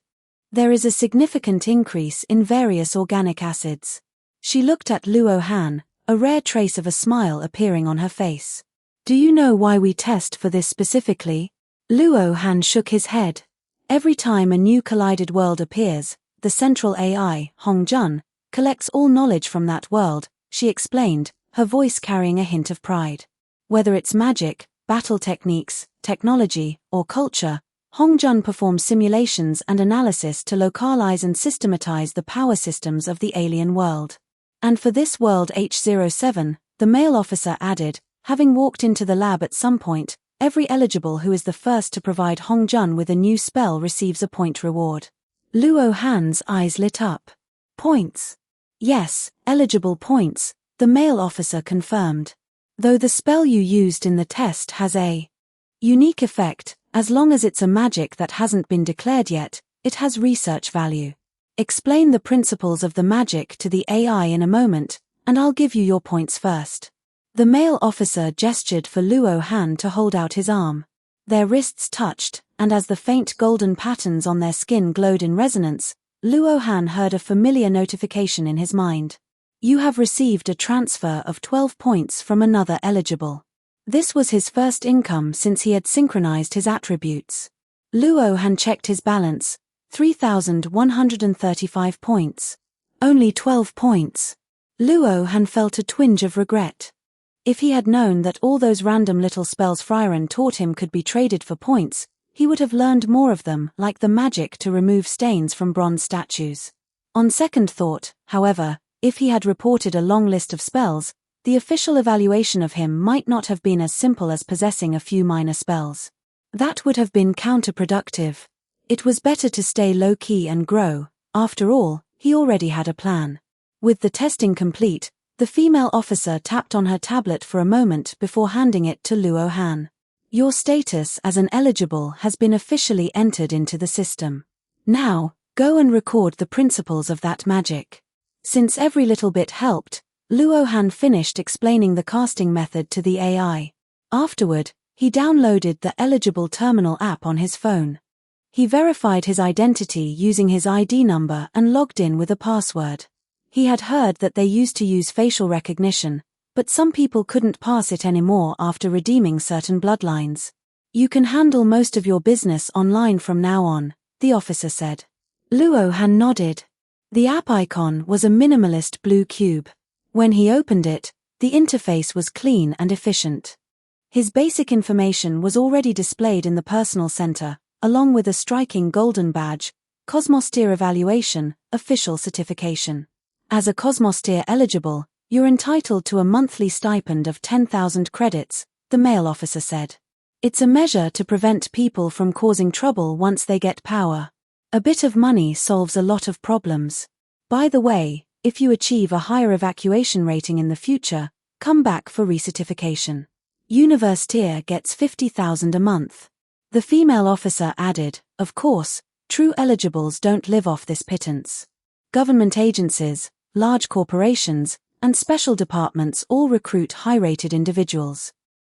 There is a significant increase in various organic acids. She looked at Luo Han, a rare trace of a smile appearing on her face. Do you know why we test for this specifically? Luo Han shook his head. Every time a new collided world appears, the central AI, Hongjun, collects all knowledge from that world, she explained, her voice carrying a hint of pride. Whether it's magic, battle techniques, technology, or culture, Hongjun performs simulations and analysis to localize and systematize the power systems of the alien world. And for this world H07, the male officer added, having walked into the lab at some point, every eligible who is the first to provide Hongjun with a new spell receives a point reward. Luo Han's eyes lit up. Points. Yes, eligible points, the male officer confirmed. Though the spell you used in the test has a unique effect, as long as it's a magic that hasn't been declared yet, it has research value. Explain the principles of the magic to the AI in a moment, and I'll give you your points first. The male officer gestured for Luo Han to hold out his arm. Their wrists touched, and as the faint golden patterns on their skin glowed in resonance, Luo Han heard a familiar notification in his mind. You have received a transfer of 12 points from another eligible. This was his first income since he had synchronized his attributes. Luo Han checked his balance, 3,135 points. Only 12 points. Luo Han felt a twinge of regret. If he had known that all those random little spells Frieren taught him could be traded for points, he would have learned more of them, like the magic to remove stains from bronze statues. On second thought, however, if he had reported a long list of spells, the official evaluation of him might not have been as simple as possessing a few minor spells. That would have been counterproductive. It was better to stay low-key and grow. After all, he already had a plan. With the testing complete, the female officer tapped on her tablet for a moment before handing it to Luo Han. Your status as an eligible has been officially entered into the system. Now, go and record the principles of that magic. Since every little bit helped, Luo Han finished explaining the casting method to the AI. Afterward, he downloaded the eligible terminal app on his phone. He verified his identity using his ID number and logged in with a password. He had heard that they used to use facial recognition, but some people couldn't pass it anymore after redeeming certain bloodlines. You can handle most of your business online from now on, the officer said. Luo Han nodded. The app icon was a minimalist blue cube. When he opened it, the interface was clean and efficient. His basic information was already displayed in the personal center, along with a striking golden badge, Cosmosteer Evaluation, Official Certification. As a Cosmosteer eligible, you're entitled to a monthly stipend of 10,000 credits, the male officer said. It's a measure to prevent people from causing trouble once they get power. A bit of money solves a lot of problems. By the way, if you achieve a higher evacuation rating in the future, come back for recertification. Universitier gets 50,000 a month. The female officer added, of course, true eligibles don't live off this pittance. Government agencies, large corporations, and special departments all recruit high-rated individuals.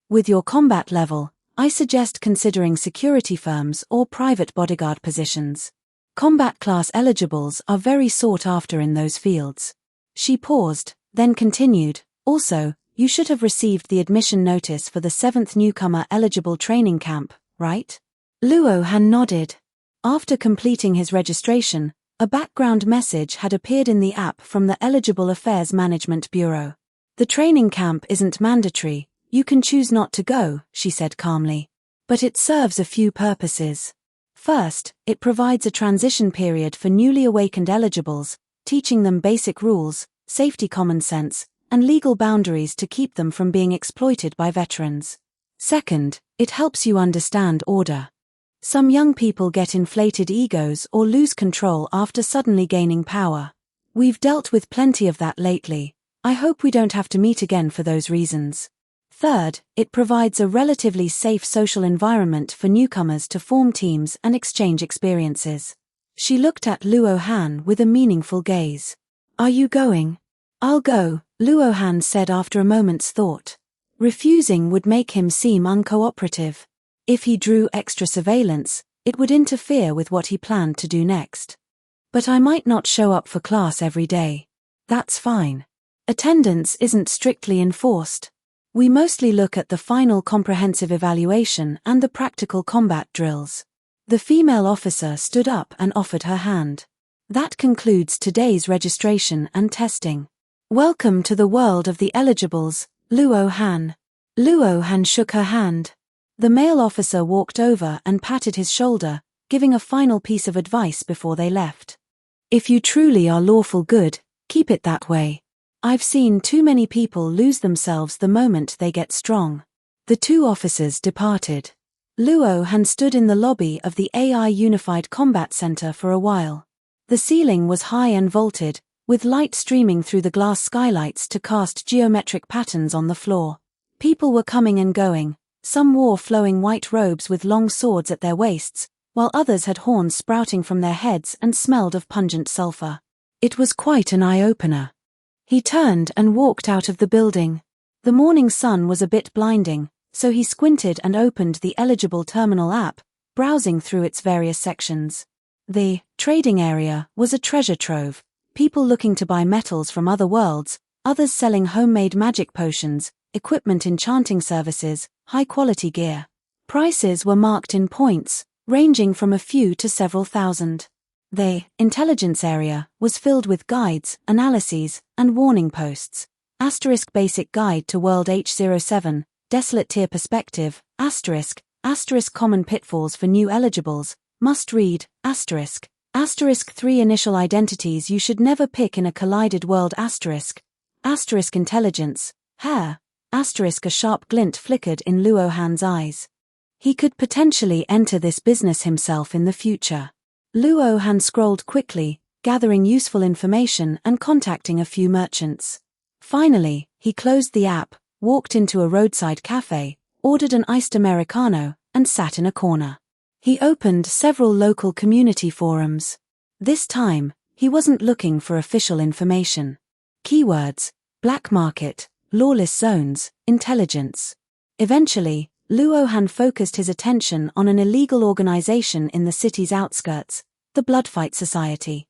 With your combat level, I suggest considering security firms or private bodyguard positions. Combat class eligibles are very sought after in those fields. She paused, then continued, "Also, you should have received the admission notice for the 7th newcomer eligible training camp, right?" Luo Han nodded. After completing his registration, a background message had appeared in the app from the Eligible Affairs Management Bureau. "The training camp isn't mandatory, you can choose not to go," she said calmly. "But it serves a few purposes. First, it provides a transition period for newly awakened eligibles, teaching them basic rules, safety common sense, and legal boundaries to keep them from being exploited by veterans. Second, it helps you understand order. Some young people get inflated egos or lose control after suddenly gaining power. We've dealt with plenty of that lately. I hope we don't have to meet again for those reasons. Third, it provides a relatively safe social environment for newcomers to form teams and exchange experiences." She looked at Luo Han with a meaningful gaze. "Are you going?" "I'll go," Luo Han said after a moment's thought. Refusing would make him seem uncooperative. If he drew extra surveillance, it would interfere with what he planned to do next. "But I might not show up for class every day." "That's fine. Attendance isn't strictly enforced. We mostly look at the final comprehensive evaluation and the practical combat drills." The female officer stood up and offered her hand. "That concludes today's registration and testing. Welcome to the world of the eligibles, Luo Han." Luo Han shook her hand. The male officer walked over and patted his shoulder, giving a final piece of advice before they left. "If you truly are lawful good, keep it that way. I've seen too many people lose themselves the moment they get strong." The two officers departed. Luo Han stood in the lobby of the AI Unified Combat Center for a while. The ceiling was high and vaulted, with light streaming through the glass skylights to cast geometric patterns on the floor. People were coming and going. Some wore flowing white robes with long swords at their waists, while others had horns sprouting from their heads and smelled of pungent sulfur. It was quite an eye-opener. He turned and walked out of the building. The morning sun was a bit blinding, so he squinted and opened the eligible terminal app, browsing through its various sections. The trading area was a treasure trove, people looking to buy metals from other worlds, others selling homemade magic potions, equipment enchanting services, high-quality gear. Prices were marked in points, ranging from a few to several thousand. The intelligence area was filled with guides, analyses, and warning posts. Asterisk Basic Guide to World H07, Desolate Tier Perspective, asterisk Common Pitfalls for New Eligibles, Must Read, asterisk 3 Initial Identities You Should Never Pick in a Collided World, asterisk Intelligence, Hair, asterisk A sharp glint flickered in Luo Han's eyes. He could potentially enter this business himself in the future. Luo Han scrolled quickly, gathering useful information and contacting a few merchants. Finally, he closed the app, walked into a roadside cafe, ordered an iced Americano, and sat in a corner. He opened several local community forums. This time, he wasn't looking for official information. Keywords: black market, lawless zones, intelligence. Eventually, Luo Han focused his attention on an illegal organization in the city's outskirts, the Bloodfight Society.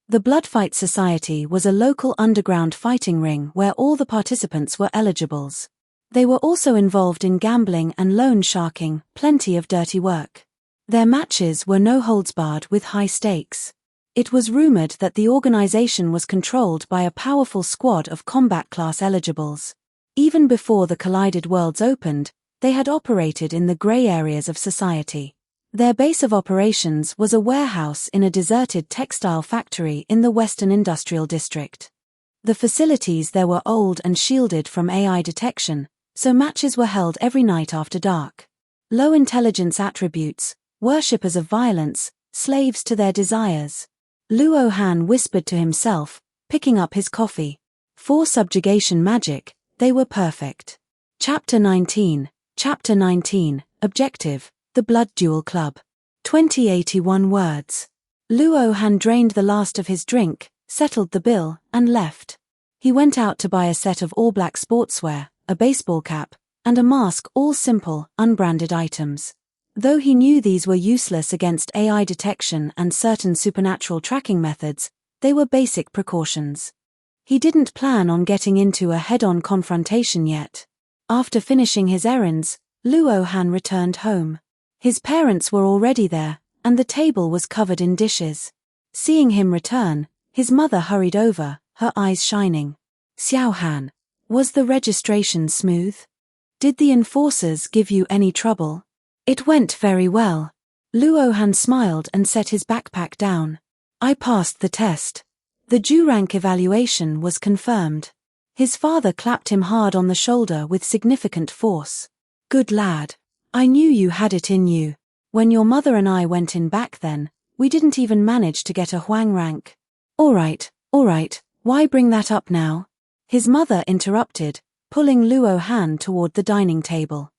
The Bloodfight Society was a local underground fighting ring where all the participants were eligibles. They were also involved in gambling and loan sharking, plenty of dirty work. Their matches were no-holds-barred with high stakes. It was rumored that the organization was controlled by a powerful squad of combat-class eligibles. Even before the Collided Worlds opened, they had operated in the grey areas of society. Their base of operations was a warehouse in a deserted textile factory in the Western Industrial District. The facilities there were old and shielded from AI detection, so matches were held every night after dark. Low intelligence attributes, worshippers of violence, slaves to their desires. Luo Han whispered to himself, picking up his coffee. For subjugation magic, they were perfect. Chapter 19, Objective, The Blood Duel Club. 2081 words. Luo Han drained the last of his drink, settled the bill, and left. He went out to buy a set of all-black sportswear, a baseball cap, and a mask, all simple, unbranded items. Though he knew these were useless against AI detection and certain supernatural tracking methods, they were basic precautions. He didn't plan on getting into a head-on confrontation yet. After finishing his errands, Luo Han returned home. His parents were already there, and the table was covered in dishes. Seeing him return, his mother hurried over, her eyes shining. Xiao Han, was the registration smooth? Did the enforcers give you any trouble? It went very well. Luo Han smiled and set his backpack down. I passed the test. The Ju rank evaluation was confirmed. His father clapped him hard on the shoulder with significant force. Good lad. I knew you had it in you. When your mother and I went in back then, we didn't even manage to get a Huang rank. All right, why bring that up now? His mother interrupted, pulling Luo Han toward the dining table.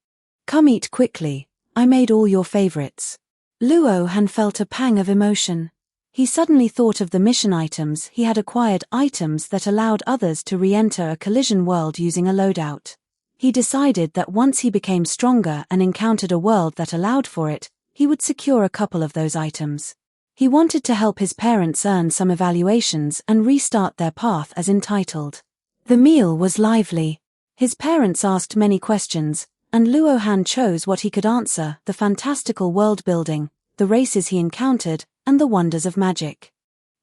Come eat quickly, I made all your favorites. Luo Han felt a pang of emotion. He suddenly thought of the mission items he had acquired, items that allowed others to re-enter a collision world using a loadout. He decided that once he became stronger and encountered a world that allowed for it, he would secure a couple of those items. He wanted to help his parents earn some evaluations and restart their path as entitled. The meal was lively. His parents asked many questions, and Luo Han chose what he could answer: the fantastical world building, the races he encountered, and the wonders of magic.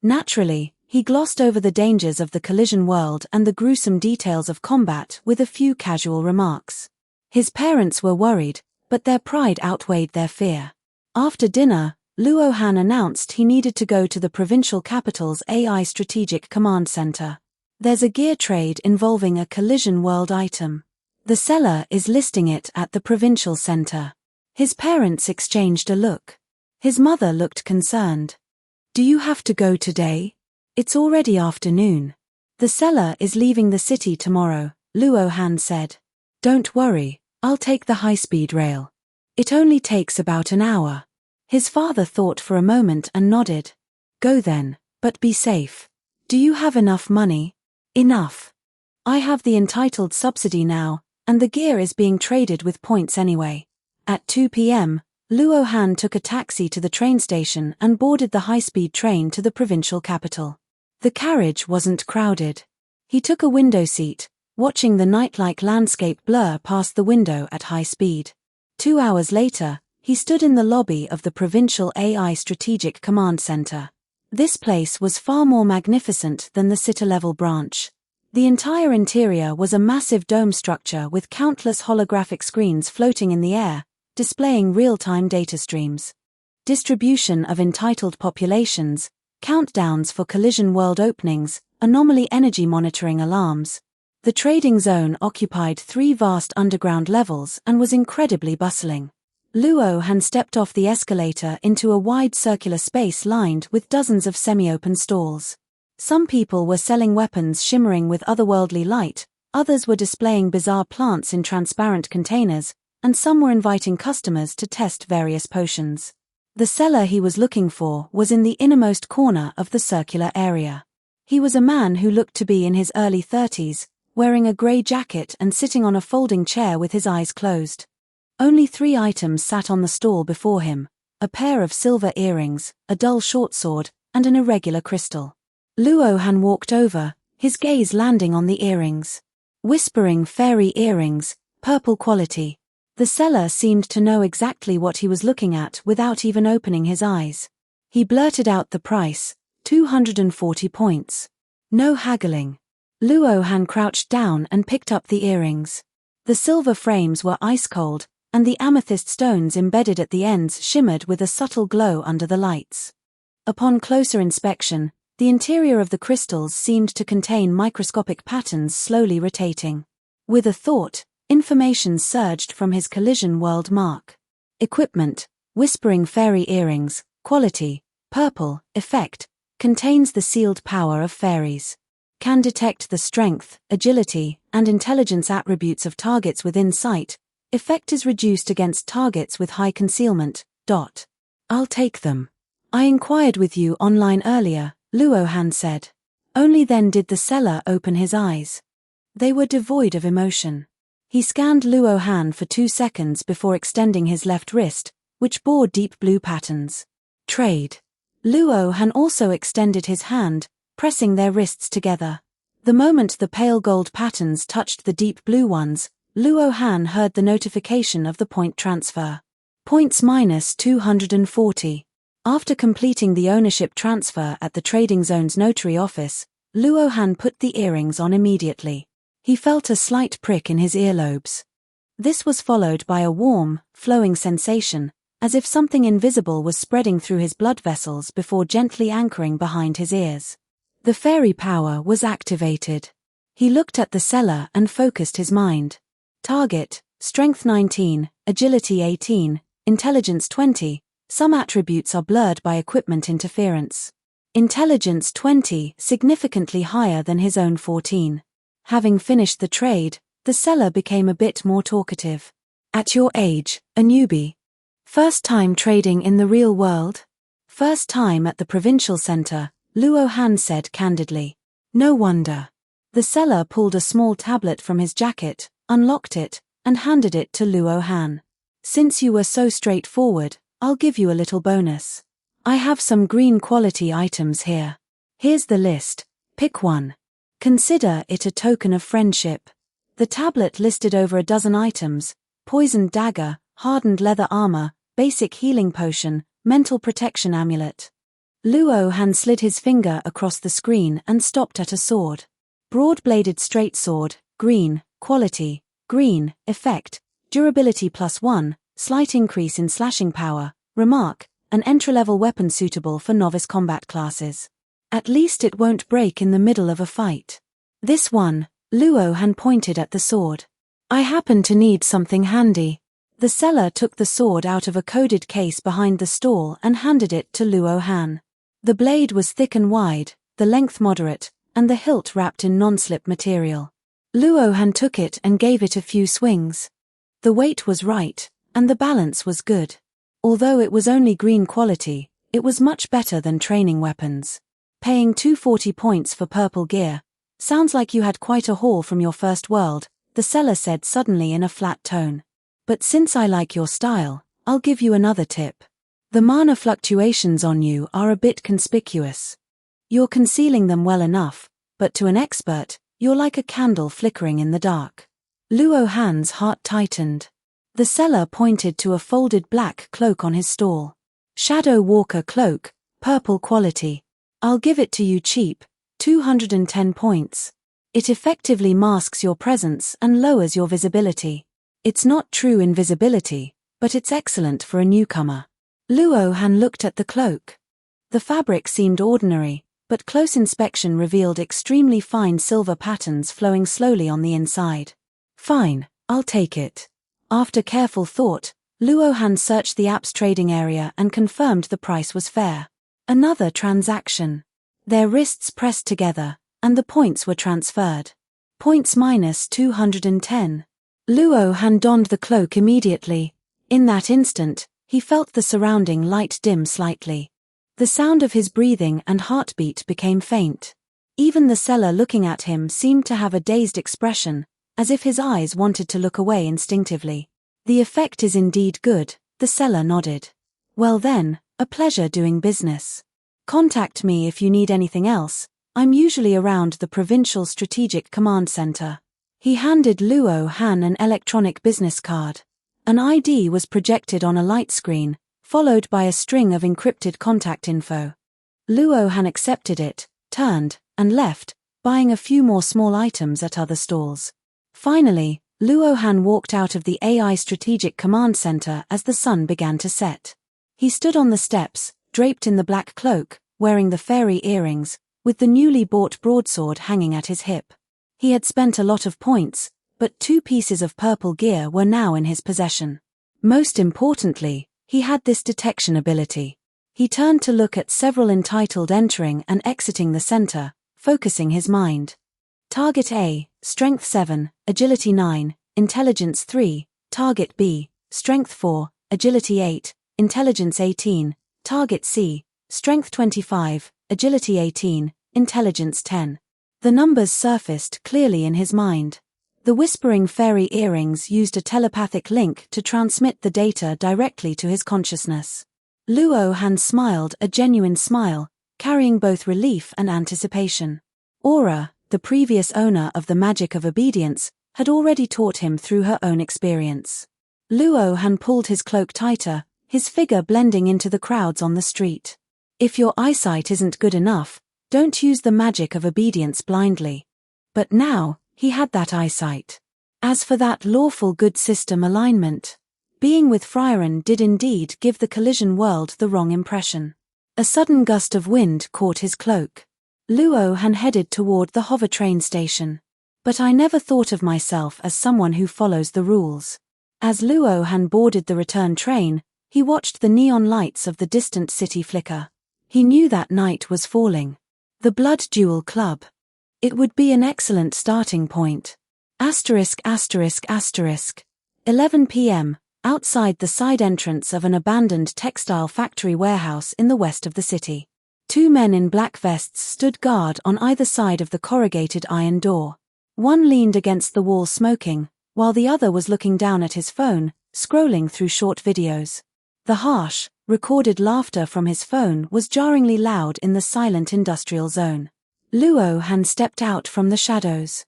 Naturally, he glossed over the dangers of the collision world and the gruesome details of combat with a few casual remarks. His parents were worried, but their pride outweighed their fear. After dinner, Luo Han announced he needed to go to the provincial capital's AI Strategic Command Center. There's a gear trade involving a collision world item. The seller is listing it at the provincial center. His parents exchanged a look. His mother looked concerned. Do you have to go today? It's already afternoon. The seller is leaving the city tomorrow, Luo Han said. Don't worry, I'll take the high-speed rail. It only takes about an hour. His father thought for a moment and nodded. Go then, but be safe. Do you have enough money? Enough. I have the entitled subsidy now, and the gear is being traded with points anyway. At 2 p.m., Luo Han took a taxi to the train station and boarded the high-speed train to the provincial capital. The carriage wasn't crowded. He took a window seat, watching the night-like landscape blur past the window at high speed. 2 hours later, he stood in the lobby of the Provincial AI Strategic Command Center. This place was far more magnificent than the city-level branch. The entire interior was a massive dome structure with countless holographic screens floating in the air, displaying real-time data streams. Distribution of entitled populations, countdowns for collision world openings, anomaly energy monitoring alarms. The trading zone occupied 3 vast underground levels and was incredibly bustling. Luo Han stepped off the escalator into a wide circular space lined with dozens of semi-open stalls. Some people were selling weapons shimmering with otherworldly light, others were displaying bizarre plants in transparent containers, and some were inviting customers to test various potions. The seller he was looking for was in the innermost corner of the circular area. He was a man who looked to be in his early 30s, wearing a grey jacket and sitting on a folding chair with his eyes closed. Only 3 items sat on the stall before him: a pair of silver earrings, a dull short sword, and an irregular crystal. Luo Han walked over, his gaze landing on the earrings. Whispering fairy earrings, purple quality. The seller seemed to know exactly what he was looking at without even opening his eyes. He blurted out the price, 240 points. No haggling. Luo Han crouched down and picked up the earrings. The silver frames were ice cold, and the amethyst stones embedded at the ends shimmered with a subtle glow under the lights. Upon closer inspection, the interior of the crystals seemed to contain microscopic patterns slowly rotating. With a thought, information surged from his collision world mark. Equipment: whispering fairy earrings, quality, purple, effect, contains the sealed power of fairies. Can detect the strength, agility, and intelligence attributes of targets within sight. Effect is reduced against targets with high concealment. I'll take them. I inquired with you online earlier, Luo Han said. Only then did the seller open his eyes. They were devoid of emotion. He scanned Luo Han for 2 seconds before extending his left wrist, which bore deep blue patterns. Trade. Luo Han also extended his hand, pressing their wrists together. The moment the pale gold patterns touched the deep blue ones, Luo Han heard the notification of the point transfer. Points minus 240. After completing the ownership transfer at the trading zone's notary office, Luo Han put the earrings on immediately. He felt a slight prick in his earlobes. This was followed by a warm, flowing sensation, as if something invisible was spreading through his blood vessels before gently anchoring behind his ears. The fairy power was activated. He looked at the seller and focused his mind. Target, Strength 19, Agility 18, Intelligence 20, some attributes are blurred by equipment interference. Intelligence 20, significantly higher than his own 14. Having finished the trade, the seller became a bit more talkative. At your age, a newbie. First time trading in the real world? First time at the provincial center, Luo Han said candidly. No wonder. The seller pulled a small tablet from his jacket, unlocked it, and handed it to Luo Han. Since you were so straightforward, I'll give you a little bonus. I have some green quality items here. Here's the list. Pick one. Consider it a token of friendship. The tablet listed over a dozen items: poisoned dagger, hardened leather armor, basic healing potion, mental protection amulet. Luo Han slid his finger across the screen and stopped at a sword. Broad-bladed straight sword, green, quality, green, effect, durability +1, slight increase in slashing power, remark, an entry-level weapon suitable for novice combat classes. At least it won't break in the middle of a fight. This one, Luo Han pointed at the sword. I happen to need something handy. The seller took the sword out of a coded case behind the stall and handed it to Luo Han. The blade was thick and wide, the length moderate, and the hilt wrapped in non-slip material. Luo Han took it and gave it a few swings. The weight was right, and the balance was good. Although it was only green quality, it was much better than training weapons. Paying 240 points for purple gear. Sounds like you had quite a haul from your first world, the seller said suddenly in a flat tone. But since I like your style, I'll give you another tip. The mana fluctuations on you are a bit conspicuous. You're concealing them well enough, but to an expert, you're like a candle flickering in the dark. Luo Han's heart tightened. The seller pointed to a folded black cloak on his stall. Shadow Walker cloak, purple quality. I'll give it to you cheap, 210 points. It effectively masks your presence and lowers your visibility. It's not true invisibility, but it's excellent for a newcomer. Luo Han looked at the cloak. The fabric seemed ordinary, but close inspection revealed extremely fine silver patterns flowing slowly on the inside. Fine, I'll take it. After careful thought, Luo Han searched the app's trading area and confirmed the price was fair. Another transaction. Their wrists pressed together, and the points were transferred. Points minus 210. Luo Han donned the cloak immediately. In that instant, he felt the surrounding light dim slightly. The sound of his breathing and heartbeat became faint. Even the seller looking at him seemed to have a dazed expression, as if his eyes wanted to look away instinctively. The effect is indeed good, the seller nodded. Well then, a pleasure doing business. Contact me if you need anything else. I'm usually around the Provincial Strategic Command Center. He handed Luo Han an electronic business card. An ID was projected on a light screen, followed by a string of encrypted contact info. Luo Han accepted it, turned, and left, buying a few more small items at other stalls. Finally, Luo Han walked out of the AI Strategic Command Center as the sun began to set. He stood on the steps, draped in the black cloak, wearing the fairy earrings, with the newly bought broadsword hanging at his hip. He had spent a lot of points, but 2 pieces of purple gear were now in his possession. Most importantly, he had this detection ability. He turned to look at several entitled entering and exiting the center, focusing his mind. Target A, Strength 7, Agility 9, Intelligence 3, Target B, Strength 4, Agility 8, Intelligence 18, Target C, Strength 25, Agility 18, Intelligence 10. The numbers surfaced clearly in his mind. The whispering fairy earrings used a telepathic link to transmit the data directly to his consciousness. Luo Han smiled a genuine smile, carrying both relief and anticipation. Aura, the previous owner of the magic of obedience, had already taught him through her own experience. Luo Han pulled his cloak tighter, his figure blending into the crowds on the street. If your eyesight isn't good enough, don't use the magic of obedience blindly. But now, he had that eyesight. As for that lawful good system alignment, being with Frieren did indeed give the collision world the wrong impression. A sudden gust of wind caught his cloak. Luo Han headed toward the hover train station. But I never thought of myself as someone who follows the rules. As Luo Han boarded the return train, he watched the neon lights of the distant city flicker. He knew that night was falling. The Blood Duel Club. It would be an excellent starting point. ******. 11 p.m., outside the side entrance of an abandoned textile factory warehouse in the west of the city. Two men in black vests stood guard on either side of the corrugated iron door. One leaned against the wall smoking, while the other was looking down at his phone, scrolling through short videos. The harsh, recorded laughter from his phone was jarringly loud in the silent industrial zone. Luo Han stepped out from the shadows.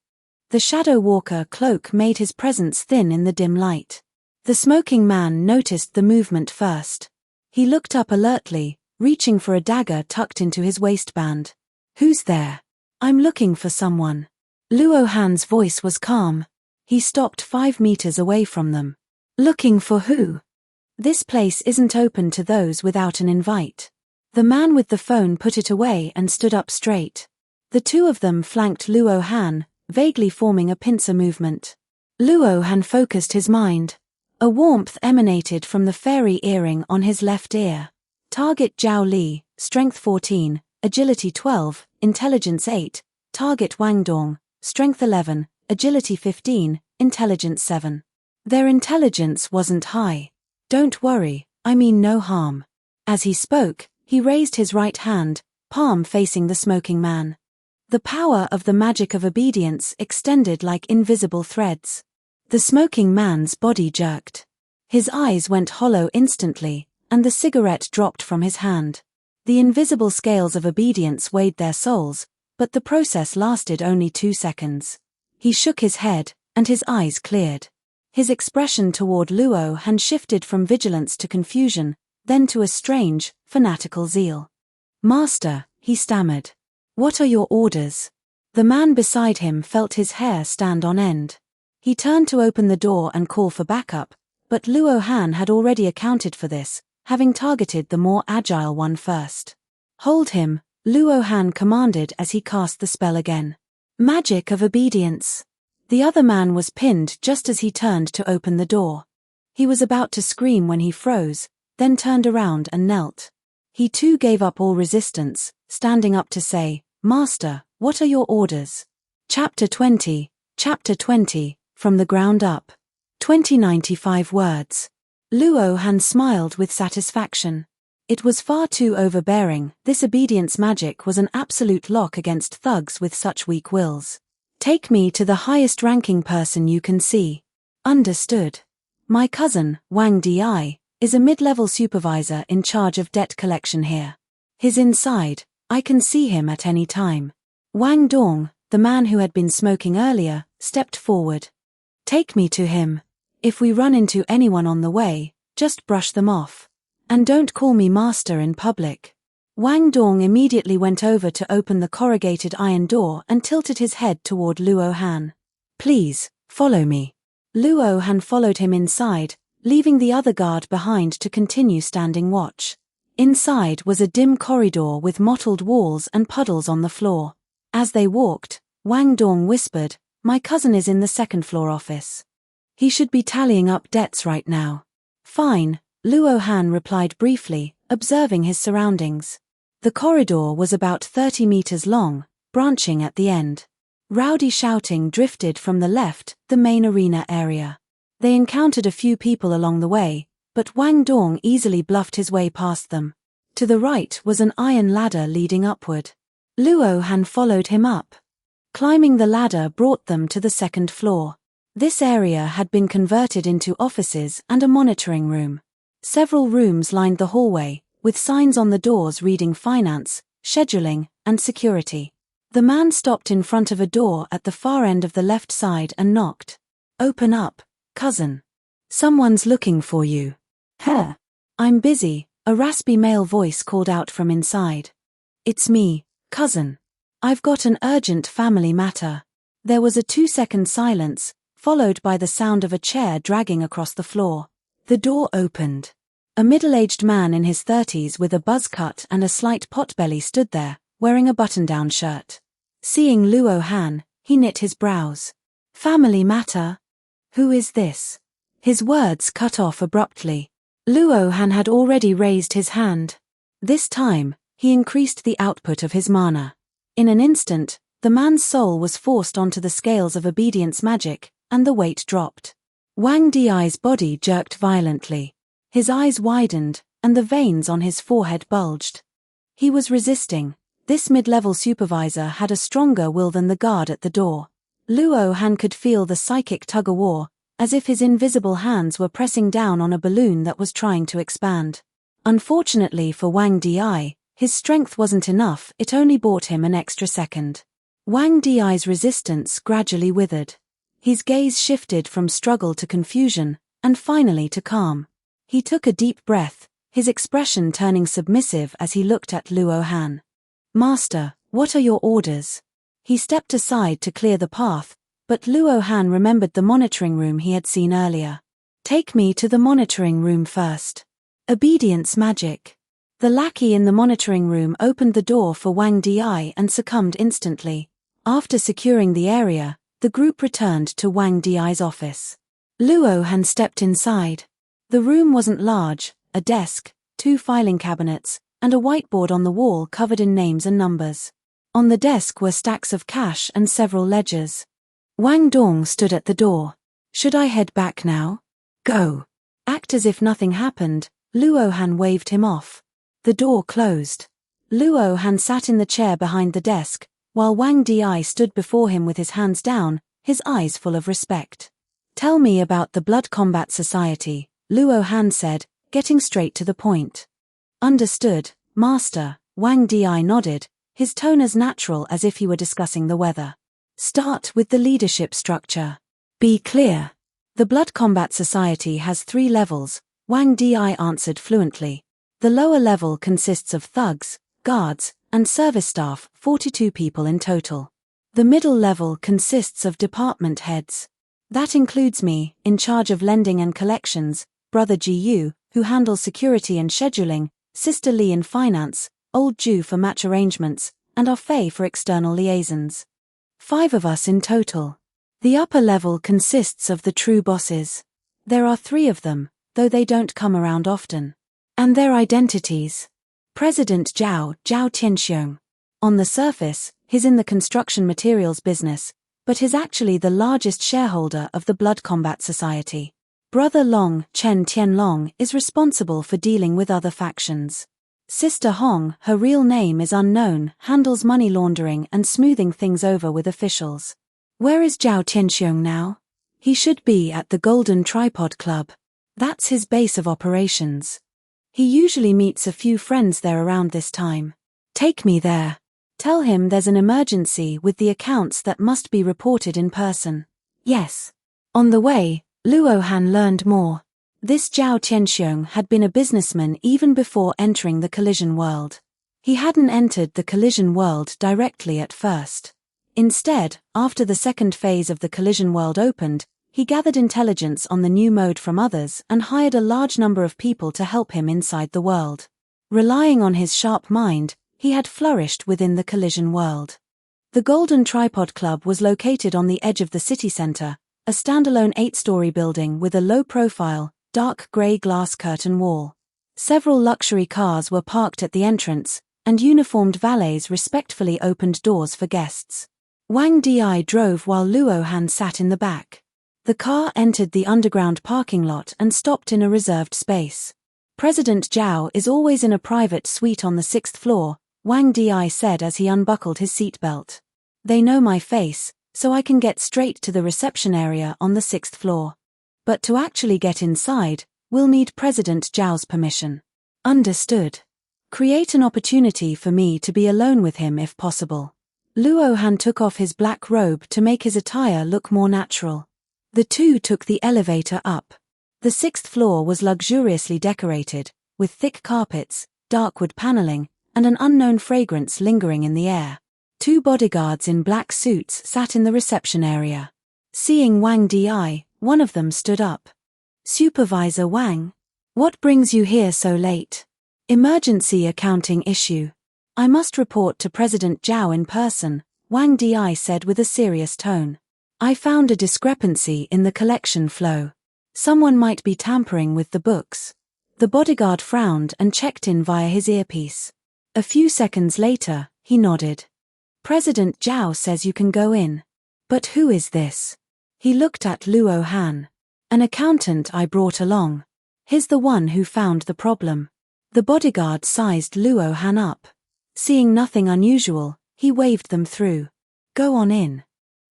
The Shadow Walker cloak made his presence thin in the dim light. The smoking man noticed the movement first. He looked up alertly, reaching for a dagger tucked into his waistband. "Who's there?" "I'm looking for someone." Luo Han's voice was calm. He stopped 5 meters away from them. "Looking for who?" "This place isn't open to those without an invite." The man with the phone put it away and stood up straight. The two of them flanked Luo Han, vaguely forming a pincer movement. Luo Han focused his mind. A warmth emanated from the fairy earring on his left ear. Target Zhao Li, Strength 14, Agility 12, Intelligence 8. Target Wang Dong, Strength 11, Agility 15, Intelligence 7. Their intelligence wasn't high. "Don't worry, I mean no harm." As he spoke, he raised his right hand, palm facing the smoking man. The power of the magic of obedience extended like invisible threads. The smoking man's body jerked. His eyes went hollow instantly, and the cigarette dropped from his hand. The invisible scales of obedience weighed their souls, but the process lasted only 2 seconds. He shook his head, and his eyes cleared. His expression toward Luo Han shifted from vigilance to confusion, then to a strange, fanatical zeal. "Master," he stammered. "What are your orders?" The man beside him felt his hair stand on end. He turned to open the door and call for backup, but Luo Han had already accounted for this, having targeted the more agile one first. "Hold him," Luo Han commanded as he cast the spell again. Magic of obedience. The other man was pinned just as he turned to open the door. He was about to scream when he froze, then turned around and knelt. He too gave up all resistance, standing up to say, "Master, what are your orders?" Chapter 20, From the Ground Up. 2095 words. Luo Han smiled with satisfaction. It was far too overbearing. This obedience magic was an absolute lock against thugs with such weak wills. "Take me to the highest ranking person you can see." "Understood. My cousin, Wang Di, is a mid-level supervisor in charge of debt collection here. He's inside, I can see him at any time." Wang Dong, the man who had been smoking earlier, stepped forward. "Take me to him. If we run into anyone on the way, just brush them off. And don't call me master in public." Wang Dong immediately went over to open the corrugated iron door and tilted his head toward Luo Han. "Please, follow me." Luo Han followed him inside, leaving the other guard behind to continue standing watch. Inside was a dim corridor with mottled walls and puddles on the floor. As they walked, Wang Dong whispered, "My cousin is in the second-floor office. He should be tallying up debts right now." "Fine," Luo Han replied briefly, observing his surroundings. The corridor was about 30 meters long, branching at the end. Rowdy shouting drifted from the left, the main arena area. They encountered a few people along the way, but Wang Dong easily bluffed his way past them. To the right was an iron ladder leading upward. Luo Han followed him up. Climbing the ladder brought them to the second floor. This area had been converted into offices and a monitoring room. Several rooms lined the hallway, with signs on the doors reading finance, scheduling, and security. The man stopped in front of a door at the far end of the left side and knocked. "Open up, cousin. Someone's looking for you." "Huh. I'm busy," a raspy male voice called out from inside. "It's me, cousin. I've got an urgent family matter." There was a 2-second silence, followed by the sound of a chair dragging across the floor. The door opened. A middle-aged man in his 30s with a buzz cut and a slight potbelly stood there, wearing a button-down shirt. Seeing Luo Han, he knit his brows. "Family matter? Who is this?" His words cut off abruptly. Luo Han had already raised his hand. This time, he increased the output of his mana. In an instant, the man's soul was forced onto the scales of obedience magic, and the weight dropped. Wang Di's body jerked violently. His eyes widened, and the veins on his forehead bulged. He was resisting. This mid-level supervisor had a stronger will than the guard at the door. Luo Han could feel the psychic tug-of-war, as if his invisible hands were pressing down on a balloon that was trying to expand. Unfortunately for Wang Di, his strength wasn't enough, it only bought him an extra second. Wang Di's resistance gradually withered. His gaze shifted from struggle to confusion, and finally to calm. He took a deep breath, his expression turning submissive as he looked at Luo Han. "Master, what are your orders?" He stepped aside to clear the path, but Luo Han remembered the monitoring room he had seen earlier. "Take me to the monitoring room first." Obedience magic. The lackey in the monitoring room opened the door for Wang Di and succumbed instantly. After securing the area, the group returned to Wang Di's office. Luo Han stepped inside. The room wasn't large, a desk, 2 filing cabinets, and a whiteboard on the wall covered in names and numbers. On the desk were stacks of cash and several ledgers. Wang Dong stood at the door. "Should I head back now?" "Go." Act as if nothing happened, Luo Han waved him off. The door closed. Luo Han sat in the chair behind the desk, while Wang Di stood before him with his hands down, his eyes full of respect. "Tell me about the Blood Combat Society," Luo Han said, getting straight to the point. "Understood, Master," Wang Di nodded, his tone as natural as if he were discussing the weather. "Start with the leadership structure. Be clear." "The Blood Combat Society has 3 levels," Wang Di answered fluently. "The lower level consists of thugs, guards, and service staff, 42 people in total. The middle level consists of department heads. That includes me, in charge of lending and collections, Brother Gu, who handles security and scheduling, Sister Li in finance, Old Ju for match arrangements, and our Fei for external liaisons. 5 of us in total. The upper level consists of the true bosses. There are 3 of them, though they don't come around often. And their identities. President Zhao Tianxiong. On the surface, he's in the construction materials business, but he's actually the largest shareholder of the Blood Combat Society. Brother Long Chen Tianlong is responsible for dealing with other factions. Sister Hong, her real name is unknown, handles money laundering and smoothing things over with officials. Where is Zhao Tianxiong now? He should be at the Golden Tripod Club. That's his base of operations. He usually meets a few friends there around this time. Take me there. Tell him there's an emergency with the accounts that must be reported in person. Yes. On the way, Luo Han learned more. This Zhao Tianxiong had been a businessman even before entering the collision world. He hadn't entered the collision world directly at first. Instead, after the second phase of the collision world opened, he gathered intelligence on the new mode from others and hired a large number of people to help him inside the world. Relying on his sharp mind, he had flourished within the collision world. The Golden Tripod Club was located on the edge of the city center, a standalone 8-story building with a low-profile, dark grey glass curtain wall. Several luxury cars were parked at the entrance, and uniformed valets respectfully opened doors for guests. Wang Di drove while Luo Han sat in the back. The car entered the underground parking lot and stopped in a reserved space. President Zhao is always in a private suite on the 6th floor, Wang Di said as he unbuckled his seatbelt. They know my face, so I can get straight to the reception area on the 6th floor. But to actually get inside, we'll need President Zhao's permission. Understood. Create an opportunity for me to be alone with him if possible. Luo Han took off his black robe to make his attire look more natural. The two took the elevator up. The 6th floor was luxuriously decorated, with thick carpets, dark wood paneling, and an unknown fragrance lingering in the air. 2 bodyguards in black suits sat in the reception area. Seeing Wang Di, one of them stood up. "Supervisor Wang? What brings you here so late?" "Emergency accounting issue. I must report to President Zhao in person," Wang Di said with a serious tone. "I found a discrepancy in the collection flow. Someone might be tampering with the books." The bodyguard frowned and checked in via his earpiece. A few seconds later, he nodded. "President Zhao says you can go in." "But who is this?" He looked at Luo Han. "An accountant I brought along. He's the one who found the problem." The bodyguard sized Luo Han up. Seeing nothing unusual, he waved them through. "Go on in.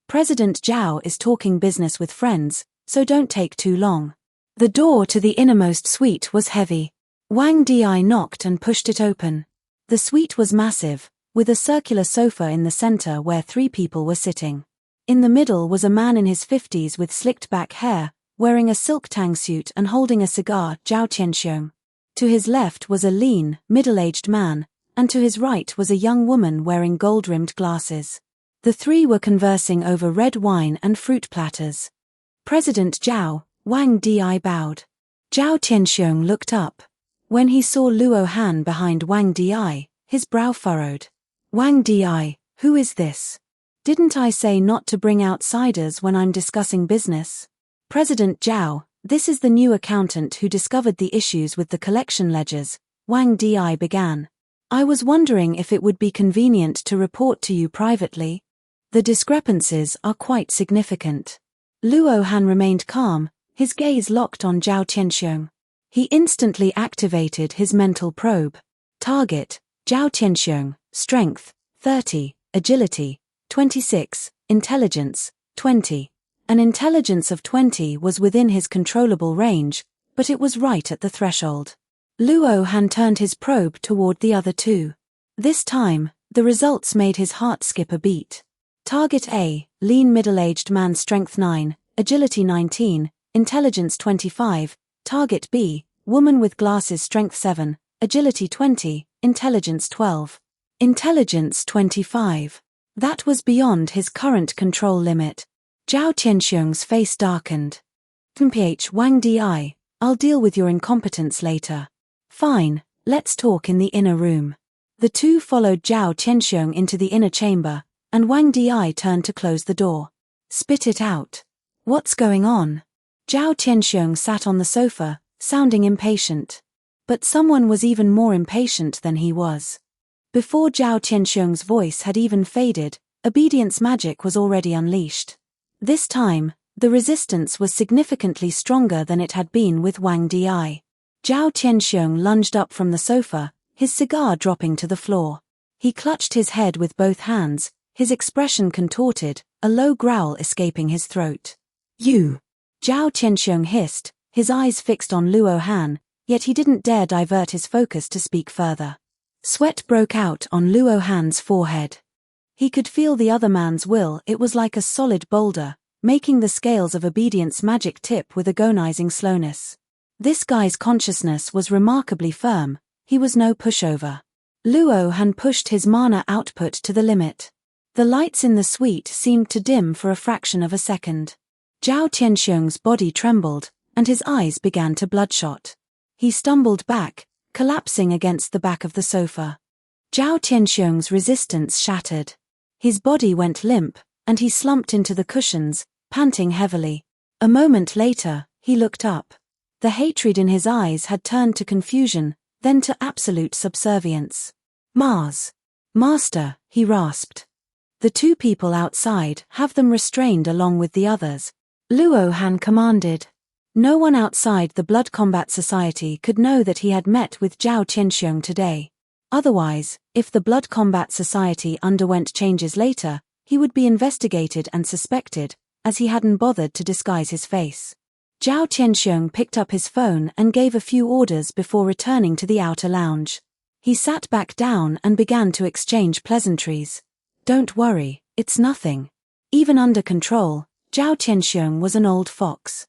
President Zhao is talking business with friends, so don't take too long." The door to the innermost suite was heavy. Wang Di knocked and pushed it open. The suite was massive, with a circular sofa in the center where 3 people were sitting. In the middle was a man in his 50s with slicked back hair, wearing a silk tang suit and holding a cigar, Zhao Qianxiong. To his left was a lean, middle-aged man, and to his right was a young woman wearing gold-rimmed glasses. The 3 were conversing over red wine and fruit platters. "President Zhao," Wang Di bowed. Zhao Qianxiong looked up. When he saw Luo Han behind Wang Di, his brow furrowed. "Wang Di, who is this? Didn't I say not to bring outsiders when I'm discussing business?" "President Zhao, this is the new accountant who discovered the issues with the collection ledgers," Wang Di began. "I was wondering if it would be convenient to report to you privately. The discrepancies are quite significant." Luo Han remained calm, his gaze locked on Zhao Qianxiong. He instantly activated his mental probe. Target, Zhao Qianxiong, Strength, 30, Agility, 26, Intelligence, 20. An intelligence of 20 was within his controllable range, but it was right at the threshold. Luo Han turned his probe toward the other 2. This time, the results made his heart skip a beat. Target A, lean middle-aged man, Strength 9, Agility 19, Intelligence 25. Target B, woman with glasses, Strength 7, Agility 20, Intelligence 12. Intelligence 25. That was beyond his current control limit. Zhao Qianxiong's face darkened. "Mph Wang Di, I'll deal with your incompetence later." "Fine, let's talk in the inner room." The 2 followed Zhao Qianxiong into the inner chamber, and Wang Di turned to close the door. "Spit it out. What's going on?" Zhao Qianxiong sat on the sofa, sounding impatient. But someone was even more impatient than he was. Before Zhao Qianxiong's voice had even faded, obedience magic was already unleashed. This time, the resistance was significantly stronger than it had been with Wang Di. Zhao Qianxiong lunged up from the sofa, his cigar dropping to the floor. He clutched his head with both hands, his expression contorted, a low growl escaping his throat. "You!" Zhao Qianxiong hissed, his eyes fixed on Luo Han, yet he didn't dare divert his focus to speak further. Sweat broke out on Luo Han's forehead. He could feel the other man's will. It was like a solid boulder, making the scales of obedience magic tip with agonizing slowness. This guy's consciousness was remarkably firm. He was no pushover. Luo Han pushed his mana output to the limit. The lights in the suite seemed to dim for a fraction of a second. Zhao Qianxiong's body trembled, and his eyes began to bloodshot. He stumbled back, collapsing against the back of the sofa. Zhao Qianxiong's resistance shattered. His body went limp, and he slumped into the cushions, panting heavily. A moment later, he looked up. The hatred in his eyes had turned to confusion, then to absolute subservience. "Mars. Master," he rasped. "The 2 people outside, have them restrained along with the others," Luo Han commanded. No one outside the Blood Combat Society could know that he had met with Zhao Qianxiong today. Otherwise, if the Blood Combat Society underwent changes later, he would be investigated and suspected, as he hadn't bothered to disguise his face. Zhao Qianxiong picked up his phone and gave a few orders before returning to the outer lounge. He sat back down and began to exchange pleasantries. Don't worry, it's nothing. Even under control, Zhao Qianxiong was an old fox.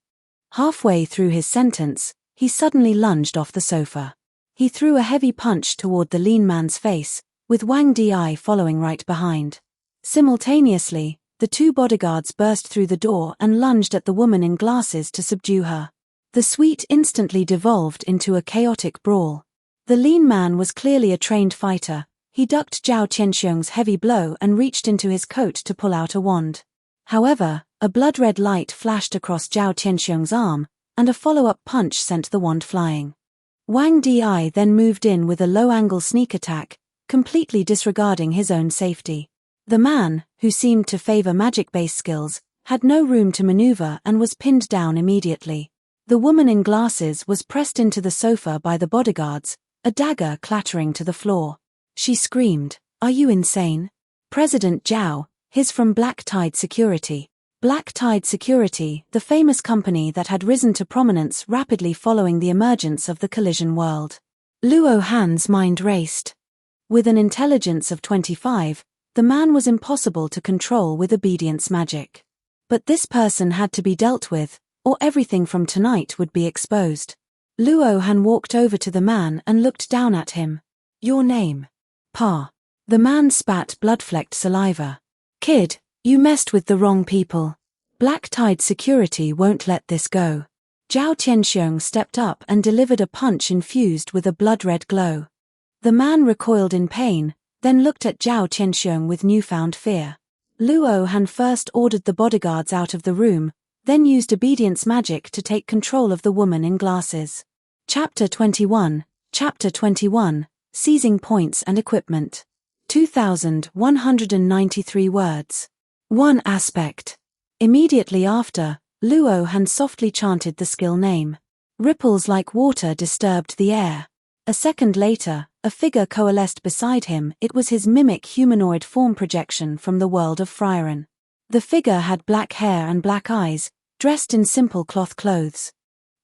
Halfway through his sentence, he suddenly lunged off the sofa. He threw a heavy punch toward the lean man's face, with Wang Di following right behind. Simultaneously, the two bodyguards burst through the door and lunged at the woman in glasses to subdue her. The suite instantly devolved into a chaotic brawl. The lean man was clearly a trained fighter. He ducked Zhao Qianxiong's heavy blow and reached into his coat to pull out a wand. However, a blood-red light flashed across Zhao Qianxiong's arm, and a follow-up punch sent the wand flying. Wang Di then moved in with a low-angle sneak attack, completely disregarding his own safety. The man, who seemed to favor magic-based skills, had no room to maneuver and was pinned down immediately. The woman in glasses was pressed into the sofa by the bodyguards, a dagger clattering to the floor. She screamed, "Are you insane?" President Zhao, his from Black Tide Security. Black Tide Security, the famous company that had risen to prominence rapidly following the emergence of the collision world. Luo Han's mind raced. With an intelligence of 25, the man was impossible to control with obedience magic. But this person had to be dealt with, or everything from tonight would be exposed. Luo Han walked over to the man and looked down at him. "Your name?" "Pa." The man spat blood-flecked saliva. "Kid, you messed with the wrong people. Black Tide Security won't let this go." Zhao Qianxiong stepped up and delivered a punch infused with a blood-red glow. The man recoiled in pain, then looked at Zhao Qianxiong with newfound fear. Luo Han first ordered the bodyguards out of the room, then used obedience magic to take control of the woman in glasses. Chapter 21, Seizing Points and Equipment. 2,193 words. One aspect. Immediately after, Luo Han softly chanted the skill name. Ripples like water disturbed the air. A second later, a figure coalesced beside him. It was his mimic humanoid form projection from the world of Frieren. The figure had black hair and black eyes, dressed in simple cloth clothes.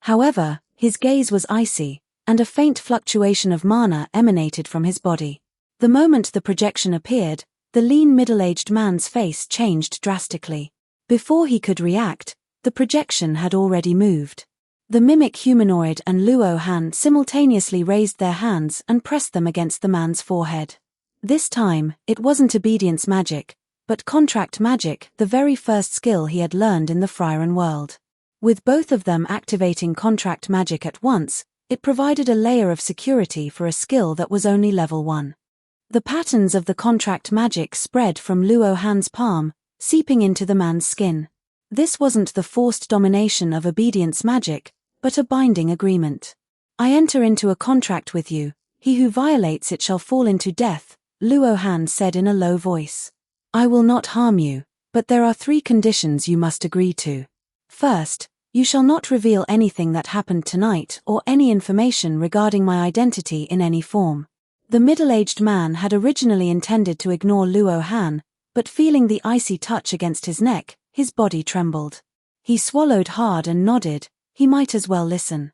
However, his gaze was icy, and a faint fluctuation of mana emanated from his body. The moment the projection appeared, the lean middle-aged man's face changed drastically. Before he could react, the projection had already moved. The mimic humanoid and Luo Han simultaneously raised their hands and pressed them against the man's forehead. This time, it wasn't obedience magic, but contract magic, the very first skill he had learned in the Frieren world. With both of them activating contract magic at once, it provided a layer of security for a skill that was only level 1. The patterns of the contract magic spread from Luo Han's palm, seeping into the man's skin. This wasn't the forced domination of obedience magic, but a binding agreement. "I enter into a contract with you. He who violates it shall fall into death," Luo Han said in a low voice. "I will not harm you, but there are 3 conditions you must agree to. First, you shall not reveal anything that happened tonight or any information regarding my identity in any form." The middle-aged man had originally intended to ignore Luo Han, but feeling the icy touch against his neck, his body trembled. He swallowed hard and nodded. He might as well listen.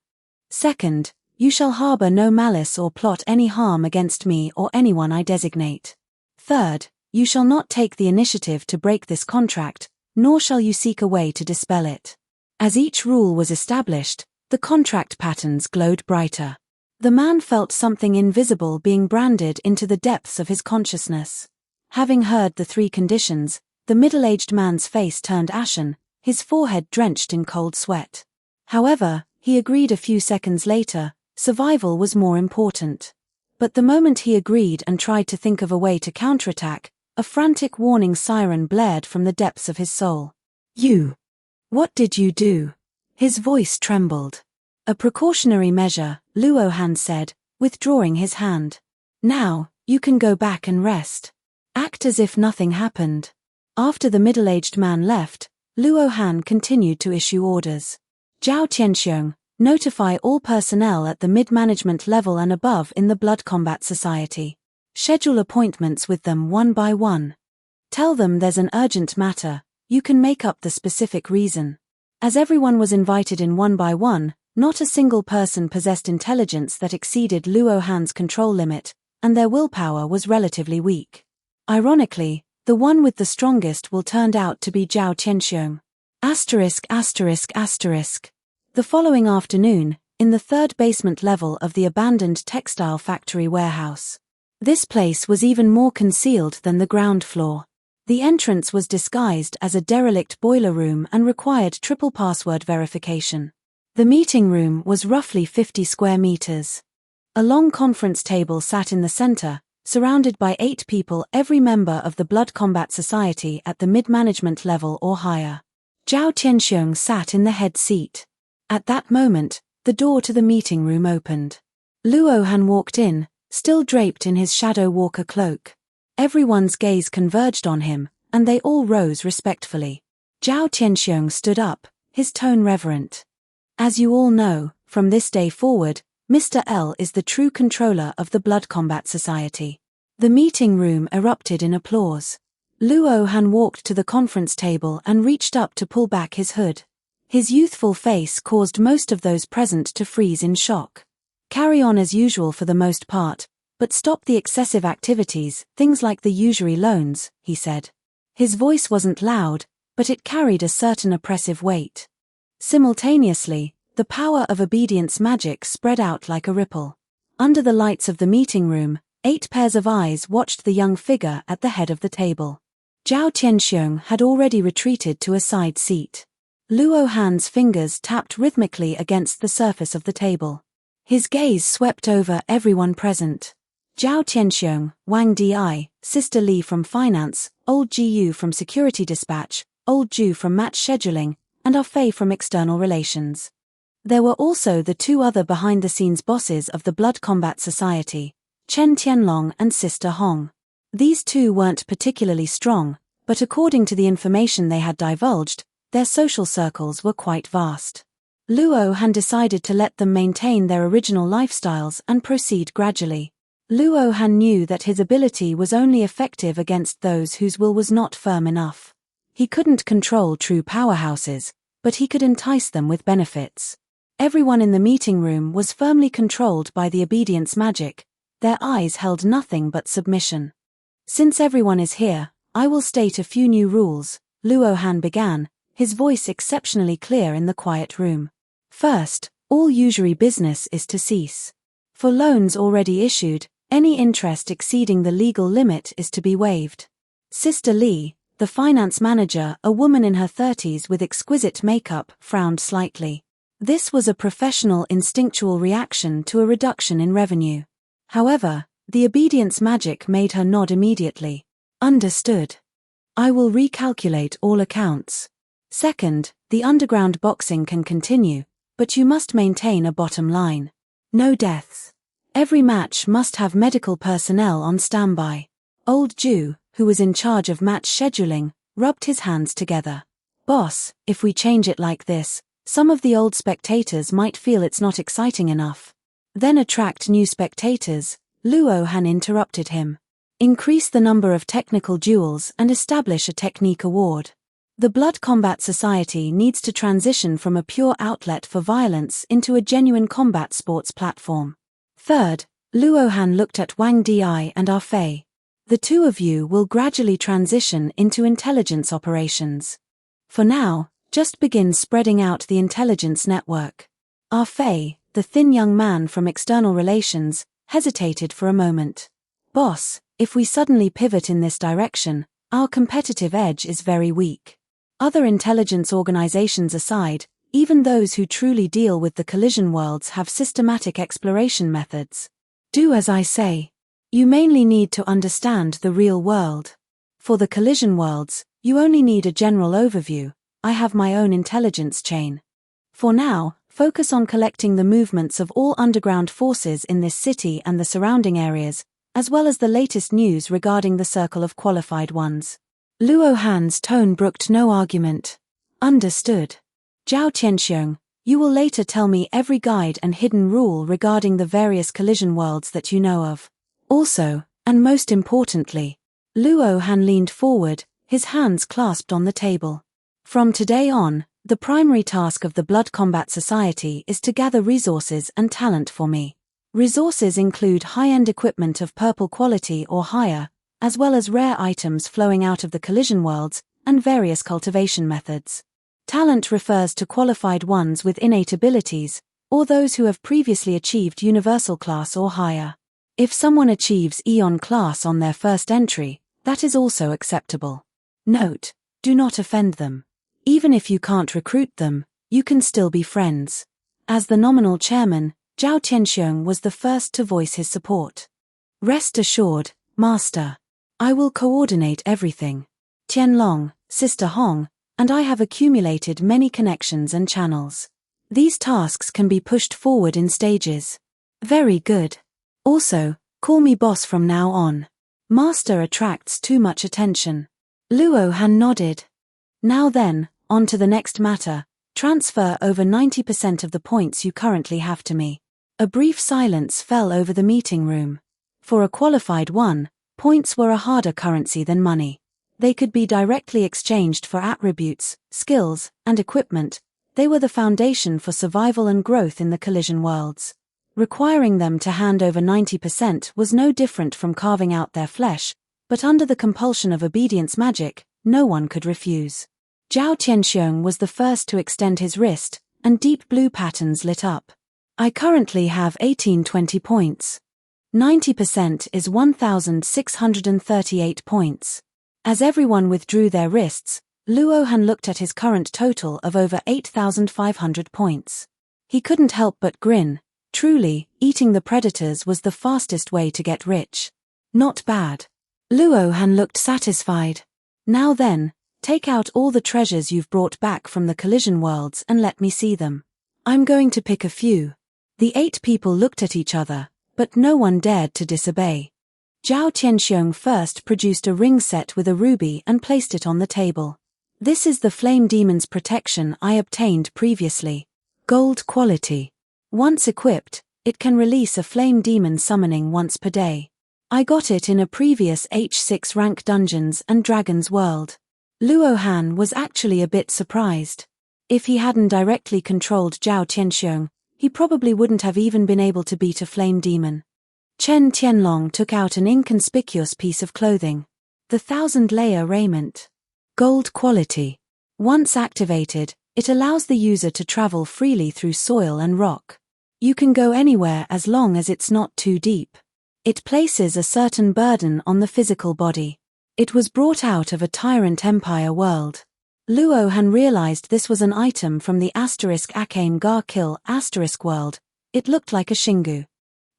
"Second, you shall harbor no malice or plot any harm against me or anyone I designate. Third, you shall not take the initiative to break this contract, nor shall you seek a way to dispel it." As each rule was established, the contract patterns glowed brighter. The man felt something invisible being branded into the depths of his consciousness. Having heard the 3 conditions, the middle-aged man's face turned ashen, his forehead drenched in cold sweat. However, he agreed a few seconds later. Survival was more important. But the moment he agreed and tried to think of a way to counterattack, a frantic warning siren blared from the depths of his soul. "You! What did you do?" His voice trembled. "A precautionary measure," Luo Han said, withdrawing his hand. "Now, you can go back and rest. Act as if nothing happened." After the middle-aged man left, Luo Han continued to issue orders. "Zhao Qianxiong, notify all personnel at the mid-management level and above in the Blood Combat Society. Schedule appointments with them one by one. Tell them there's an urgent matter, you can make up the specific reason." As everyone was invited in one by one, not a single person possessed intelligence that exceeded Luo Han's control limit, and their willpower was relatively weak. Ironically, The one with the strongest will turn out to be Zhao Qianxiong. The following afternoon, in the third basement level of the abandoned textile factory warehouse. This place was even more concealed than the ground floor. The entrance was disguised as a derelict boiler room and required triple password verification. The meeting room was roughly 50 square meters. A long conference table sat in the center, surrounded by 8 people, every member of the Blood Combat Society at the mid-management level or higher. Zhao Qianxiong sat in the head seat. At that moment, the door to the meeting room opened. Luo Han walked in, still draped in his Shadow Walker cloak. Everyone's gaze converged on him, and they all rose respectfully. Zhao Qianxiong stood up, his tone reverent. As you all know, from this day forward, Mr. L is the true controller of the Blood Combat Society. The meeting room erupted in applause. Luo Han walked to the conference table and reached up to pull back his hood. His youthful face caused most of those present to freeze in shock. Carry on as usual for the most part, but stop the excessive activities, things like the usury loans, he said. His voice wasn't loud, but it carried a certain oppressive weight. Simultaneously, the power of obedience magic spread out like a ripple. Under the lights of the meeting room, 8 pairs of eyes watched the young figure at the head of the table. Zhao Qianxiong had already retreated to a side seat. Luo Han's fingers tapped rhythmically against the surface of the table. His gaze swept over everyone present. Zhao Qianxiong, Wang Di, Sister Li from Finance, Old Jiu from Security Dispatch, Old Ju from Match Scheduling, and Ah Fei from External Relations. There were also the 2 other behind-the-scenes bosses of the Blood Combat Society, Chen Tianlong and Sister Hong. These 2 weren't particularly strong, but according to the information they had divulged, their social circles were quite vast. Luo Han decided to let them maintain their original lifestyles and proceed gradually. Luo Han knew that his ability was only effective against those whose will was not firm enough. He couldn't control true powerhouses, but he could entice them with benefits. Everyone in the meeting room was firmly controlled by the obedience magic. Their eyes held nothing but submission. Since everyone is here, I will state a few new rules, Luo Han began, his voice exceptionally clear in the quiet room. First, all usury business is to cease. For loans already issued, any interest exceeding the legal limit is to be waived. Sister Li, the finance manager, a woman in her 30s with exquisite makeup, frowned slightly. This was a professional instinctual reaction to a reduction in revenue. However, the obedience magic made her nod immediately. Understood. I will recalculate all accounts. Second, the underground boxing can continue, but you must maintain a bottom line. No deaths. Every match must have medical personnel on standby. Old Ju, who was in charge of match scheduling, rubbed his hands together. Boss, if we change it like this, some of the old spectators might feel it's not exciting enough. Then attract new spectators, Luo Han interrupted him. Increase the number of technical duels and establish a technique award. The Blood Combat Society needs to transition from a pure outlet for violence into a genuine combat sports platform. Third, Luo Han looked at Wang Di and Ah Fei. The 2 of you will gradually transition into intelligence operations. For now, just begin spreading out the intelligence network. Ah Fei, the thin young man from External Relations, hesitated for a moment. Boss, if we suddenly pivot in this direction, our competitive edge is very weak. Other intelligence organizations aside, even those who truly deal with the collision worlds have systematic exploration methods. Do as I say. You mainly need to understand the real world. For the collision worlds, you only need a general overview. I have my own intelligence chain. For now, focus on collecting the movements of all underground forces in this city and the surrounding areas, as well as the latest news regarding the Circle of Qualified Ones. Luo Han's tone brooked no argument. Understood. Zhao Qianxiong, you will later tell me every guide and hidden rule regarding the various collision worlds that you know of. Also, and most importantly, Luo Han leaned forward, his hands clasped on the table. From today on, the primary task of the Blood Combat Society is to gather resources and talent for me. Resources include high-end equipment of purple quality or higher, as well as rare items flowing out of the collision worlds, and various cultivation methods. Talent refers to qualified ones with innate abilities, or those who have previously achieved universal class or higher. If someone achieves Eon class on their first entry, that is also acceptable. Note: do not offend them. Even if you can't recruit them, you can still be friends. As the nominal chairman, Zhao Tianxiong was the first to voice his support. Rest assured, Master. I will coordinate everything. Tianlong, Sister Hong, and I have accumulated many connections and channels. These tasks can be pushed forward in stages. Very good. Also, call me boss from now on. Master attracts too much attention. Luo Han nodded. Now then, on to the next matter. Transfer over 90% of the points you currently have to me. A brief silence fell over the meeting room. For a qualified one, points were a harder currency than money. They could be directly exchanged for attributes, skills, and equipment. They were the foundation for survival and growth in the collision worlds. Requiring them to hand over 90% was no different from carving out their flesh, but under the compulsion of obedience magic, no one could refuse. Zhao Tianxiong was the first to extend his wrist, and deep blue patterns lit up. I currently have 1820 points. 90% is 1,638 points. As everyone withdrew their wrists, Luo Han looked at his current total of over 8,500 points. He couldn't help but grin. Truly, eating the predators was the fastest way to get rich. Not bad. Luo Han looked satisfied. Now then, take out all the treasures you've brought back from the collision worlds and let me see them. I'm going to pick a few. The 8 people looked at each other, but no one dared to disobey. Zhao Tianxiong first produced a ring set with a ruby and placed it on the table. This is the Flame Demon's protection I obtained previously. Gold quality. Once equipped, it can release a Flame Demon summoning once per day. I got it in a previous H6 rank Dungeons and Dragons world. Luo Han was actually a bit surprised. If he hadn't directly controlled Zhao Tianxiong, he probably wouldn't have even been able to beat a flame demon. Chen Tianlong took out an inconspicuous piece of clothing. The 1000-layer raiment. Gold quality. Once activated, it allows the user to travel freely through soil and rock. You can go anywhere as long as it's not too deep. It places a certain burden on the physical body. It was brought out of a Tyrant Empire world. Luo Han realized this was an item from the *Akame ga Kill world. It looked like a Shingu.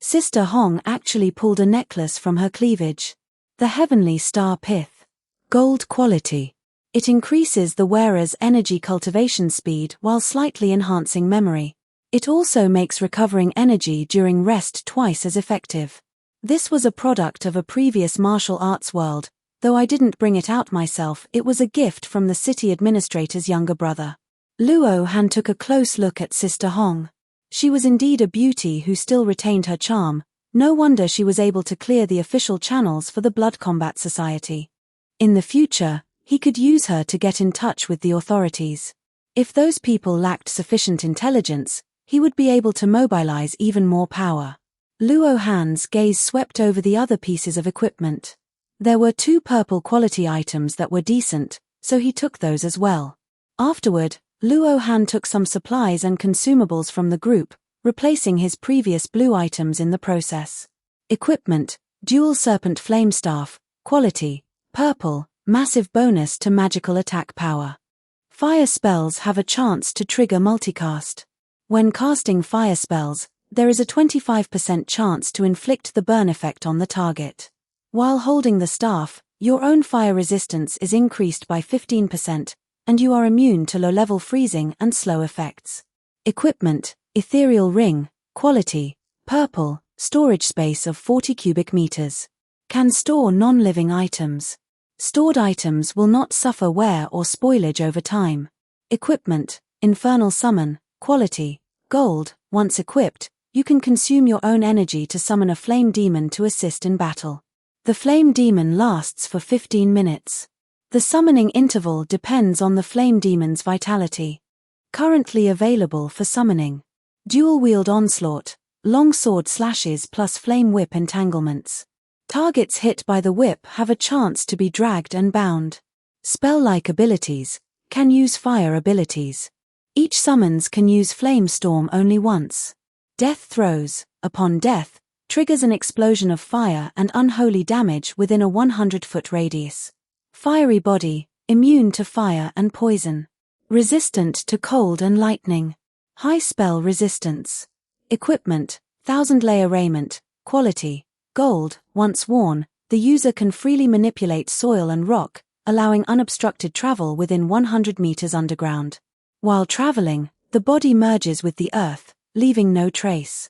Sister Hong actually pulled a necklace from her cleavage. The Heavenly Star Pith. Gold quality. It increases the wearer's energy cultivation speed while slightly enhancing memory. It also makes recovering energy during rest twice as effective. This was a product of a previous martial arts world. Though I didn't bring it out myself, it was a gift from the city administrator's younger brother. Luo Han took a close look at Sister Hong. She was indeed a beauty who still retained her charm. No wonder she was able to clear the official channels for the Blood Combat Society. In the future, he could use her to get in touch with the authorities. If those people lacked sufficient intelligence, he would be able to mobilize even more power. Luo Han's gaze swept over the other pieces of equipment. There were 2 purple quality items that were decent, so he took those as well. Afterward, Luo Han took some supplies and consumables from the group, replacing his previous blue items in the process. Equipment: Dual Serpent Flame Staff, quality, purple, massive bonus to magical attack power. Fire spells have a chance to trigger multicast. When casting fire spells, there is a 25% chance to inflict the burn effect on the target. While holding the staff, your own fire resistance is increased by 15%, and you are immune to low-level freezing and slow effects. Equipment: Ethereal Ring, quality, purple, storage space of 40 cubic meters. Can store non-living items. Stored items will not suffer wear or spoilage over time. Equipment: Infernal Summon, quality, gold. Once equipped, you can consume your own energy to summon a flame demon to assist in battle. The flame demon lasts for 15 minutes. The summoning interval depends on the flame demon's vitality. Currently available for summoning: Dual Wield Onslaught, Long Sword Slashes plus Flame Whip Entanglements. Targets hit by the whip have a chance to be dragged and bound. Spell-like abilities can use fire abilities. Each summons can use Flame Storm only once. Death Throws, upon death, triggers an explosion of fire and unholy damage within a 100-foot radius. Fiery Body, immune to fire and poison. Resistant to cold and lightning. High spell resistance. Equipment, 1000-layer raiment, quality, gold. Once worn, the user can freely manipulate soil and rock, allowing unobstructed travel within 100 meters underground. While traveling, the body merges with the earth, leaving no trace.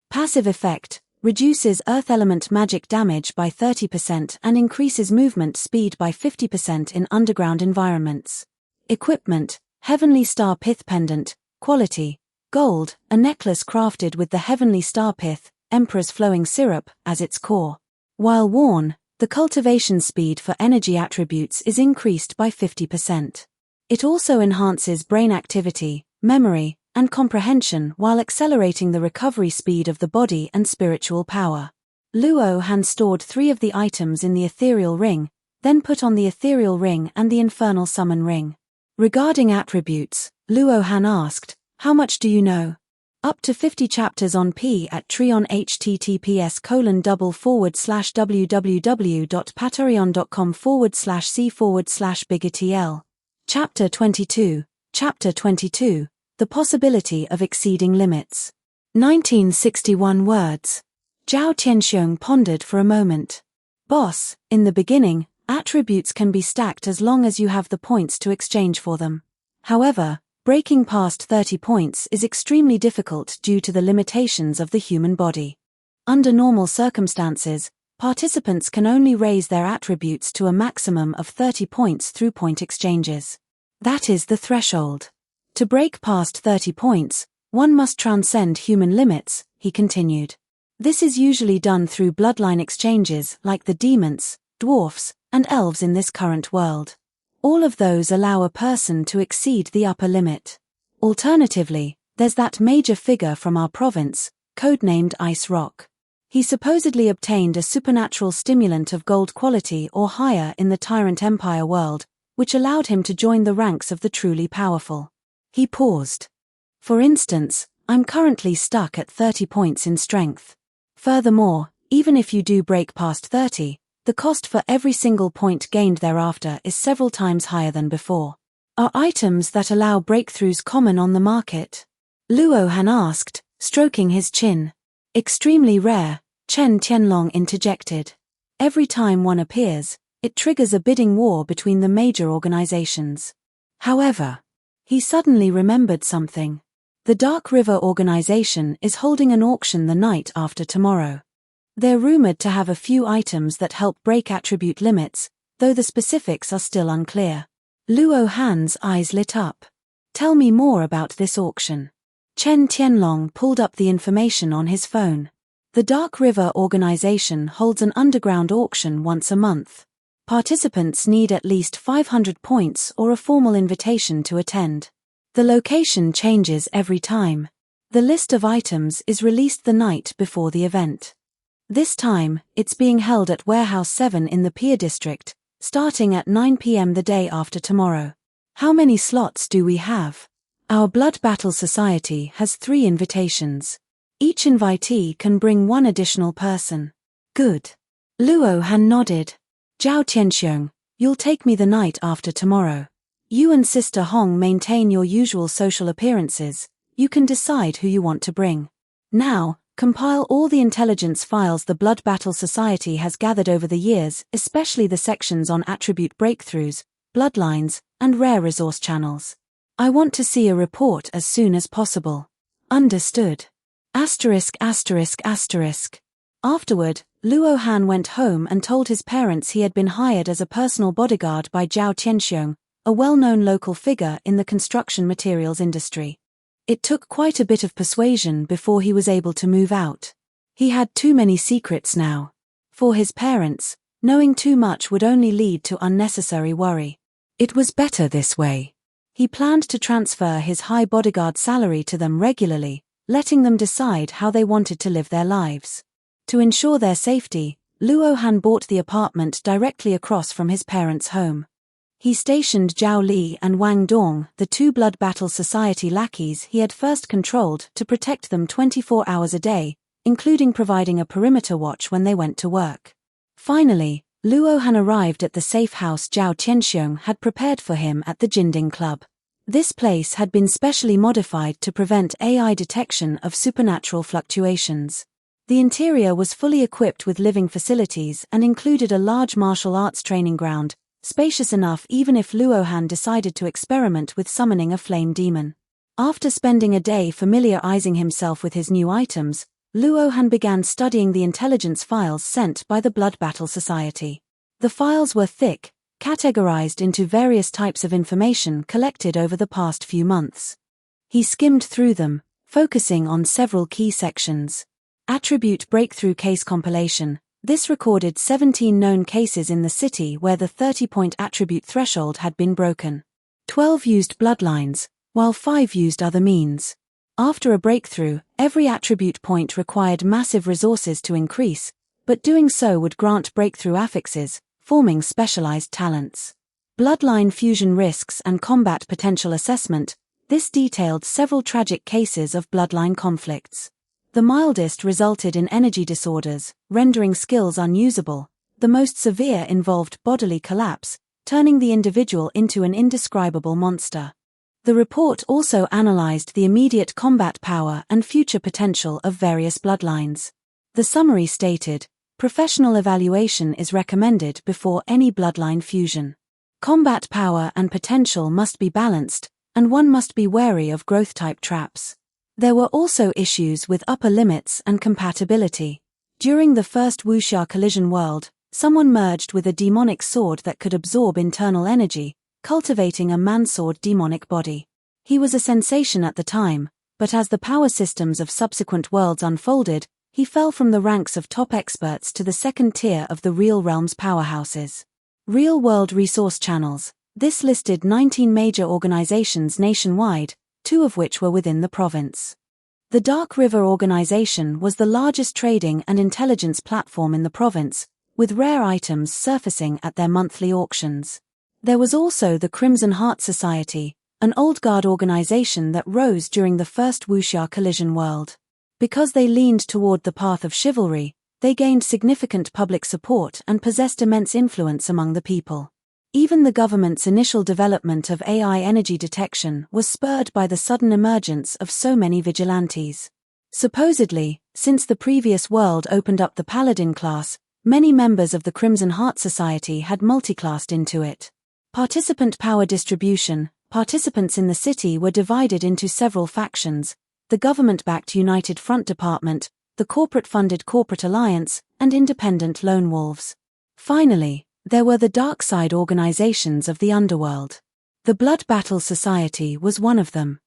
Passive effect, reduces earth element magic damage by 30% and increases movement speed by 50% in underground environments. Equipment, Heavenly Star Pith Pendant, quality, gold, a necklace crafted with the Heavenly Star Pith, Emperor's Flowing Syrup, as its core. While worn, the cultivation speed for energy attributes is increased by 50%. It also enhances brain activity, memory, and comprehension while accelerating the recovery speed of the body and spiritual power. Luo Han stored 3 of the items in the ethereal ring, then put on the ethereal ring and the infernal summon ring. Regarding attributes, Luo Han asked, "How much do you know?" Up to 50 chapters on P at Trion https://www.patreon.com/c/biggertl. Chapter 22. Chapter 22. The Possibility of Exceeding Limits. 1961 words. Zhao Tianxiong pondered for a moment. Boss, in the beginning, attributes can be stacked as long as you have the points to exchange for them. However, breaking past 30 points is extremely difficult due to the limitations of the human body. Under normal circumstances, participants can only raise their attributes to a maximum of 30 points through point exchanges. That is the threshold. To break past 30 points, one must transcend human limits, he continued. This is usually done through bloodline exchanges like the demons, dwarfs, and elves in this current world. All of those allow a person to exceed the upper limit. Alternatively, there's that major figure from our province, codenamed Ice Rock. He supposedly obtained a supernatural stimulant of gold quality or higher in the Tyrant Empire world, which allowed him to join the ranks of the truly powerful. He paused. For instance, I'm currently stuck at 30 points in strength. Furthermore, even if you do break past 30, the cost for every single point gained thereafter is several times higher than before. Are items that allow breakthroughs common on the market? Luo Han asked, stroking his chin. Extremely rare, Chen Tianlong interjected. Every time one appears, it triggers a bidding war between the major organizations. However, he suddenly remembered something. The Dark River organization is holding an auction the night after tomorrow. They're rumored to have a few items that help break attribute limits, though the specifics are still unclear. Luo Han's eyes lit up. Tell me more about this auction. Chen Tianlong pulled up the information on his phone. The Dark River organization holds an underground auction once a month. Participants need at least 500 points or a formal invitation to attend. The location changes every time. The list of items is released the night before the event. This time, it's being held at Warehouse 7 in the Pier District, starting at 9 p.m. the day after tomorrow. How many slots do we have? Our Blood Battle Society has 3 invitations. Each invitee can bring 1 additional person. Good. Luo Han nodded. Zhao Tianxiong, you'll take me the night after tomorrow. You and Sister Hong maintain your usual social appearances. You can decide who you want to bring. Now, compile all the intelligence files the Blood Battle Society has gathered over the years, especially the sections on attribute breakthroughs, bloodlines, and rare resource channels. I want to see a report as soon as possible. Understood. Asterisk. Afterward, Luo Han went home and told his parents he had been hired as a personal bodyguard by Zhao Tianxiong, a well-known local figure in the construction materials industry. It took quite a bit of persuasion before he was able to move out. He had too many secrets now. For his parents, knowing too much would only lead to unnecessary worry. It was better this way. He planned to transfer his high bodyguard salary to them regularly, letting them decide how they wanted to live their lives. To ensure their safety, Luo Han bought the apartment directly across from his parents' home. He stationed Zhao Li and Wang Dong, the two Blood Battle Society lackeys he had first controlled, to protect them 24 hours a day, including providing a perimeter watch when they went to work. Finally, Luo Han arrived at the safe house Zhao Qianxiong had prepared for him at the Jinding Club. This place had been specially modified to prevent AI detection of supernatural fluctuations. The interior was fully equipped with living facilities and included a large martial arts training ground, spacious enough even if Luo Han decided to experiment with summoning a flame demon. After spending a day familiarizing himself with his new items, Luo Han began studying the intelligence files sent by the Blood Battle Society. The files were thick, categorized into various types of information collected over the past few months. He skimmed through them, focusing on several key sections. Attribute Breakthrough Case Compilation. This recorded 17 known cases in the city where the 30-point attribute threshold had been broken. 12 used bloodlines, while 5 used other means. After a breakthrough, every attribute point required massive resources to increase, but doing so would grant breakthrough affixes, forming specialized talents. Bloodline fusion risks and combat potential assessment. This detailed several tragic cases of bloodline conflicts. The mildest resulted in energy disorders, rendering skills unusable. The most severe involved bodily collapse, turning the individual into an indescribable monster. The report also analyzed the immediate combat power and future potential of various bloodlines. The summary stated, professional evaluation is recommended before any bloodline fusion. Combat power and potential must be balanced, and one must be wary of growth-type traps. There were also issues with upper limits and compatibility. During the first wuxia collision world, someone merged with a demonic sword that could absorb internal energy, cultivating a mansword demonic body. He was a sensation at the time, but as the power systems of subsequent worlds unfolded, he fell from the ranks of top experts to the second tier of the real realm's powerhouses. Real-world resource channels. This listed 19 major organizations nationwide, 2 of which were within the province. The Dark River Organization was the largest trading and intelligence platform in the province, with rare items surfacing at their monthly auctions. There was also the Crimson Heart Society, an old guard organization that rose during the first wuxia collision world. Because they leaned toward the path of chivalry, they gained significant public support and possessed immense influence among the people. Even the government's initial development of AI energy detection was spurred by the sudden emergence of so many vigilantes. Supposedly, since the previous world opened up the Paladin class, many members of the Crimson Heart Society had multiclassed into it. Participant power distribution. Participants in the city were divided into several factions: the government-backed United Front Department, the corporate-funded Corporate Alliance, and independent lone wolves. Finally, there were the dark side organizations of the underworld. The Blood Battle Society was one of them.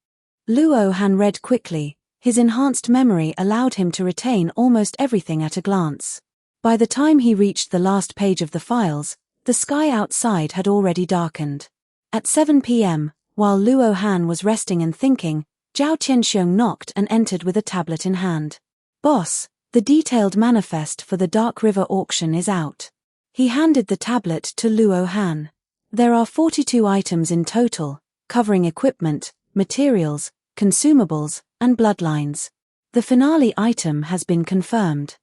Luo Han read quickly. His enhanced memory allowed him to retain almost everything at a glance. By the time he reached the last page of the files, the sky outside had already darkened. At 7 p.m., while Luo Han was resting and thinking, Zhao Qianxiong knocked and entered with a tablet in hand. "Boss, the detailed manifest for the Dark River auction is out." He handed the tablet to Luo Han. There are 42 items in total, covering equipment, materials, consumables, and bloodlines. The finale item has been confirmed.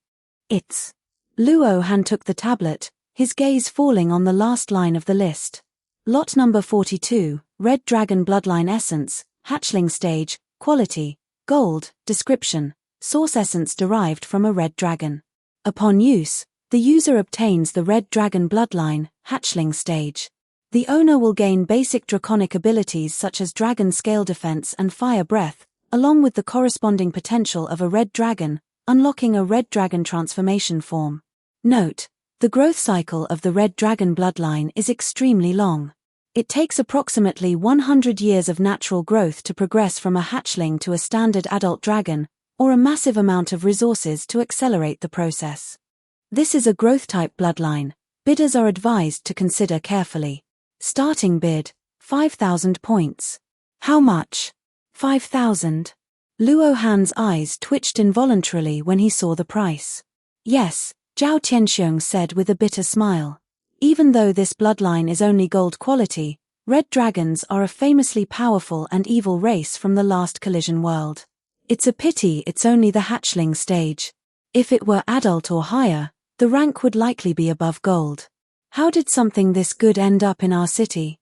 It's. Luo Han took the tablet, his gaze falling on the last line of the list. Lot number 42, Red Dragon Bloodline Essence, Hatchling Stage, Quality, Gold, Description, Source Essence derived from a red dragon. Upon use, the user obtains the Red Dragon Bloodline, Hatchling Stage. The owner will gain basic draconic abilities such as Dragon Scale Defense and Fire Breath, along with the corresponding potential of a red dragon, unlocking a red dragon transformation form. Note: the growth cycle of the Red Dragon Bloodline is extremely long. It takes approximately 100 years of natural growth to progress from a hatchling to a standard adult dragon, or a massive amount of resources to accelerate the process. This is a growth-type bloodline. Bidders are advised to consider carefully. Starting bid, 5,000 points. How much? 5,000. Luo Han's eyes twitched involuntarily when he saw the price. Yes, Zhao Tianxiong said with a bitter smile. Even though this bloodline is only gold quality, red dragons are a famously powerful and evil race from the last collision world. It's a pity it's only the hatchling stage. If it were adult or higher, the rank would likely be above gold. How did something this good end up in our city?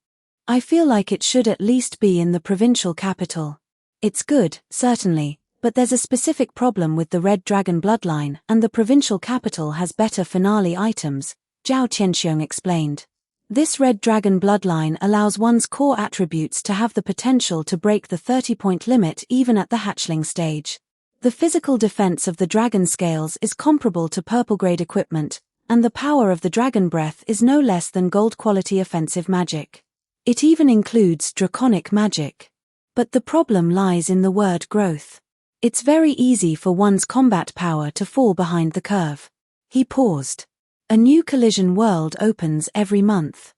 I feel like it should at least be in the provincial capital. It's good, certainly, but there's a specific problem with the red dragon bloodline, and the provincial capital has better finale items, Zhao Tianxiong explained. This red dragon bloodline allows one's core attributes to have the potential to break the 30-point limit even at the hatchling stage. The physical defense of the dragon scales is comparable to purple-grade equipment, and the power of the dragon breath is no less than gold-quality offensive magic. It even includes draconic magic. But the problem lies in the word growth. It's very easy for one's combat power to fall behind the curve. He paused. A new collision world opens every month.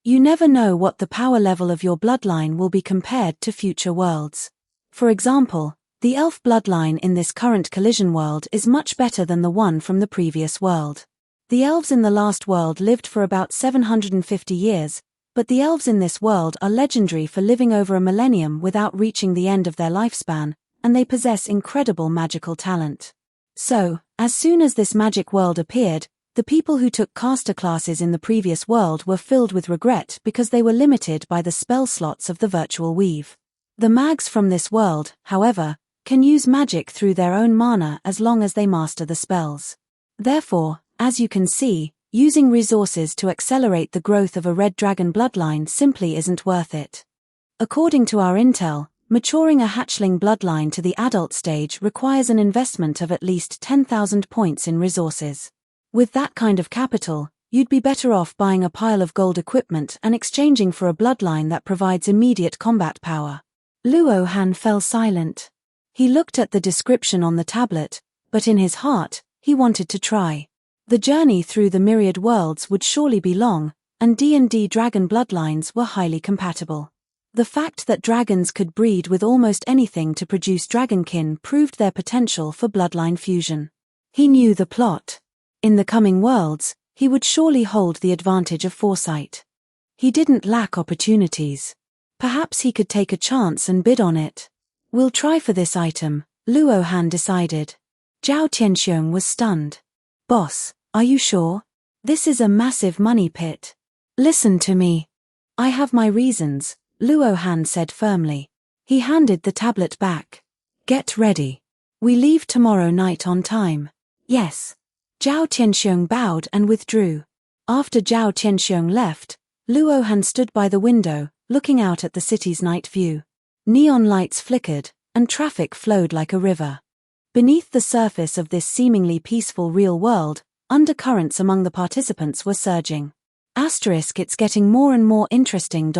You never know what the power level of your bloodline will be compared to future worlds. For example, the elf bloodline in this current collision world is much better than the one from the previous world. The elves in the last world lived for about 750 years, but the elves in this world are legendary for living over a millennium without reaching the end of their lifespan, and they possess incredible magical talent. So, as soon as this magic world appeared, the people who took caster classes in the previous world were filled with regret because they were limited by the spell slots of the virtual weave. The mags from this world, however, can use magic through their own mana as long as they master the spells. Therefore, as you can see, using resources to accelerate the growth of a red dragon bloodline simply isn't worth it. According to our intel, maturing a hatchling bloodline to the adult stage requires an investment of at least 10,000 points in resources. With that kind of capital, you'd be better off buying a pile of gold equipment and exchanging for a bloodline that provides immediate combat power. Luo Han fell silent. He looked at the description on the tablet, but in his heart, he wanted to try. The journey through the myriad worlds would surely be long, and D&D dragon bloodlines were highly compatible. The fact that dragons could breed with almost anything to produce dragonkin proved their potential for bloodline fusion. He knew the plot. In the coming worlds, he would surely hold the advantage of foresight. He didn't lack opportunities. Perhaps he could take a chance and bid on it. We'll try for this item, Luo Han decided. Zhao Tianxiong was stunned. Boss, are you sure? This is a massive money pit. Listen to me. I have my reasons, Luo Han said firmly. He handed the tablet back. Get ready. We leave tomorrow night on time. Yes. Zhao Tianxiong bowed and withdrew. After Zhao Tianxiong left, Luo Han stood by the window, looking out at the city's night view. Neon lights flickered, and traffic flowed like a river. Beneath the surface of this seemingly peaceful real world, undercurrents among the participants were surging. It's getting more and more interesting.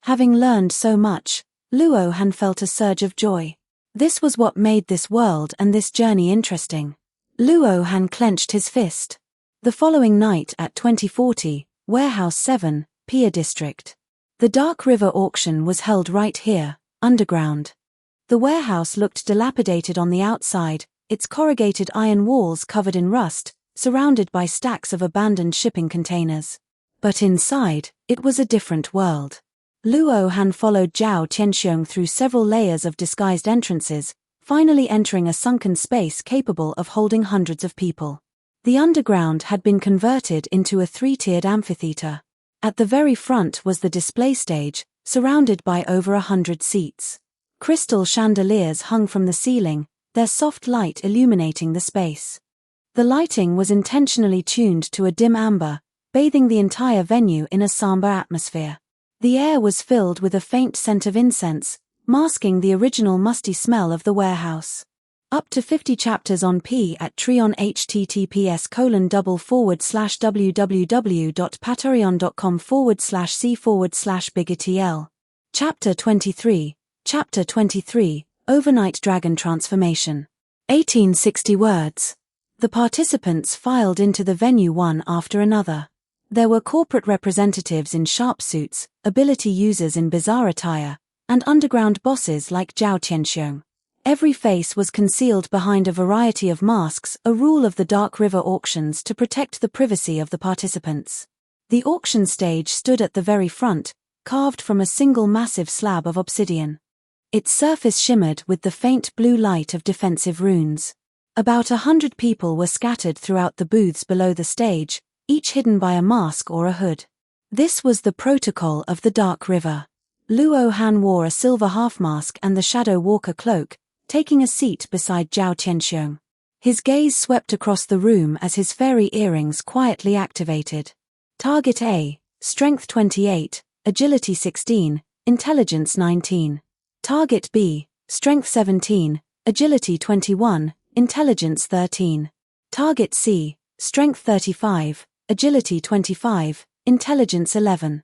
Having learned so much, Luo Han felt a surge of joy. This was what made this world and this journey interesting. Luo Han clenched his fist. The following night at 2040, Warehouse 7, Pier District. The Dark River auction was held right here, underground. The warehouse looked dilapidated on the outside, its corrugated iron walls covered in rust, surrounded by stacks of abandoned shipping containers. But inside, it was a different world. Luo Han followed Zhao Tianxiong through several layers of disguised entrances, finally entering a sunken space capable of holding hundreds of people. The underground had been converted into a three-tiered amphitheater. At the very front was the display stage, surrounded by over 100 seats. Crystal chandeliers hung from the ceiling, their soft light illuminating the space. The lighting was intentionally tuned to a dim amber, bathing the entire venue in a somber atmosphere. The air was filled with a faint scent of incense, masking the original musty smell of the warehouse. Up to 50 chapters on P at Treon https://www.patreon.com/c/bigitl. Chapter 23. Chapter 23, Overnight Dragon Transformation. 1860 words. The participants filed into the venue one after another. There were corporate representatives in sharp suits, ability users in bizarre attire, and underground bosses like Zhao Tianxiong. Every face was concealed behind a variety of masks, a rule of the Dark River auctions to protect the privacy of the participants. The auction stage stood at the very front, carved from a single massive slab of obsidian. Its surface shimmered with the faint blue light of defensive runes. About 100 people were scattered throughout the booths below the stage, each hidden by a mask or a hood. This was the protocol of the Dark River. Luo Han wore a silver half-mask and the Shadow Walker cloak, taking a seat beside Zhao Qianxiong. His gaze swept across the room as his fairy earrings quietly activated. Target A, Strength 28, Agility 16, Intelligence 19. Target B, Strength 17, Agility 21, Intelligence 13. Target C, Strength 35, Agility 25, Intelligence 11.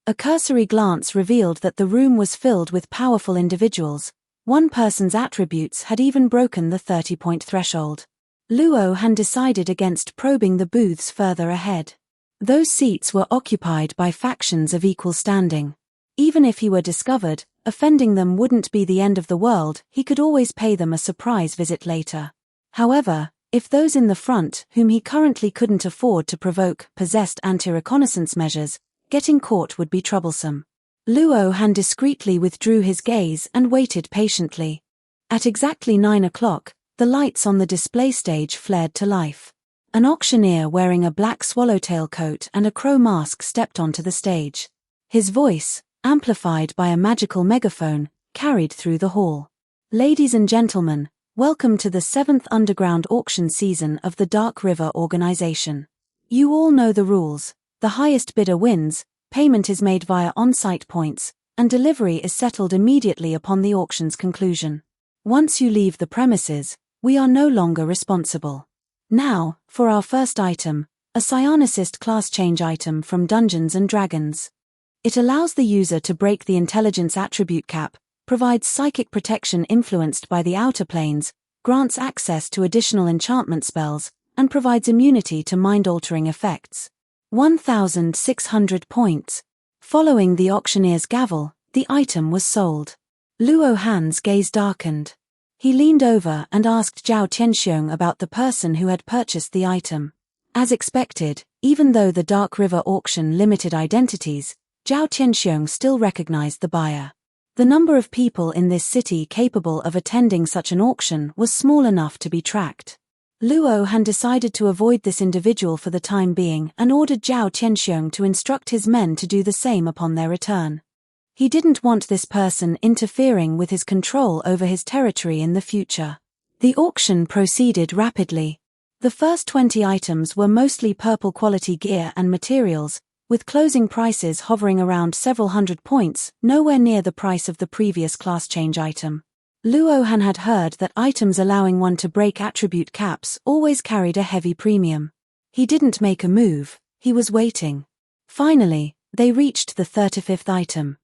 A cursory glance revealed that the room was filled with powerful individuals. One person's attributes had even broken the 30-point threshold. Luo Han decided against probing the booths further ahead. Those seats were occupied by factions of equal standing. Even if he were discovered, offending them wouldn't be the end of the world. He could always pay them a surprise visit later. However, if those in the front, whom he currently couldn't afford to provoke, possessed anti-reconnaissance measures, getting caught would be troublesome. Luo Han discreetly withdrew his gaze and waited patiently. At exactly 9 o'clock, the lights on the display stage flared to life. An auctioneer wearing a black swallowtail coat and a crow mask stepped onto the stage. His voice, amplified by a magical megaphone, carried through the hall. Ladies and gentlemen, welcome to the 7th underground auction season of the Dark River organization. You all know the rules. The highest bidder wins, payment is made via on-site points, and delivery is settled immediately upon the auction's conclusion. Once you leave the premises, we are no longer responsible. Now, for our first item, a Psionicist class change item from Dungeons & Dragons. It allows the user to break the intelligence attribute cap, provides psychic protection influenced by the outer planes, grants access to additional enchantment spells, and provides immunity to mind-altering effects. 1,600 points. Following the auctioneer's gavel, the item was sold. Luo Han's gaze darkened. He leaned over and asked Zhao Qianxiong about the person who had purchased the item. As expected, even though the Dark River auction limited identities, Zhao Qianxiong still recognized the buyer. The number of people in this city capable of attending such an auction was small enough to be tracked. Luo Han decided to avoid this individual for the time being and ordered Zhao Qianxiong to instruct his men to do the same upon their return. He didn't want this person interfering with his control over his territory in the future. The auction proceeded rapidly. The first 20 items were mostly purple quality gear and materials, with closing prices hovering around several hundred points, nowhere near the price of the previous class change item. Luo Han had heard that items allowing one to break attribute caps always carried a heavy premium. He didn't make a move, he was waiting. Finally, they reached the 35th item.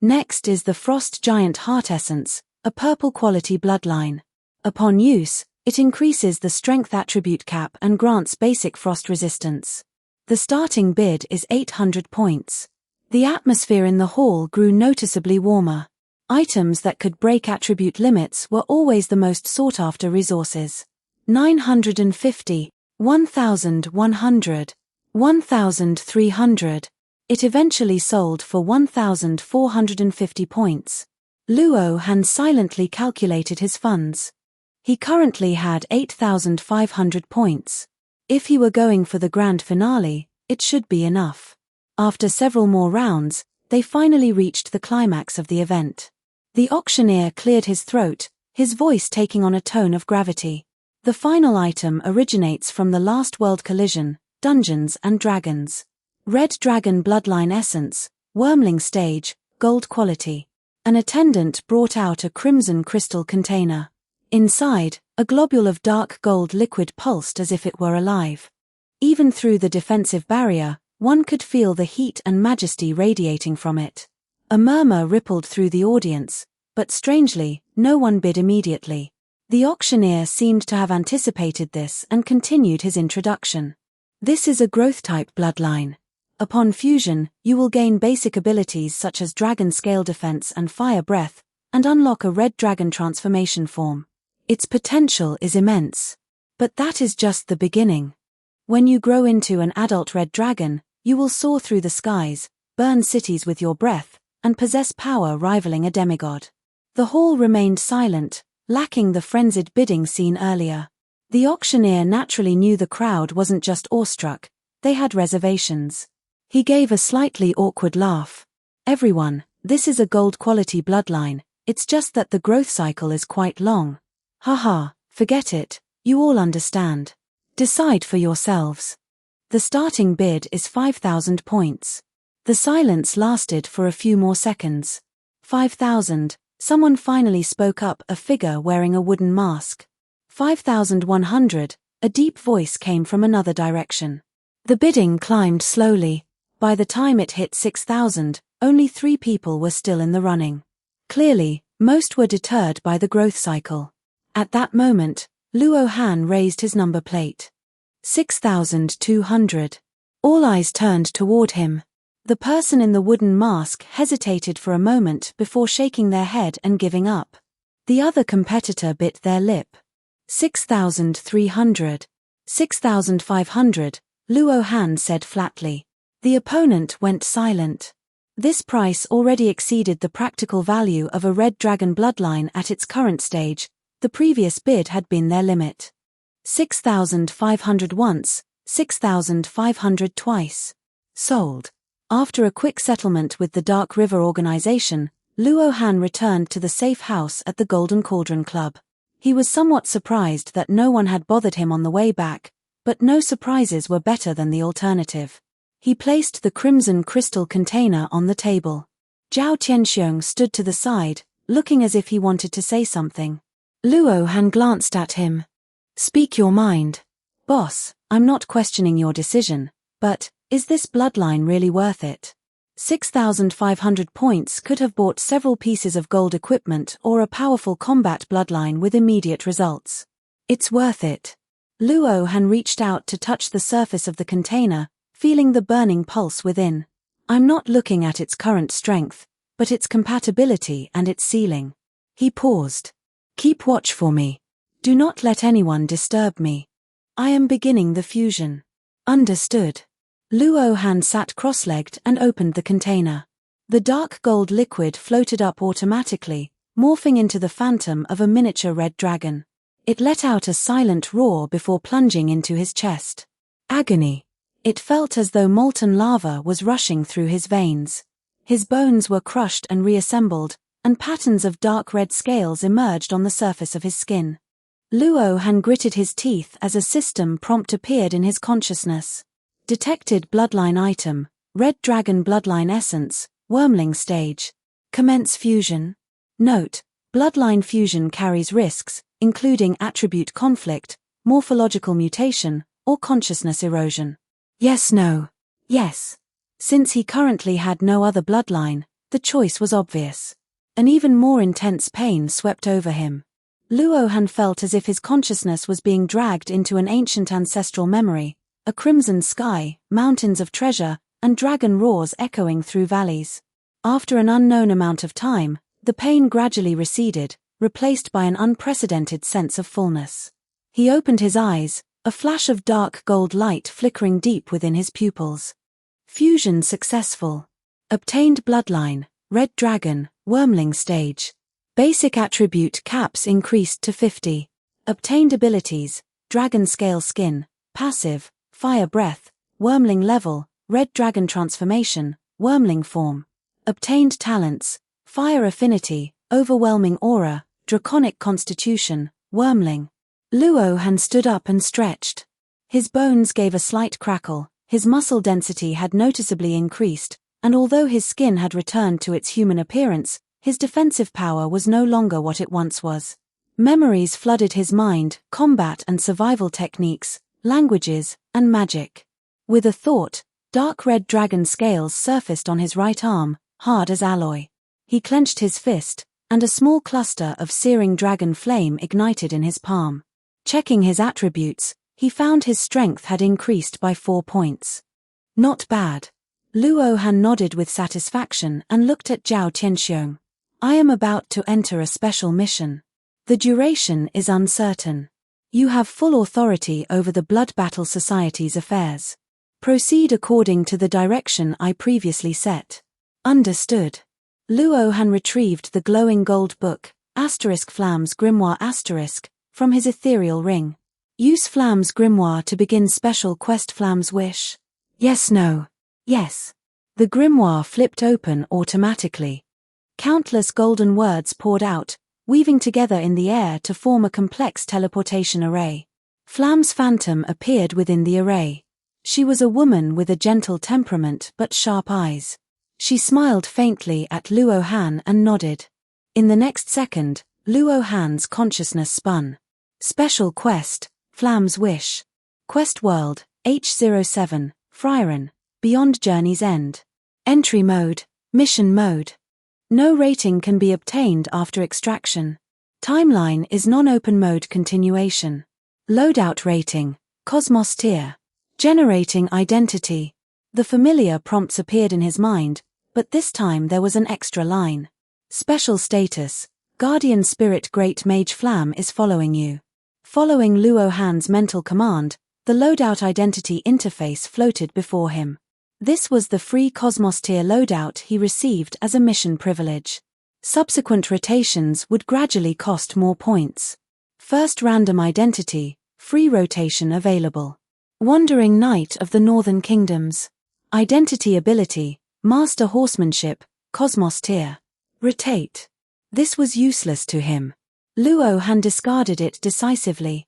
Next is the Frost Giant Heart Essence, a purple quality bloodline. Upon use, it increases the strength attribute cap and grants basic frost resistance. The starting bid is 800 points. The atmosphere in the hall grew noticeably warmer. Items that could break attribute limits were always the most sought-after resources. 950, 1,100, 1,300. It eventually sold for 1,450 points. Luo Han silently calculated his funds. He currently had 8,500 points. If he were going for the grand finale, it should be enough. After several more rounds, they finally reached the climax of the event. The auctioneer cleared his throat, his voice taking on a tone of gravity. The final item originates from the Last World Collision, Dungeons & Dragons. Red Dragon Bloodline Essence, Wormling Stage, Gold Quality. An attendant brought out a crimson crystal container. Inside, a globule of dark gold liquid pulsed as if it were alive. Even through the defensive barrier, one could feel the heat and majesty radiating from it. A murmur rippled through the audience, but strangely, no one bid immediately. The auctioneer seemed to have anticipated this and continued his introduction. This is a growth-type bloodline. Upon fusion, you will gain basic abilities such as Dragon Scale Defense and Fire Breath, and unlock a red dragon transformation form. Its potential is immense. But that is just the beginning. When you grow into an adult red dragon, you will soar through the skies, burn cities with your breath, and possess power rivaling a demigod. The hall remained silent, lacking the frenzied bidding seen earlier. The auctioneer naturally knew the crowd wasn't just awestruck, they had reservations. He gave a slightly awkward laugh. Everyone, this is a gold-quality bloodline, it's just that the growth cycle is quite long. Haha, forget it, you all understand. Decide for yourselves. The starting bid is 5,000 points. The silence lasted for a few more seconds. 5,000, someone finally spoke up, a figure wearing a wooden mask. 5,100, a deep voice came from another direction. The bidding climbed slowly. By the time it hit 6,000, only 3 people were still in the running. Clearly, most were deterred by the growth cycle. At that moment, Luo Han raised his number plate. 6,200. All eyes turned toward him. The person in the wooden mask hesitated for a moment before shaking their head and giving up. The other competitor bit their lip. 6,300. 6,500, Luo Han said flatly. The opponent went silent. This price already exceeded the practical value of a red dragon bloodline at its current stage. The previous bid had been their limit. 6,500 once, 6,500 twice. Sold. After a quick settlement with the Dark River organization, Luo Han returned to the safe house at the Golden Cauldron Club. He was somewhat surprised that no one had bothered him on the way back, but no surprises were better than the alternative. He placed the crimson crystal container on the table. Zhao Qianxiong stood to the side, looking as if he wanted to say something. Luo Han glanced at him. Speak your mind. Boss, I'm not questioning your decision, but, is this bloodline really worth it? 6,500 points could have bought several pieces of gold equipment or a powerful combat bloodline with immediate results. It's worth it. Luo Han reached out to touch the surface of the container, feeling the burning pulse within. I'm not looking at its current strength, but its compatibility and its ceiling. He paused. Keep watch for me. Do not let anyone disturb me. I am beginning the fusion. Understood. Luo Han sat cross-legged and opened the container. The dark gold liquid floated up automatically, morphing into the phantom of a miniature red dragon. It let out a silent roar before plunging into his chest. Agony. It felt as though molten lava was rushing through his veins. His bones were crushed and reassembled, and patterns of dark red scales emerged on the surface of his skin. Luo Han gritted his teeth as a system prompt appeared in his consciousness. Detected bloodline item, red dragon bloodline essence, wormling stage. Commence fusion. Note, bloodline fusion carries risks, including attribute conflict, morphological mutation, or consciousness erosion. Yes, no. Yes. Since he currently had no other bloodline, the choice was obvious. An even more intense pain swept over him. Luo Han felt as if his consciousness was being dragged into an ancient ancestral memory, a crimson sky, mountains of treasure, and dragon roars echoing through valleys. After an unknown amount of time, the pain gradually receded, replaced by an unprecedented sense of fullness. He opened his eyes, a flash of dark gold light flickering deep within his pupils. Fusion successful. Obtained bloodline, red dragon, wormling stage. Basic attribute caps increased to 50. Obtained abilities, dragon scale skin, passive, fire breath, wormling level, red dragon transformation, wormling form. Obtained talents, fire affinity, overwhelming aura, draconic constitution, wormling. Luo Han stood up and stretched. His bones gave a slight crackle, his muscle density had noticeably increased, and although his skin had returned to its human appearance, his defensive power was no longer what it once was. Memories flooded his mind, combat and survival techniques, languages, and magic. With a thought, dark red dragon scales surfaced on his right arm, hard as alloy. He clenched his fist, and a small cluster of searing dragon flame ignited in his palm. Checking his attributes, he found his strength had increased by 4 points. Not bad. Luo Han nodded with satisfaction and looked at Zhao Qianxiong. I am about to enter a special mission. The duration is uncertain. You have full authority over the Blood Battle Society's affairs. Proceed according to the direction I previously set. Understood. Luo Han retrieved the glowing gold book, Flam's Grimoire *, from his ethereal ring. Use Flam's Grimoire to begin special quest Flam's Wish. Yes, no. Yes. The grimoire flipped open automatically. Countless golden words poured out, weaving together in the air to form a complex teleportation array. Flam's phantom appeared within the array. She was a woman with a gentle temperament but sharp eyes. She smiled faintly at Luo Han and nodded. In the next second, Luo Han's consciousness spun. Special quest, Flam's Wish. Quest World, H07, Frieren, Beyond Journey's End. Entry mode, Mission mode. No rating can be obtained after extraction. Timeline is non-open mode continuation. Loadout rating, Cosmos tier. Generating identity. The familiar prompts appeared in his mind, but this time there was an extra line. Special status, Guardian Spirit Great Mage Flam is following you. Following Luo Han's mental command, the loadout identity interface floated before him. This was the free Cosmos tier loadout he received as a mission privilege. Subsequent rotations would gradually cost more points. First random identity, free rotation available. Wandering Knight of the Northern Kingdoms. Identity ability, Master Horsemanship, Cosmos tier. Rotate. This was useless to him. Luo Han discarded it decisively.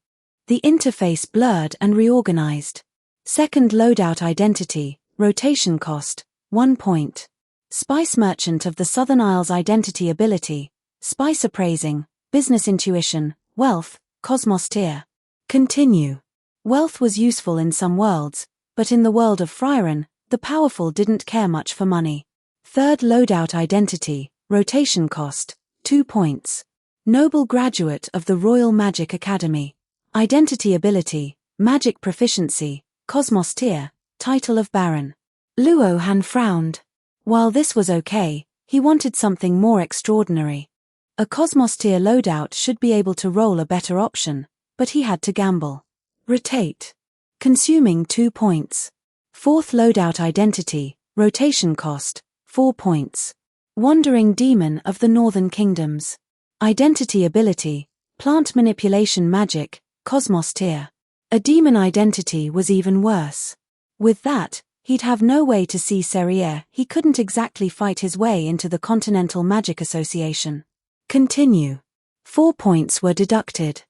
The interface blurred and reorganized. Second loadout identity, rotation cost, 1 point. Spice Merchant of the Southern Isles identity ability, Spice Appraising, Business Intuition, Wealth, Cosmos tier. Continue. Wealth was useful in some worlds, but in the world of Frieren, the powerful didn't care much for money. Third loadout identity, rotation cost, 2 points. Noble Graduate of the Royal Magic Academy. Identity ability, Magic Proficiency, Cosmos tier, title of Baron. Luo Han frowned. While this was okay, he wanted something more extraordinary. A Cosmos tier loadout should be able to roll a better option, but he had to gamble. Rotate. Consuming 2 points. Fourth loadout identity, rotation cost, 4 points. Wandering Demon of the Northern Kingdoms. Identity ability, Plant Manipulation Magic, Cosmos tier. A demon identity was even worse. With that, he'd have no way to see Serriere. He couldn't exactly fight his way into the Continental Magic Association. Continue. 4 points were deducted.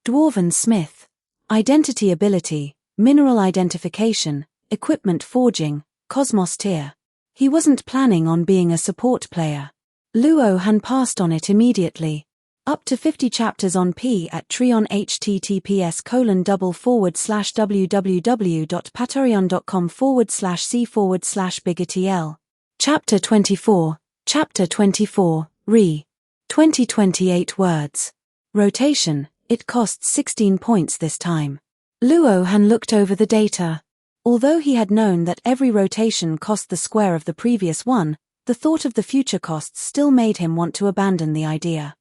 Dwarven Smith. Identity ability, Mineral Identification, Equipment Forging, Cosmos tier. He wasn't planning on being a support player. Luo Han passed on it immediately. Up to 50 chapters on P at Treon https://www.patreon.com/c/biggertl. Chapter 24, Chapter 24, Re. 2028 words. Rotation, it costs 16 points this time. Luo Han looked over the data. Although he had known that every rotation cost the square of the previous one, the thought of the future costs still made him want to abandon the idea.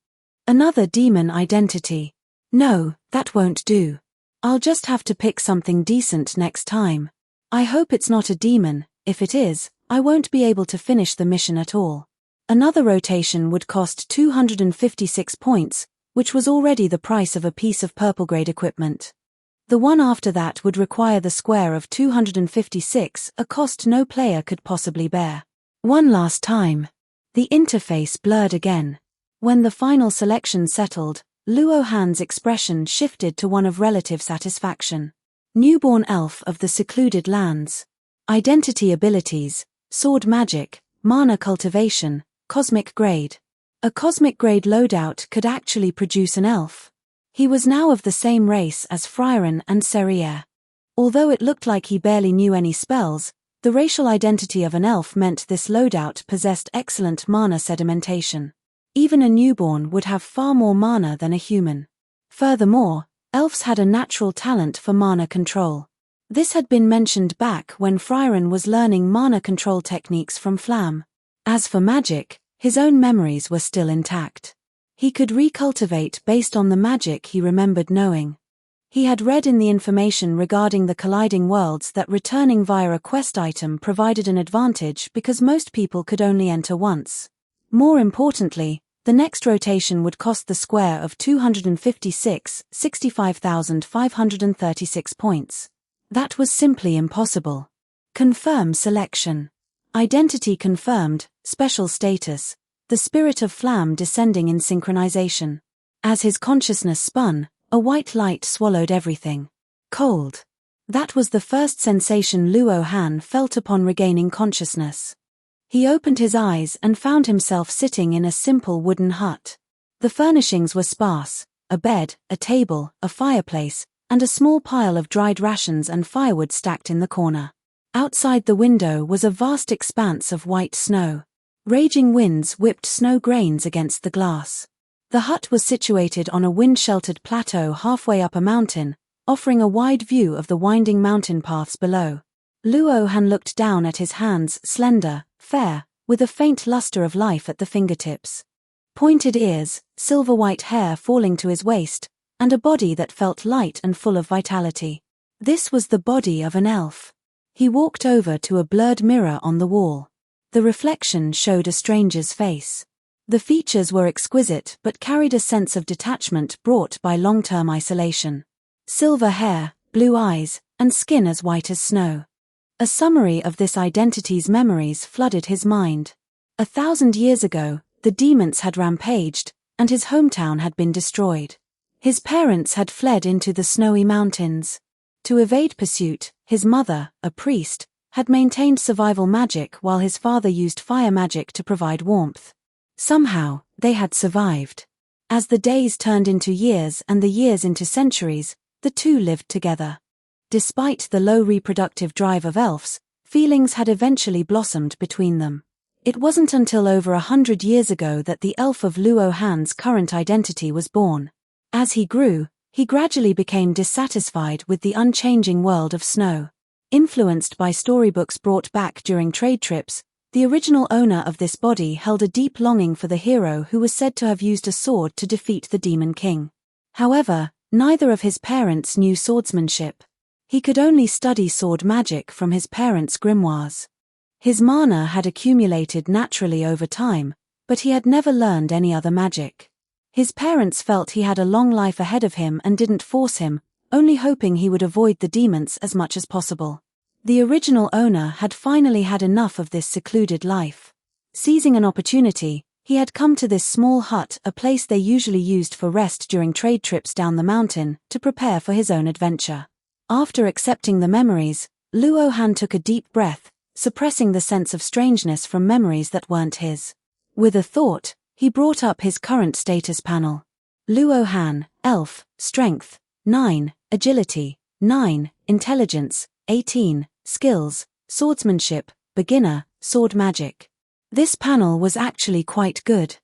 Another demon identity. No, that won't do. I'll just have to pick something decent next time. I hope it's not a demon. If it is, I won't be able to finish the mission at all. Another rotation would cost 256 points, which was already the price of a piece of purple-grade equipment. The one after that would require the square of 256, a cost no player could possibly bear. One last time. The interface blurred again. When the final selection settled, Luo Han's expression shifted to one of relative satisfaction. Newborn Elf of the Secluded Lands. Identity abilities, Sword Magic, Mana Cultivation, Cosmic Grade. A Cosmic Grade loadout could actually produce an elf. He was now of the same race as Frieren and Serriere. Although it looked like he barely knew any spells, the racial identity of an elf meant this loadout possessed excellent mana sedimentation. Even a newborn would have far more mana than a human. Furthermore, elves had a natural talent for mana control. This had been mentioned back when Frieren was learning mana control techniques from Flam. As for magic, His own memories were still intact. He could recultivate based on the magic he remembered knowing. He had read in the information regarding the colliding worlds that returning via a quest item provided an advantage because most people could only enter once. More importantly, the next rotation would cost the square of 65,536 points. That was simply impossible. Confirm selection. Identity confirmed, special status. The spirit of Flam descending in synchronization. As his consciousness spun, a white light swallowed everything. Cold. That was the first sensation Luo Han felt upon regaining consciousness. He opened his eyes and found himself sitting in a simple wooden hut. The furnishings were sparse: a bed, a table, a fireplace, and a small pile of dried rations and firewood stacked in the corner. Outside the window was a vast expanse of white snow. Raging winds whipped snow grains against the glass. The hut was situated on a wind-sheltered plateau halfway up a mountain, offering a wide view of the winding mountain paths below. Luo Han looked down at his hands, slender, fair, with a faint luster of life at the fingertips. Pointed ears, silver-white hair falling to his waist, and a body that felt light and full of vitality. This was the body of an elf. He walked over to a blurred mirror on the wall. The reflection showed a stranger's face. The features were exquisite but carried a sense of detachment brought by long-term isolation. Silver hair, blue eyes, and skin as white as snow. A summary of this identity's memories flooded his mind. 1,000 years ago, the demons had rampaged, and his hometown had been destroyed. His parents had fled into the snowy mountains. To evade pursuit, his mother, a priest, had maintained survival magic while his father used fire magic to provide warmth. Somehow, they had survived. As the days turned into years and the years into centuries, the two lived together. Despite the low reproductive drive of elves, feelings had eventually blossomed between them. It wasn't until over 100 years ago that the elf of Luo Han's current identity was born. As he grew, he gradually became dissatisfied with the unchanging world of snow. Influenced by storybooks brought back during trade trips, the original owner of this body held a deep longing for the hero who was said to have used a sword to defeat the Demon King. However, neither of his parents knew swordsmanship. He could only study sword magic from his parents' grimoires. His mana had accumulated naturally over time, but he had never learned any other magic. His parents felt he had a long life ahead of him and didn't force him, only hoping he would avoid the demons as much as possible. The original owner had finally had enough of this secluded life. Seizing an opportunity, he had come to this small hut, a place they usually used for rest during trade trips down the mountain, to prepare for his own adventure. After accepting the memories, Luo Han took a deep breath, suppressing the sense of strangeness from memories that weren't his. With a thought, he brought up his current status panel. Luo Han, Elf, Strength, 9, Agility, 9, Intelligence, 18, Skills, Swordsmanship, Beginner, Sword Magic. This panel was actually quite good.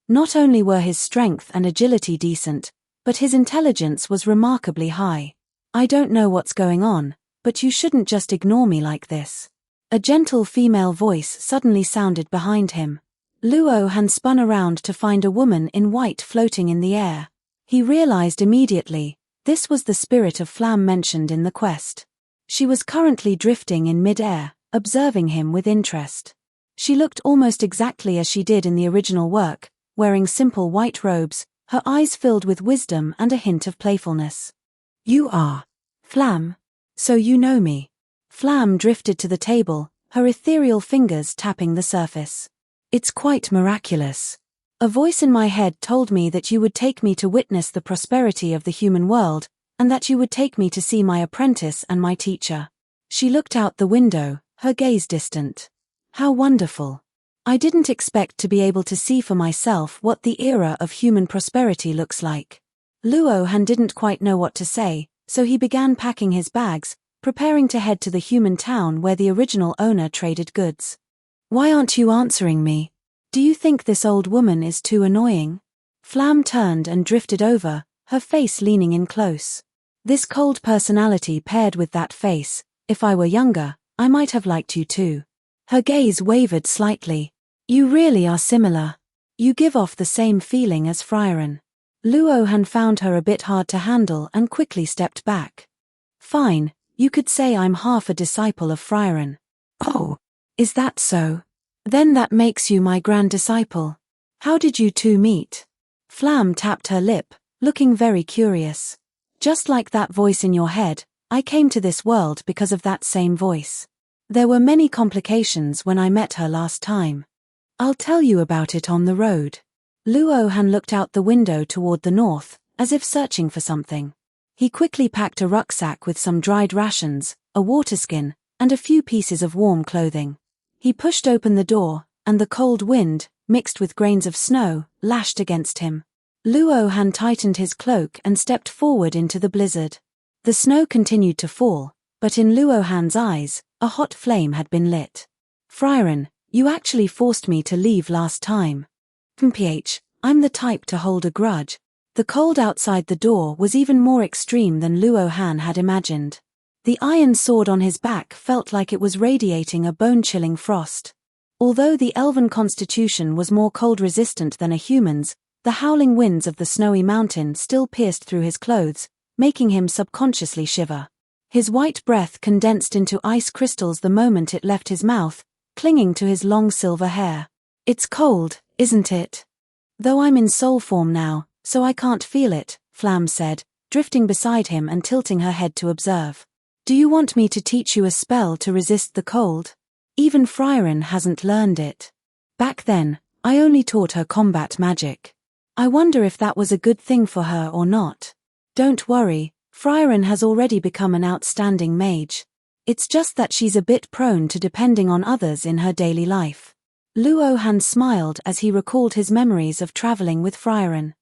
Not only were his strength and agility decent, but his intelligence was remarkably high. I don't know what's going on, but you shouldn't just ignore me like this. A gentle female voice suddenly sounded behind him. Luo Han spun around to find a woman in white floating in the air. He realized immediately, this was the spirit of Flam mentioned in the quest. She was currently drifting in mid-air, observing him with interest. She looked almost exactly as she did in the original work, wearing simple white robes, her eyes filled with wisdom and a hint of playfulness. "You are Flam. So you know me." Flam drifted to the table, her ethereal fingers tapping the surface. "It's quite miraculous. A voice in my head told me that you would take me to witness the prosperity of the human world, and that you would take me to see my apprentice and my teacher." She looked out the window, her gaze distant. "How wonderful. I didn't expect to be able to see for myself what the era of human prosperity looks like." Luo Han didn't quite know what to say, so he began packing his bags, preparing to head to the human town where the original owner traded goods. "Why aren't you answering me? Do you think this old woman is too annoying?" Flam turned and drifted over, her face leaning in close. This cold personality paired with that face, if I were younger, I might have liked you too. Her gaze wavered slightly. You really are similar. You give off the same feeling as Frieren. Luohan found her a bit hard to handle and quickly stepped back. Fine, you could say I'm half a disciple of Frieren. Oh, is that so? Then that makes you my grand disciple. How did you two meet? Flam tapped her lip, looking very curious. Just like that voice in your head, I came to this world because of that same voice. There were many complications when I met her last time. I'll tell you about it on the road. Luohan looked out the window toward the north, as if searching for something. He quickly packed a rucksack with some dried rations, a waterskin, and a few pieces of warm clothing. He pushed open the door, and the cold wind, mixed with grains of snow, lashed against him. Luohan tightened his cloak and stepped forward into the blizzard. The snow continued to fall, but in Luohan's eyes, a hot flame had been lit. Frieren, you actually forced me to leave last time. I'm the type to hold a grudge. The cold outside the door was even more extreme than Luohan had imagined. The iron sword on his back felt like it was radiating a bone-chilling frost. Although the elven constitution was more cold-resistant than a human's, the howling winds of the snowy mountain still pierced through his clothes, making him subconsciously shiver. His white breath condensed into ice crystals the moment it left his mouth, clinging to his long silver hair. It's cold, isn't it? Though I'm in soul form now, so I can't feel it, Flam said, drifting beside him and tilting her head to observe. Do you want me to teach you a spell to resist the cold? Even Frieren hasn't learned it. Back then, I only taught her combat magic. I wonder if that was a good thing for her or not. Don't worry, Frieren has already become an outstanding mage. It's just that she's a bit prone to depending on others in her daily life. Luohan smiled as he recalled his memories of traveling with Frieren.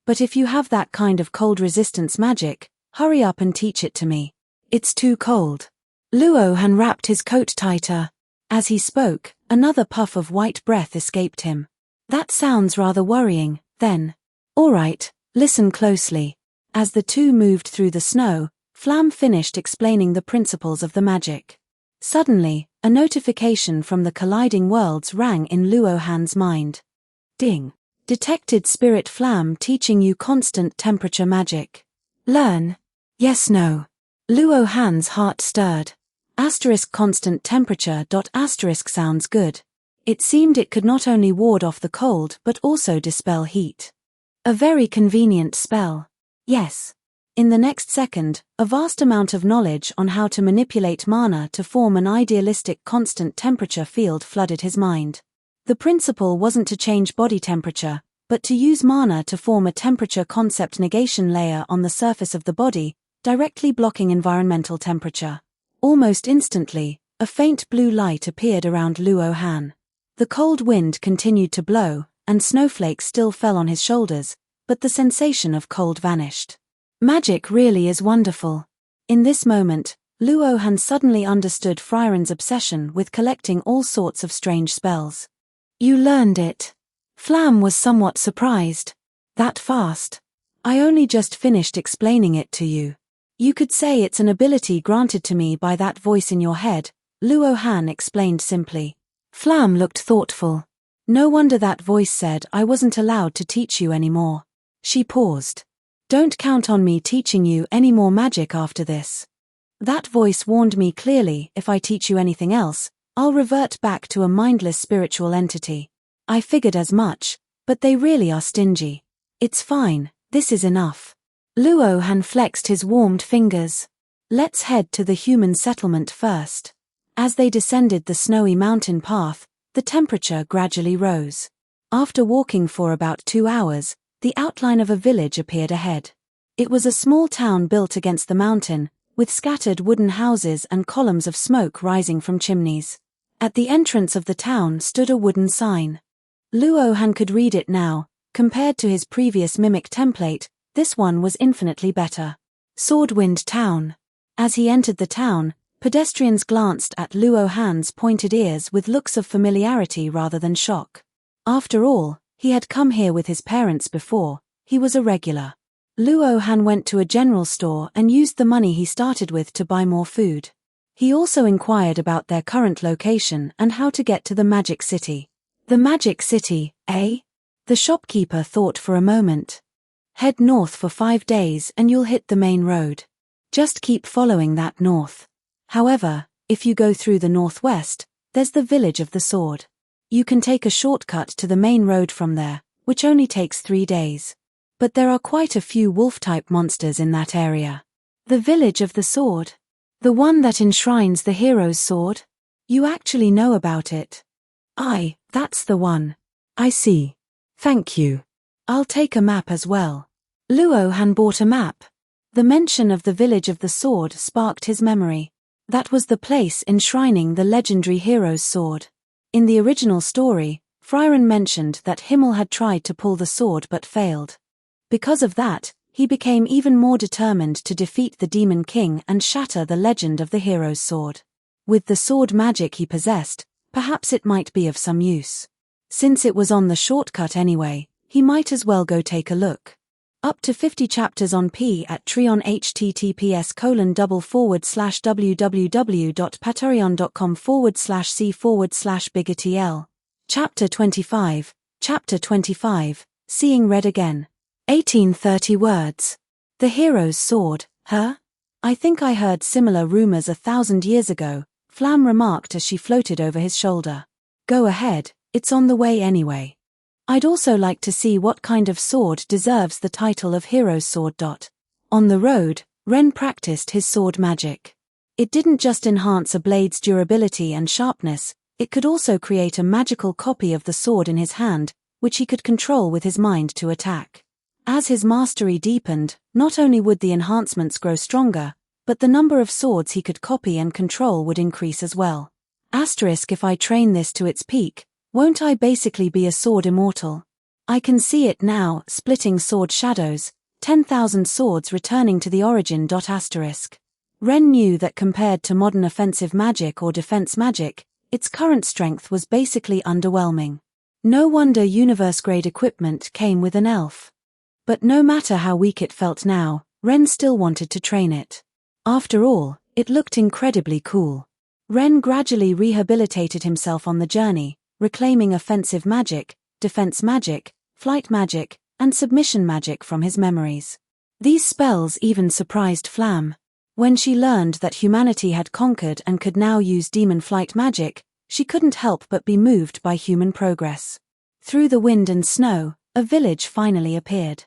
But if you have that kind of cold resistance magic, hurry up and teach it to me. It's too cold. Luohan wrapped his coat tighter. As he spoke, another puff of white breath escaped him. That sounds rather worrying, then. All right, listen closely. As the two moved through the snow, Flam finished explaining the principles of the magic. Suddenly, a notification from the colliding worlds rang in Luohan's mind. Ding. Detected Spirit Flam teaching you constant temperature magic. Learn. Yes, no. Luohan's heart stirred. Constant temperature. Sounds good. It seemed it could not only ward off the cold but also dispel heat. A very convenient spell. Yes. In the next second, a vast amount of knowledge on how to manipulate mana to form an idealistic constant temperature field flooded his mind. The principle wasn't to change body temperature, but to use mana to form a temperature concept negation layer on the surface of the body, directly blocking environmental temperature. Almost instantly, a faint blue light appeared around Luohan. The cold wind continued to blow, and snowflakes still fell on his shoulders, but the sensation of cold vanished. Magic really is wonderful. In this moment, Luohan suddenly understood Frieren's obsession with collecting all sorts of strange spells. You learned it. Flam was somewhat surprised. That fast? I only just finished explaining it to you. You could say it's an ability granted to me by that voice in your head, Luohan explained simply. Flam looked thoughtful. No wonder that voice said I wasn't allowed to teach you anymore. She paused. Don't count on me teaching you any more magic after this. That voice warned me clearly if I teach you anything else, I'll revert back to a mindless spiritual entity. I figured as much, but they really are stingy. It's fine, this is enough. Luohan flexed his warmed fingers. Let's head to the human settlement first. As they descended the snowy mountain path, the temperature gradually rose. After walking for about 2 hours, the outline of a village appeared ahead. It was a small town built against the mountain, with scattered wooden houses and columns of smoke rising from chimneys. At the entrance of the town stood a wooden sign. Luohan could read it now. Compared to his previous mimic template, this one was infinitely better. Swordwind Town. As he entered the town, pedestrians glanced at Luohan's pointed ears with looks of familiarity rather than shock. After all, he had come here with his parents before. He was a regular. Luohan went to a general store and used the money he started with to buy more food. He also inquired about their current location and how to get to the Magic City. The Magic City, eh? The shopkeeper thought for a moment. Head north for 5 days and you'll hit the main road. Just keep following that north. However, if you go through the northwest, there's the Village of the Sword. You can take a shortcut to the main road from there, which only takes 3 days. But there are quite a few wolf-type monsters in that area. The Village of the Sword? The one that enshrines the hero's sword? You actually know about it? Aye, that's the one. I see. Thank you. I'll take a map as well. Luohan bought a map. The mention of the Village of the Sword sparked his memory. That was the place enshrining the legendary hero's sword. In the original story, Frieren mentioned that Himmel had tried to pull the sword but failed. Because of that, he became even more determined to defeat the Demon King and shatter the legend of the hero's sword. With the sword magic he possessed, perhaps it might be of some use. Since it was on the shortcut anyway, he might as well go take a look. Up to 50 chapters on P at Treon https://www.patreon.com/c/biggertl. Chapter 25, Chapter 25, Seeing Red Again. 1830 words. The hero's sword, huh? I think I heard similar rumors 1,000 years ago, Flam remarked as she floated over his shoulder. Go ahead, it's on the way anyway. I'd also like to see what kind of sword deserves the title of hero's sword. On the road, Ren practiced his sword magic. It didn't just enhance a blade's durability and sharpness, it could also create a magical copy of the sword in his hand, which he could control with his mind to attack. As his mastery deepened, not only would the enhancements grow stronger, but the number of swords he could copy and control would increase as well. Asterisk, if I train this to its peak, won't I basically be a sword immortal? I can see it now, splitting sword shadows, 10,000 swords returning to the origin. Asterisk. Ren knew that compared to modern offensive magic or defense magic, its current strength was basically underwhelming. No wonder universe-grade equipment came with an elf. But no matter how weak it felt now, Ren still wanted to train it. After all, it looked incredibly cool. Ren gradually rehabilitated himself on the journey, reclaiming offensive magic, defense magic, flight magic, and submission magic from his memories. These spells even surprised Flam. When she learned that humanity had conquered and could now use demon flight magic, she couldn't help but be moved by human progress. Through the wind and snow, a village finally appeared.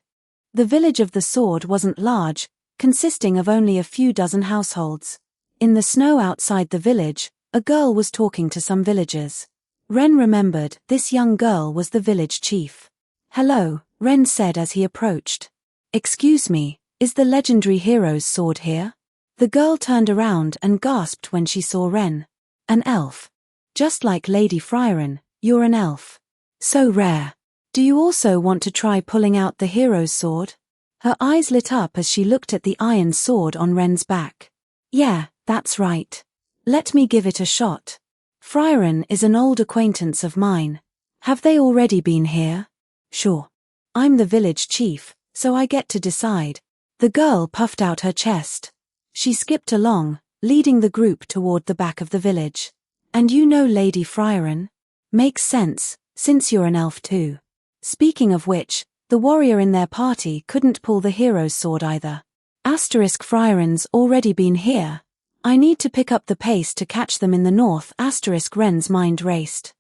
The Village of the Sword wasn't large, consisting of only a few dozen households. In the snow outside the village, a girl was talking to some villagers. Ren remembered this young girl was the village chief. Hello, Ren said as he approached. Excuse me, is the legendary hero's sword here? The girl turned around and gasped when she saw Ren. An elf. Just like Lady Frieren, you're an elf. So rare. Do you also want to try pulling out the hero's sword? Her eyes lit up as she looked at the iron sword on Ren's back. Yeah, that's right. Let me give it a shot. Frieren is an old acquaintance of mine. Have they already been here? Sure. I'm the village chief, so I get to decide. The girl puffed out her chest. She skipped along, leading the group toward the back of the village. And you know Lady Frieren? Makes sense, since you're an elf too. Speaking of which, the warrior in their party couldn't pull the hero's sword either. Asterisk, Frieren's already been here. I need to pick up the pace to catch them in the north. Asterisk, Ren's mind raced.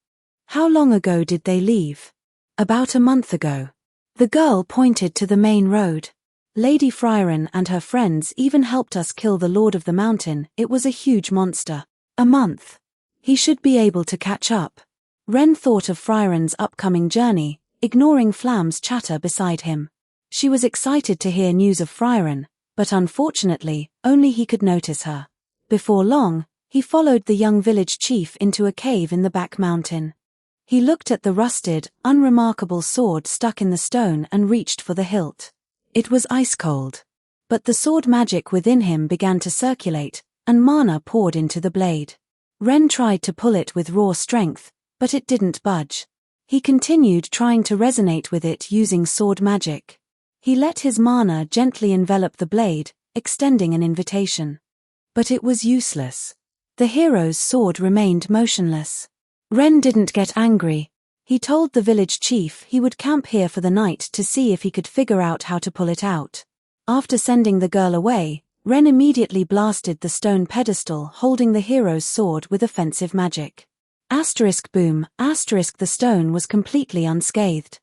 How long ago did they leave? About a month ago. The girl pointed to the main road. Lady Frieren and her friends even helped us kill the Lord of the Mountain. It was a huge monster. A month. He should be able to catch up. Ren thought of Frieren's upcoming journey, ignoring Flam's chatter beside him. She was excited to hear news of Frieren, but unfortunately, only he could notice her. Before long, he followed the young village chief into a cave in the back mountain. He looked at the rusted, unremarkable sword stuck in the stone and reached for the hilt. It was ice cold. But the sword magic within him began to circulate, and mana poured into the blade. Ren tried to pull it with raw strength, but it didn't budge. He continued trying to resonate with it using sword magic. He let his mana gently envelop the blade, extending an invitation. But it was useless. The hero's sword remained motionless. Ren didn't get angry. He told the village chief he would camp here for the night to see if he could figure out how to pull it out. After sending the girl away, Ren immediately blasted the stone pedestal holding the hero's sword with offensive magic. Boom, the stone was completely unscathed.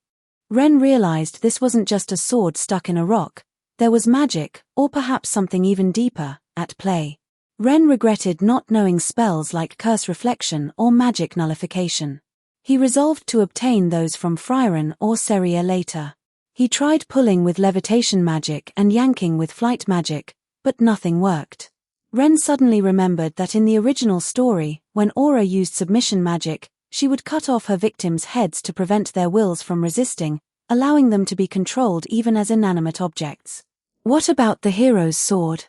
Ren realized this wasn't just a sword stuck in a rock, there was magic, or perhaps something even deeper, at play. Ren regretted not knowing spells like curse reflection or magic nullification. He resolved to obtain those from Frieren or Seria later. He tried pulling with levitation magic and yanking with flight magic, but nothing worked. Ren suddenly remembered that in the original story, when Aura used submission magic, she would cut off her victims' heads to prevent their wills from resisting, allowing them to be controlled even as inanimate objects. What about the hero's sword?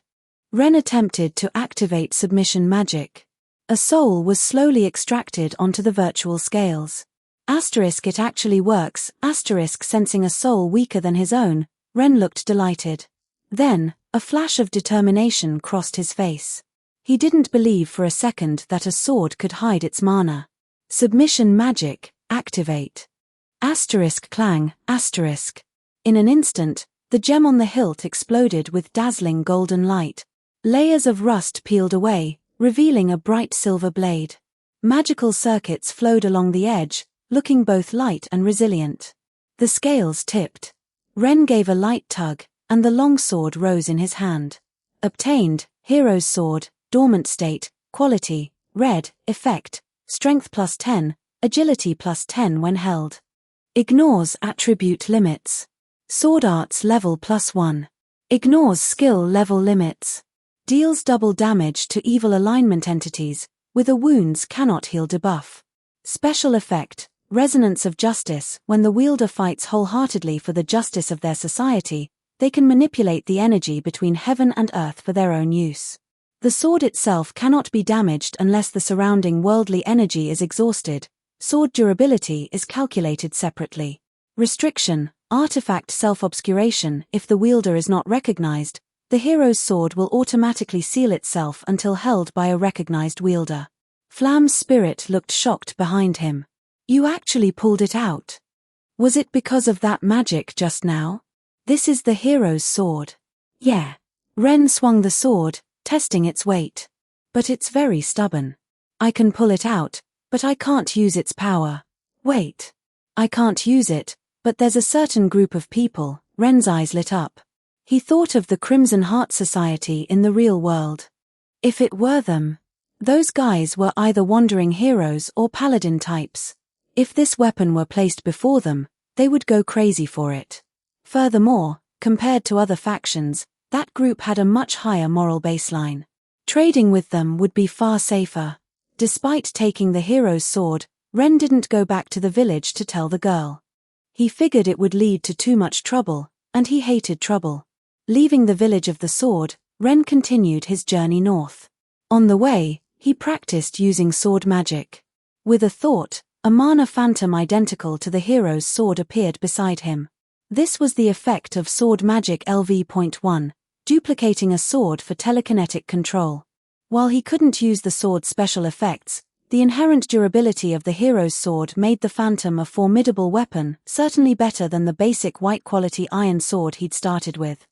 Ren attempted to activate submission magic. A soul was slowly extracted onto the virtual scales. It actually works. Sensing a soul weaker than his own, Ren looked delighted. Then, a flash of determination crossed his face. He didn't believe for a second that a sword could hide its mana. Submission magic, activate. Clang. In an instant, the gem on the hilt exploded with dazzling golden light. Layers of rust peeled away, revealing a bright silver blade. Magical circuits flowed along the edge, looking both light and resilient. The scales tipped. Ren gave a light tug, and the longsword rose in his hand. Obtained, hero's sword, dormant state, quality, red, effect, strength +10, agility +10 when held. Ignores attribute limits. Sword arts level +1. Ignores skill level limits. Deals double damage to evil alignment entities, with a wounds cannot heal debuff. Special effect, resonance of justice. When the wielder fights wholeheartedly for the justice of their society, they can manipulate the energy between heaven and earth for their own use. The sword itself cannot be damaged unless the surrounding worldly energy is exhausted. Sword durability is calculated separately. Restriction, artifact self-obscuration. If the wielder is not recognized, the hero's sword will automatically seal itself until held by a recognized wielder. Flam's spirit looked shocked behind him. You actually pulled it out. Was it because of that magic just now? This is the hero's sword. Yeah. Ren swung the sword, testing its weight. But it's very stubborn. I can pull it out, but I can't use its power. Wait. I can't use it, but there's a certain group of people. Ren's eyes lit up. He thought of the Crimson Heart Society in the real world. If it were them, those guys were either wandering heroes or paladin types. If this weapon were placed before them, they would go crazy for it. Furthermore, compared to other factions, that group had a much higher moral baseline. Trading with them would be far safer. Despite taking the hero's sword, Ren didn't go back to the village to tell the girl. He figured it would lead to too much trouble, and he hated trouble. Leaving the village of the sword, Ren continued his journey north. On the way, he practiced using sword magic. With a thought, a mana phantom identical to the hero's sword appeared beside him. This was the effect of sword magic LV.1, duplicating a sword for telekinetic control. While he couldn't use the sword's special effects, the inherent durability of the hero's sword made the phantom a formidable weapon, certainly better than the basic white-quality iron sword he'd started with.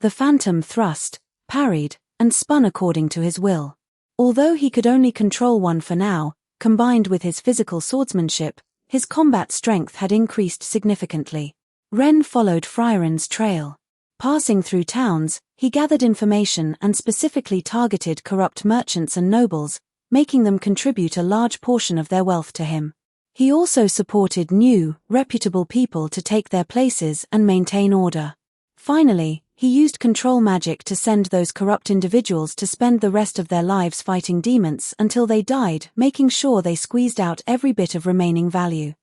The phantom thrust, parried, and spun according to his will. Although he could only control one for now, combined with his physical swordsmanship, his combat strength had increased significantly. Ren followed Frieren's trail. Passing through towns, he gathered information and specifically targeted corrupt merchants and nobles, making them contribute a large portion of their wealth to him. He also supported new, reputable people to take their places and maintain order. Finally, he used control magic to send those corrupt individuals to spend the rest of their lives fighting demons until they died, making sure they squeezed out every bit of remaining value.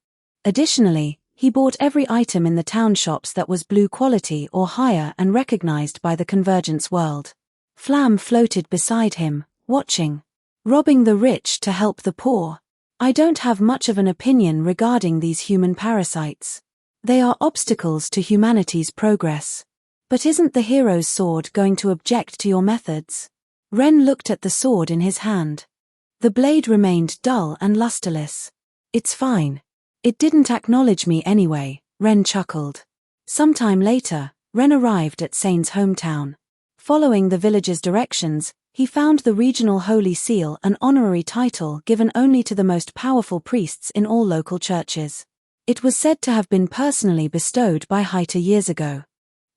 Additionally, he bought every item in the town shops that was blue quality or higher and recognized by the Convergence world. Flam floated beside him, watching. Robbing the rich to help the poor. I don't have much of an opinion regarding these human parasites. They are obstacles to humanity's progress. But isn't the hero's sword going to object to your methods? Ren looked at the sword in his hand. The blade remained dull and lusterless. It's fine. It didn't acknowledge me anyway, Ren chuckled. Sometime later, Ren arrived at Sane's hometown. Following the village's directions, he found the regional holy seal, an honorary title given only to the most powerful priests in all local churches. It was said to have been personally bestowed by Haita years ago.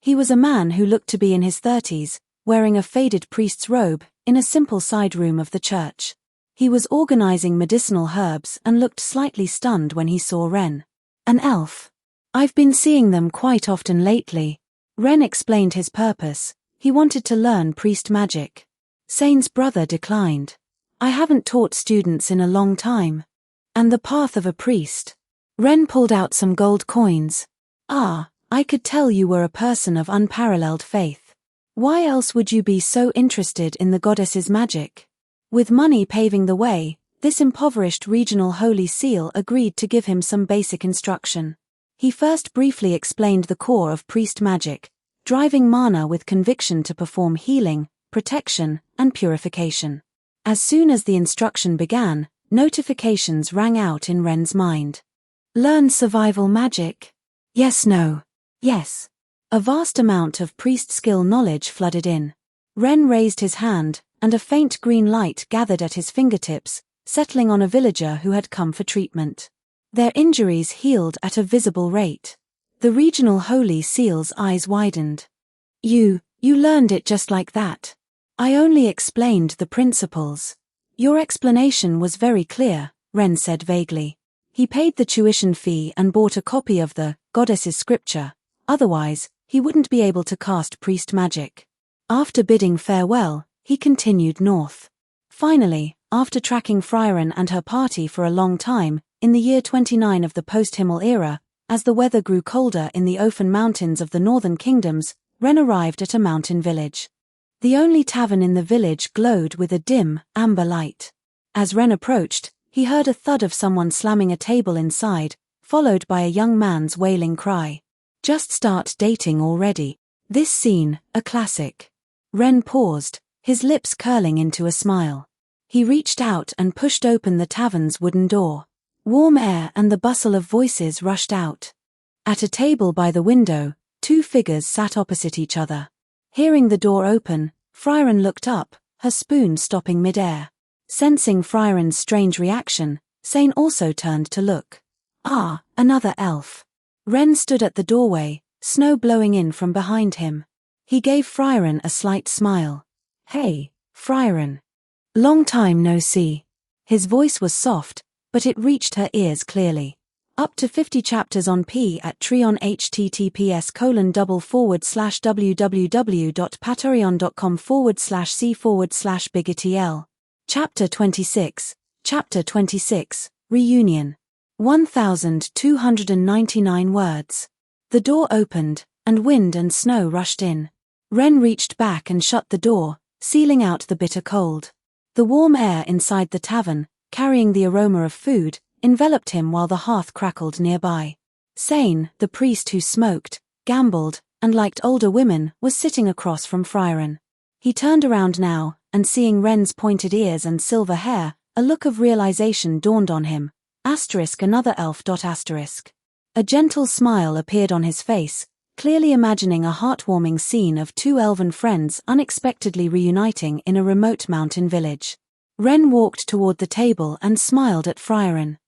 He was a man who looked to be in his 30s, wearing a faded priest's robe, in a simple side room of the church. He was organizing medicinal herbs and looked slightly stunned when he saw Ren. An elf. I've been seeing them quite often lately. Ren explained his purpose. He wanted to learn priest magic. Sane's brother declined. I haven't taught students in a long time. And the path of a priest. Ren pulled out some gold coins. Ah, I could tell you were a person of unparalleled faith. Why else would you be so interested in the goddess's magic? With money paving the way, this impoverished regional holy seal agreed to give him some basic instruction. He first briefly explained the core of priest magic, driving mana with conviction to perform healing, protection, and purification. As soon as the instruction began, notifications rang out in Ren's mind. Learn survival magic? Yes, no. Yes. A vast amount of priest skill knowledge flooded in. Ren raised his hand, and a faint green light gathered at his fingertips, settling on a villager who had come for treatment. Their injuries healed at a visible rate. The regional holy seal's eyes widened. You learned it just like that. I only explained the principles. Your explanation was very clear, Ren said vaguely. He paid the tuition fee and bought a copy of the goddess's scripture. Otherwise, he wouldn't be able to cast priest magic. After bidding farewell, he continued north. Finally, after tracking Frieren and her party for a long time, in the year 29 of the post-Himmel era, as the weather grew colder in the Ofen Mountains of the northern kingdoms, Ren arrived at a mountain village. The only tavern in the village glowed with a dim, amber light. As Ren approached, he heard a thud of someone slamming a table inside, followed by a young man's wailing cry. Just start dating already. This scene, a classic. Ren paused, his lips curling into a smile. He reached out and pushed open the tavern's wooden door. Warm air and the bustle of voices rushed out. At a table by the window, two figures sat opposite each other. Hearing the door open, Frieren looked up, her spoon stopping mid-air. Sensing Frieren's strange reaction, Sane also turned to look. Ah, another elf. Ren stood at the doorway, snow blowing in from behind him. He gave Frieren a slight smile. Hey, Frieren. Long time no see. His voice was soft, but it reached her ears clearly. Up to 50 chapters on P at Treon https://www.patreon.com/c/bigtl. Chapter 26, Chapter 26, Reunion. 1,299 words. The door opened, and wind and snow rushed in. Ren reached back and shut the door, sealing out the bitter cold. The warm air inside the tavern, carrying the aroma of food, enveloped him while the hearth crackled nearby. Sane, the priest who smoked, gambled, and liked older women, was sitting across from Frieren. He turned around now, and seeing Ren's pointed ears and silver hair, a look of realization dawned on him. Another elf. A gentle smile appeared on his face, clearly imagining a heartwarming scene of two elven friends unexpectedly reuniting in a remote mountain village. Ren walked toward the table and smiled at Frieren.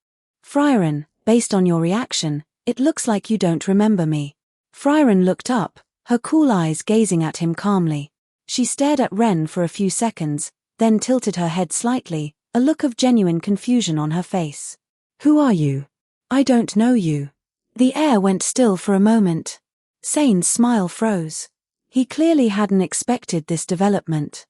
Frieren, based on your reaction, it looks like you don't remember me. Frieren looked up, her cool eyes gazing at him calmly. She stared at Ren for a few seconds, then tilted her head slightly, a look of genuine confusion on her face. Who are you? I don't know you. The air went still for a moment. Sane's smile froze. He clearly hadn't expected this development.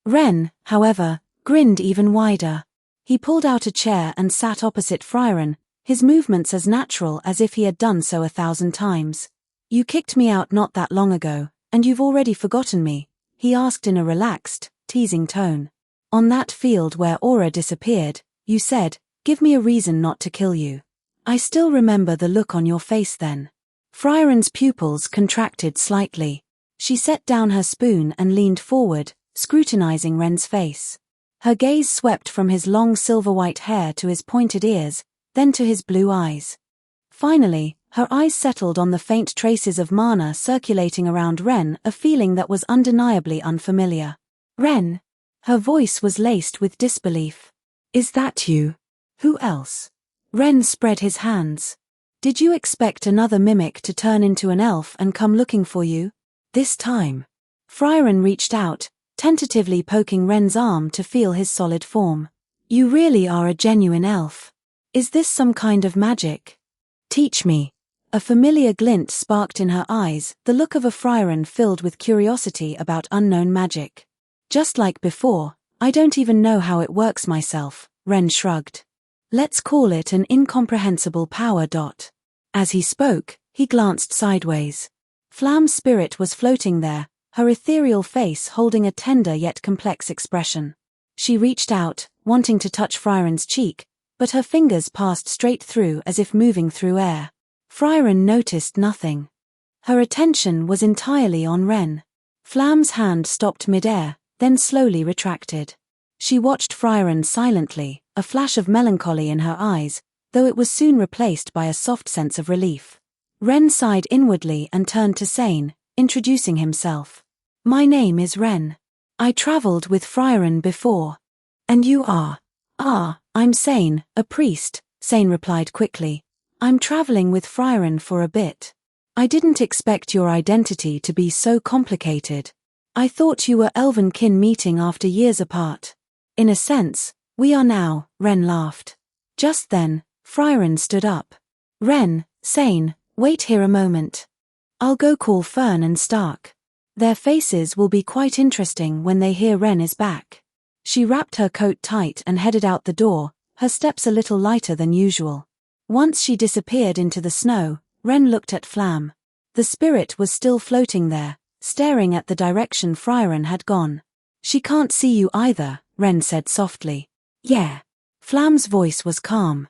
Ren, however, grinned even wider. He pulled out a chair and sat opposite Frieren, his movements as natural as if he had done so 1,000 times. You kicked me out not that long ago, and you've already forgotten me, he asked in a relaxed, teasing tone. On that field where Aura disappeared, you said, give me a reason not to kill you. I still remember the look on your face then. Frieren's pupils contracted slightly. She set down her spoon and leaned forward, scrutinizing Ren's face. Her gaze swept from his long silver-white hair to his pointed ears, then to his blue eyes. Finally, her eyes settled on the faint traces of mana circulating around Ren, a feeling that was undeniably unfamiliar. "Ren?" Her voice was laced with disbelief. "Is that you? Who else?" Ren spread his hands. "Did you expect another mimic to turn into an elf and come looking for you? This time?" Frieren reached out, tentatively poking Ren's arm to feel his solid form. "You really are a genuine elf. Is this some kind of magic? Teach me." A familiar glint sparked in her eyes, the look of a Frieren filled with curiosity about unknown magic. "Just like before, I don't even know how it works myself," Ren shrugged. "Let's call it an incomprehensible power. As he spoke, he glanced sideways. Flam's spirit was floating there, her ethereal face holding a tender yet complex expression. She reached out, wanting to touch Frieren's cheek, but her fingers passed straight through as if moving through air. Frieren noticed nothing. Her attention was entirely on Ren. Flam's hand stopped mid-air, then slowly retracted. She watched Frieren silently, a flash of melancholy in her eyes, though it was soon replaced by a soft sense of relief. Ren sighed inwardly and turned to Sane, introducing himself. "My name is Ren. I traveled with Frieren before." "And you are?" "Ah, I'm Sane, a priest," Sane replied quickly. "I'm traveling with Frieren for a bit. I didn't expect your identity to be so complicated. I thought you were elven kin meeting after years apart." "In a sense, we are now," Ren laughed. Just then, Frieren stood up. "Ren, Sane, wait here a moment. I'll go call Fern and Stark. Their faces will be quite interesting when they hear Ren is back." She wrapped her coat tight and headed out the door, her steps a little lighter than usual. Once she disappeared into the snow, Ren looked at Flam. The spirit was still floating there, staring at the direction Frieren had gone. "She can't see you either," Ren said softly. "Yeah." Flam's voice was calm.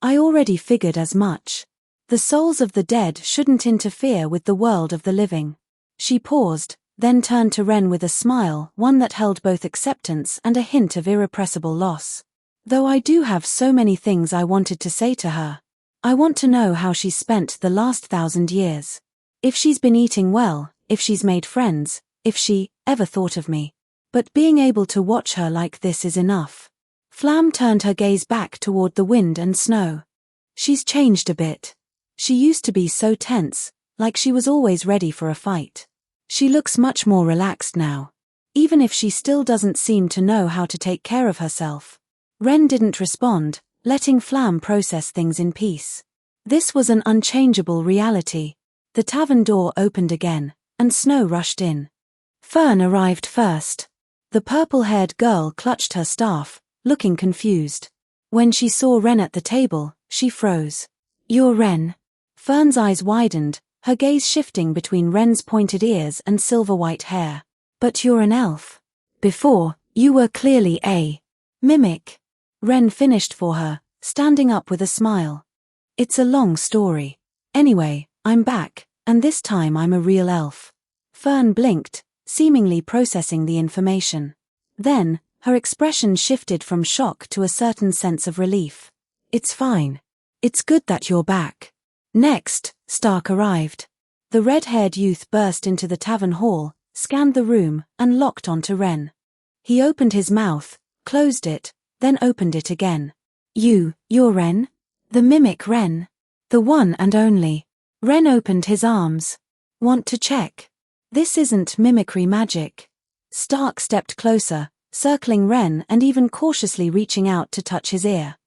"I already figured as much. The souls of the dead shouldn't interfere with the world of the living." She paused, then turned to Ren with a smile, one that held both acceptance and a hint of irrepressible loss. "Though I do have so many things I wanted to say to her. I want to know how she spent the last 1,000 years. If she's been eating well, if she's made friends, if she ever thought of me. But being able to watch her like this is enough." Flam turned her gaze back toward the wind and snow. "She's changed a bit. She used to be so tense, like she was always ready for a fight. She looks much more relaxed now. Even if she still doesn't seem to know how to take care of herself." Ren didn't respond, letting Flam process things in peace. This was an unchangeable reality. The tavern door opened again, and Snow rushed in. Fern arrived first. The purple-haired girl clutched her staff, looking confused. When she saw Ren at the table, she froze. "You're Ren?" Fern's eyes widened, her gaze shifting between Ren's pointed ears and silver-white hair. "But you're an elf. Before, you were clearly a mimic." Ren finished for her, standing up with a smile. "It's a long story. Anyway, I'm back, and this time I'm a real elf." Fern blinked, seemingly processing the information. Then, her expression shifted from shock to a certain sense of relief. "It's fine. It's good that you're back." Next, Stark arrived. The red-haired youth burst into the tavern hall, scanned the room, and locked onto Ren. He opened his mouth, closed it, then opened it again. You're Ren? The mimic Ren? The one and only." Ren opened his arms. "Want to check? This isn't mimicry magic." Stark stepped closer, circling Ren and even cautiously reaching out to touch his ear.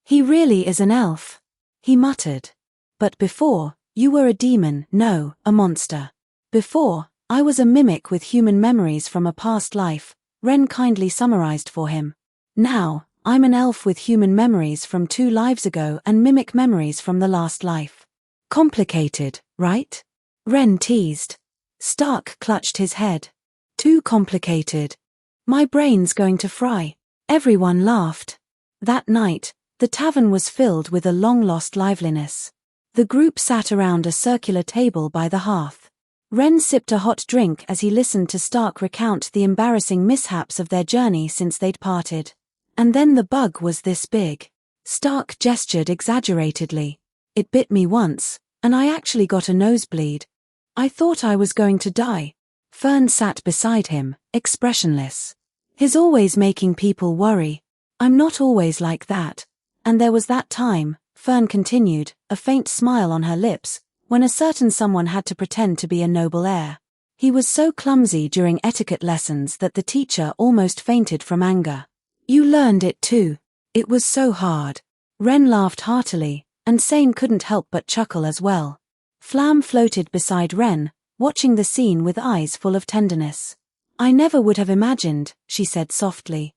"He really is an elf," he muttered. "But before, you were a demon, no, a monster. Before, I was a mimic with human memories from a past life," Ren kindly summarized for him. "Now, I'm an elf with human memories from 2 lives ago and mimic memories from the last life." "Complicated, right?" Ren teased. Stark clutched his head. "Too complicated. My brain's going to fry." Everyone laughed. That night, the tavern was filled with a long-lost liveliness. The group sat around a circular table by the hearth. Ren sipped a hot drink as he listened to Stark recount the embarrassing mishaps of their journey since they'd parted. "And then the bug was this big." Stark gestured exaggeratedly. It bit me once, and I actually got a nosebleed. I thought I was going to die. Fern sat beside him, expressionless. He's always making people worry. I'm not always like that. And there was that time, Fern continued, a faint smile on her lips, when a certain someone had to pretend to be a noble heir. He was so clumsy during etiquette lessons that the teacher almost fainted from anger. You learned it too. It was so hard. Ren laughed heartily, and Sane couldn't help but chuckle as well. Flam floated beside Ren, watching the scene with eyes full of tenderness. I never would have imagined, she said softly.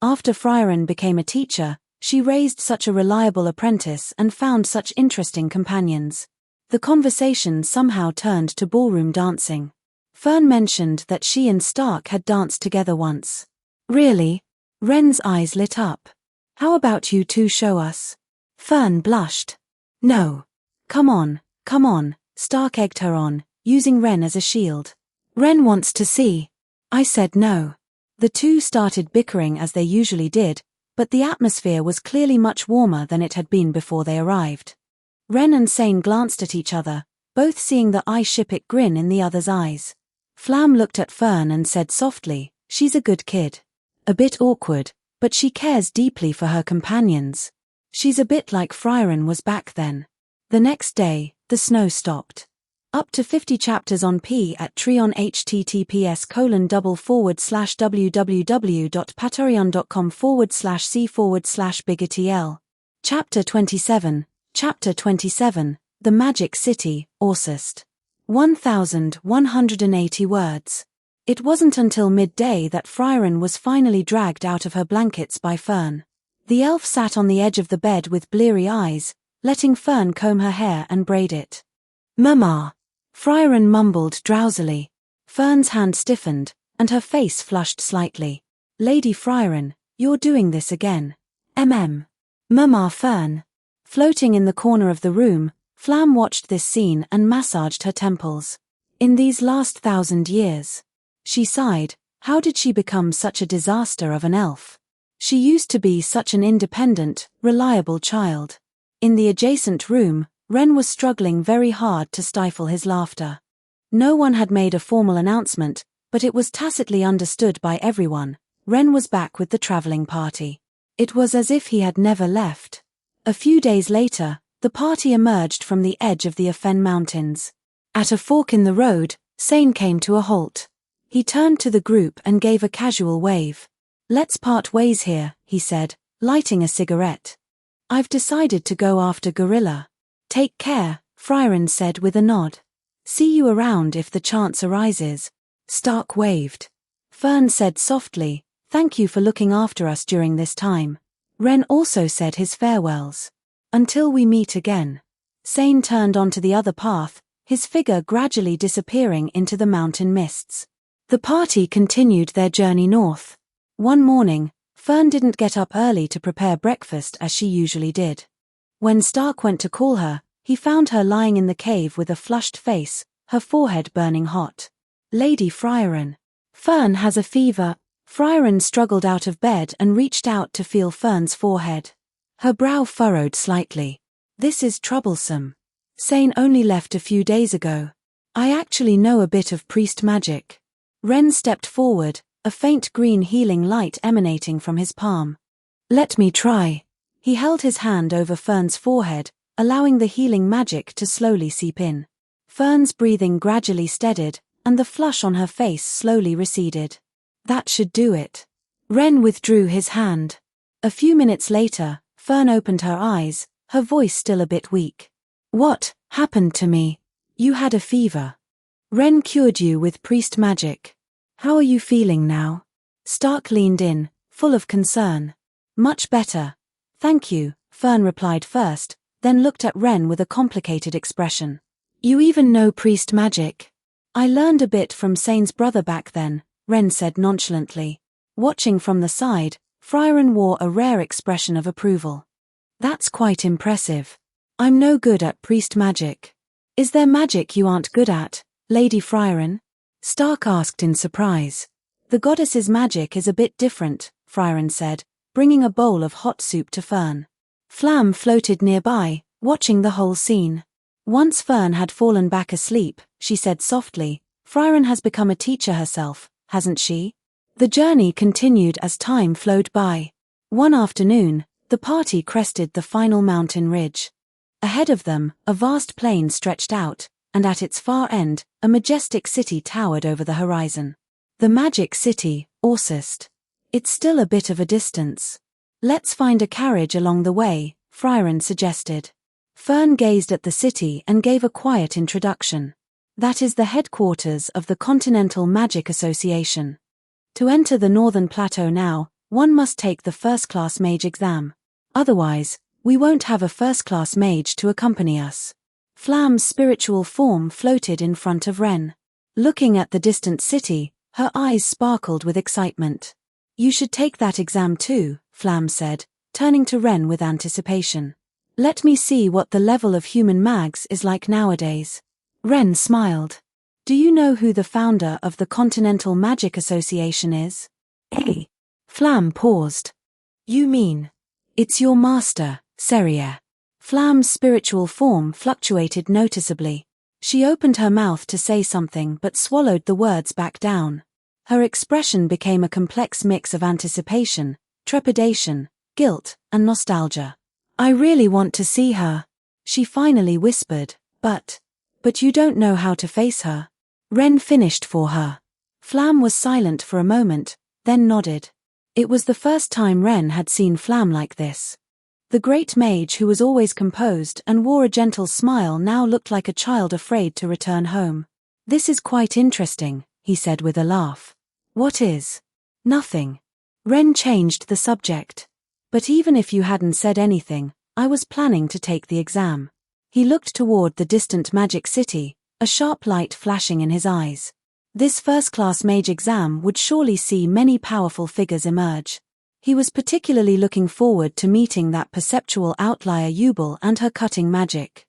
After Frieren became a teacher, she raised such a reliable apprentice and found such interesting companions. The conversation somehow turned to ballroom dancing. Fern mentioned that she and Stark had danced together once. Really? Ren's eyes lit up. How about you two show us? Fern blushed. No. Come on, Stark egged her on, using Ren as a shield. Ren wants to see. I said no. The two started bickering as they usually did, but the atmosphere was clearly much warmer than it had been before they arrived. Ren and Sane glanced at each other, both seeing the I-ship-it grin in the other's eyes. Flam looked at Fern and said softly, she's a good kid. A bit awkward, but she cares deeply for her companions. She's a bit like Frieren was back then. The next day, the snow stopped. Up to 50 chapters on P at Treon https://www.patreon.com/c/biggertl. Chapter 27, The Magic City, Orsist. 1,180 words. It wasn't until midday that Frieren was finally dragged out of her blankets by Fern. The elf sat on the edge of the bed with bleary eyes, letting Fern comb her hair and braid it. Mama! Frieren mumbled drowsily. Fern's hand stiffened, and her face flushed slightly. Lady Frieren, you're doing this again. Mama Fern. Floating in the corner of the room, Flam watched this scene and massaged her temples. In these last 1,000 years. She sighed, how did she become such a disaster of an elf? She used to be such an independent, reliable child. In the adjacent room, Ren was struggling very hard to stifle his laughter. No one had made a formal announcement, but it was tacitly understood by everyone. Ren was back with the traveling party. It was as if he had never left. A few days later, the party emerged from the edge of the Afen Mountains. At a fork in the road, Sane came to a halt. He turned to the group and gave a casual wave. Let's part ways here, he said, lighting a cigarette. I've decided to go after Gorilla. Take care, Frieren said with a nod. See you around if the chance arises. Stark waved. Fern said softly, thank you for looking after us during this time. Ren also said his farewells. Until we meet again. Sane turned onto the other path, his figure gradually disappearing into the mountain mists. The party continued their journey north. One morning, Fern didn't get up early to prepare breakfast as she usually did. When Stark went to call her, he found her lying in the cave with a flushed face, her forehead burning hot. Lady Frieren. Fern has a fever. Frieren struggled out of bed and reached out to feel Fern's forehead. Her brow furrowed slightly. This is troublesome. Sane only left a few days ago. I actually know a bit of priest magic. Ren stepped forward, a faint green healing light emanating from his palm. Let me try. He held his hand over Fern's forehead, allowing the healing magic to slowly seep in. Fern's breathing gradually steadied, and the flush on her face slowly receded. That should do it. Ren withdrew his hand. A few minutes later, Fern opened her eyes, her voice still a bit weak. What happened to me? You had a fever. Ren cured you with priest magic. How are you feeling now? Stark leaned in, full of concern. Much better. Thank you, Fern replied first, then looked at Ren with a complicated expression. You even know priest magic. I learned a bit from Sane's brother back then, Ren said nonchalantly. Watching from the side, Frieren wore a rare expression of approval. That's quite impressive. I'm no good at priest magic. Is there magic you aren't good at, Lady Frieren? Stark asked in surprise. The goddess's magic is a bit different, Frieren said, bringing a bowl of hot soup to Fern. Flam floated nearby, watching the whole scene. Once Fern had fallen back asleep, she said softly, "Frieren has become a teacher herself, hasn't she?" The journey continued as time flowed by. One afternoon, the party crested the final mountain ridge. Ahead of them, a vast plain stretched out, and at its far end, a majestic city towered over the horizon. The magic city, Orsist. It's still a bit of a distance. Let's find a carriage along the way, Frieren suggested. Fern gazed at the city and gave a quiet introduction. That is the headquarters of the Continental Magic Association. To enter the Northern Plateau now, one must take the first-class mage exam. Otherwise, we won't have a first-class mage to accompany us. Flam's spiritual form floated in front of Ren. Looking at the distant city, her eyes sparkled with excitement. "You should take that exam too," Flam said, turning to Ren with anticipation. "Let me see what the level of human mags is like nowadays." Ren smiled. "Do you know who the founder of the Continental Magic Association is?" Flam paused. "You mean? It's your master, Serier." Flam's spiritual form fluctuated noticeably. She opened her mouth to say something but swallowed the words back down. Her expression became a complex mix of anticipation, trepidation, guilt, and nostalgia. "I really want to see her," she finally whispered, but you don't know how to face her." Ren finished for her. Flam was silent for a moment, then nodded. It was the first time Ren had seen Flam like this. The great mage who was always composed and wore a gentle smile now looked like a child afraid to return home. "This is quite interesting," he said with a laugh. "What is?" "Nothing." Ren changed the subject. "But even if you hadn't said anything, I was planning to take the exam." He looked toward the distant magic city, a sharp light flashing in his eyes. This first-class mage exam would surely see many powerful figures emerge. He was particularly looking forward to meeting that perceptual outlier Yubel and her cutting magic.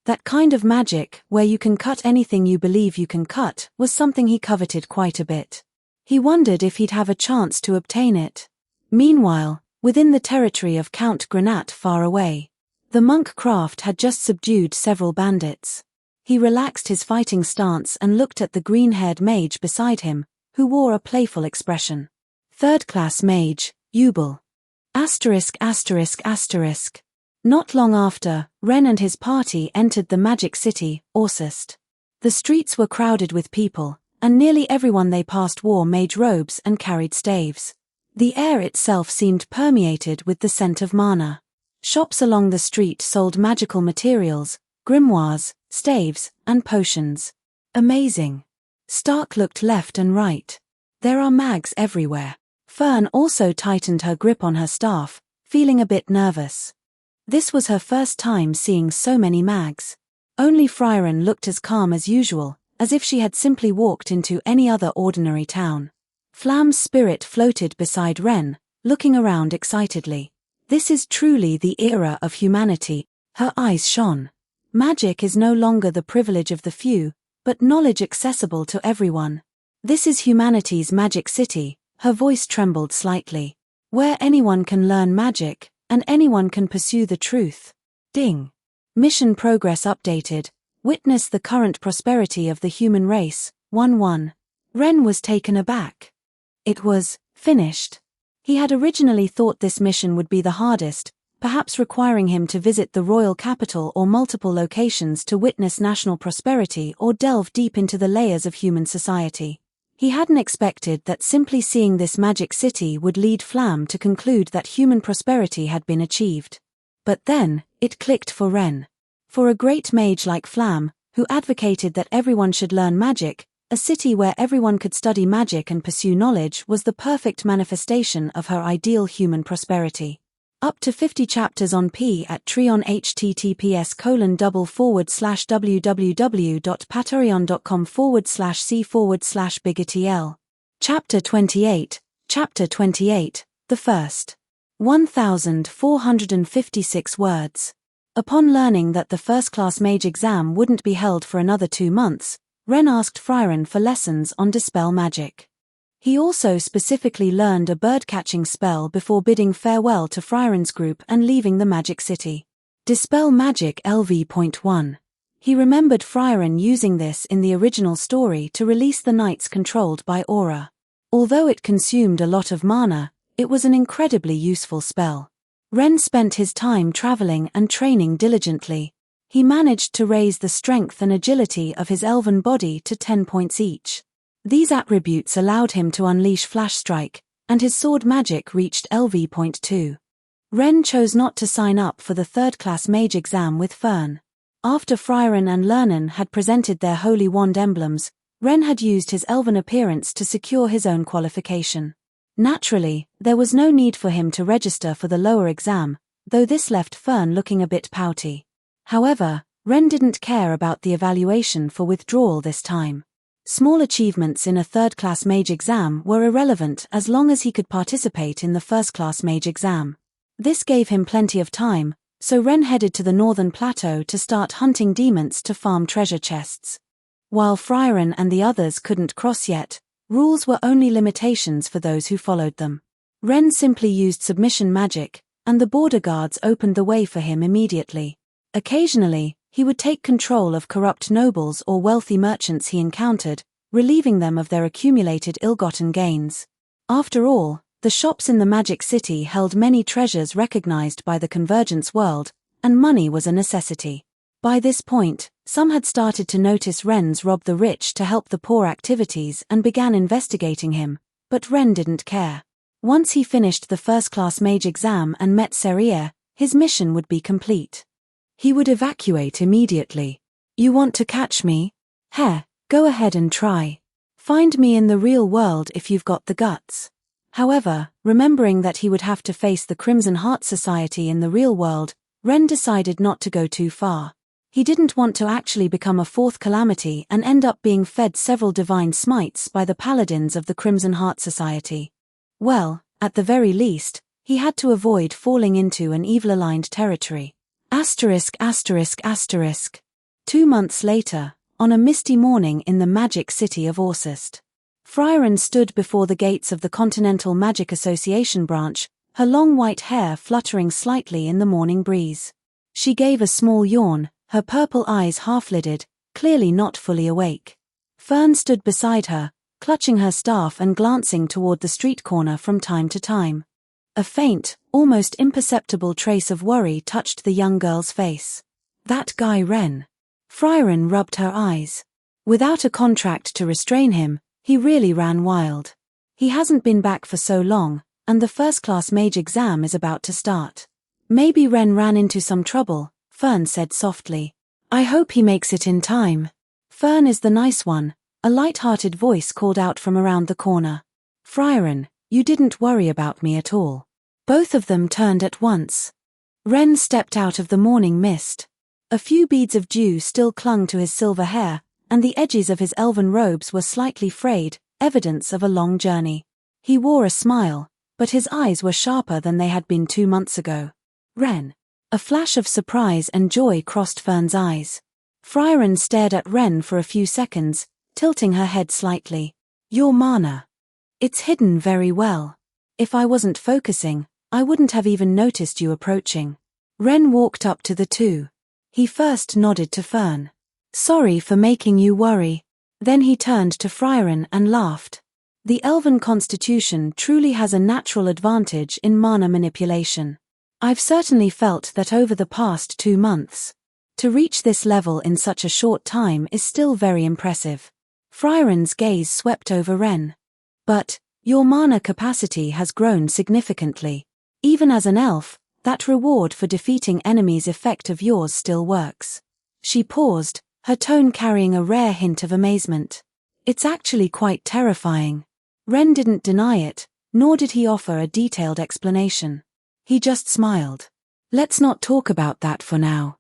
That kind of magic, where you can cut anything you believe you can cut, was something he coveted quite a bit. He wondered if he'd have a chance to obtain it. Meanwhile, within the territory of Count Granat far away, the monk Kraft had just subdued several bandits. He relaxed his fighting stance and looked at the green-haired mage beside him, who wore a playful expression. Third-class mage, Yubel. ******. Not long after, Ren and his party entered the magic city, Orsist. The streets were crowded with people, and nearly everyone they passed wore mage robes and carried staves. The air itself seemed permeated with the scent of mana. Shops along the street sold magical materials, grimoires, staves, and potions. Amazing. Stark looked left and right. There are mags everywhere. Fern also tightened her grip on her staff, feeling a bit nervous. This was her first time seeing so many mags. Only Frieren looked as calm as usual, as if she had simply walked into any other ordinary town. Flam's spirit floated beside Ren, looking around excitedly. This is truly the era of humanity. Her eyes shone. Magic is no longer the privilege of the few, but knowledge accessible to everyone. This is humanity's magic city. Her voice trembled slightly. Where anyone can learn magic, and anyone can pursue the truth. Ding. Mission progress updated. Witness the current prosperity of the human race. 1-1. Ren was taken aback. It was finished. He had originally thought this mission would be the hardest, perhaps requiring him to visit the royal capital or multiple locations to witness national prosperity or delve deep into the layers of human society. He hadn't expected that simply seeing this magic city would lead Flam to conclude that human prosperity had been achieved. But then, it clicked for Ren. For a great mage like Flam, who advocated that everyone should learn magic, a city where everyone could study magic and pursue knowledge was the perfect manifestation of her ideal human prosperity. Up to 50 chapters on P at Treon https://www.patreon.com/c/biggertl. Chapter 28, Chapter 28, the first. 1,456 words. Upon learning that the first-class mage exam wouldn't be held for another 2 months, Ren asked Frieren for lessons on Dispel Magic. He also specifically learned a bird-catching spell before bidding farewell to Frieren's group and leaving the Magic City. Dispel Magic LV.1. He remembered Frieren using this in the original story to release the knights controlled by aura. Although it consumed a lot of mana, it was an incredibly useful spell. Ren spent his time traveling and training diligently. He managed to raise the strength and agility of his elven body to 10 points each. These attributes allowed him to unleash Flash Strike, and his sword magic reached LV.2. Ren chose not to sign up for the third-class mage exam with Frieren. After Frieren and Lernen had presented their holy wand emblems, Ren had used his elven appearance to secure his own qualification. Naturally, there was no need for him to register for the lower exam, though this left Frieren looking a bit pouty. However, Ren didn't care about the evaluation for withdrawal this time. Small achievements in a third-class mage exam were irrelevant as long as he could participate in the first-class mage exam. This gave him plenty of time, so Ren headed to the northern plateau to start hunting demons to farm treasure chests. While Frieren and the others couldn't cross yet, rules were only limitations for those who followed them. Ren simply used submission magic, and the border guards opened the way for him immediately. Occasionally, he would take control of corrupt nobles or wealthy merchants he encountered, relieving them of their accumulated ill-gotten gains. After all, the shops in the Magic City held many treasures recognized by the Convergence world, and money was a necessity. By this point, some had started to notice Ren's rob the rich to help the poor activities and began investigating him, but Ren didn't care. Once he finished the first-class mage exam and met Frieren, his mission would be complete. He would evacuate immediately. You want to catch me? Heh, go ahead and try. Find me in the real world if you've got the guts. However, remembering that he would have to face the Crimson Heart Society in the real world, Ren decided not to go too far. He didn't want to actually become a fourth calamity and end up being fed several divine smites by the paladins of the Crimson Heart Society. Well, at the very least, he had to avoid falling into an evil-aligned territory. Asterisk asterisk asterisk. 2 months later, on a misty morning in the magic city of Orsist, Frieren stood before the gates of the Continental Magic Association branch, her long white hair fluttering slightly in the morning breeze. She gave a small yawn, her purple eyes half-lidded, clearly not fully awake. Frieren stood beside her, clutching her staff and glancing toward the street corner from time to time. A faint, almost imperceptible trace of worry touched the young girl's face. That guy Ren. Frieren rubbed her eyes. Without a contract to restrain him, he really ran wild. He hasn't been back for so long, and the first-class mage exam is about to start. Maybe Ren ran into some trouble, Frieren said softly. I hope he makes it in time. Frieren is the nice one, a light-hearted voice called out from around the corner. Frieren, you didn't worry about me at all. Both of them turned at once. Ren stepped out of the morning mist. A few beads of dew still clung to his silver hair, and the edges of his elven robes were slightly frayed, evidence of a long journey. He wore a smile, but his eyes were sharper than they had been 2 months ago. Ren. A flash of surprise and joy crossed Fern's eyes. Frieren stared at Ren for a few seconds, tilting her head slightly. Your mana. It's hidden very well. If I wasn't focusing, I wouldn't have even noticed you approaching. Ren walked up to the two. He first nodded to Frieren. Sorry for making you worry. Then he turned to Frieren and laughed. The elven constitution truly has a natural advantage in mana manipulation. I've certainly felt that over the past 2 months. To reach this level in such a short time is still very impressive. Frieren's gaze swept over Ren. But, your mana capacity has grown significantly. Even as an elf, that reward for defeating enemies effect of yours still works. She paused, her tone carrying a rare hint of amazement. It's actually quite terrifying. Ren didn't deny it, nor did he offer a detailed explanation. He just smiled. Let's not talk about that for now.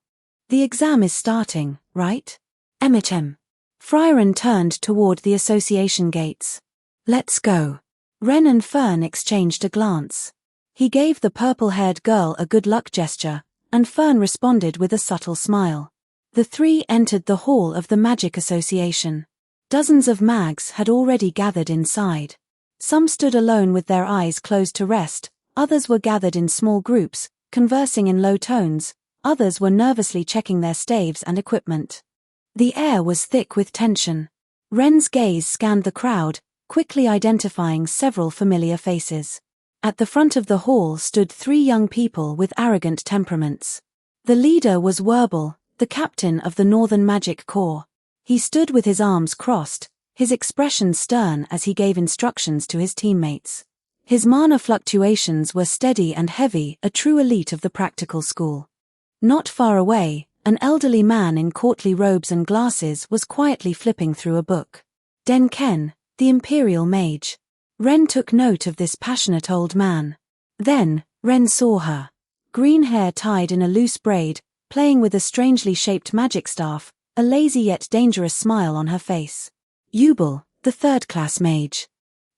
The exam is starting, right? MHM. Frieren turned toward the association gates. Let's go. Ren and Frieren exchanged a glance. He gave the purple-haired girl a good luck gesture, and Frieren responded with a subtle smile. The three entered the hall of the Magic Association. Dozens of mags had already gathered inside. Some stood alone with their eyes closed to rest, others were gathered in small groups, conversing in low tones, Others were nervously checking their staves and equipment. The air was thick with tension. Ren's gaze scanned the crowd, quickly identifying several familiar faces. At the front of the hall stood 3 young people with arrogant temperaments. The leader was Werbel, the captain of the Northern Magic Corps. He stood with his arms crossed, his expression stern as he gave instructions to his teammates. His mana fluctuations were steady and heavy, a true elite of the practical school. Not far away, an elderly man in courtly robes and glasses was quietly flipping through a book. Den Ken, the Imperial Mage. Ren took note of this passionate old man. Then, Ren saw her. Green hair tied in a loose braid, playing with a strangely shaped magic staff, a lazy yet dangerous smile on her face. Yubel, the third-class mage.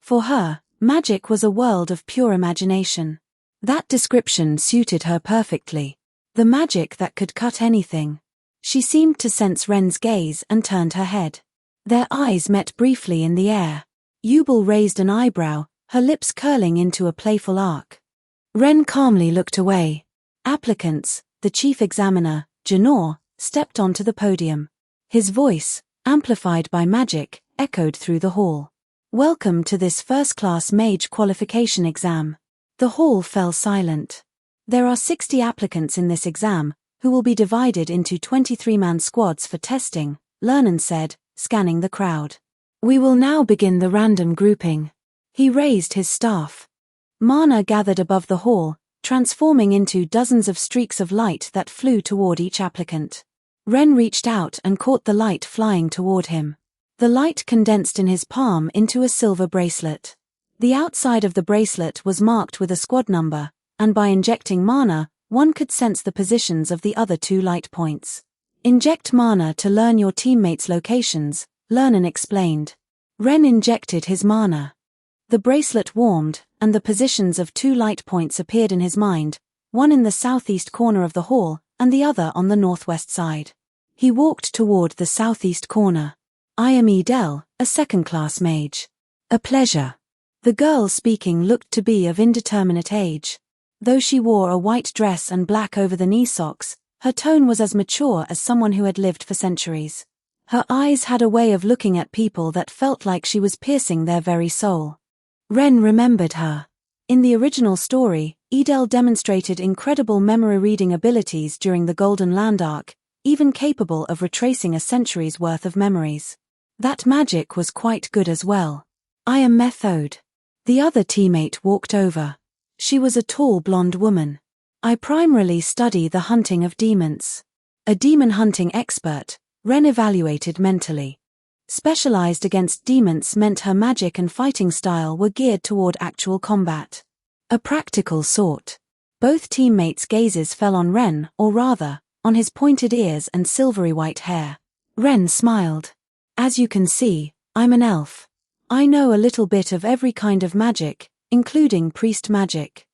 For her, magic was a world of pure imagination. That description suited her perfectly. The magic that could cut anything. She seemed to sense Ren's gaze and turned her head. Their eyes met briefly in the air. Yubel raised an eyebrow, her lips curling into a playful arc. Ren calmly looked away. Applicants, the chief examiner, Janor, stepped onto the podium. His voice, amplified by magic, echoed through the hall. Welcome to this first-class mage qualification exam. The hall fell silent. There are 60 applicants in this exam, who will be divided into 23-man squads for testing, Lernan said, scanning the crowd. We will now begin the random grouping. He raised his staff. Mana gathered above the hall, transforming into dozens of streaks of light that flew toward each applicant. Ren reached out and caught the light flying toward him. The light condensed in his palm into a silver bracelet. The outside of the bracelet was marked with a squad number, and by injecting mana, one could sense the positions of the other 2 light points. Inject mana to learn your teammates' locations, Lernan explained. Ren injected his mana. The bracelet warmed, and the positions of 2 light points appeared in his mind, one in the southeast corner of the hall, and the other on the northwest side. He walked toward the southeast corner. I am Edel, a second-class mage. A pleasure. The girl speaking looked to be of indeterminate age. Though she wore a white dress and black over-the-knee socks, her tone was as mature as someone who had lived for centuries. Her eyes had a way of looking at people that felt like she was piercing their very soul. Ren remembered her. In the original story, Edel demonstrated incredible memory-reading abilities during the Golden Land arc, even capable of retracing a century's worth of memories. That magic was quite good as well. I am Methode. The other teammate walked over. She was a tall blonde woman. I primarily study the hunting of demons. A demon hunting expert, Ren evaluated mentally. Specialized against demons meant her magic and fighting style were geared toward actual combat. A practical sort. Both teammates' gazes fell on Ren, or rather, on his pointed ears and silvery white hair. Ren smiled. As you can see, I'm an elf. I know a little bit of every kind of magic, including priest magic.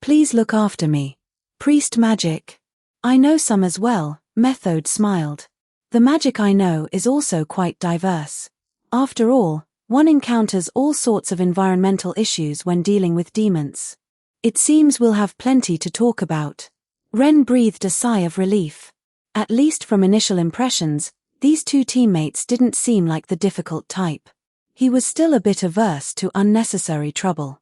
Please look after me. Priest magic. I know some as well, Methode smiled. The magic I know is also quite diverse. After all, one encounters all sorts of environmental issues when dealing with demons. It seems we'll have plenty to talk about. Ren breathed a sigh of relief. At least from initial impressions, these 2 teammates didn't seem like the difficult type. He was still a bit averse to unnecessary trouble.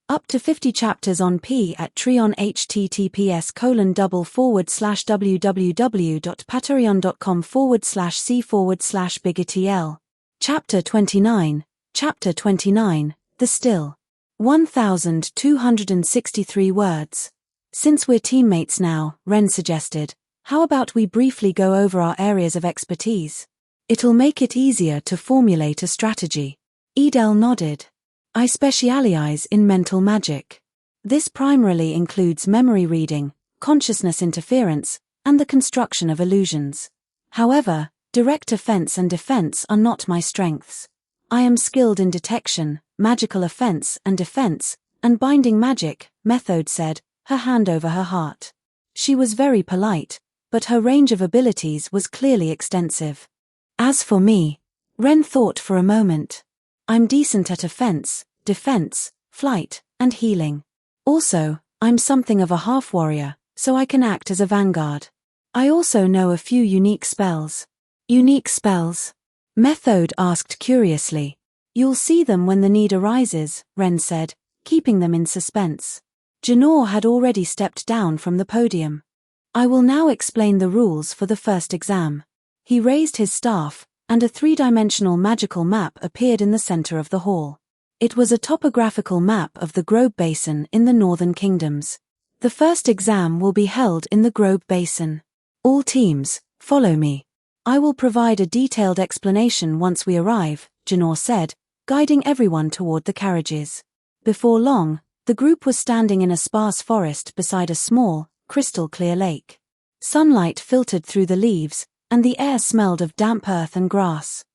Up to 50 chapters on P at Treon https://www.patreon.com/c/bigtl. Chapter 29, Chapter 29, The Still. 1,263 words. Since we're teammates now, Ren suggested, how about we briefly go over our areas of expertise? It'll make it easier to formulate a strategy. Edel nodded. I specialize in mental magic. This primarily includes memory reading, consciousness interference, and the construction of illusions. However, direct offense and defense are not my strengths. I am skilled in detection, magical offense and defense, and binding magic, Methode said, her hand over her heart. She was very polite, but her range of abilities was clearly extensive. As for me, Ren thought for a moment. I'm decent at offense, defense, flight, and healing. Also, I'm something of a half-warrior, so I can act as a vanguard. I also know a few unique spells. Unique spells? Methode asked curiously. You'll see them when the need arises, Ren said, keeping them in suspense. Janor had already stepped down from the podium. I will now explain the rules for the first exam. He raised his staff, and a three-dimensional magical map appeared in the center of the hall. It was a topographical map of the Grobe Basin in the Northern Kingdoms. The first exam will be held in the Grobe Basin. All teams, follow me. I will provide a detailed explanation once we arrive, Janor said, guiding everyone toward the carriages. Before long, the group was standing in a sparse forest beside a small, crystal-clear lake. Sunlight filtered through the leaves, and the air smelled of damp earth and grass.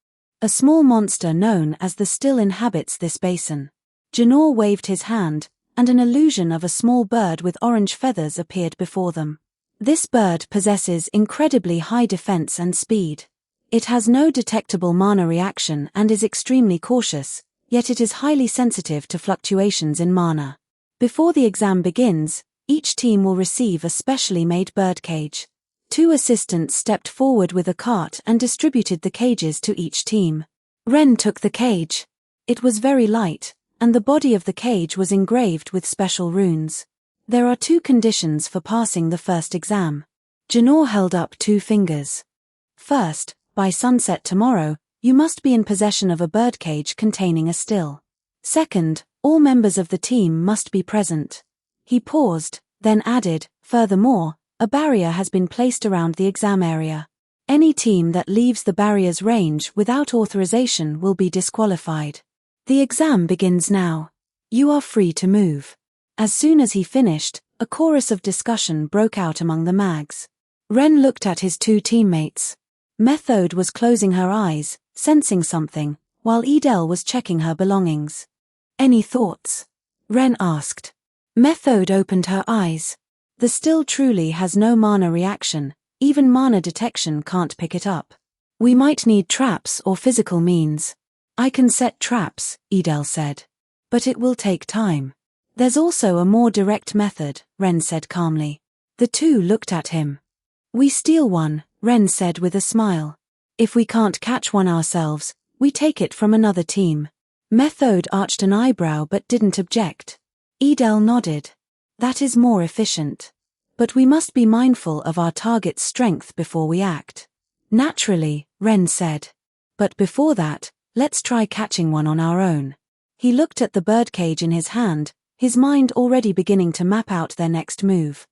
A small monster known as the Still inhabits this basin. Janor waved his hand, and an illusion of a small bird with orange feathers appeared before them. This bird possesses incredibly high defense and speed. It has no detectable mana reaction and is extremely cautious, yet it is highly sensitive to fluctuations in mana. Before the exam begins, each team will receive a specially made birdcage. 2 assistants stepped forward with a cart and distributed the cages to each team. Ren took the cage. It was very light, and the body of the cage was engraved with special runes. There are 2 conditions for passing the first exam. Janor held up 2 fingers. First, by sunset tomorrow, you must be in possession of a birdcage containing a still. Second, all members of the team must be present. He paused, then added, furthermore, a barrier has been placed around the exam area. Any team that leaves the barrier's range without authorization will be disqualified. The exam begins now. You are free to move. As soon as he finished, a chorus of discussion broke out among the mags. Ren looked at his 2 teammates. Methode was closing her eyes, sensing something, while Edel was checking her belongings. Any thoughts? Ren asked. Methode opened her eyes. The still truly has no mana reaction, even mana detection can't pick it up. We might need traps or physical means. I can set traps, Edel said. But it will take time. There's also a more direct method, Ren said calmly. The 2 looked at him. We steal one, Ren said with a smile. If we can't catch one ourselves, we take it from another team. Methode arched an eyebrow but didn't object. Edel nodded. That is more efficient. But we must be mindful of our target's strength before we act. Naturally, Ren said. But before that, let's try catching one on our own. He looked at the birdcage in his hand, his mind already beginning to map out their next move.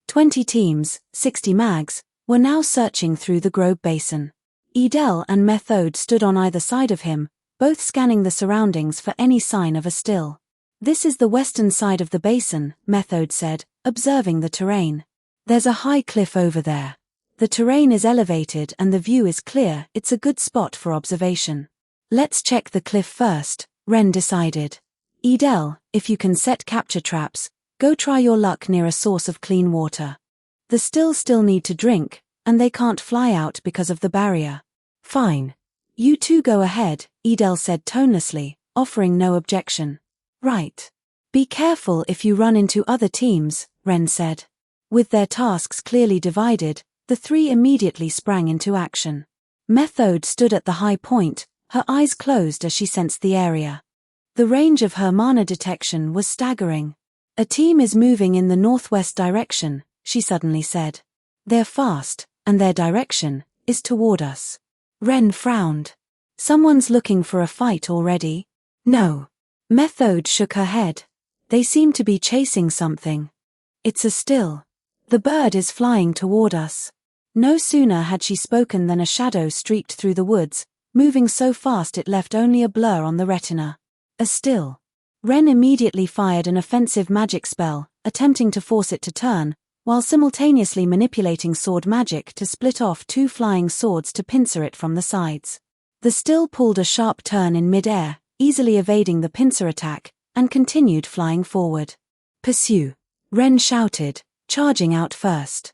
20 teams, 60 mags, were now searching through the Grobe Basin. Edel and Methode stood on either side of him, both scanning the surroundings for any sign of a still. This is the western side of the basin, Methode said, observing the terrain. There's a high cliff over there. The terrain is elevated and the view is clear, it's a good spot for observation. Let's check the cliff first, Ren decided. Edel, if you can set capture traps, go try your luck near a source of clean water. The still need to drink, and they can't fly out because of the barrier. Fine. You 2 go ahead, Edel said tonelessly, offering no objection. Right. Be careful if you run into other teams, Ren said. With their tasks clearly divided, the 3 immediately sprang into action. Methode stood at the high point, her eyes closed as she sensed the area. The range of her mana detection was staggering. A team is moving in the northwest direction, she suddenly said. They're fast, and their direction is toward us. Ren frowned. Someone's looking for a fight already? No. Methode shook her head. They seem to be chasing something. It's a still. The bird is flying toward us. No sooner had she spoken than a shadow streaked through the woods, moving so fast it left only a blur on the retina. A still. Ren immediately fired an offensive magic spell, attempting to force it to turn, while simultaneously manipulating sword magic to split off 2 flying swords to pincer it from the sides. The still pulled a sharp turn in mid-air, easily evading the pincer attack, and continued flying forward. Pursue! Ren shouted, charging out first.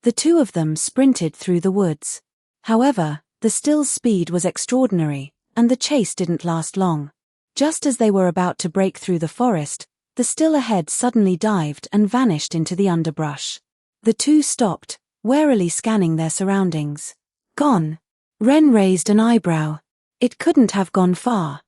The 2 of them sprinted through the woods. However, the still's speed was extraordinary, and the chase didn't last long. Just as they were about to break through the forest, the still ahead suddenly dived and vanished into the underbrush. The 2 stopped, warily scanning their surroundings. Gone. Ren raised an eyebrow. It couldn't have gone far.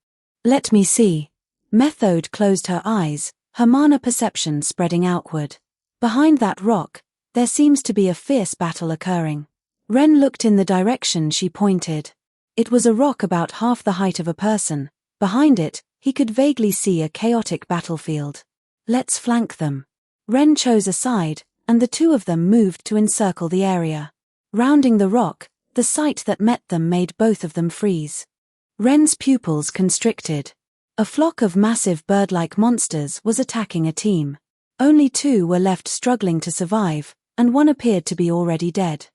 Let me see. Methode closed her eyes, her mana perception spreading outward. Behind that rock, there seems to be a fierce battle occurring. Ren looked in the direction she pointed. It was a rock about half the height of a person. Behind it, he could vaguely see a chaotic battlefield. Let's flank them. Ren chose a side, and the two of them moved to encircle the area. Rounding the rock, the sight that met them made both of them freeze. Ren's pupils constricted. A flock of massive bird-like monsters was attacking a team. Only two were left struggling to survive, and one appeared to be already dead.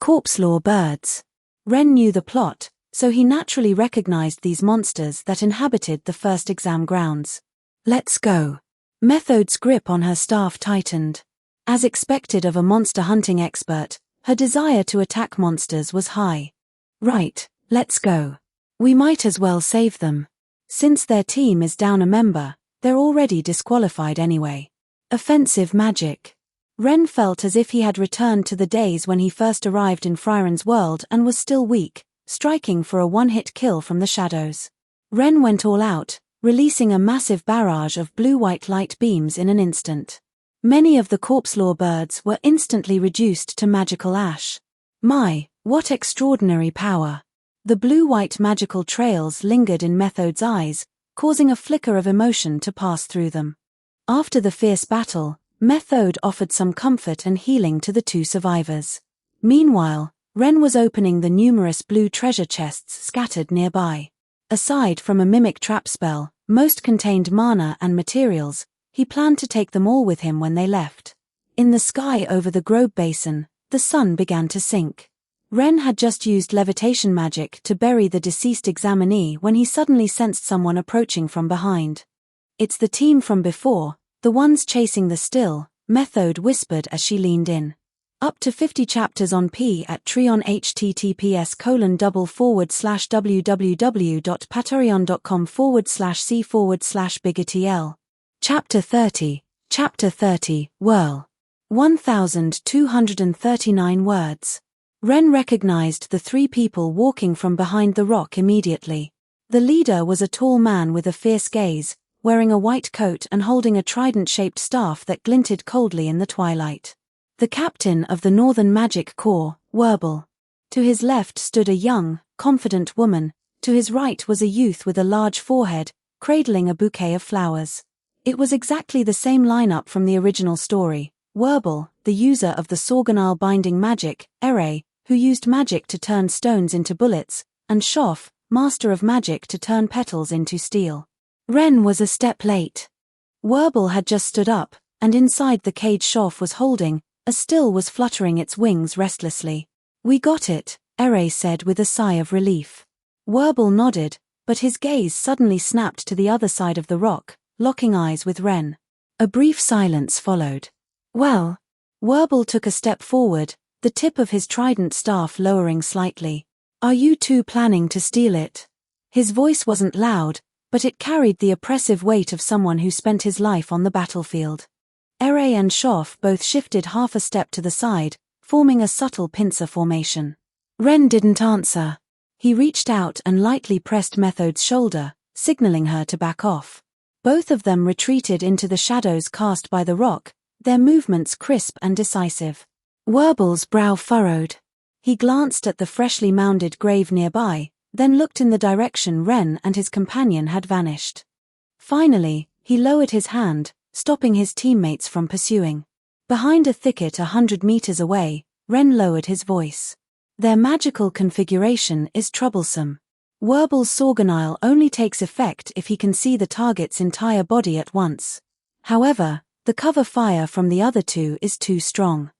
Corpse-law birds. Ren knew the plot, so he naturally recognized these monsters that inhabited the first exam grounds. Let's go. Methode's grip on her staff tightened. As expected of a monster hunting expert, her desire to attack monsters was high. Right, let's go. We might as well save them. Since their team is down a member, they're already disqualified anyway. Offensive magic. Ren felt as if he had returned to the days when he first arrived in Frieren's world and was still weak, striking for a one-hit kill from the shadows. Ren went all out, releasing a massive barrage of blue-white light beams in an instant. Many of the corpse-law birds were instantly reduced to magical ash. My, what extraordinary power! The blue-white magical trails lingered in Methode's eyes, causing a flicker of emotion to pass through them. After the fierce battle, Methode offered some comfort and healing to the two survivors. Meanwhile, Ren was opening the numerous blue treasure chests scattered nearby. Aside from a mimic trap spell, most contained mana and materials. He planned to take them all with him when they left. In the sky over the Grobe Basin, the sun began to sink. Ren had just used levitation magic to bury the deceased examinee when he suddenly sensed someone approaching from behind. It's the team from before, the ones chasing the still, Methode whispered as she leaned in. Up to 50 chapters on P at Treon https://www.patreon.com/c/biggertl. Chapter 30, Whirl. 1,239 words. Ren recognized the three people walking from behind the rock immediately. The leader was a tall man with a fierce gaze, wearing a white coat and holding a trident-shaped staff that glinted coldly in the twilight. The captain of the Northern Magic Corps, Werble. To his left stood a young, confident woman, to his right was a youth with a large forehead, cradling a bouquet of flowers. It was exactly the same lineup from the original story. Werble, the user of the Sorganal binding magic, Ere, who used magic to turn stones into bullets, and Shoff, master of magic to turn petals into steel. Ren was a step late. Werble had just stood up, and inside the cage Shoff was holding, a still was fluttering its wings restlessly. We got it, Ere said with a sigh of relief. Werble nodded, but his gaze suddenly snapped to the other side of the rock, locking eyes with Ren. A brief silence followed. Well, Werble took a step forward, the tip of his trident staff lowering slightly. Are you two planning to steal it? His voice wasn't loud, but it carried the oppressive weight of someone who spent his life on the battlefield. Ere and Shoff both shifted half a step to the side, forming a subtle pincer formation. Ren didn't answer. He reached out and lightly pressed Methode's shoulder, signaling her to back off. Both of them retreated into the shadows cast by the rock, their movements crisp and decisive. Werble's brow furrowed. He glanced at the freshly mounded grave nearby, then looked in the direction Ren and his companion had vanished. Finally, he lowered his hand, stopping his teammates from pursuing. Behind a thicket 100 meters away, Ren lowered his voice. Their magical configuration is troublesome. Werble's Sorganile only takes effect if he can see the target's entire body at once. However, the cover fire from the other two is too strong.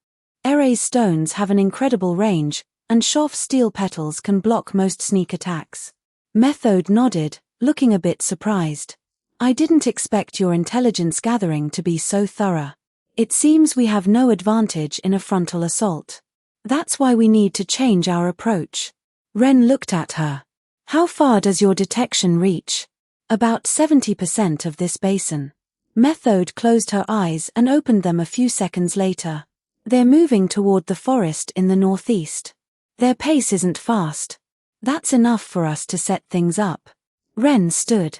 Ere's stones have an incredible range, and Shoff's steel petals can block most sneak attacks. Methode nodded, looking a bit surprised. I didn't expect your intelligence gathering to be so thorough. It seems we have no advantage in a frontal assault. That's why we need to change our approach. Ren looked at her. How far does your detection reach? About 70% of this basin. Methode closed her eyes and opened them a few seconds later. They're moving toward the forest in the northeast. Their pace isn't fast. That's enough for us to set things up. Ren stood.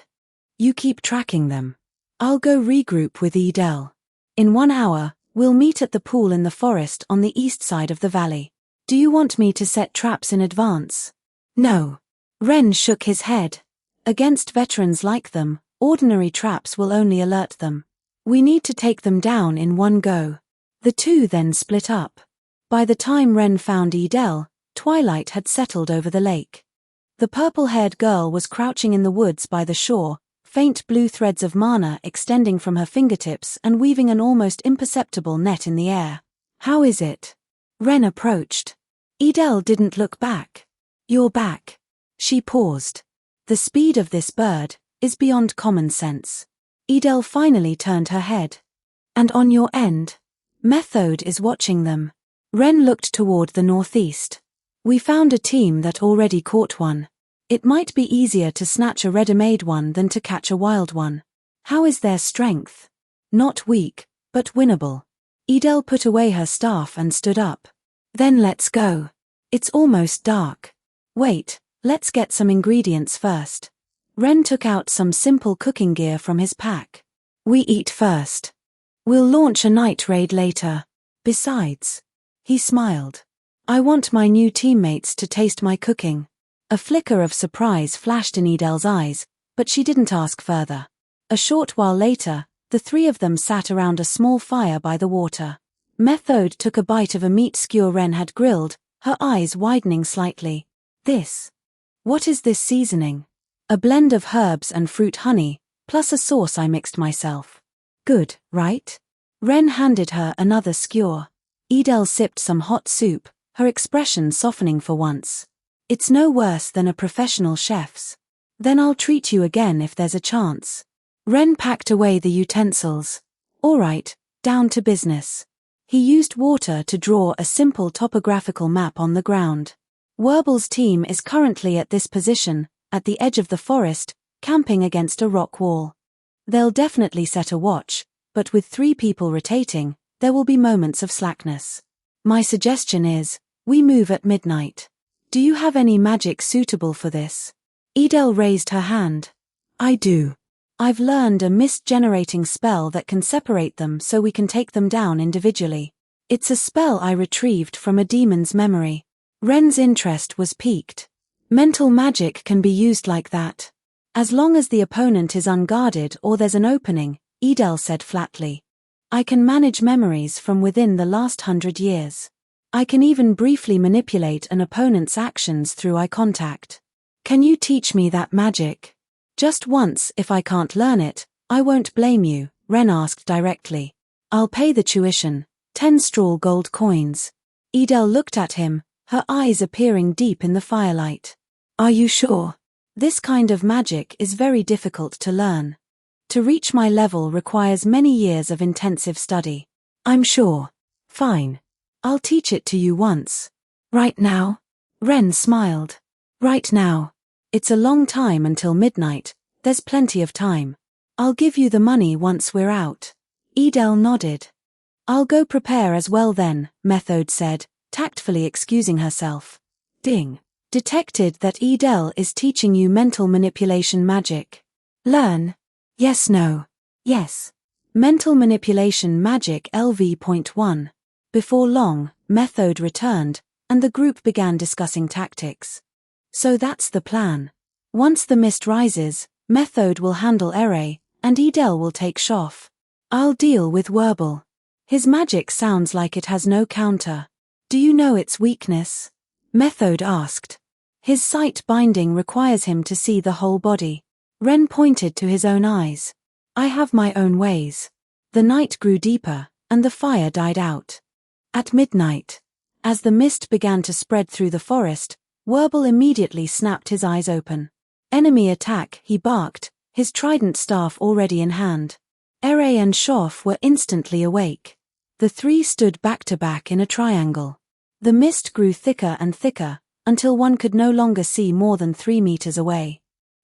You keep tracking them. I'll go regroup with Edel. In 1 hour, we'll meet at the pool in the forest on the east side of the valley. Do you want me to set traps in advance? No. Ren shook his head. Against veterans like them, ordinary traps will only alert them. We need to take them down in one go. The two then split up. By the time Ren found Edel, twilight had settled over the lake. The purple-haired girl was crouching in the woods by the shore, faint blue threads of mana extending from her fingertips and weaving an almost imperceptible net in the air. How is it? Ren approached. Edel didn't look back. You're back. She paused. The speed of this bird is beyond common sense. Edel finally turned her head. And on your end? Methode is watching them. Ren looked toward the northeast. We found a team that already caught one. It might be easier to snatch a ready-made one than to catch a wild one. How is their strength? Not weak, but winnable. Edel put away her staff and stood up. Then let's go. It's almost dark. Wait, let's get some ingredients first. Ren took out some simple cooking gear from his pack. We eat first. We'll launch a night raid later. Besides. He smiled. I want my new teammates to taste my cooking. A flicker of surprise flashed in Edel's eyes, but she didn't ask further. A short while later, the three of them sat around a small fire by the water. Methode took a bite of a meat skewer Ren had grilled, her eyes widening slightly. What is this seasoning? A blend of herbs and fruit honey, plus a sauce I mixed myself. Good, right? Ren handed her another skewer. Edel sipped some hot soup, her expression softening for once. It's no worse than a professional chef's. Then I'll treat you again if there's a chance. Ren packed away the utensils. All right, down to business. He used water to draw a simple topographical map on the ground. Werbel's team is currently at this position, at the edge of the forest, camping against a rock wall. They'll definitely set a watch, but with 3 people rotating, there will be moments of slackness. My suggestion is, we move at midnight. Do you have any magic suitable for this? Edel raised her hand. I do. I've learned a mist-generating spell that can separate them so we can take them down individually. It's a spell I retrieved from a demon's memory. Ren's interest was piqued. Mental magic can be used like that. As long as the opponent is unguarded or there's an opening, Edel said flatly. I can manage memories from within the last 100 years. I can even briefly manipulate an opponent's actions through eye contact. Can you teach me that magic? Just once. If I can't learn it, I won't blame you, Ren asked directly. I'll pay the tuition, 10 straw gold coins. Edel looked at him, her eyes appearing deep in the firelight. Are you sure? This kind of magic is very difficult to learn. To reach my level requires many years of intensive study. I'm sure. Fine. I'll teach it to you once. Right now? Ren smiled. Right now. It's a long time until midnight, there's plenty of time. I'll give you the money once we're out. Edel nodded. I'll go prepare as well then, Methode said, tactfully excusing herself. Ding. Detected that Edel is teaching you mental manipulation magic. Learn. Yes, no. Yes. Mental manipulation magic LV.1. Before long, Methode returned, and the group began discussing tactics. So that's the plan. Once the mist rises, Methode will handle Ere, and Edel will take Shoff. I'll deal with Werbel. His magic sounds like it has no counter. Do you know its weakness? Methode asked. His sight binding requires him to see the whole body. Ren pointed to his own eyes. I have my own ways. The night grew deeper, and the fire died out. At midnight, as the mist began to spread through the forest, Werbel immediately snapped his eyes open. Enemy attack, he barked, his trident staff already in hand. Ere and Shoff were instantly awake. The 3 stood back to back in a triangle. The mist grew thicker and thicker, until one could no longer see more than 3 meters away.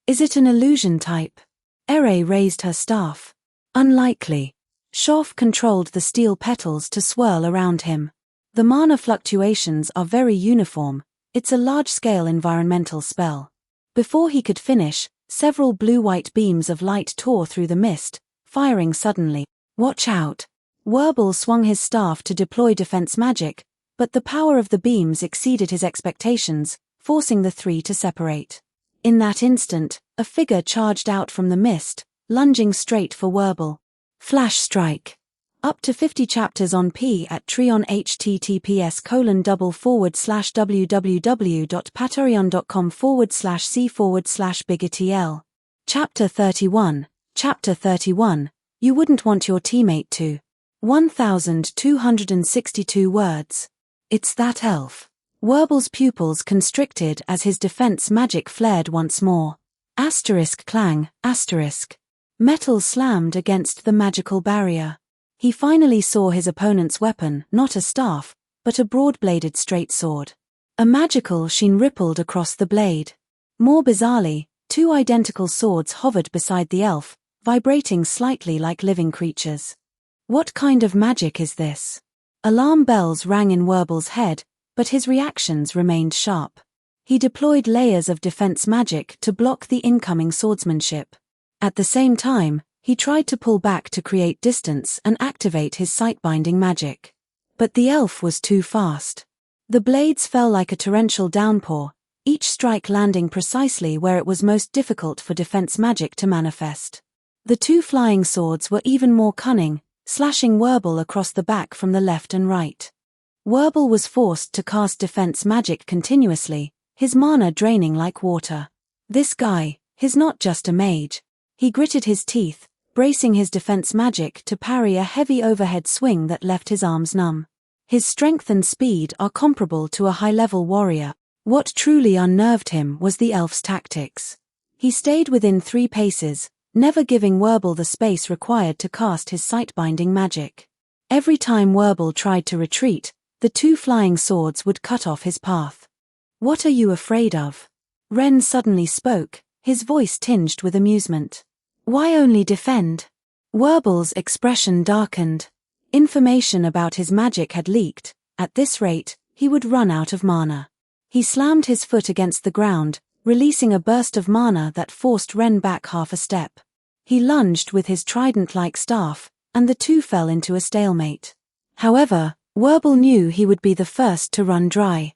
Is it an illusion type? Ere raised her staff. Unlikely. Schorf controlled the steel petals to swirl around him. The mana fluctuations are very uniform. It's a large-scale environmental spell. Before he could finish, several blue-white beams of light tore through the mist, firing suddenly. Watch out! Werble swung his staff to deploy defense magic, but the power of the beams exceeded his expectations, forcing the three to separate. In that instant, a figure charged out from the mist, lunging straight for Werble. Flash strike. Up to 50 chapters on Patreon https://www.patreon.com/c/biggertl. Chapter 31. Chapter 31. You wouldn't want your teammate to. 1262 words. It's that elf. Werble's pupils constricted as his defense magic flared once more. Asterisk clang, asterisk. Metal slammed against the magical barrier. He finally saw his opponent's weapon, not a staff, but a broad-bladed straight sword. A magical sheen rippled across the blade. More bizarrely, two identical swords hovered beside the elf, vibrating slightly like living creatures. What kind of magic is this? Alarm bells rang in Werble's head, but his reactions remained sharp. He deployed layers of defense magic to block the incoming swordsmanship. At the same time, he tried to pull back to create distance and activate his sight-binding magic. But the elf was too fast. The blades fell like a torrential downpour, each strike landing precisely where it was most difficult for defense magic to manifest. The two flying swords were even more cunning, slashing Werble across the back from the left and right. Werble was forced to cast defense magic continuously, his mana draining like water. This guy, he's not just a mage. He gritted his teeth, bracing his defense magic to parry a heavy overhead swing that left his arms numb. His strength and speed are comparable to a high-level warrior. What truly unnerved him was the elf's tactics. He stayed within 3 paces, never giving Werble the space required to cast his sight-binding magic. Every time Werble tried to retreat, the two flying swords would cut off his path. What are you afraid of? Ren suddenly spoke, his voice tinged with amusement. Why only defend? Werble's expression darkened. Information about his magic had leaked. At this rate, he would run out of mana. He slammed his foot against the ground, releasing a burst of mana that forced Ren back half a step. He lunged with his trident-like staff, and the two fell into a stalemate. However, Werble knew he would be the first to run dry.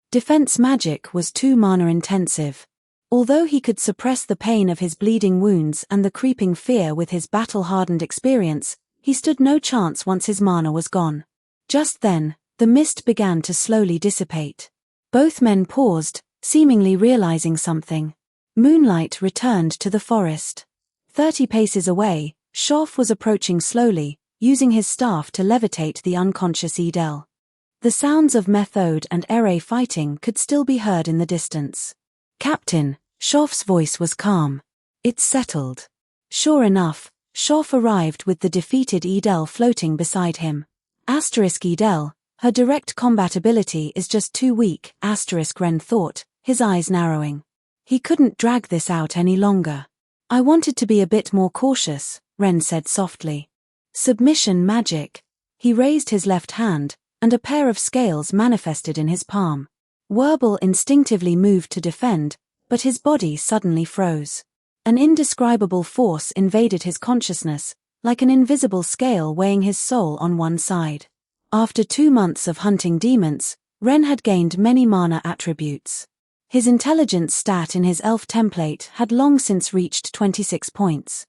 Defense magic was too mana-intensive. Although he could suppress the pain of his bleeding wounds and the creeping fear with his battle-hardened experience, he stood no chance once his mana was gone. Just then, the mist began to slowly dissipate. Both men paused, seemingly realizing something. Moonlight returned to the forest. 30 paces away, Schorf was approaching slowly, using his staff to levitate the unconscious Edel. The sounds of Methode and Ere fighting could still be heard in the distance. Captain, Schorf's voice was calm. It's settled. Sure enough, Schorf arrived with the defeated Edel floating beside him. Asterisk Edel, her direct combat ability is just too weak, asterisk Ren thought, his eyes narrowing. He couldn't drag this out any longer. I wanted to be a bit more cautious, Ren said softly. Submission magic. He raised his left hand, and a pair of scales manifested in his palm. Werble instinctively moved to defend, but his body suddenly froze. An indescribable force invaded his consciousness, like an invisible scale weighing his soul on one side. After 2 months of hunting demons, Ren had gained many mana attributes. His intelligence stat in his elf template had long since reached 26 points.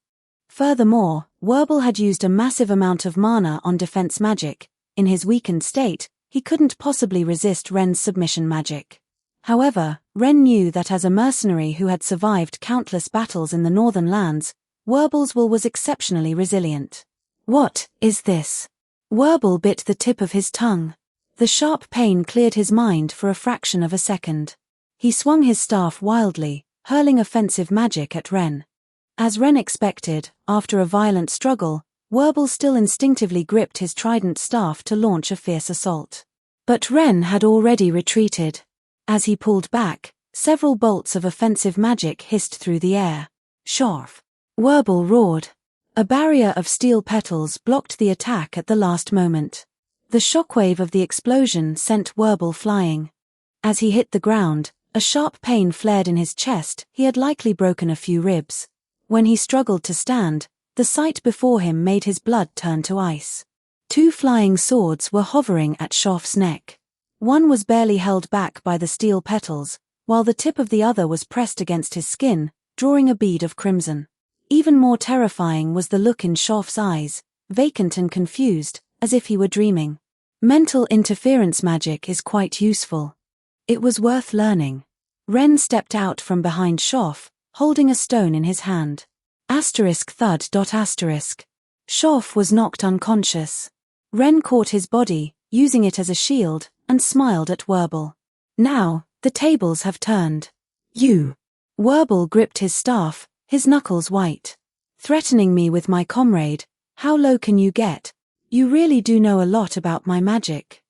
Furthermore, Werble had used a massive amount of mana on defense magic. In his weakened state, he couldn't possibly resist Ren's submission magic. However, Ren knew that as a mercenary who had survived countless battles in the northern lands, Werble's will was exceptionally resilient. What is this? Werble bit the tip of his tongue. The sharp pain cleared his mind for a fraction of a second. He swung his staff wildly, hurling offensive magic at Ren. As Ren expected, after a violent struggle, Werble still instinctively gripped his trident staff to launch a fierce assault. But Ren had already retreated. As he pulled back, several bolts of offensive magic hissed through the air. Schorf! Werble roared. A barrier of steel petals blocked the attack at the last moment. The shockwave of the explosion sent Werbel flying. As he hit the ground, a sharp pain flared in his chest. He had likely broken a few ribs. When he struggled to stand, the sight before him made his blood turn to ice. 2 flying swords were hovering at Schoff's neck. One was barely held back by the steel petals, while the tip of the other was pressed against his skin, drawing a bead of crimson. Even more terrifying was the look in Schoff's eyes, vacant and confused, as if he were dreaming. Mental interference magic is quite useful. It was worth learning. Ren stepped out from behind Schoff, holding a stone in his hand. Thud. Schoff was knocked unconscious. Ren caught his body, using it as a shield, and smiled at Werbel. Now, the tables have turned. You. Werbel gripped his staff, his knuckles white. Threatening me with my comrade, how low can you get? You really do know a lot about my magic.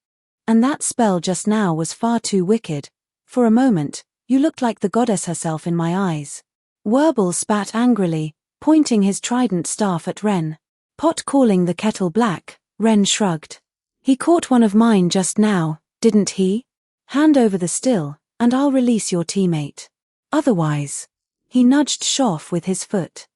And that spell just now was far too wicked. For a moment, you looked like the goddess herself in my eyes. Werbel spat angrily, pointing his trident staff at Ren. Pot calling the kettle black, Ren shrugged. He caught one of mine just now, didn't he? Hand over the still, and I'll release your teammate. Otherwise. He nudged Schoff with his foot.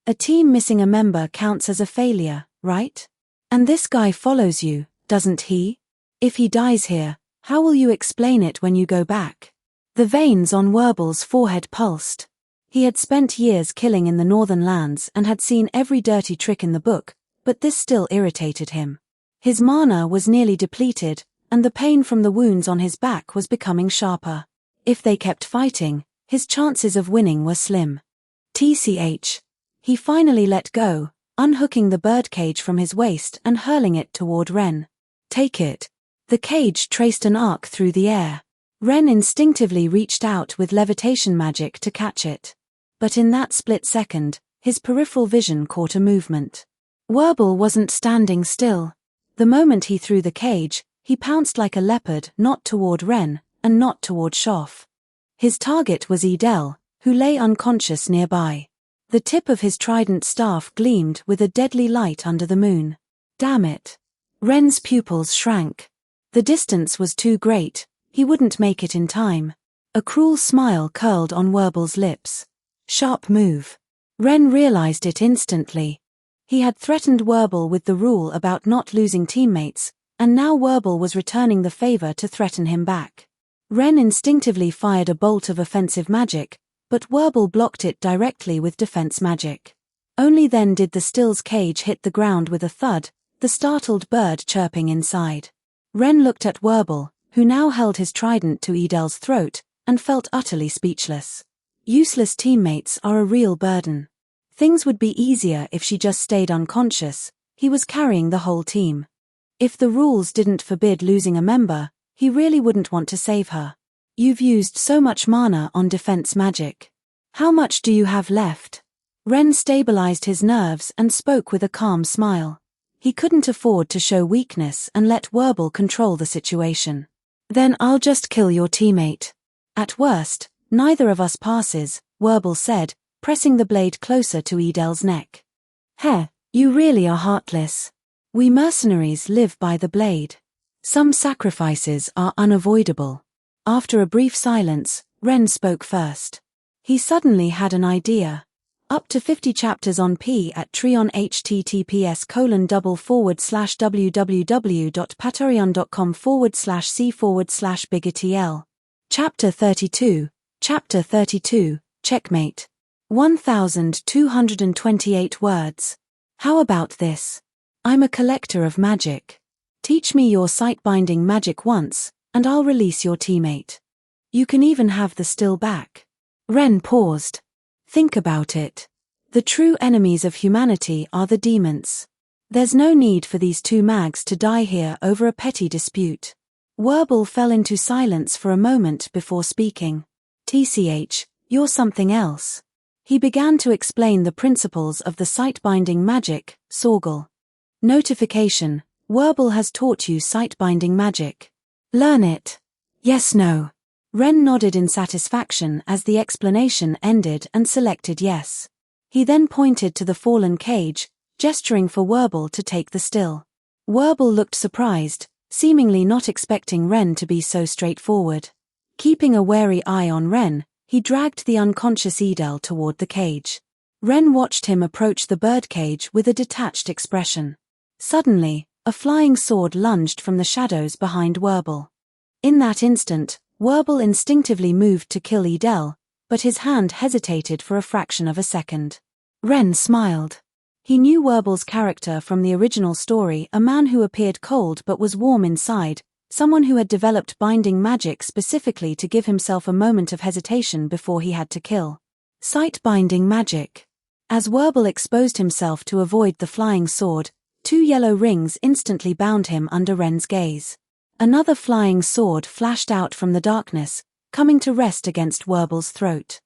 A team missing a member counts as a failure, right? And this guy follows you, doesn't he? If he dies here, how will you explain it when you go back? The veins on Werbel's forehead pulsed. He had spent years killing in the northern lands and had seen every dirty trick in the book, but this still irritated him. His mana was nearly depleted, and the pain from the wounds on his back was becoming sharper. If they kept fighting, his chances of winning were slim. TCH. He finally let go, unhooking the birdcage from his waist and hurling it toward Ren. Take it. The cage traced an arc through the air. Ren instinctively reached out with levitation magic to catch it. But in that split second, his peripheral vision caught a movement. Werbel wasn't standing still. The moment he threw the cage, he pounced like a leopard, not toward Ren, and not toward Schoff. His target was Edel, who lay unconscious nearby. The tip of his trident staff gleamed with a deadly light under the moon. Damn it. Ren's pupils shrank. The distance was too great, he wouldn't make it in time. A cruel smile curled on Werbel's lips. Sharp move. Ren realized it instantly. He had threatened Werbel with the rule about not losing teammates, and now Werbel was returning the favor to threaten him back. Ren instinctively fired a bolt of offensive magic, but Werbel blocked it directly with defense magic. Only then did the still's cage hit the ground with a thud, the startled bird chirping inside. Ren looked at Werbel, who now held his trident to Edel's throat, and felt utterly speechless. Useless teammates are a real burden. Things would be easier if she just stayed unconscious. He was carrying the whole team. If the rules didn't forbid losing a member, he really wouldn't want to save her. You've used so much mana on defense magic. How much do you have left? Ren stabilized his nerves and spoke with a calm smile. He couldn't afford to show weakness and let Werbel control the situation. Then I'll just kill your teammate. At worst, neither of us passes, Werbel said, pressing the blade closer to Edel's neck. Heh, you really are heartless. We mercenaries live by the blade. Some sacrifices are unavoidable. After a brief silence, Ren spoke first. He suddenly had an idea. Up to 50 chapters on P at Treon https://www.patreon.com/c/biggertl. Chapter 32, Checkmate. 1228 words. How about this? I'm a collector of magic. Teach me your sight-binding magic once, and I'll release your teammate. You can even have the still back. Ren paused. Think about it. The true enemies of humanity are the demons. There's no need for these two mags to die here over a petty dispute. Werbel fell into silence for a moment before speaking. TCH, you're something else. He began to explain the principles of the sight-binding magic, Sorgel. Notification: Werbel has taught you sight-binding magic. Learn it. Yes, no. Ren nodded in satisfaction as the explanation ended and selected yes. He then pointed to the fallen cage, gesturing for Werble to take the still. Werble looked surprised, seemingly not expecting Ren to be so straightforward. Keeping a wary eye on Ren, he dragged the unconscious Edel toward the cage. Ren watched him approach the birdcage with a detached expression. Suddenly, a flying sword lunged from the shadows behind Werble. In that instant, Werble instinctively moved to kill Edel, but his hand hesitated for a fraction of a second. Ren smiled. He knew Werble's character from the original story, a man who appeared cold but was warm inside, someone who had developed binding magic specifically to give himself a moment of hesitation before he had to kill. Sight-binding magic. As Werble exposed himself to avoid the flying sword, 2 yellow rings instantly bound him under Ren's gaze. Another flying sword flashed out from the darkness, coming to rest against Werble's throat.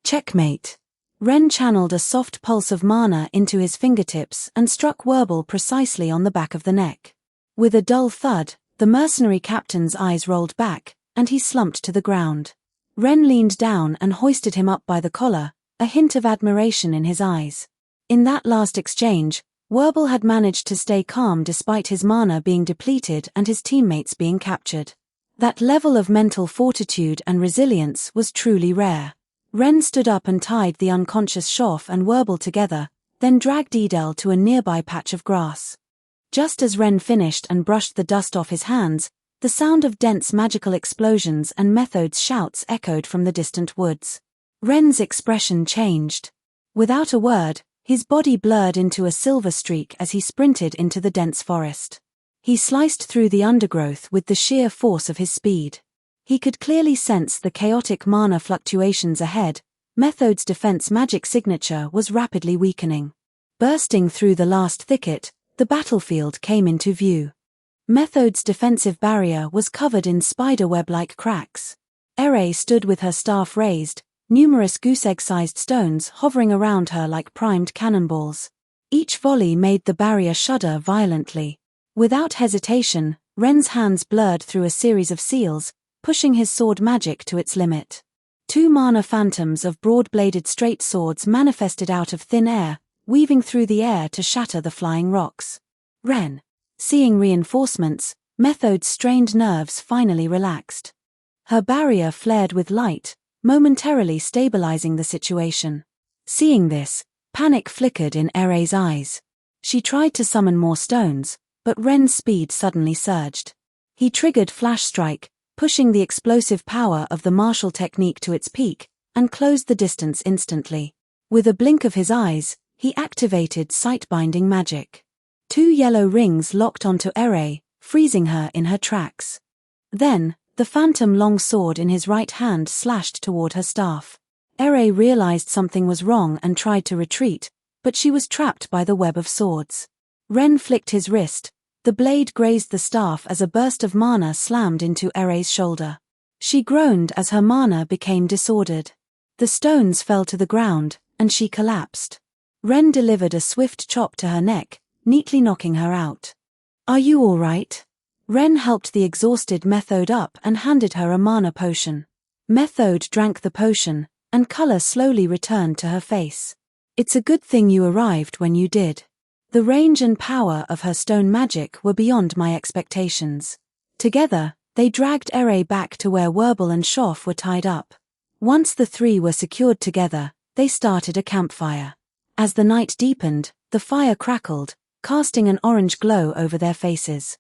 Checkmate. Ren channeled a soft pulse of mana into his fingertips and struck Werble precisely on the back of the neck. With a dull thud, the mercenary captain's eyes rolled back, and he slumped to the ground. Ren leaned down and hoisted him up by the collar, a hint of admiration in his eyes. In that last exchange, Werble had managed to stay calm despite his mana being depleted and his teammates being captured. That level of mental fortitude and resilience was truly rare. Ren stood up and tied the unconscious Schoff and Werble together, then dragged Edel to a nearby patch of grass. Just as Ren finished and brushed the dust off his hands, the sound of dense magical explosions and Methode's shouts echoed from the distant woods. Ren's expression changed. Without a word, his body blurred into a silver streak as he sprinted into the dense forest. He sliced through the undergrowth with the sheer force of his speed. He could clearly sense the chaotic mana fluctuations ahead. Methode's defense magic signature was rapidly weakening. Bursting through the last thicket, the battlefield came into view. Methode's defensive barrier was covered in spiderweb-like cracks. Ere stood with her staff raised, numerous goose-egg-sized stones hovering around her like primed cannonballs. Each volley made the barrier shudder violently. Without hesitation, Ren's hands blurred through a series of seals, pushing his sword magic to its limit. 2 mana phantoms of broad-bladed straight swords manifested out of thin air, weaving through the air to shatter the flying rocks. Ren. Seeing reinforcements, Methode's strained nerves finally relaxed. Her barrier flared with light, momentarily stabilizing the situation. Seeing this, panic flickered in Ere's eyes. She tried to summon more stones, but Ren's speed suddenly surged. He triggered Flash Strike, pushing the explosive power of the martial technique to its peak, and closed the distance instantly. With a blink of his eyes, he activated sight-binding magic. 2 yellow rings locked onto Ere, freezing her in her tracks. Then, the phantom long sword in his right hand slashed toward her staff. Ere realized something was wrong and tried to retreat, but she was trapped by the web of swords. Ren flicked his wrist. The blade grazed the staff as a burst of mana slammed into Ere's shoulder. She groaned as her mana became disordered. The stones fell to the ground, and she collapsed. Ren delivered a swift chop to her neck, neatly knocking her out. "Are you all right?" Ren helped the exhausted Methode up and handed her a mana potion. Methode drank the potion, and color slowly returned to her face. "It's a good thing you arrived when you did. The range and power of her stone magic were beyond my expectations." Together, they dragged Ere back to where Werble and Schoff were tied up. Once the 3 were secured together, they started a campfire. As the night deepened, the fire crackled, casting an orange glow over their faces.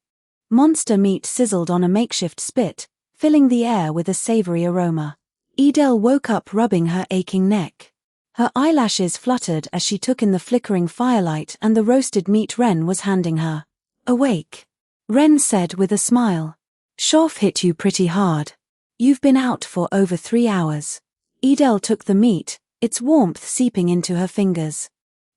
Monster meat sizzled on a makeshift spit, filling the air with a savory aroma. Edel woke up rubbing her aching neck. Her eyelashes fluttered as she took in the flickering firelight and the roasted meat Ren was handing her. "Awake," Ren said with a smile. "Schoff hit you pretty hard. You've been out for over 3 hours." Edel took the meat, its warmth seeping into her fingers.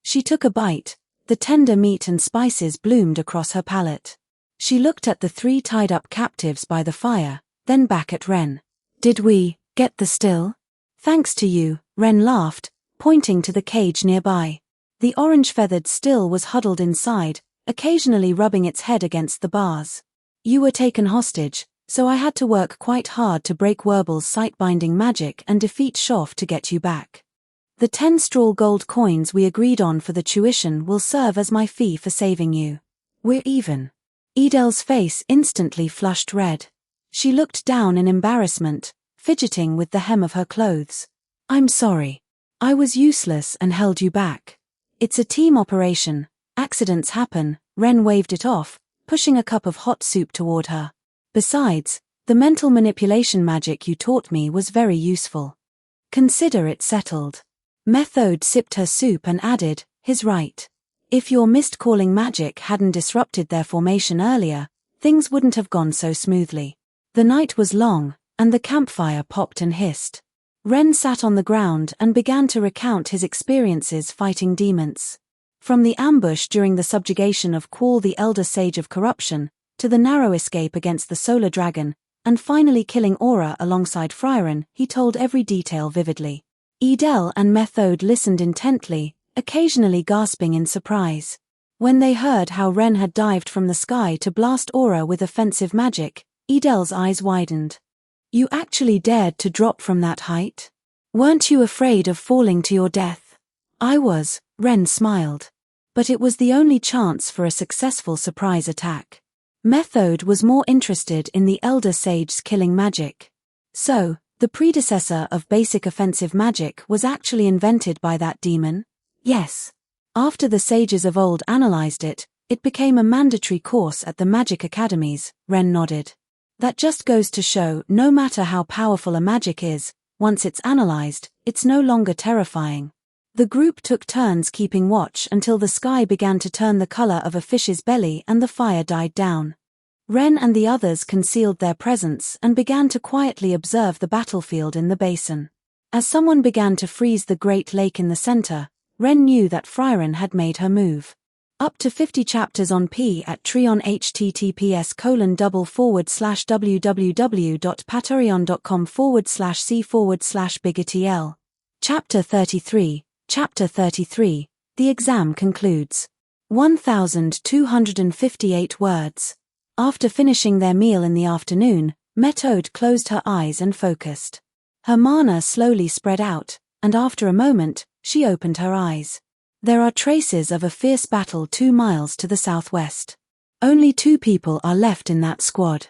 She took a bite. The tender meat and spices bloomed across her palate. She looked at the 3 tied-up captives by the fire, then back at Ren. "Did we get the still?" "Thanks to you," Ren laughed, pointing to the cage nearby. The orange-feathered still was huddled inside, occasionally rubbing its head against the bars. "You were taken hostage, so I had to work quite hard to break Werble's sight-binding magic and defeat Schoff to get you back." The 10 straw gold coins we agreed on for the tuition will serve as my fee for saving you. We're even. Edel's face instantly flushed red. She looked down in embarrassment, fidgeting with the hem of her clothes. I'm sorry. I was useless and held you back. It's a team operation. Accidents happen. Ren waved it off, pushing a cup of hot soup toward her. Besides, the mental manipulation magic you taught me was very useful. Consider it settled. Methode sipped her soup and added, "He's right. If your mist-calling magic hadn't disrupted their formation earlier, things wouldn't have gone so smoothly." The night was long, and the campfire popped and hissed. Ren sat on the ground and began to recount his experiences fighting demons. From the ambush during the subjugation of Qual the Elder Sage of Corruption, to the narrow escape against the Solar Dragon, and finally killing Aura alongside Frieren, he told every detail vividly. Edel and Methode listened intently, occasionally gasping in surprise. When they heard how Ren had dived from the sky to blast Aura with offensive magic, Edel's eyes widened. You actually dared to drop from that height? Weren't you afraid of falling to your death? I was, Ren smiled. But it was the only chance for a successful surprise attack. Methode was more interested in the Elder Sage's killing magic. So, the predecessor of basic offensive magic was actually invented by that demon? Yes. After the sages of old analyzed it, it became a mandatory course at the magic academies, Ren nodded. That just goes to show, no matter how powerful a magic is, once it's analyzed, it's no longer terrifying. The group took turns keeping watch until the sky began to turn the color of a fish's belly and the fire died down. Ren and the others concealed their presence and began to quietly observe the battlefield in the basin. As someone began to freeze the Great Lake in the center, Ren knew that Frieren had made her move. Up to 50 chapters on P at Treon https://www.patreon.com/c/bigtl. Chapter 33. Chapter 33. The exam concludes. 1,258 words. After finishing their meal in the afternoon, Methode closed her eyes and focused. Her mana slowly spread out, and after a moment, she opened her eyes. There are traces of a fierce battle 2 miles to the southwest. Only 2 people are left in that squad.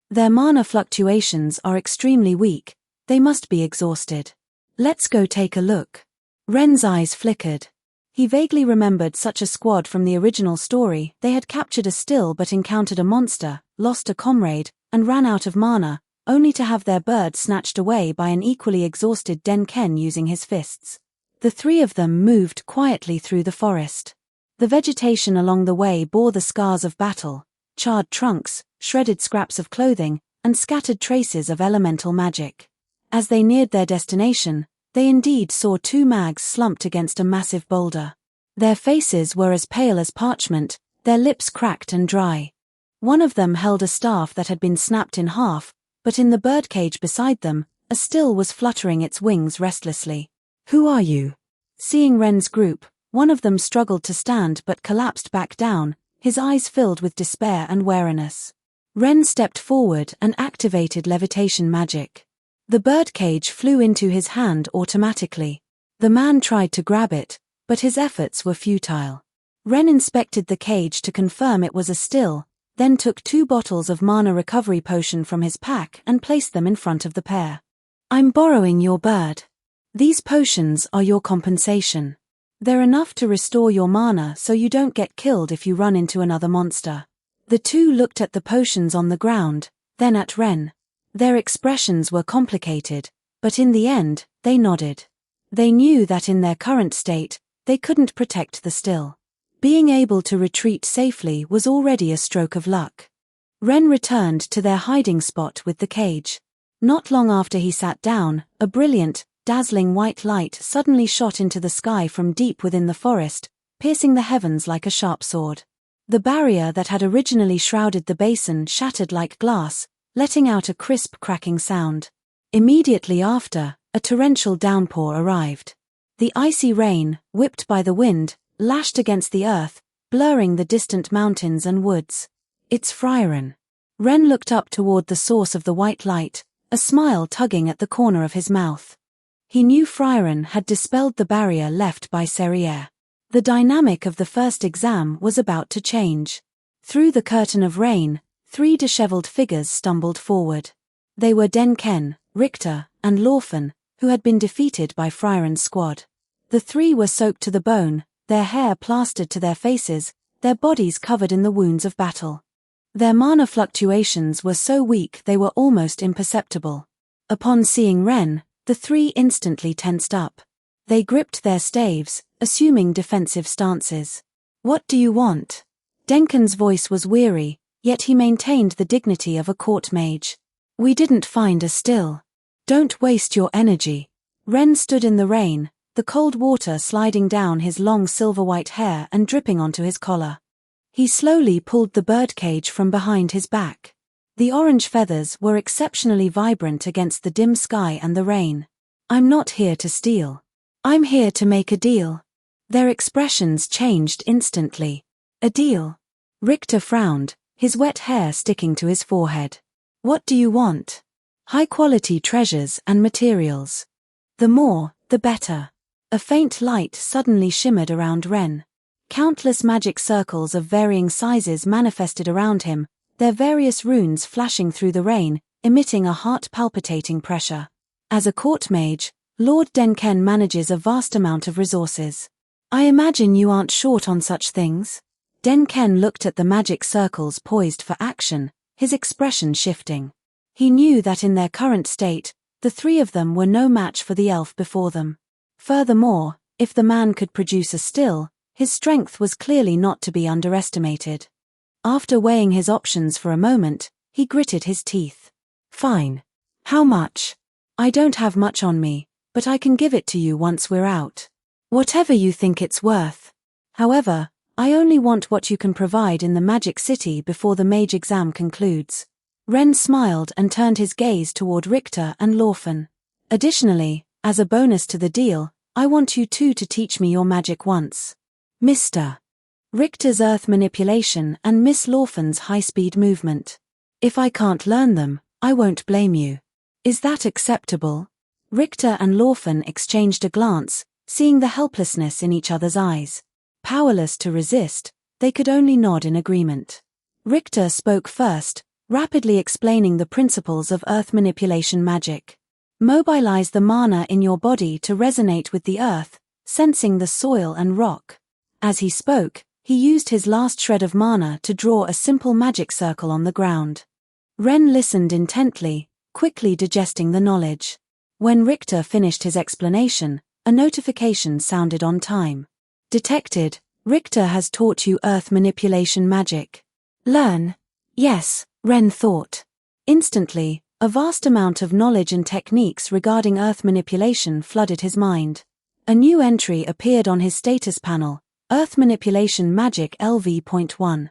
Their mana fluctuations are extremely weak, they must be exhausted. Let's go take a look. Ren's eyes flickered. He vaguely remembered such a squad from the original story. They had captured a still but encountered a monster, lost a comrade, and ran out of mana, only to have their bird snatched away by an equally exhausted Denken using his fists. The 3 of them moved quietly through the forest. The vegetation along the way bore the scars of battle, charred trunks, shredded scraps of clothing, and scattered traces of elemental magic. As they neared their destination, they indeed saw 2 mags slumped against a massive boulder. Their faces were as pale as parchment, their lips cracked and dry. One of them held a staff that had been snapped in half, but in the birdcage beside them, a still was fluttering its wings restlessly. Who are you? Seeing Ren's group, one of them struggled to stand but collapsed back down, his eyes filled with despair and weariness. Ren stepped forward and activated levitation magic. The birdcage flew into his hand automatically. The man tried to grab it, but his efforts were futile. Ren inspected the cage to confirm it was a still, then took 2 bottles of mana recovery potion from his pack and placed them in front of the pair. I'm borrowing your bird. These potions are your compensation. They're enough to restore your mana so you don't get killed if you run into another monster. The 2 looked at the potions on the ground, then at Ren. Their expressions were complicated, but in the end, they nodded. They knew that in their current state, they couldn't protect the still. Being able to retreat safely was already a stroke of luck. Ren returned to their hiding spot with the cage. Not long after he sat down, a brilliant, dazzling white light suddenly shot into the sky from deep within the forest, piercing the heavens like a sharp sword. The barrier that had originally shrouded the basin shattered like glass, letting out a crisp cracking sound. Immediately after, a torrential downpour arrived. The icy rain, whipped by the wind, lashed against the earth, blurring the distant mountains and woods. It's Frieren. Ren looked up toward the source of the white light, a smile tugging at the corner of his mouth. He knew Frieren had dispelled the barrier left by Serriere. The dynamic of the first exam was about to change. Through the curtain of rain, 3 disheveled figures stumbled forward. They were Denken, Richter, and Lorfen, who had been defeated by Frieren's squad. The 3 were soaked to the bone, their hair plastered to their faces, their bodies covered in the wounds of battle. Their mana fluctuations were so weak they were almost imperceptible. Upon seeing Ren, the 3 instantly tensed up. They gripped their staves, assuming defensive stances. "What do you want?" Denken's voice was weary, yet he maintained the dignity of a court mage. "We didn't find a still." "Don't waste your energy." Ren stood in the rain, the cold water sliding down his long silver-white hair and dripping onto his collar. He slowly pulled the birdcage from behind his back. The orange feathers were exceptionally vibrant against the dim sky and the rain. "I'm not here to steal. I'm here to make a deal." Their expressions changed instantly. "A deal?" Richter frowned, his wet hair sticking to his forehead. "What do you want?" "High-quality treasures and materials. The more, the better." A faint light suddenly shimmered around Ren. Countless magic circles of varying sizes manifested around him, their various runes flashing through the rain, emitting a heart-palpitating pressure. As a court mage, Lord Denken manages a vast amount of resources. "I imagine you aren't short on such things?" Denken looked at the magic circles poised for action, his expression shifting. He knew that in their current state, the 3 of them were no match for the elf before them. Furthermore, if the man could produce a still, his strength was clearly not to be underestimated. After weighing his options for a moment, he gritted his teeth. "Fine. How much?" "I don't have much on me, but I can give it to you once we're out. Whatever you think it's worth. However, I only want what you can provide in the Magic City before the mage exam concludes." Ren smiled and turned his gaze toward Richter and Lorfen. "Additionally, as a bonus to the deal, I want you 2 to teach me your magic once. Mr. Richter's earth manipulation and Miss Lorfen's high-speed movement. If I can't learn them, I won't blame you. Is that acceptable?" Richter and Lorfen exchanged a glance, seeing the helplessness in each other's eyes. Powerless to resist, they could only nod in agreement. Richter spoke first, rapidly explaining the principles of earth manipulation magic. Mobilize the mana in your body to resonate with the earth, sensing the soil and rock. As he spoke, he used his last shred of mana to draw a simple magic circle on the ground. Ren listened intently, quickly digesting the knowledge. When Richter finished his explanation, a notification sounded on time. "Detected, Richter has taught you earth manipulation magic." "Learn?" "Yes," Ren thought. Instantly, a vast amount of knowledge and techniques regarding earth manipulation flooded his mind. A new entry appeared on his status panel, Earth Manipulation Magic LV.1.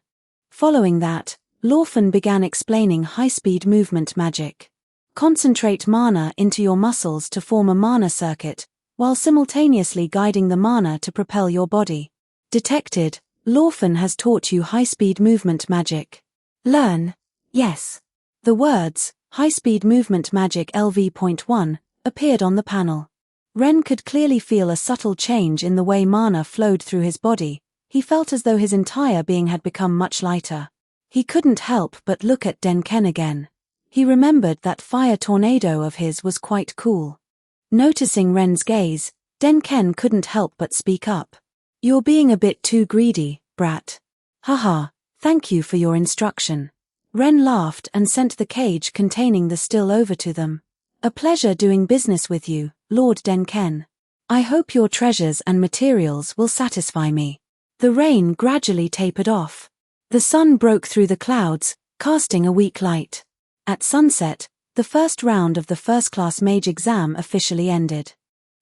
Following that, Lorfen began explaining high-speed movement magic. Concentrate mana into your muscles to form a mana circuit, while simultaneously guiding the mana to propel your body. Detected, Lorfen has taught you high-speed movement magic. Learn? Yes. The words, high-speed movement magic LV.1, appeared on the panel. Ren could clearly feel a subtle change in the way mana flowed through his body. He felt as though his entire being had become much lighter. He couldn't help but look at Denken again. He remembered that fire tornado of his was quite cool. Noticing Ren's gaze, Denken couldn't help but speak up. "You're being a bit too greedy, brat." "Haha, thank you for your instruction." Ren laughed and sent the cage containing the still over to them. "A pleasure doing business with you, Lord Denken. I hope your treasures and materials will satisfy me." The rain gradually tapered off. The sun broke through the clouds, casting a weak light. At sunset, the first round of the first-class mage exam officially ended.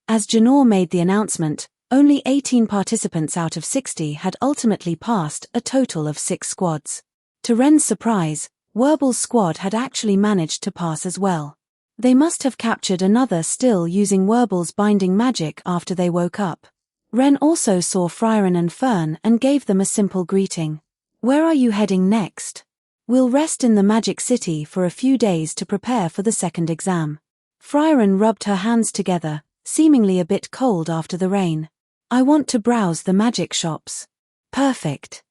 As Janor made the announcement, only 18 participants out of 60 had ultimately passed a total of 6 squads. To Ren's surprise, Werbel's squad had actually managed to pass as well. They must have captured another still using Werbel's binding magic after they woke up. Ren also saw Frieren and Fern and gave them a simple greeting. "Where are you heading next?" "We'll rest in the Magic City for a few days to prepare for the second exam." Frieren rubbed her hands together, seemingly a bit cold after the rain. I want to browse the magic shops. Perfect.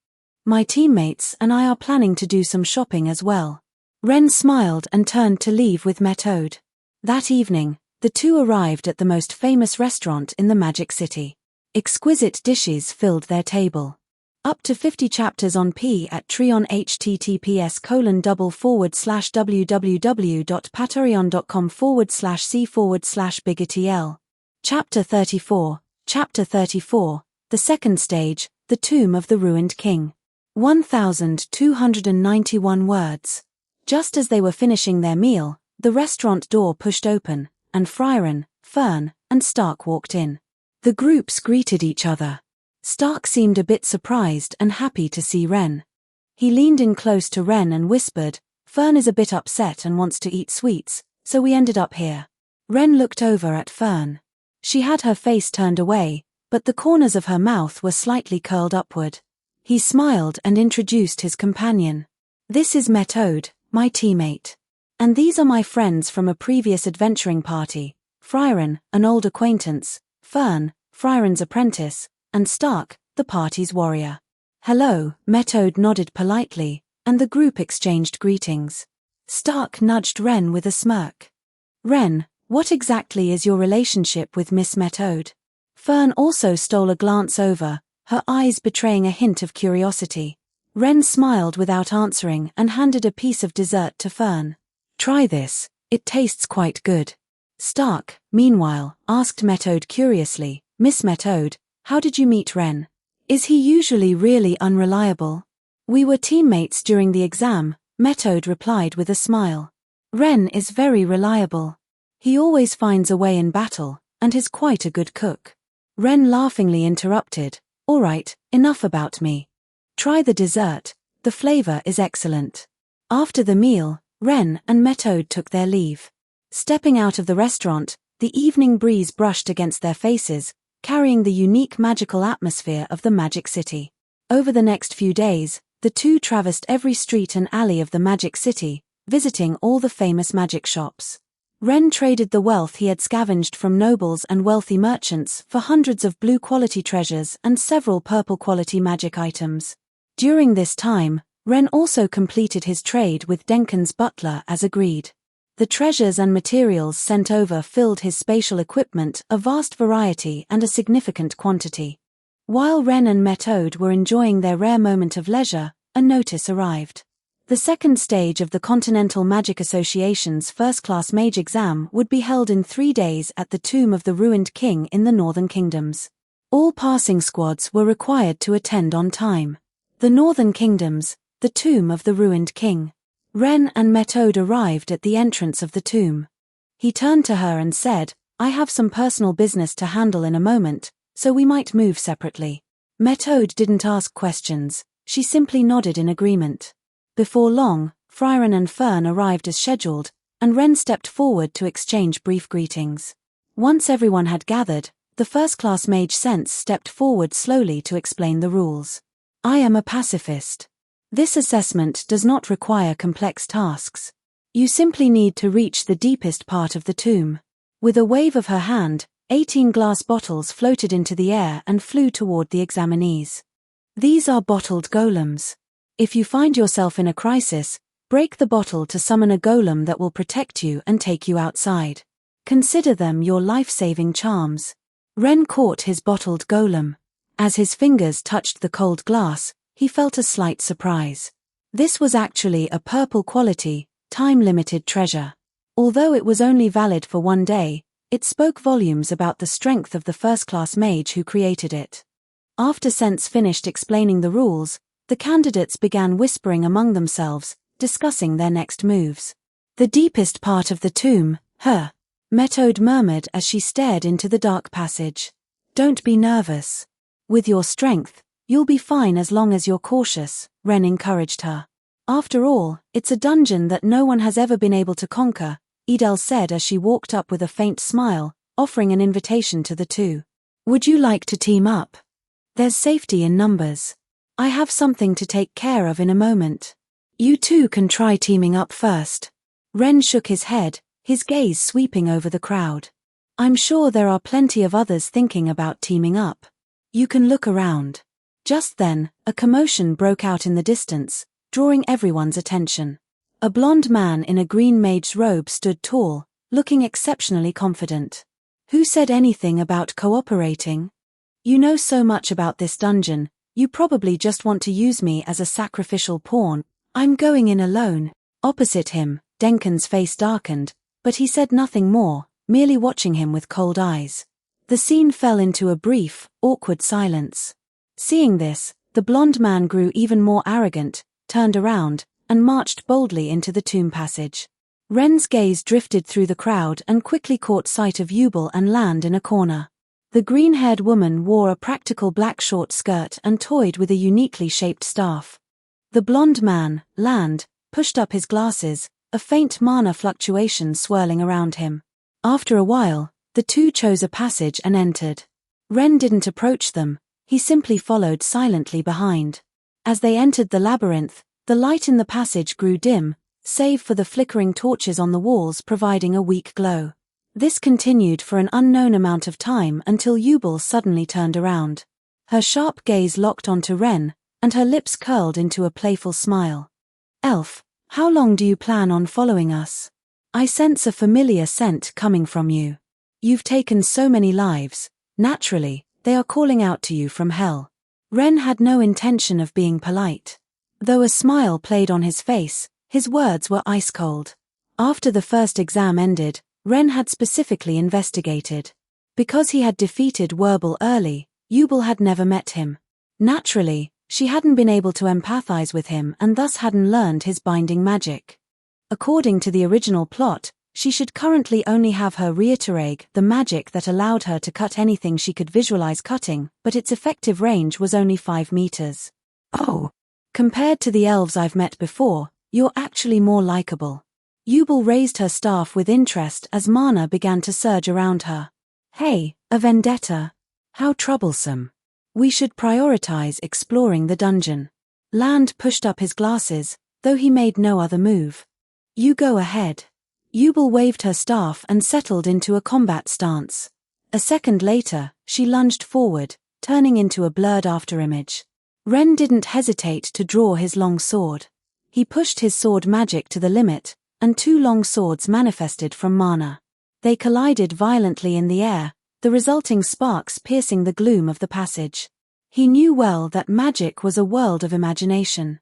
My teammates and I are planning to do some shopping as well. Ren smiled and turned to leave with Methode. That evening, the two arrived at the most famous restaurant in the Magic City. Exquisite dishes filled their table. Up to 50 chapters on P at Treon https://www.patreon.com/c/bigotl. Chapter 34, Chapter 34, The Second Stage, The Tomb of the Ruined King. 1,291 words. Just as they were finishing their meal, the restaurant door pushed open, and Frieren, Fern, and Stark walked in. The groups greeted each other. Stark seemed a bit surprised and happy to see Ren. He leaned in close to Ren and whispered, "Fern is a bit upset and wants to eat sweets, so we ended up here." Ren looked over at Fern. She had her face turned away, but the corners of her mouth were slightly curled upward. He smiled and introduced his companion. "This is Methode, my teammate. And these are my friends from a previous adventuring party, Frieren, an old acquaintance, Fern, Frieren's apprentice, and Stark, the party's warrior." "Hello," Methode nodded politely, and the group exchanged greetings. Stark nudged Ren with a smirk. "Ren, what exactly is your relationship with Miss Methode?" Fern also stole a glance over, her eyes betraying a hint of curiosity. Ren smiled without answering and handed a piece of dessert to Fern. "Try this, it tastes quite good." Stark, meanwhile, asked Methode curiously, "Miss Methode, how did you meet Ren? Is he usually really unreliable?" "We were teammates during the exam," Methode replied with a smile. "Ren is very reliable. He always finds a way in battle, and is quite a good cook." Ren laughingly interrupted, "All right, enough about me. Try the dessert, the flavor is excellent." After the meal, Ren and Methode took their leave. Stepping out of the restaurant, the evening breeze brushed against their faces, carrying the unique magical atmosphere of the Magic City. Over the next few days, the two traversed every street and alley of the Magic City, visiting all the famous magic shops. Ren traded the wealth he had scavenged from nobles and wealthy merchants for hundreds of blue-quality treasures and several purple-quality magic items. During this time, Ren also completed his trade with Denkin's butler as agreed. The treasures and materials sent over filled his spatial equipment a vast variety and a significant quantity. While Ren and Methode were enjoying their rare moment of leisure, a notice arrived. The second stage of the Continental Magic Association's first-class mage exam would be held in 3 days at the Tomb of the Ruined King in the Northern Kingdoms. All passing squads were required to attend on time. The Northern Kingdoms, the Tomb of the Ruined King. Ren and Methode arrived at the entrance of the tomb. He turned to her and said, "I have some personal business to handle in a moment, so we might move separately." Methode didn't ask questions, she simply nodded in agreement. Before long, Frieren and Fern arrived as scheduled, and Ren stepped forward to exchange brief greetings. Once everyone had gathered, the first-class mage Sense stepped forward slowly to explain the rules. "I am a pacifist. This assessment does not require complex tasks. You simply need to reach the deepest part of the tomb." With a wave of her hand, 18 glass bottles floated into the air and flew toward the examinees. "These are bottled golems. If you find yourself in a crisis, break the bottle to summon a golem that will protect you and take you outside. Consider them your life-saving charms." Ren caught his bottled golem. As his fingers touched the cold glass, he felt a slight surprise. This was actually a purple-quality, time-limited treasure. Although it was only valid for 1 day, it spoke volumes about the strength of the first-class mage who created it. After Sense finished explaining the rules, the candidates began whispering among themselves, discussing their next moves. "The deepest part of the tomb, Methode murmured as she stared into the dark passage. "Don't be nervous. With your strength, you'll be fine as long as you're cautious," Ren encouraged her. "After all, it's a dungeon that no one has ever been able to conquer," Edel said as she walked up with a faint smile, offering an invitation to the two. "Would you like to team up? There's safety in numbers. I have something to take care of in a moment. You two can try teaming up first." Ren shook his head, his gaze sweeping over the crowd. I'm sure there are plenty of others thinking about teaming up. You can look around. Just then, a commotion broke out in the distance, drawing everyone's attention. A blond man in a green mage's robe stood tall, looking exceptionally confident. Who said anything about cooperating? You know so much about this dungeon, you probably just want to use me as a sacrificial pawn. I'm going in alone. Opposite him, Denken's face darkened, but he said nothing more, merely watching him with cold eyes. The scene fell into a brief, awkward silence. Seeing this, the blond man grew even more arrogant, turned around, and marched boldly into the tomb passage. Ren's gaze drifted through the crowd and quickly caught sight of Yubel and Land in a corner. The green-haired woman wore a practical black short skirt and toyed with a uniquely shaped staff. The blond man, Land, pushed up his glasses, a faint mana fluctuation swirling around him. After a while, the two chose a passage and entered. Ren didn't approach them, he simply followed silently behind. As they entered the labyrinth, the light in the passage grew dim, save for the flickering torches on the walls providing a weak glow. This continued for an unknown amount of time until Yubel suddenly turned around. Her sharp gaze locked onto Ren, and her lips curled into a playful smile. "Elf, how long do you plan on following us? I sense a familiar scent coming from you. You've taken so many lives, naturally, they are calling out to you from hell." Ren had no intention of being polite. Though a smile played on his face, his words were ice-cold. After the first exam ended, Ren had specifically investigated. Because he had defeated Werbel early, Yubel had never met him. Naturally, she hadn't been able to empathize with him and thus hadn't learned his binding magic. According to the original plot, she should currently only have her Reitereg, the magic that allowed her to cut anything she could visualize cutting, but its effective range was only 5 meters. "Oh. Compared to the elves I've met before, you're actually more likable." Yubel raised her staff with interest as mana began to surge around her. "Hey, a vendetta? How troublesome. We should prioritize exploring the dungeon." Land pushed up his glasses, though he made no other move. "You go ahead." Yubel waved her staff and settled into a combat stance. A second later, she lunged forward, turning into a blurred afterimage. Ren didn't hesitate to draw his long sword. He pushed his sword magic to the limit, and 2 long swords manifested from mana. They collided violently in the air, the resulting sparks piercing the gloom of the passage. He knew well that magic was a world of imagination.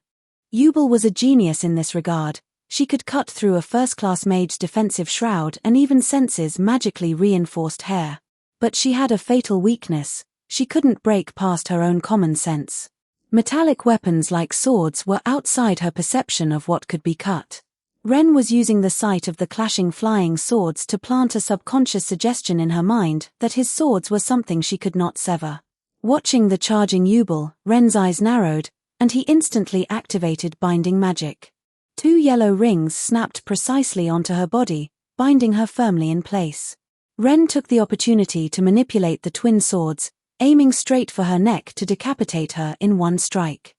Yubel was a genius in this regard. She could cut through a first-class mage's defensive shroud and even senses magically reinforced hair. But she had a fatal weakness: she couldn't break past her own common sense. Metallic weapons like swords were outside her perception of what could be cut. Ren was using the sight of the clashing flying swords to plant a subconscious suggestion in her mind that his swords were something she could not sever. Watching the charging Yubel, Ren's eyes narrowed, and he instantly activated binding magic. 2 yellow rings snapped precisely onto her body, binding her firmly in place. Ren took the opportunity to manipulate the twin swords, aiming straight for her neck to decapitate her in one strike.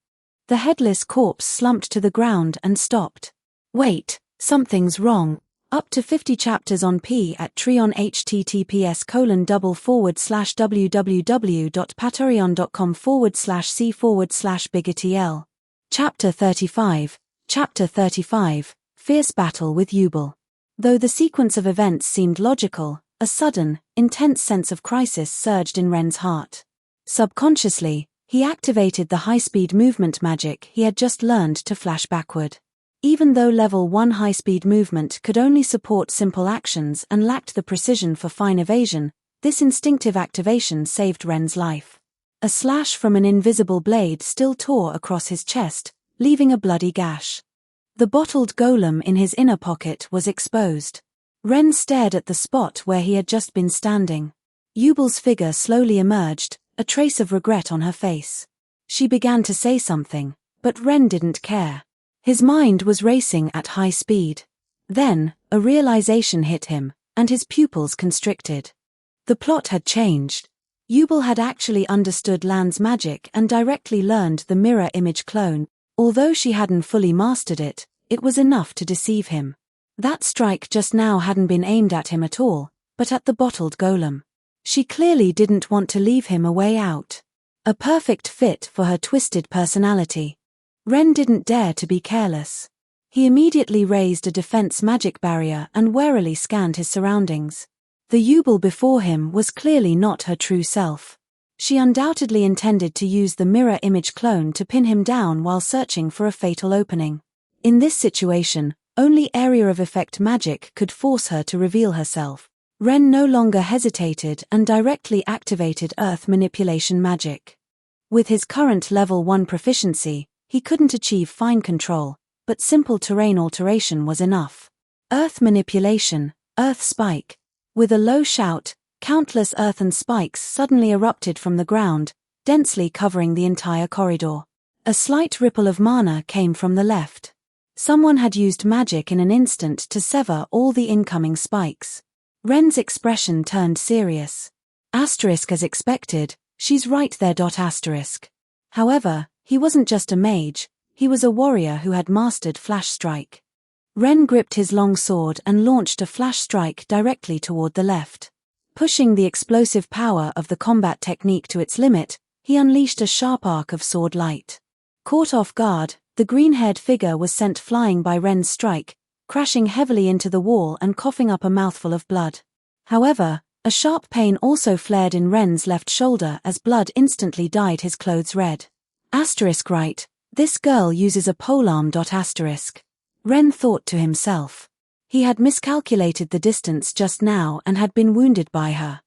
The headless corpse slumped to the ground and stopped. "Wait, something's wrong." Up to 50 chapters on P at Treon https://www.patreon.com/c/biggertl. Chapter 35. Chapter 35. Fierce Battle with Yubel. Though the sequence of events seemed logical, a sudden, intense sense of crisis surged in Ren's heart. Subconsciously, he activated the high-speed movement magic he had just learned to flash backward. Even though level 1 high-speed movement could only support simple actions and lacked the precision for fine evasion, this instinctive activation saved Ren's life. A slash from an invisible blade still tore across his chest, leaving a bloody gash. The bottled golem in his inner pocket was exposed. Ren stared at the spot where he had just been standing. Yubel's figure slowly emerged, a trace of regret on her face. She began to say something, but Ren didn't care. His mind was racing at high speed. Then, a realization hit him, and his pupils constricted. The plot had changed. Yubel had actually understood Land's magic and directly learned the mirror image clone. Although she hadn't fully mastered it, it was enough to deceive him. That strike just now hadn't been aimed at him at all, but at the bottled golem. She clearly didn't want to leave him a way out. A perfect fit for her twisted personality. Ren didn't dare to be careless. He immediately raised a defense magic barrier and warily scanned his surroundings. The Yubel before him was clearly not her true self. She undoubtedly intended to use the mirror image clone to pin him down while searching for a fatal opening. In this situation, only area of effect magic could force her to reveal herself. Ren no longer hesitated and directly activated Earth manipulation magic. With his current level 1 proficiency, he couldn't achieve fine control, but simple terrain alteration was enough. Earth manipulation, Earth spike. With a low shout, countless earthen spikes suddenly erupted from the ground, densely covering the entire corridor. A slight ripple of mana came from the left. Someone had used magic in an instant to sever all the incoming spikes. Ren's expression turned serious. Asterisk as expected, she's right there. Asterisk. However, he wasn't just a mage, he was a warrior who had mastered Flash Strike. Ren gripped his long sword and launched a flash strike directly toward the left. Pushing the explosive power of the combat technique to its limit, he unleashed a sharp arc of sword light. Caught off guard, the green-haired figure was sent flying by Ren's strike, crashing heavily into the wall and coughing up a mouthful of blood. However, a sharp pain also flared in Ren's left shoulder as blood instantly dyed his clothes red. Asterisk right, this girl uses a polearm. Asterisk. Ren thought to himself. He had miscalculated the distance just now and had been wounded by her.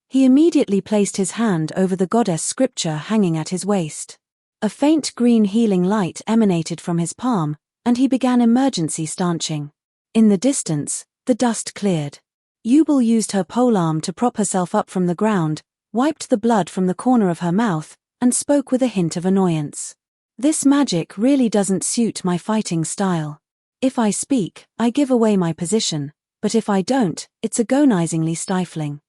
He immediately placed his hand over the goddess scripture hanging at his waist. A faint green healing light emanated from his palm, and he began emergency stanching. In the distance, the dust cleared. Yubel used her polearm to prop herself up from the ground, wiped the blood from the corner of her mouth, and spoke with a hint of annoyance. This magic really doesn't suit my fighting style. If I speak, I give away my position, but if I don't, it's agonizingly stifling.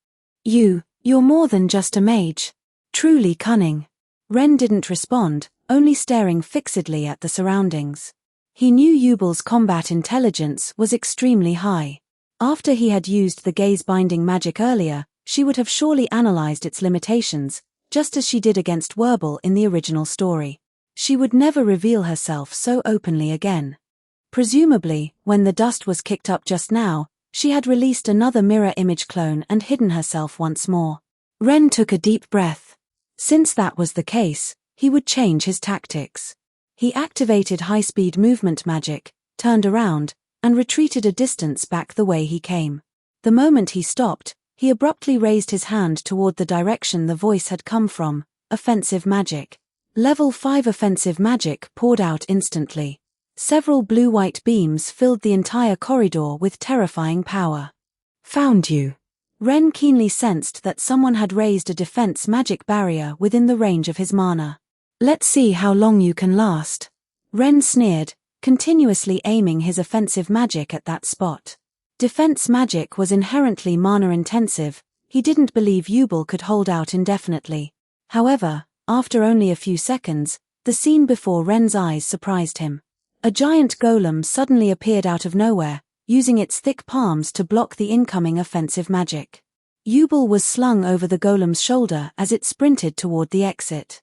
You're more than just a mage. Truly cunning. Ren didn't respond, only staring fixedly at the surroundings. He knew Yubel's combat intelligence was extremely high. After he had used the gaze-binding magic earlier, she would have surely analyzed its limitations, just as she did against Werbel in the original story. She would never reveal herself so openly again. Presumably, when the dust was kicked up just now, she had released another mirror image clone and hidden herself once more. Ren took a deep breath. Since that was the case, he would change his tactics. He activated high-speed movement magic, turned around, and retreated a distance back the way he came. The moment he stopped, he abruptly raised his hand toward the direction the voice had come from. Offensive magic. Level 5 offensive magic poured out instantly. Several blue-white beams filled the entire corridor with terrifying power. Found you. Ren keenly sensed that someone had raised a defense magic barrier within the range of his mana. Let's see how long you can last. Ren sneered, continuously aiming his offensive magic at that spot. Defense magic was inherently mana-intensive. He didn't believe Yubel could hold out indefinitely. However, after only a few seconds, the scene before Ren's eyes surprised him. A giant golem suddenly appeared out of nowhere, using its thick palms to block the incoming offensive magic. Yubel was slung over the golem's shoulder as it sprinted toward the exit.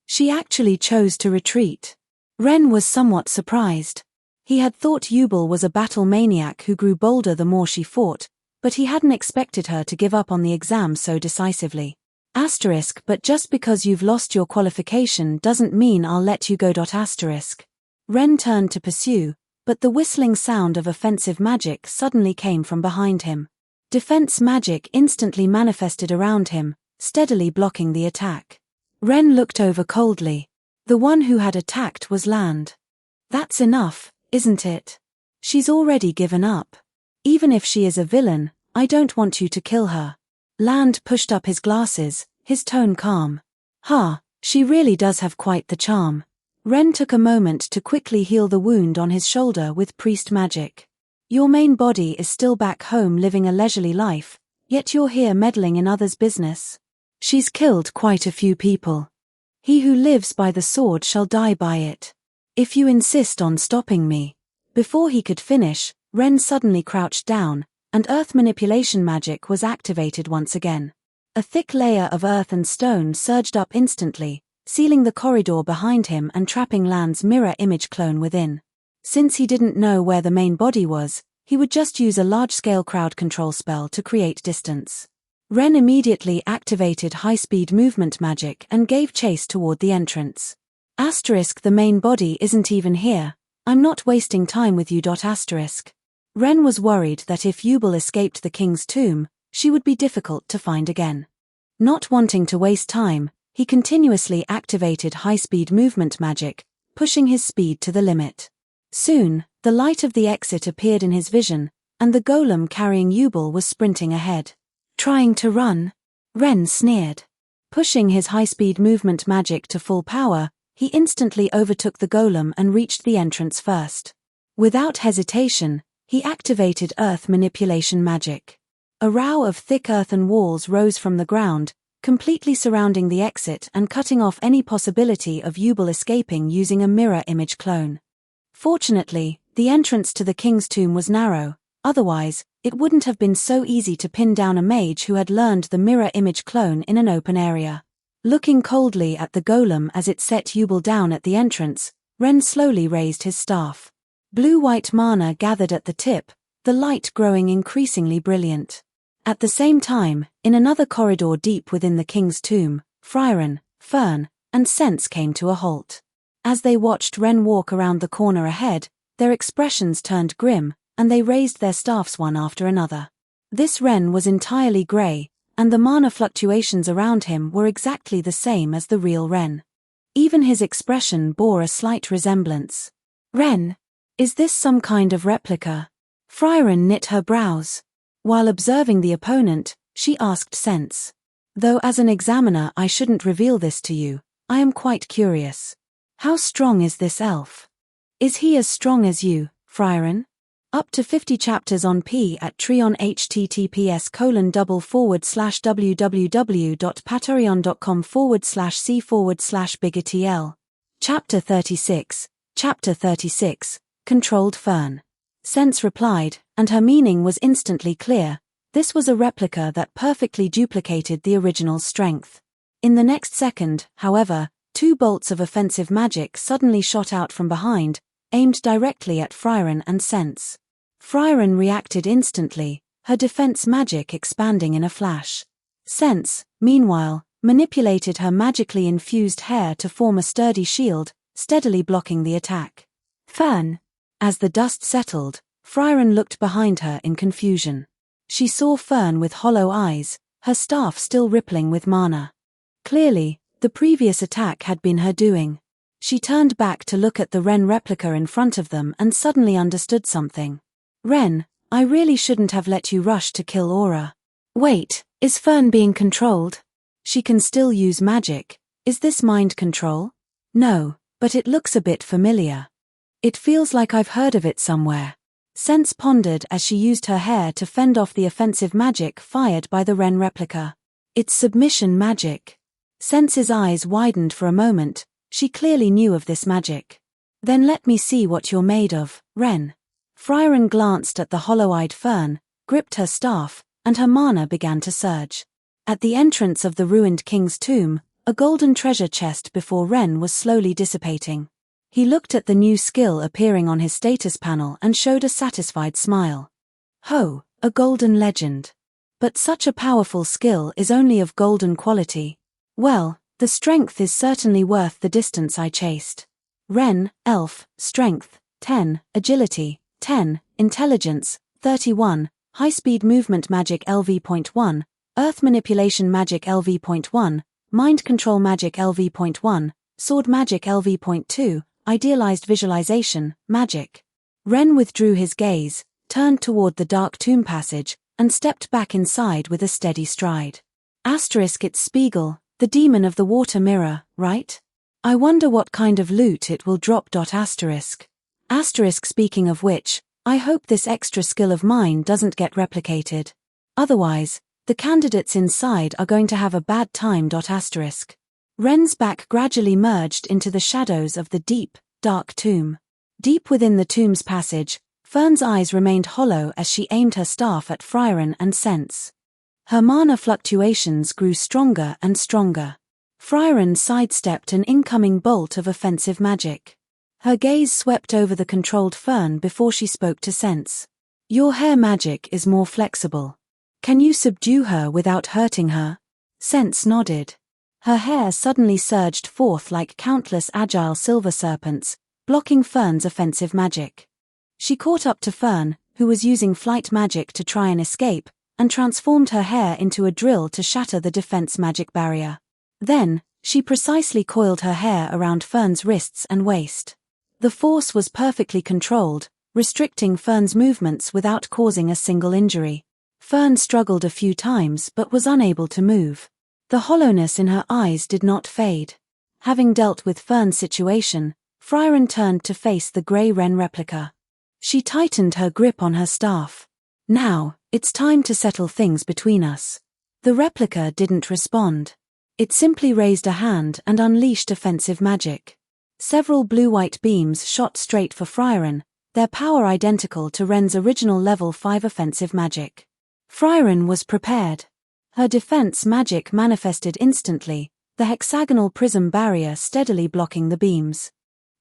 She actually chose to retreat. Ren was somewhat surprised. He had thought Yubel was a battle maniac who grew bolder the more she fought, but he hadn't expected her to give up on the exam so decisively. Asterisk, but just because you've lost your qualification doesn't mean I'll let you go. Asterisk. Ren turned to pursue, but the whistling sound of offensive magic suddenly came from behind him. Defense magic instantly manifested around him, steadily blocking the attack. Ren looked over coldly. The one who had attacked was Land. That's enough, isn't it? She's already given up. Even if she is a villain, I don't want you to kill her. Land pushed up his glasses, his tone calm. She really does have quite the charm. Ren took a moment to quickly heal the wound on his shoulder with priest magic. Your main body is still back home living a leisurely life, yet you're here meddling in others' business. She's killed quite a few people. He who lives by the sword shall die by it. If you insist on stopping me. Before he could finish, Ren suddenly crouched down, and earth manipulation magic was activated once again. A thick layer of earth and stone surged up instantly, sealing the corridor behind him and trapping Land's mirror image clone within. Since he didn't know where the main body was, he would just use a large-scale crowd control spell to create distance. Ren immediately activated high-speed movement magic and gave chase toward the entrance. Asterisk, the main body isn't even here. I'm not wasting time with you. Asterisk. Ren was worried that if Yubel escaped the king's tomb, she would be difficult to find again. Not wanting to waste time, he continuously activated high-speed movement magic, pushing his speed to the limit. Soon, the light of the exit appeared in his vision, and the golem carrying Yubel was sprinting ahead. Trying to run? Ren sneered. Pushing his high-speed movement magic to full power, he instantly overtook the golem and reached the entrance first. Without hesitation, he activated earth manipulation magic. A row of thick earthen walls rose from the ground, completely surrounding the exit and cutting off any possibility of Yubel escaping using a mirror image clone. Fortunately, the entrance to the king's tomb was narrow, otherwise, it wouldn't have been so easy to pin down a mage who had learned the mirror image clone in an open area. Looking coldly at the golem as it set Yubel down at the entrance, Ren slowly raised his staff. Blue-white mana gathered at the tip, the light growing increasingly brilliant. At the same time, in another corridor deep within the king's tomb, Frieren, Fern, and Sense came to a halt. As they watched Ren walk around the corner ahead, their expressions turned grim, and they raised their staffs one after another. This Ren was entirely grey, and the mana fluctuations around him were exactly the same as the real Ren. Even his expression bore a slight resemblance. Ren? Is this some kind of replica? Frieren knit her brows. While observing the opponent, she asked Sense. Though as an examiner I shouldn't reveal this to you, I am quite curious. How strong is this elf? Is he as strong as you, Frieren? Up to 50 chapters on P at Treon https://www.patreon.com/c/biggertl. Chapter 36. Chapter 36. Controlled Fern. Sense replied, and her meaning was instantly clear. This was a replica that perfectly duplicated the original's strength. In the next second, however, 2 bolts of offensive magic suddenly shot out from behind, aimed directly at Frieren and Sense. Frieren reacted instantly, her defense magic expanding in a flash. Sense, meanwhile, manipulated her magically infused hair to form a sturdy shield, steadily blocking the attack. Fern. As the dust settled, Frieren looked behind her in confusion. She saw Fern with hollow eyes, her staff still rippling with mana. Clearly, the previous attack had been her doing. She turned back to look at the Ren replica in front of them and suddenly understood something. Ren, I really shouldn't have let you rush to kill Aura. Wait, is Fern being controlled? She can still use magic. Is this mind control? No, but it looks a bit familiar. It feels like I've heard of it somewhere. Sense pondered as she used her hair to fend off the offensive magic fired by the Ren replica. It's submission magic. Sense's eyes widened for a moment. She clearly knew of this magic. Then let me see what you're made of, Ren. Frieren glanced at the hollow-eyed Fern, gripped her staff, and her mana began to surge. At the entrance of the ruined king's tomb, a golden treasure chest before Ren was slowly dissipating. He looked at the new skill appearing on his status panel and showed a satisfied smile. Ho, a golden legend. But such a powerful skill is only of golden quality. Well, the strength is certainly worth the distance I chased. Ren, elf, strength, 10, agility, 10, intelligence, 31, high-speed movement magic LV.1, earth manipulation magic LV.1, mind control magic LV.1, sword magic LV.2, idealized visualization, magic. Ren withdrew his gaze, turned toward the dark tomb passage, and stepped back inside with a steady stride. Asterisk, it's Spiegel, the demon of the water mirror, right? I wonder what kind of loot it will drop. Asterisk. Asterisk, speaking of which, I hope this extra skill of mine doesn't get replicated. Otherwise, the candidates inside are going to have a bad time. Asterisk. Ren's back gradually merged into the shadows of the deep, dark tomb. Deep within the tomb's passage, Fern's eyes remained hollow as she aimed her staff at Frieren and Sense. Her mana fluctuations grew stronger and stronger. Frieren sidestepped an incoming bolt of offensive magic. Her gaze swept over the controlled Fern before she spoke to Sense. "Your hair magic is more flexible. Can you subdue her without hurting her?" Sense nodded. Her hair suddenly surged forth like countless agile silver serpents, blocking Fern's offensive magic. She caught up to Fern, who was using flight magic to try and escape, and transformed her hair into a drill to shatter the defense magic barrier. Then, she precisely coiled her hair around Fern's wrists and waist. The force was perfectly controlled, restricting Fern's movements without causing a single injury. Fern struggled a few times but was unable to move. The hollowness in her eyes did not fade. Having dealt with Fern's situation, Frieren turned to face the grey wren replica. She tightened her grip on her staff. "Now, it's time to settle things between us." The replica didn't respond. It simply raised a hand and unleashed offensive magic. Several blue-white beams shot straight for Frieren, their power identical to Wren's original level 5 offensive magic. Frieren was prepared. Her defense magic manifested instantly, the hexagonal prism barrier steadily blocking the beams.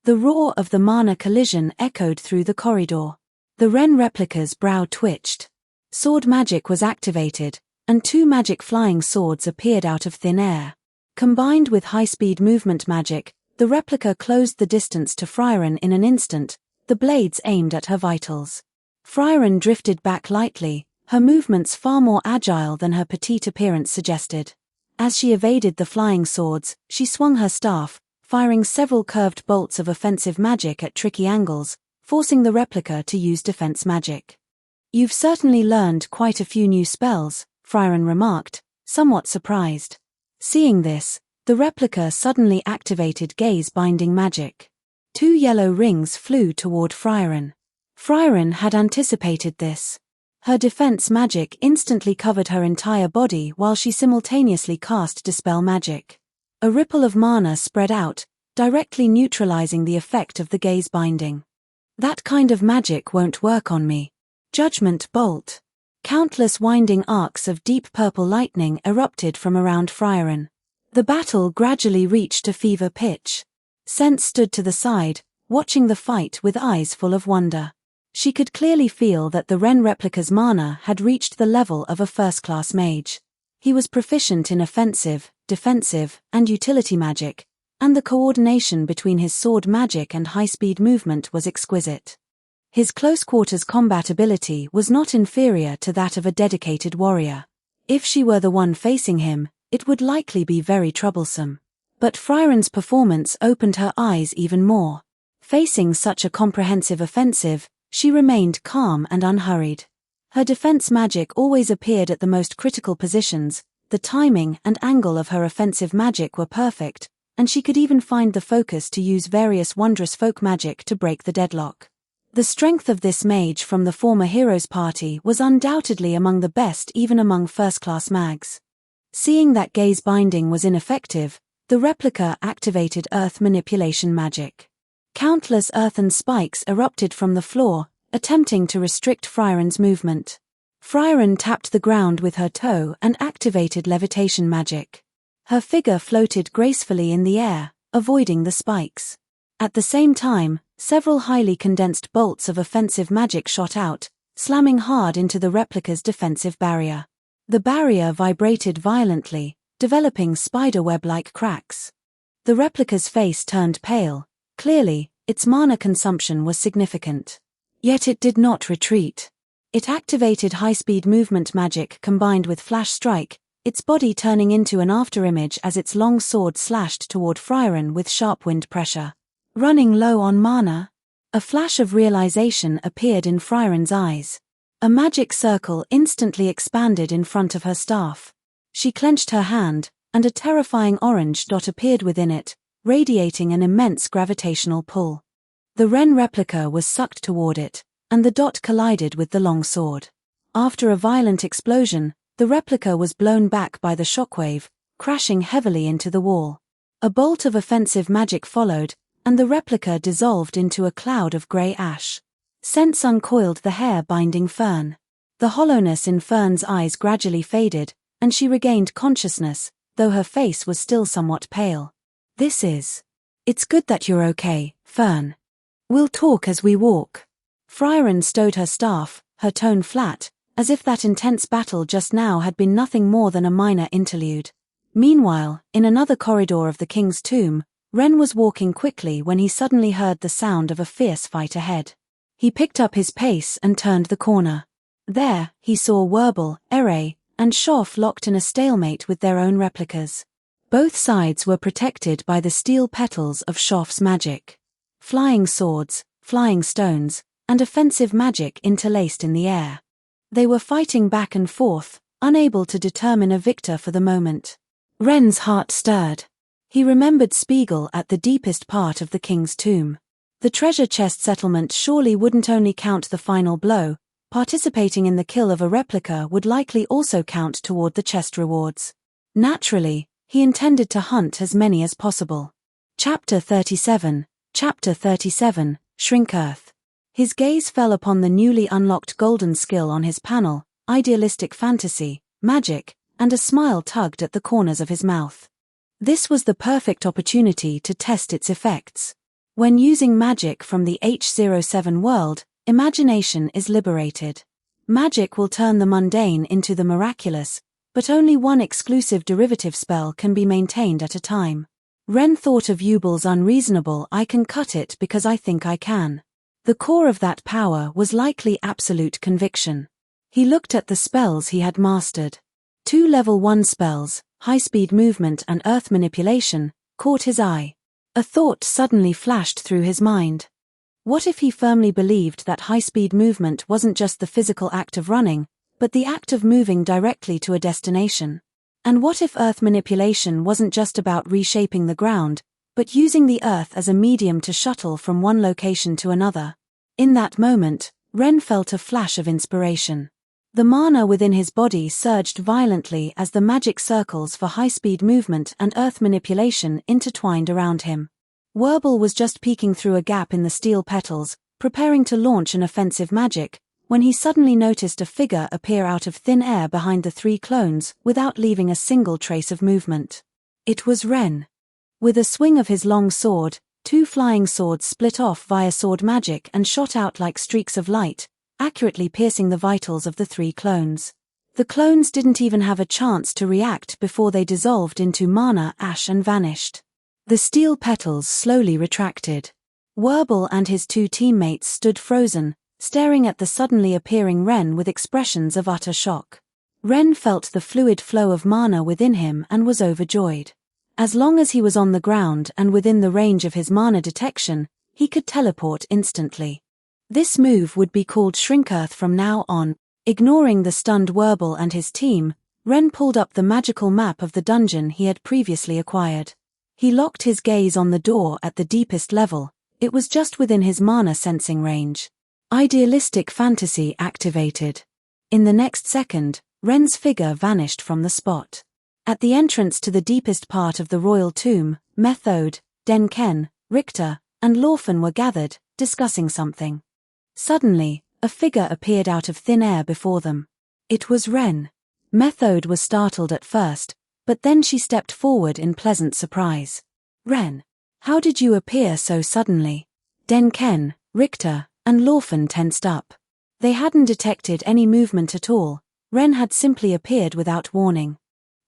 The roar of the mana collision echoed through the corridor. The Wren replica's brow twitched. Sword magic was activated, and 2 magic flying swords appeared out of thin air. Combined with high-speed movement magic, the replica closed the distance to Frieren in an instant, the blades aimed at her vitals. Frieren drifted back lightly, her movements far more agile than her petite appearance suggested. As she evaded the flying swords, she swung her staff, firing several curved bolts of offensive magic at tricky angles, forcing the replica to use defense magic. "You've certainly learned quite a few new spells," Frieren remarked, somewhat surprised. Seeing this, the replica suddenly activated gaze-binding magic. 2 yellow rings flew toward Frieren. Frieren had anticipated this. Her defense magic instantly covered her entire body while she simultaneously cast Dispel magic. A ripple of mana spread out, directly neutralizing the effect of the gaze binding. "That kind of magic won't work on me." Judgment Bolt. Countless winding arcs of deep purple lightning erupted from around Frieren. The battle gradually reached a fever pitch. Sense stood to the side, watching the fight with eyes full of wonder. She could clearly feel that the Wren replica's mana had reached the level of a first-class mage. He was proficient in offensive, defensive, and utility magic, and the coordination between his sword magic and high-speed movement was exquisite. His close-quarters combat ability was not inferior to that of a dedicated warrior. If she were the one facing him, it would likely be very troublesome. But Frieren's performance opened her eyes even more. Facing such a comprehensive offensive, she remained calm and unhurried. Her defense magic always appeared at the most critical positions, the timing and angle of her offensive magic were perfect, and she could even find the focus to use various wondrous folk magic to break the deadlock. The strength of this mage from the former Heroes Party was undoubtedly among the best even among first-class mags. Seeing that gaze binding was ineffective, the replica activated earth manipulation magic. Countless earthen spikes erupted from the floor, attempting to restrict Frieren's movement. Frieren tapped the ground with her toe and activated levitation magic. Her figure floated gracefully in the air, avoiding the spikes. At the same time, several highly condensed bolts of offensive magic shot out, slamming hard into the replica's defensive barrier. The barrier vibrated violently, developing spiderweb-like cracks. The replica's face turned pale. Clearly, its mana consumption was significant. Yet it did not retreat. It activated high-speed movement magic combined with flash strike, its body turning into an afterimage as its long sword slashed toward Frieren with sharp wind pressure. Running low on mana? A flash of realization appeared in Frieren's eyes. A magic circle instantly expanded in front of her staff. She clenched her hand, and a terrifying orange dot appeared within it, radiating an immense gravitational pull. The Wren replica was sucked toward it, and the dot collided with the long sword. After a violent explosion, the replica was blown back by the shockwave, crashing heavily into the wall. A bolt of offensive magic followed, and the replica dissolved into a cloud of grey ash. Sense uncoiled the hair-binding Fern. The hollowness in Fern's eyes gradually faded, and she regained consciousness, though her face was still somewhat pale. It's good that you're okay, Fern. We'll talk as we walk. Frieren stowed her staff, her tone flat, as if that intense battle just now had been nothing more than a minor interlude. Meanwhile, in another corridor of the king's tomb, Ren was walking quickly when he suddenly heard the sound of a fierce fight ahead. He picked up his pace and turned the corner. There, he saw Werble, Ere, and Schoff locked in a stalemate with their own replicas. Both sides were protected by the steel petals of Schoff's magic. Flying swords, flying stones, and offensive magic interlaced in the air. They were fighting back and forth, unable to determine a victor for the moment. Ren's heart stirred. He remembered Spiegel at the deepest part of the king's tomb. The treasure chest settlement surely wouldn't only count the final blow, participating in the kill of a replica would likely also count toward the chest rewards. Naturally, he intended to hunt as many as possible. Chapter 37, Shrink Earth. His gaze fell upon the newly unlocked golden skill on his panel, idealistic fantasy, magic, and a smile tugged at the corners of his mouth. This was the perfect opportunity to test its effects. When using magic from the H07 world, imagination is liberated. Magic will turn the mundane into the miraculous, but only one exclusive derivative spell can be maintained at a time. Ren thought of Yubel's unreasonable "I can cut it because I think I can." The core of that power was likely absolute conviction. He looked at the spells he had mastered. 2 level 1 spells, high-speed movement and earth manipulation, caught his eye. A thought suddenly flashed through his mind. What if he firmly believed that high-speed movement wasn't just the physical act of running, but the act of moving directly to a destination? And what if earth manipulation wasn't just about reshaping the ground, but using the earth as a medium to shuttle from one location to another? In that moment, Ren felt a flash of inspiration. The mana within his body surged violently as the magic circles for high-speed movement and earth manipulation intertwined around him. Werble was just peeking through a gap in the steel petals, preparing to launch an offensive magic, when he suddenly noticed a figure appear out of thin air behind the 3 clones without leaving a single trace of movement. It was Ren. With a swing of his long sword, 2 flying swords split off via sword magic and shot out like streaks of light, accurately piercing the vitals of the 3 clones. The clones didn't even have a chance to react before they dissolved into mana ash and vanished. The steel petals slowly retracted. Werble and his 2 teammates stood frozen, staring at the suddenly appearing Ren with expressions of utter shock. Ren felt the fluid flow of mana within him and was overjoyed. As long as he was on the ground and within the range of his mana detection, he could teleport instantly. This move would be called Shrink Earth from now on. Ignoring the stunned Werble and his team, Ren pulled up the magical map of the dungeon he had previously acquired. He locked his gaze on the door at the deepest level. It was just within his mana sensing range. Idealistic fantasy activated. In the next second, Ren's figure vanished from the spot. At the entrance to the deepest part of the royal tomb, Methode, Denken, Richter, and Lorfen were gathered, discussing something. Suddenly, a figure appeared out of thin air before them. It was Ren. Methode was startled at first, but then she stepped forward in pleasant surprise. "Ren, how did you appear so suddenly?" Denken, Richter, and Lorfen tensed up. They hadn't detected any movement at all. Ren had simply appeared without warning.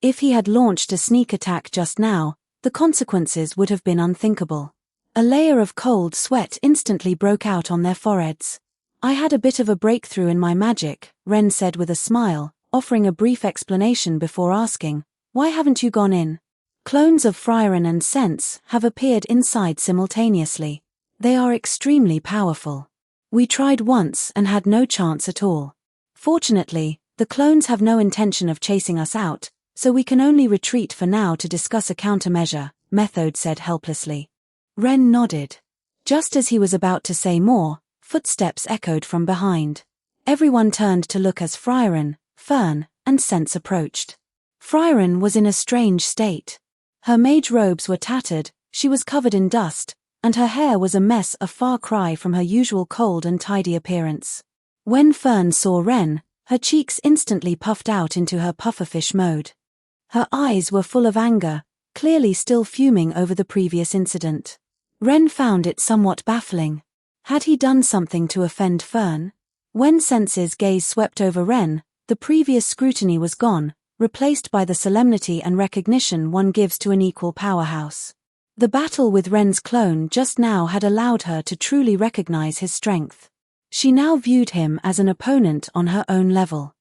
If he had launched a sneak attack just now, the consequences would have been unthinkable. A layer of cold sweat instantly broke out on their foreheads. "I had a bit of a breakthrough in my magic," Ren said with a smile, offering a brief explanation before asking, "Why haven't you gone in?" "Clones of Frieren and Sense have appeared inside simultaneously. They are extremely powerful. We tried once and had no chance at all. Fortunately, the clones have no intention of chasing us out, so we can only retreat for now to discuss a countermeasure," Methode said helplessly. Ren nodded. Just as he was about to say more, footsteps echoed from behind. Everyone turned to look as Frieren, Fern, and Sense approached. Frieren was in a strange state. Her mage robes were tattered, she was covered in dust, and her hair was a mess, a far cry from her usual cold and tidy appearance. When Fern saw Ren, her cheeks instantly puffed out into her pufferfish mode. Her eyes were full of anger, clearly still fuming over the previous incident. Ren found it somewhat baffling. Had he done something to offend Fern? When Sense's gaze swept over Ren, the previous scrutiny was gone, replaced by the solemnity and recognition one gives to an equal powerhouse. The battle with Ren's clone just now had allowed her to truly recognize his strength. She now viewed him as an opponent on her own level.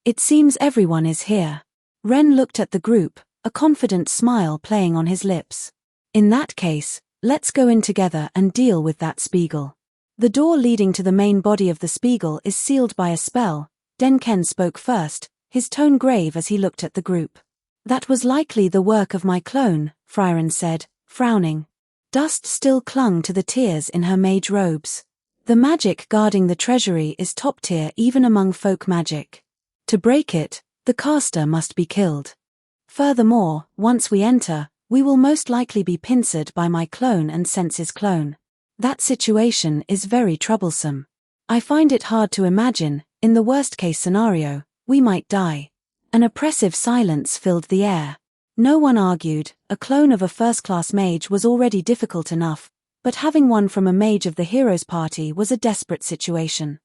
It seems everyone is here. Ren looked at the group, a confident smile playing on his lips. In that case, let's go in together and deal with that Spiegel. The door leading to the main body of the Spiegel is sealed by a spell. Denken spoke first, his tone grave as he looked at the group. That was likely the work of my clone, Frieren said, frowning. Dust still clung to the tears in her mage robes. The magic guarding the treasury is top tier even among folk magic. To break it, the caster must be killed. Furthermore, once we enter, we will most likely be pincered by my clone and Sense's clone. That situation is very troublesome. I find it hard to imagine, in the worst-case scenario, we might die. An oppressive silence filled the air. No one argued, a clone of a first-class mage was already difficult enough, but having one from a mage of the hero's party was a desperate situation.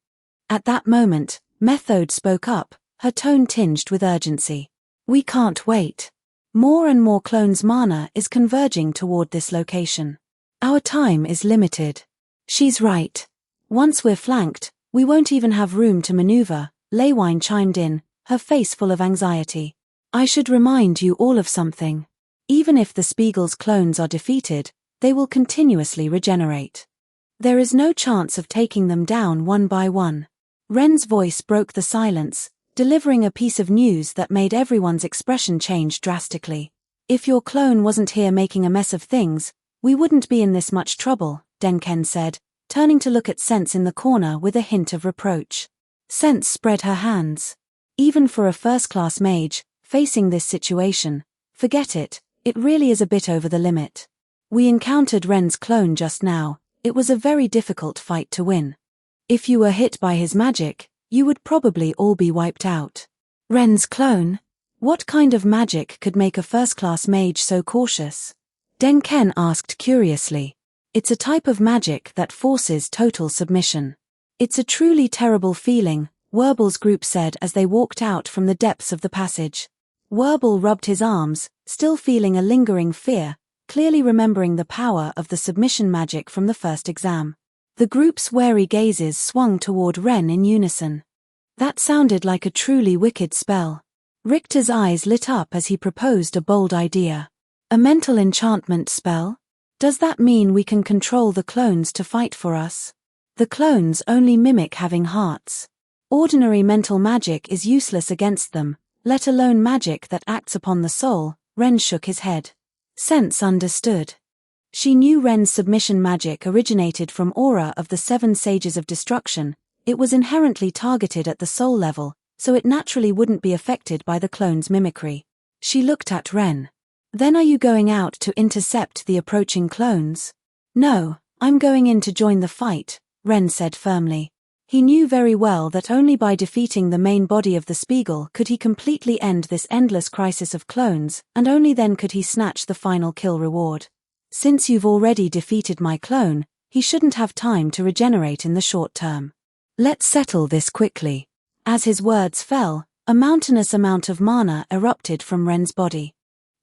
At that moment, Methode spoke up, her tone tinged with urgency. We can't wait. More and more clones' mana is converging toward this location. Our time is limited. She's right. Once we're flanked, we won't even have room to maneuver, Leywine chimed in, her face full of anxiety. I should remind you all of something. Even if the Spiegel's clones are defeated, they will continuously regenerate. There is no chance of taking them down one by one. Ren's voice broke the silence, delivering a piece of news that made everyone's expression change drastically. If your clone wasn't here making a mess of things, we wouldn't be in this much trouble, Denken said, turning to look at Sense in the corner with a hint of reproach. Sense spread her hands. Even for a first-class mage, facing this situation, forget it, it really is a bit over the limit. We encountered Ren's clone just now, it was a very difficult fight to win. If you were hit by his magic, you would probably all be wiped out. Ren's clone? What kind of magic could make a first-class mage so cautious? Denken asked curiously. It's a type of magic that forces total submission. It's a truly terrible feeling, Werbel's group said as they walked out from the depths of the passage. Werbel rubbed his arms, still feeling a lingering fear, clearly remembering the power of the submission magic from the first exam. The group's wary gazes swung toward Ren in unison. That sounded like a truly wicked spell. Richter's eyes lit up as he proposed a bold idea. A mental enchantment spell? Does that mean we can control the clones to fight for us? The clones only mimic having hearts. Ordinary mental magic is useless against them, let alone magic that acts upon the soul. Ren shook his head. Sense understood. She knew Ren's submission magic originated from aura of the 7 Sages of Destruction. It was inherently targeted at the soul level, so it naturally wouldn't be affected by the clone's mimicry. She looked at Ren. Then are you going out to intercept the approaching clones? No, I'm going in to join the fight, Ren said firmly. He knew very well that only by defeating the main body of the Spiegel could he completely end this endless crisis of clones, and only then could he snatch the final kill reward. Since you've already defeated my clone, he shouldn't have time to regenerate in the short term. Let's settle this quickly. As his words fell, a mountainous amount of mana erupted from Ren's body.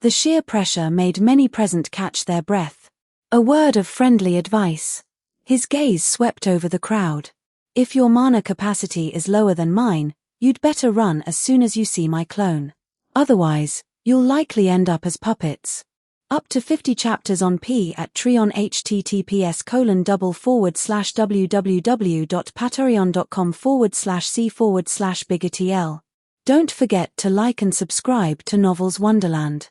The sheer pressure made many present catch their breath. A word of friendly advice. His gaze swept over the crowd. If your mana capacity is lower than mine, you'd better run as soon as you see my clone. Otherwise, you'll likely end up as puppets. Up to 50 chapters on P at Treon https://www.patreon.com/c/biggertl. Don't forget to like and subscribe to Novels Wonderland.